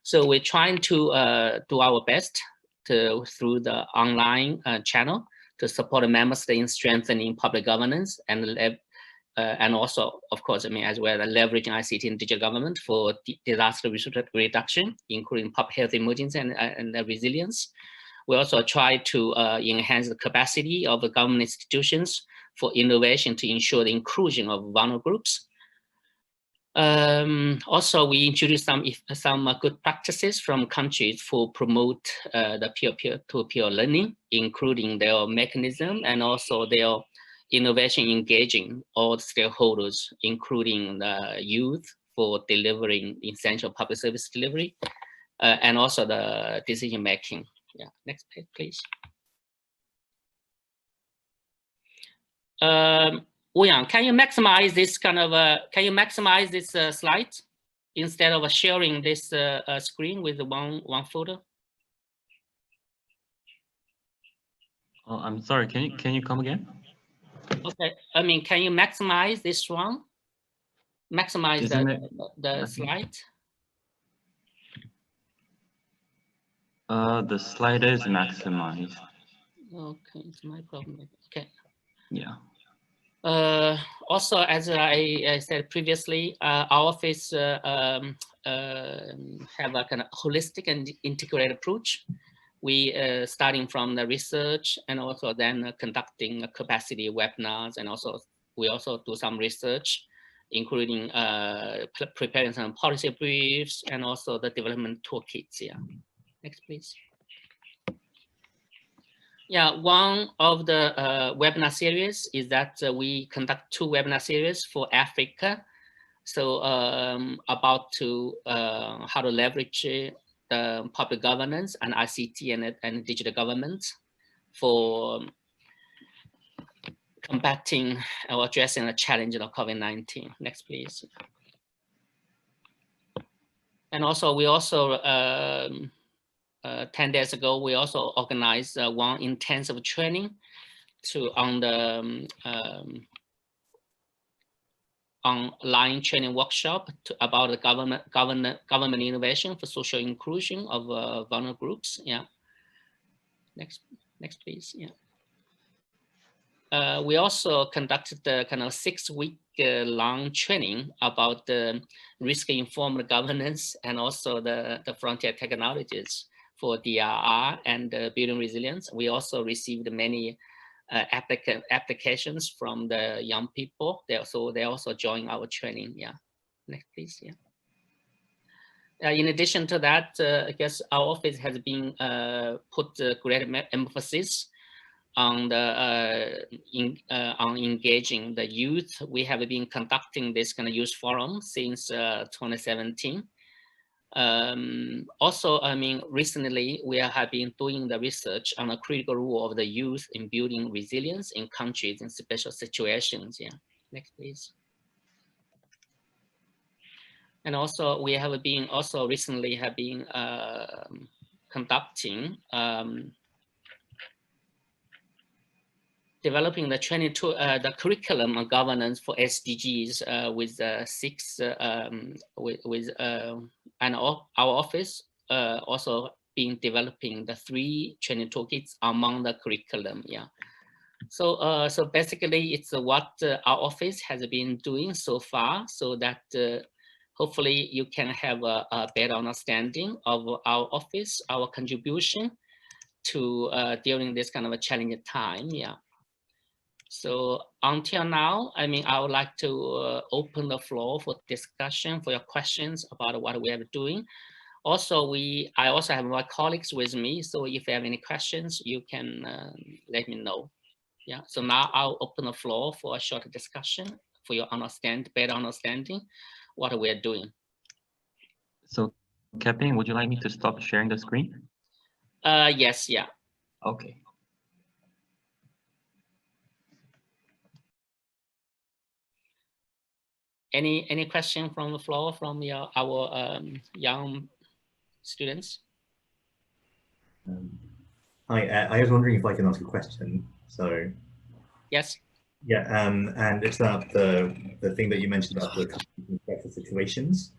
So we're trying to do our best through the online channel to support the member states in strengthening public governance and also, of course, as well as leveraging ICT and digital government for disaster reduction, including public health emergency and resilience. We also try to enhance the capacity of the government institutions for innovation to ensure the inclusion of vulnerable groups. Also, we introduced some good practices from countries for promote the peer-to-peer learning, including their mechanism and also their innovation engaging all the stakeholders, including the youth for delivering essential public service delivery, and also the decision making. Yeah, next page, please. Ouyang, can you maximize this kind of slide instead of sharing this screen with one photo? Oh, I'm sorry. Can you come again? Okay, can you maximize this one? Maximize the slide. The slider is maximized. Okay, it's my problem. Okay. Yeah. Also, as I said previously, our office have a kind of holistic and integrated approach. We starting from the research and also then conducting capacity webinars, and also we also do some research, including preparing some policy briefs and also the development toolkits. Yeah, next please. Yeah, one of the webinar series is that we conduct 2 webinar series for Africa. So about how to leverage the public governance and ICT and digital government for combating or addressing the challenge of COVID-19. Next, please. And also, we also 10 days ago, we also organized one intensive training on the online training workshop about the government innovation for social inclusion of vulnerable groups. Yeah. Next, please. Yeah. We also conducted the kind of 6-week long training about the risk-informed governance and also the frontier technologies for DRR and building resilience. We also received many applications from the young people. They also joined our training. Yeah. Next, please. Yeah. In addition to that, I guess our office has been put great emphasis on on engaging the youth. We have been conducting this kind of youth forum since 2017. Also, I mean, recently we have been doing the research on the critical role of the youth in building resilience in countries in special situations. Yeah, next please. And also we have been recently conducting developing the training to the curriculum on governance for SDGs with 6 and our office also been developing the 3 training toolkits among the curriculum. Yeah. So so basically it's what our office has been doing so far, so that hopefully you can have a better understanding of our office, our contribution to during this kind of a challenging time. Yeah. So until now, I mean, I would like to open the floor for discussion, for your questions about what we are doing. Also, I also have my colleagues with me, so if you have any questions, you can let me know. Yeah. So now I'll open the floor for a short discussion for your better understanding what we are doing. So, Kevin, would you like me to stop sharing the screen? Yes. Yeah. Okay. Any question from the floor from our young students? Hi, I was wondering if I can ask a question. So yes. Yeah, and it's about the thing that you mentioned about the special situations,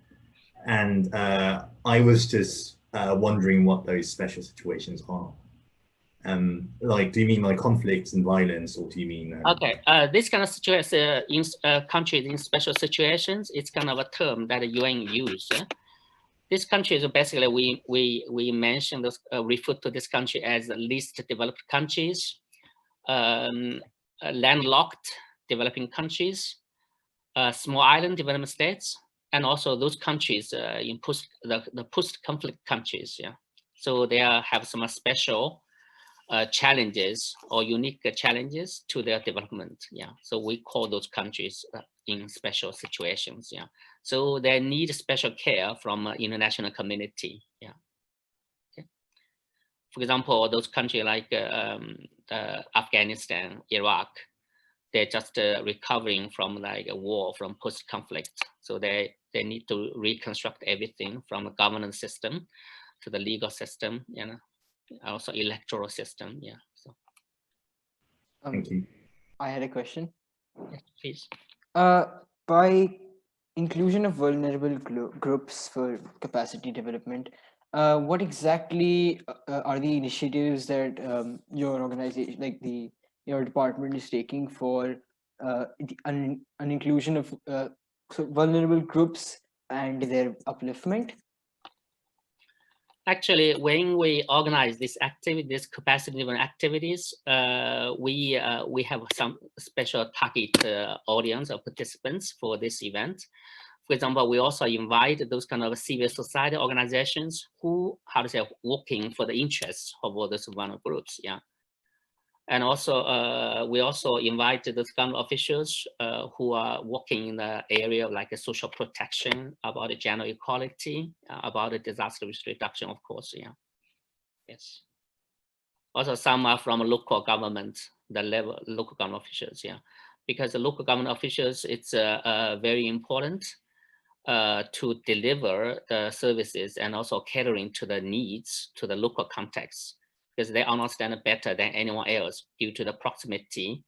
and I was just wondering what those special situations are. Like, do you mean like conflicts and violence, or do you mean? Okay, this kind of situation in countries in special situations, it's kind of a term that the UN use. This country is basically we mentioned this, refer to this country as the least developed countries, landlocked developing countries, small island development states, and also those countries in the post-conflict countries. Yeah, so they have some special challenges or unique challenges to their development. Yeah, so we call those countries in special situations. Yeah, so they need special care from international community. Yeah. Okay. For example, those countries like Afghanistan, Iraq, they're just recovering from like a war, from post-conflict. So they need to reconstruct everything from a governance system to the legal system, you know, also electoral system. Yeah. So. Thank you. I had a question. Yes, please. By inclusion of vulnerable groups for capacity development, what exactly are the initiatives that your organization, like your department, is taking for an inclusion of so vulnerable groups and their upliftment? Actually, when we organize these activities, capacity-driven activities, we have some special target audience of participants for this event. For example, we also invite those kind of civil society organizations who, working for the interests of all those vulnerable groups, yeah. And also, we also invite those kind of officials who are working in the area of like social protection, about the gender equality, about the disaster risk reduction, of course, yeah. Yes. Also, some are from local government, the level, local government officials, yeah. Because the local government officials, it's very important to deliver the services and also catering to the needs to the local context, because they understand it better than anyone else due to the proximity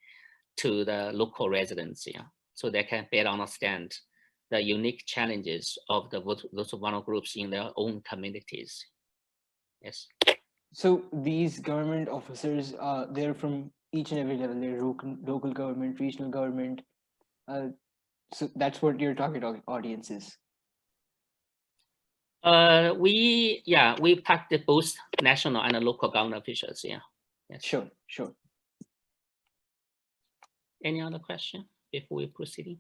to the local residents. Yeah. So they can better understand the unique challenges of those vulnerable groups in their own communities. Yes. So these government officers, they're from each and every level. They're local government, regional government. So that's what your target audience is. We practice both national and local government officials. Yeah. Yes. Sure, sure. Any other question before we proceed?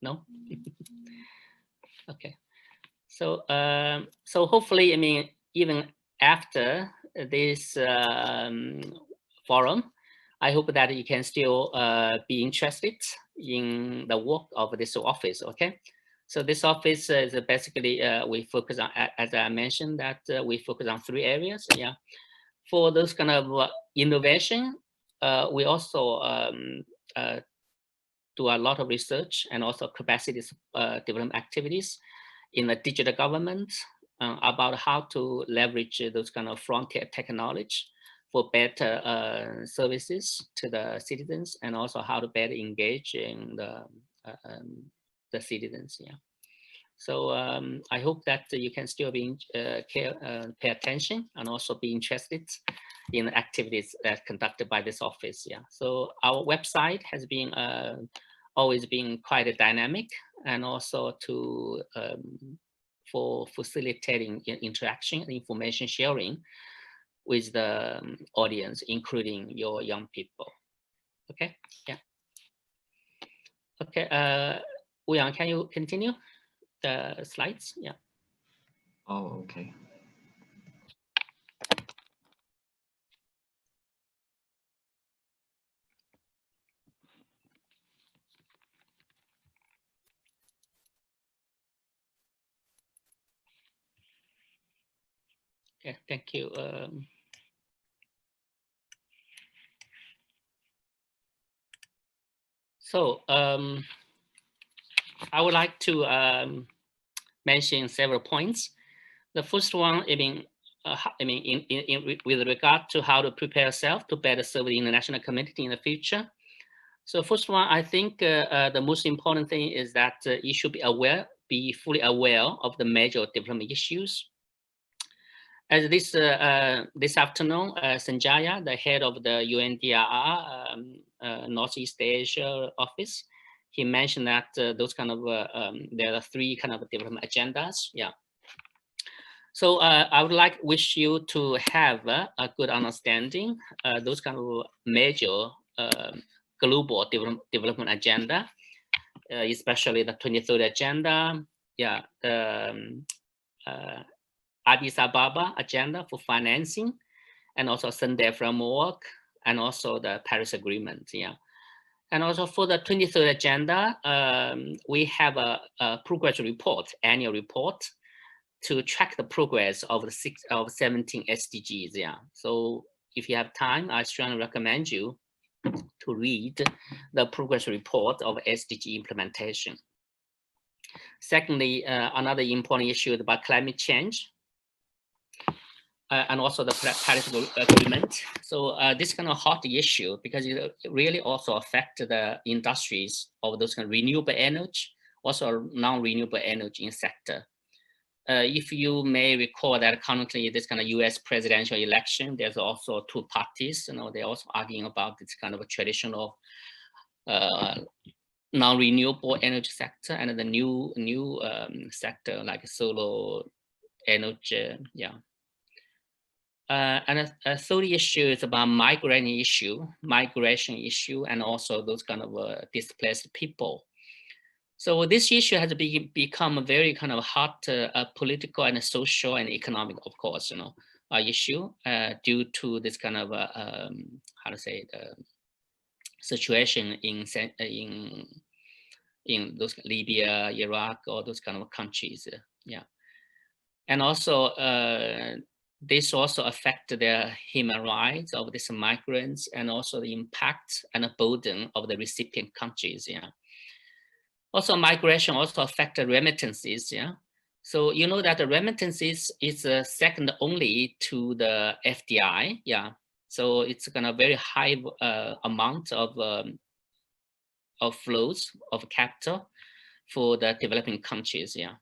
No. Okay. So so hopefully, I mean, even after this forum, I hope that you can still be interested in the work of this office. Okay. So this office is basically we focus on, as I mentioned, that we focus on 3 areas. Yeah. For those kind of innovation, we also do a lot of research and also capacity development activities in the digital government about how to leverage those kind of frontier technology for better services to the citizens, and also how to better engage in the citizens. Yeah. So I hope that you can still be pay attention and also be interested in the activities that conducted by this office. Yeah. So our website has been always been quite dynamic, and also to for facilitating interaction and information sharing with the audience, including your young people. Okay. Yeah. Okay. Uyang, can you continue the slides? Yeah. Oh, okay. Yeah, thank you. So I would like to mention several points. The first one, with regard to how to prepare yourself to better serve the international community in the future. So first one, I think the most important thing is that you should be fully aware of the major development issues. As this afternoon, Sanjaya, the head of the UNDRR Northeast Asia office, he mentioned that those kind of there are 3 kind of development agendas. Yeah. So I would wish you to have a good understanding those kind of major global development agenda, especially the 2030 agenda. Yeah. Addis Ababa agenda for financing, and also Sendai framework, and also the Paris Agreement. Yeah. And also for the 2030 agenda, we have a progress report, annual report, to track the progress of the 17 SDGs. Yeah. So if you have time, I strongly recommend you to read the progress report of SDG implementation. Secondly, another important issue is about climate change. And also the Paris Agreement. So this kind of hot issue, because it really also affects the industries of those kind of renewable energy, also non-renewable energy sector. If you may recall that currently this kind of US presidential election, there's also two parties, they're also arguing about this kind of a traditional non-renewable energy sector and the new sector like solar energy, yeah. And a third issue is about migration issue, and also those kind of displaced people. So this issue has become a very kind of hot political and social and economic, of course, issue due to this kind of how to say situation in those Libya, Iraq, or those kind of countries, yeah. And also this also affect the human rights of these migrants, and also the impact and the burden of the recipient countries, yeah. Also, migration also affect the remittances, yeah. So you know that the remittances is second only to the FDI, yeah. So it's kind of very high amount of flows of capital for the developing countries, yeah.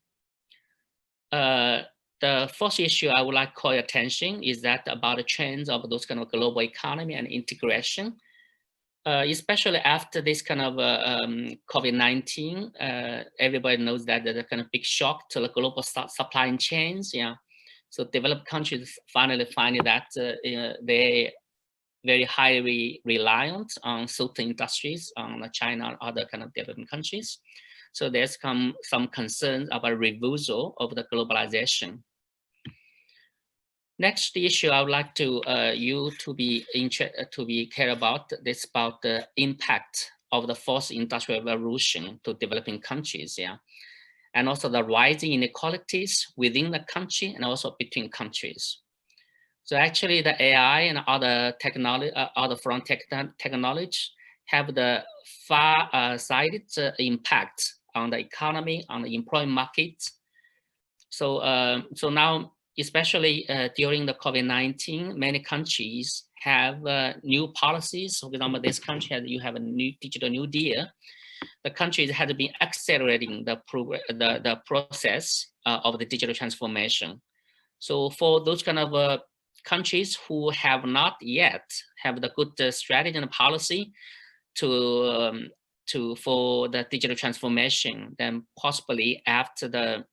The fourth issue I would like to call your attention is that about the trends of those kind of global economy and integration. Especially after this kind of COVID-19, everybody knows that there's a kind of big shock to the global supply chains. Yeah, so developed countries finally find that they very highly reliant on certain industries, on China and other kind of developing countries. So there's some concerns about reversal of the globalization. Next issue I would like to you to be care about this about the impact of the fourth industrial revolution to developing countries, yeah, and also the rising inequalities within the country and also between countries. So actually, the AI and other technology, other front technology, have the far-sighted impact on the economy, on the employment market. So so now, especially during the COVID-19, many countries have new policies. So for example, this country, you have a new digital New Deal. The countries had been accelerating the process of the digital transformation. So for those kind of countries who have not yet have the good strategy and policy for the digital transformation, then possibly after the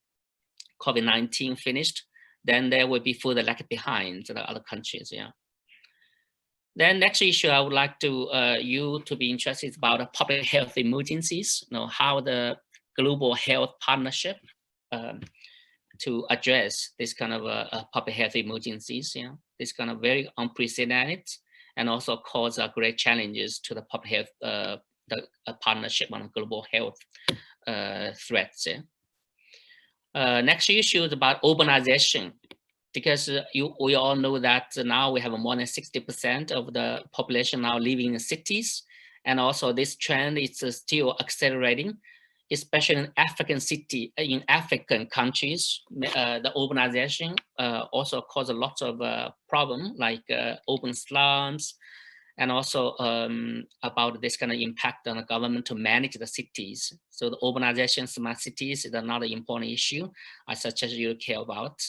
COVID-19 finished, then there will be further lag behind the other countries, yeah. Then next issue I would like to you to be interested about public health emergencies, how the global health partnership to address this kind of public health emergencies, yeah. This kind of very unprecedented and also cause great challenges to the public health the partnership on global health threats, yeah. Next issue is about urbanization, because we all know that now we have more than 60% of the population now living in cities, and also this trend is still accelerating, especially in African countries. The urbanization also causes lots of problems like urban slums, and also about this kind of impact on the government to manage the cities. So the urbanization, smart cities is another important issue I suggest you to care about.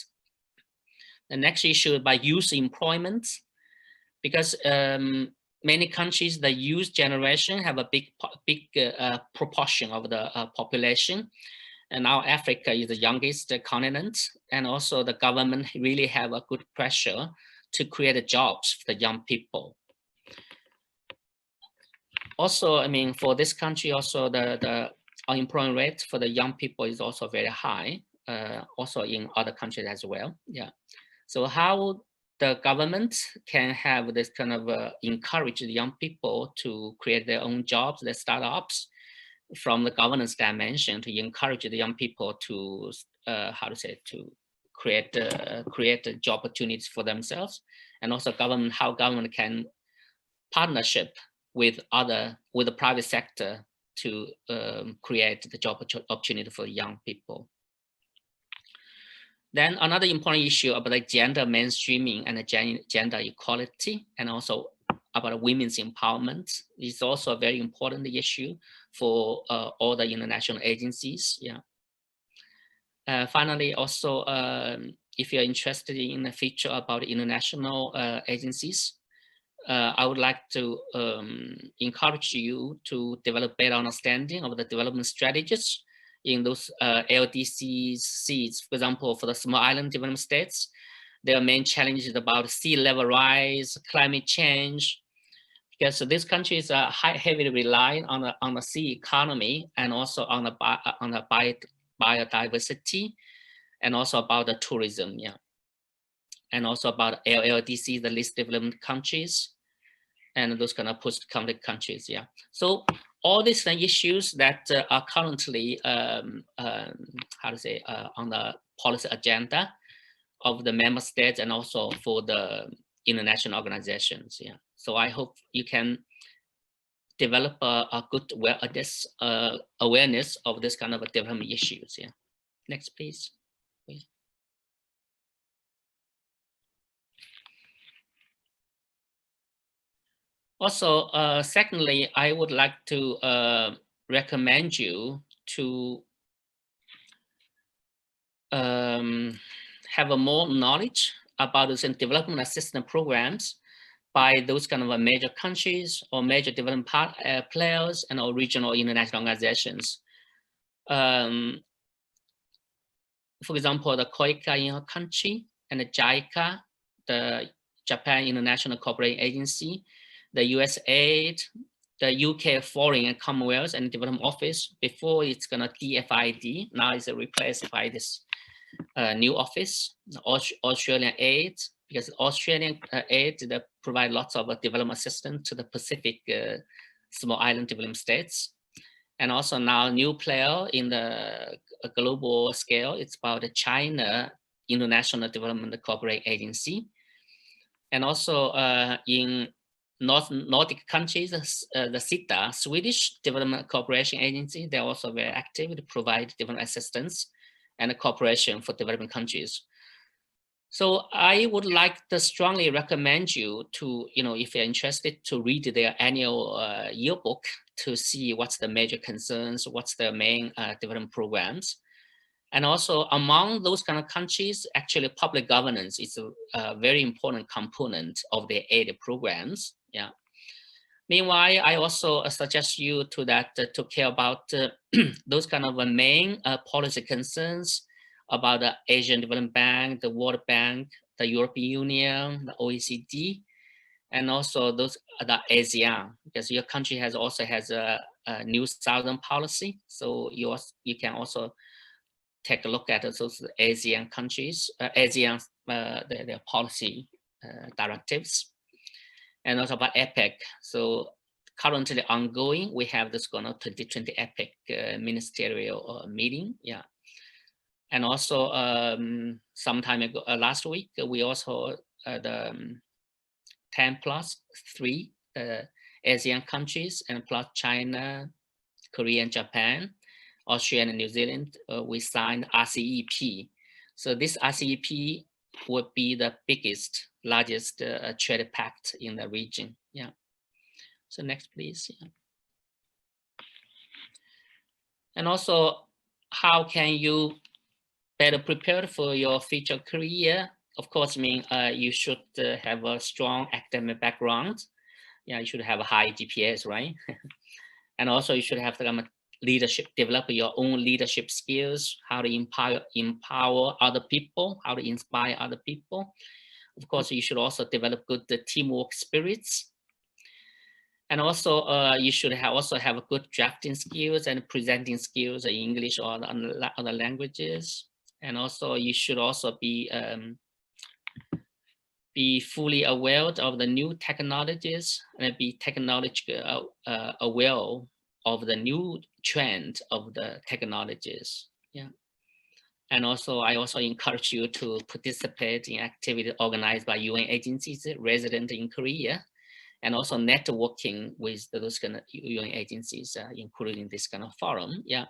The next issue is about youth employment, because many countries, the youth generation have a big proportion of the population. And now Africa is the youngest continent, and also the government really have a good pressure to create jobs for the young people. Also, I mean, for this country, also the unemployment rate for the young people is also very high, also in other countries as well, yeah. So how the government can have this kind of encourage the young people to create their own jobs, their startups, from the governance dimension to encourage the young people to to create job opportunities for themselves, and also how government can partnership with the private sector to create the job opportunity for young people. Then another important issue about the gender mainstreaming and the gender equality, and also about women's empowerment. It's also a very important issue for all the international agencies. Yeah. Finally, also, if you're interested in the feature about international agencies, I would like to encourage you to develop better understanding of the development strategies in those LDCs. For example, for the small island development states, their main challenges about sea level rise, climate change, because these countries are heavily reliant on the sea economy and also on the biodiversity, and also about the tourism, yeah, and also about LLDC, the least developed countries, and those kind of post-conflict countries, yeah. So all these issues that are currently, on the policy agenda of the member states and also for the international organizations, yeah. So I hope you can develop a good awareness of this kind of development issues, yeah. Next, please. Also, secondly, I would like to recommend you to have a more knowledge about those development assistance programs by those kind of major countries or major development players and or regional international organizations. For example, the COICA in your country and the JICA, the Japan International Cooperation Agency, the USAID, the UK Foreign and Commonwealth and Development Office. Before it's gonna DPIDG, now it's replaced by this new office, Australian Aid, because Australian aid that provide lots of development assistance to the Pacific small island development states. And also now new player in the global scale, it's about the China International Development Cooperation Agency. And also in Nordic countries, the SIDA, Swedish Development Cooperation Agency, they're also very active to provide development assistance and cooperation for developing countries. So I would like to strongly recommend you to, if you're interested, to read their annual yearbook to see what's the major concerns, what's the main development programs. And also among those kind of countries, actually public governance is a very important component of the aid programs. Yeah. Meanwhile, I also suggest you to care about those kind of main policy concerns about the Asian Development Bank, the World Bank, the European Union, the OECD, and also those the ASEAN, because your country also has a new southern policy. So you can also take a look at those ASEAN countries, their policy directives, and also about EPIC. So currently ongoing, we have this 2020 EPIC ministerial meeting, yeah. And also some time ago, last week, we also the 10+3 ASEAN countries and plus China, Korea, and Japan, Australia and New Zealand, we signed RCEP. So this RCEP would be the largest trade pact in the region. Yeah. So next, please. Yeah. And also, how can you better prepare for your future career? Of course, you should have a strong academic background. Yeah, you should have a high GPAs, right? And also you should have leadership, develop your own leadership skills, how to empower other people, how to inspire other people. Of course, you should also develop good teamwork spirits. And also you should also have a good drafting skills and presenting skills in English or other languages. And also you should also be fully aware of the new technologies and be technologically aware of the new trend of the technologies. Yeah. And also I also encourage you to participate in activities organized by UN agencies resident in Korea, and also networking with those kind of UN agencies, including this kind of forum. Yeah.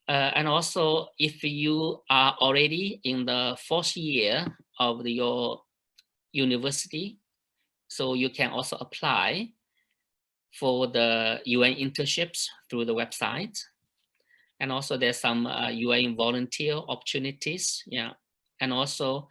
And also, if you are already in the 4th year of your university, So you can also apply for the UN internships through the website. And also there's some UN volunteer opportunities, yeah. And also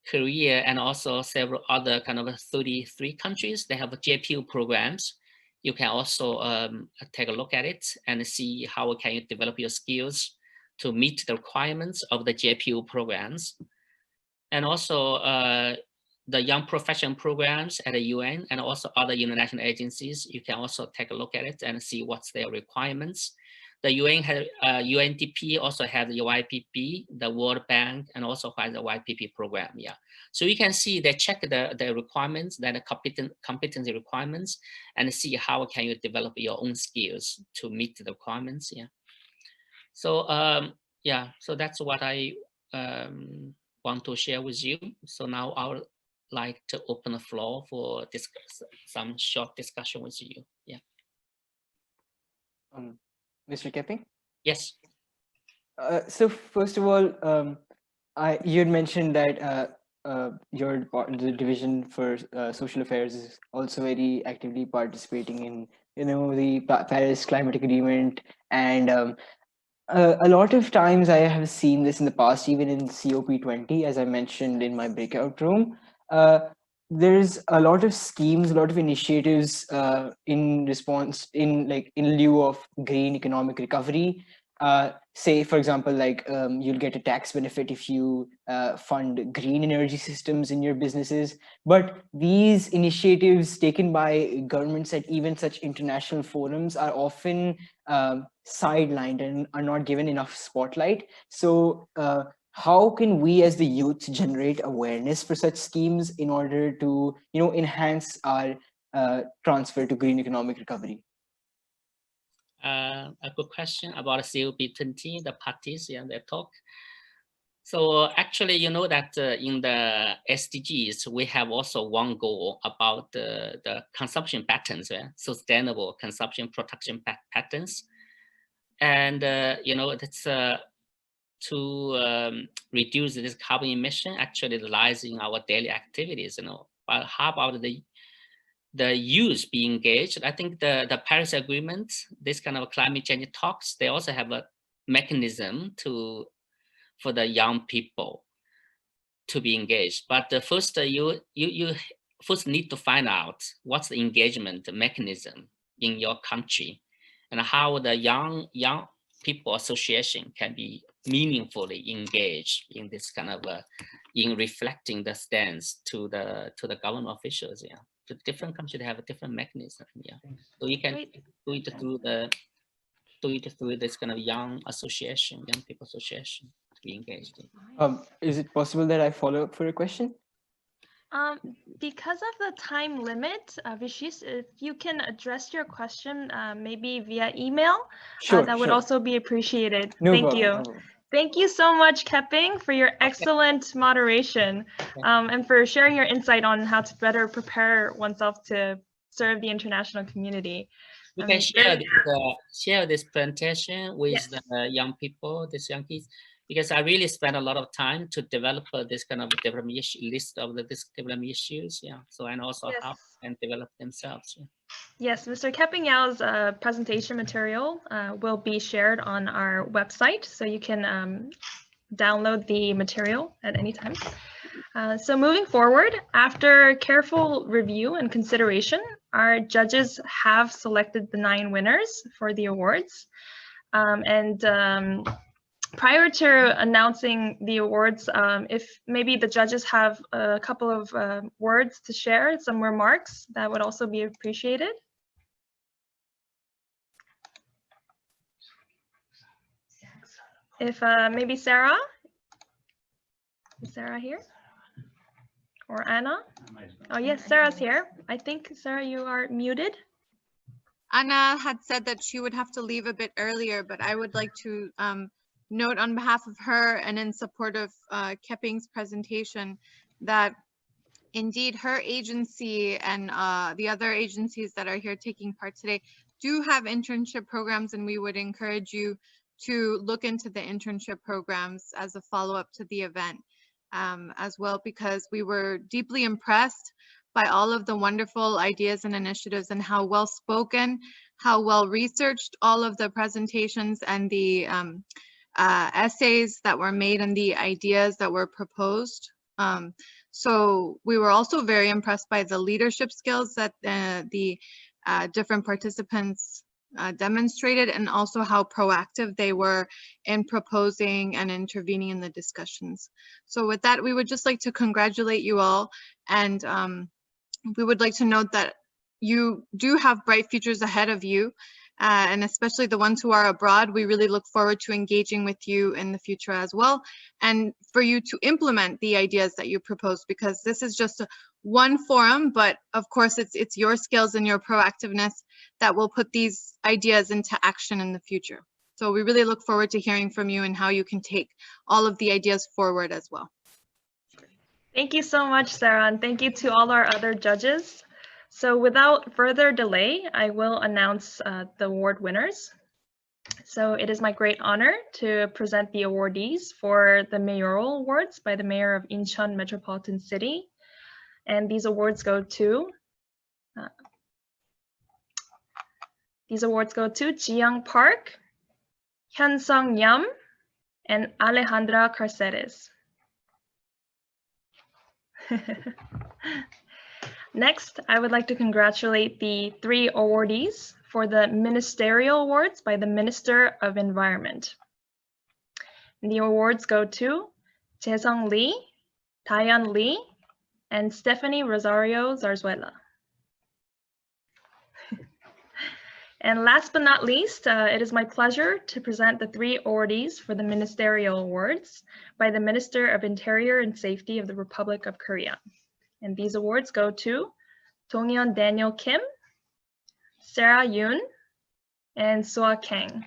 Korea and also several other kind of 33 countries, they have JPU programs. You can also take a look at it and see how can you develop your skills to meet the requirements of the JPU programs. And also the young professional programs at the UN and also other international agencies, you can also take a look at it and see what's their requirements. The UN has, UNDP also has the YPP, the World Bank, and also has the YPP program, yeah. So you can see they check the requirements, then the competency requirements, and see how can you develop your own skills to meet the requirements, yeah. So yeah, so that's what I want to share with you. So now I would like to open the floor for some short discussion with you, yeah. Mr. Kepping? Yes. So first of all, you had mentioned that the division for social affairs is also very actively participating in, you know, the Paris Climate Agreement, and a lot of times I have seen this in the past, even in COP20, as I mentioned in my breakout room. There's a lot of schemes, a lot of initiatives in response, in lieu of green economic recovery. Say, for example, like you'll get a tax benefit if you fund green energy systems in your businesses. But these initiatives taken by governments at even such international forums are often sidelined and are not given enough spotlight. So how can we as the youth generate awareness for such schemes in order to, you know, enhance our transfer to green economic recovery? A good question about COP20, the parties, yeah, their talk. So actually, you know that in the SDGs, we have also one goal about the consumption patterns, right? Sustainable consumption production patterns. And, you know, that's to reduce this carbon emission actually lies in our daily activities, you know. But how about the youth be engaged? I think the Paris Agreement, this kind of climate change talks, they also have a mechanism for the young people to be engaged. But first, you first need to find out what's the engagement mechanism in your country and how the young people association can be meaningfully engaged in this kind of in reflecting the stance to the government officials. Yeah, the different countries have a different mechanism. Yeah, so you can do it through this kind of young people association to be engaged in. Is it possible that I follow up for a question? Because of the time limit, Vishis, if you can address your question maybe via email, that would also be appreciated. No Thank problem, you. no problem. Thank you so much, Kepping, for your excellent moderation and for sharing your insight on how to better prepare oneself to serve the international community. You can share this presentation with the young people, these young kids, because I really spent a lot of time to develop this kind of development list of this development issues. Yeah. So, and also how and develop themselves. Yeah. Yes, Mr. Kepping Yao's presentation material will be shared on our website, so you can download the material at any time. So moving forward, after careful review and consideration, our judges have selected the 9 winners for the awards. Prior to announcing the awards, if maybe the judges have a couple of words to share, some remarks, that would also be appreciated. If maybe Sarah, is Sarah here? Or Anna? Oh yes, Sarah's here. I think, Sarah, you are muted. Anna had said that she would have to leave a bit earlier, but I would like to note on behalf of her and in support of Kepping's presentation that indeed her agency and the other agencies that are here taking part today do have internship programs, and we would encourage you to look into the internship programs as a follow-up to the event as well, because we were deeply impressed by all of the wonderful ideas and initiatives and how well spoken, how well researched all of the presentations and the essays that were made and the ideas that were proposed. So we were also very impressed by the leadership skills that the different participants demonstrated, and also how proactive they were in proposing and intervening in the discussions. So with that, we would just like to congratulate you all, and we would like to note that you do have bright futures ahead of you, and especially the ones who are abroad. We really look forward to engaging with you in the future as well, and for you to implement the ideas that you propose, because this is just one forum, but of course it's your skills and your proactiveness that will put these ideas into action in the future. So we really look forward to hearing from you and how you can take all of the ideas forward as well. Thank you so much, Sarah, and thank you to all our other judges. So without further delay, I will announce the award winners. So it is my great honor to present the awardees for the mayoral awards by the mayor of Incheon Metropolitan City. And these awards go to Jiyoung Park, Hyunsung Yam, and Alejandra Carceres. Next, I would like to congratulate the 3 awardees for the ministerial awards by the Minister of Environment. And the awards go to Jae-sung Lee, Taeyeon Lee, and Stephanie Rosario Zarzuela. And last but not least, it is my pleasure to present the 3 awardees for the ministerial awards by the Minister of Interior and Safety of the Republic of Korea. And these awards go to Dong-yeon Daniel Kim, Sarah Yoon, and Soa Kang.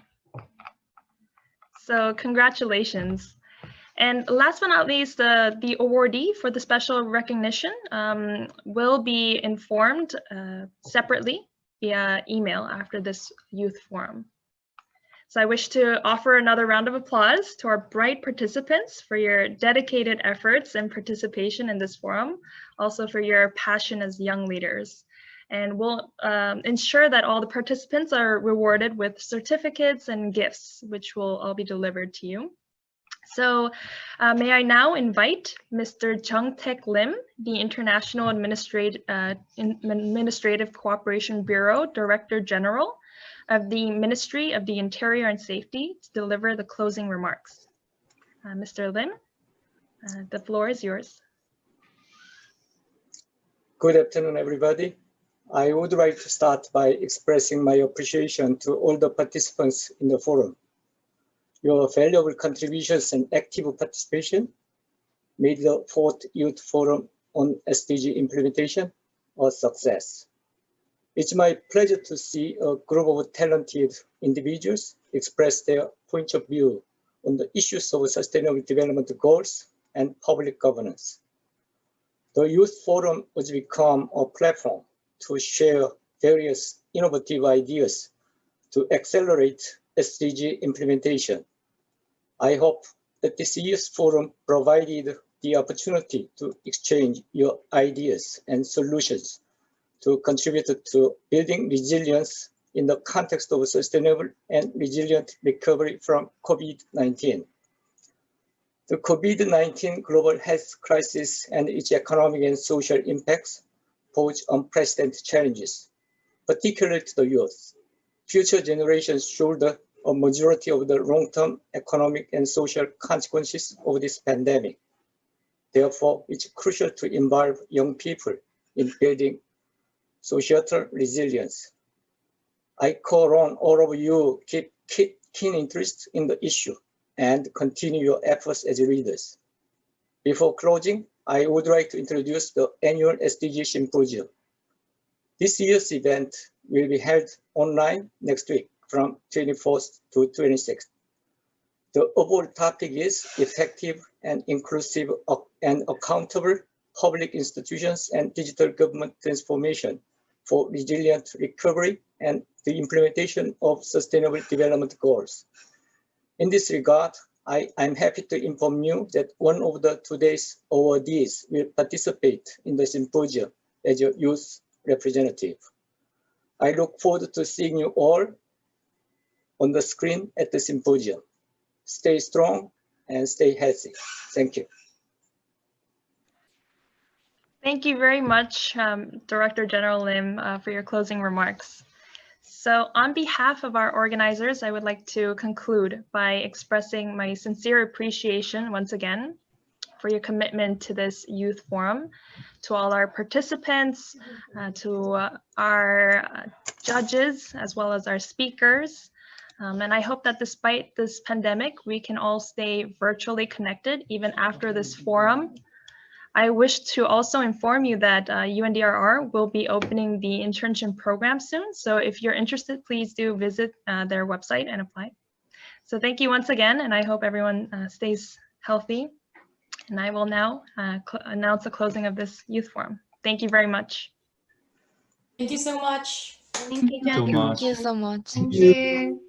So congratulations. And last but not least, the awardee for the special recognition will be informed separately via email after this youth forum. So I wish to offer another round of applause to our bright participants for your dedicated efforts and participation in this forum, also for your passion as young leaders. And we'll ensure that all the participants are rewarded with certificates and gifts, which will all be delivered to you. So may I now invite Mr. Jung-taek Lim, the International Administrative Cooperation Bureau Director General of the Ministry of the Interior and Safety, to deliver the closing remarks. Mr. Lim, the floor is yours. Good afternoon, everybody. I would like to start by expressing my appreciation to all the participants in the forum. Your valuable contributions and active participation made the 4th Youth Forum on SDG implementation a success. It's my pleasure to see a group of talented individuals express their point of view on the issues of sustainable development goals and public governance. The Youth Forum has become a platform to share various innovative ideas to accelerate SDG implementation. I hope that this year's forum provided the opportunity to exchange your ideas and solutions to contribute to building resilience in the context of sustainable and resilient recovery from COVID-19. The COVID-19 global health crisis and its economic and social impacts pose unprecedented challenges, particularly to the youth. Future generations shoulder a majority of the long-term economic and social consequences of this pandemic. Therefore, it's crucial to involve young people in building societal resilience. I call on all of you to keep keen interest in the issue and continue your efforts as leaders. Before closing, I would like to introduce the annual SDG Symposium. This year's event will be held online next week from 24th to 26th. The overall topic is effective and inclusive and accountable public institutions and digital government transformation for resilient recovery and the implementation of sustainable development goals. In this regard, I'm happy to inform you that one of today's awardees will participate in the symposium as your youth representative. I look forward to seeing you all on the screen at the symposium. Stay strong and stay healthy. Thank you. Thank you very much, Director General Lim, for your closing remarks. So on behalf of our organizers, I would like to conclude by expressing my sincere appreciation once again for your commitment to this youth forum, to all our participants, to our judges, as well as our speakers. And I hope that despite this pandemic, we can all stay virtually connected even after this forum. I wish to also inform you that UNDRR will be opening the internship program soon. So if you're interested, please do visit their website and apply. So thank you once again, and I hope everyone stays healthy. And I will now announce the closing of this youth forum. Thank you very much. Thank you so much. Thank you so Thank you so much. Thank you.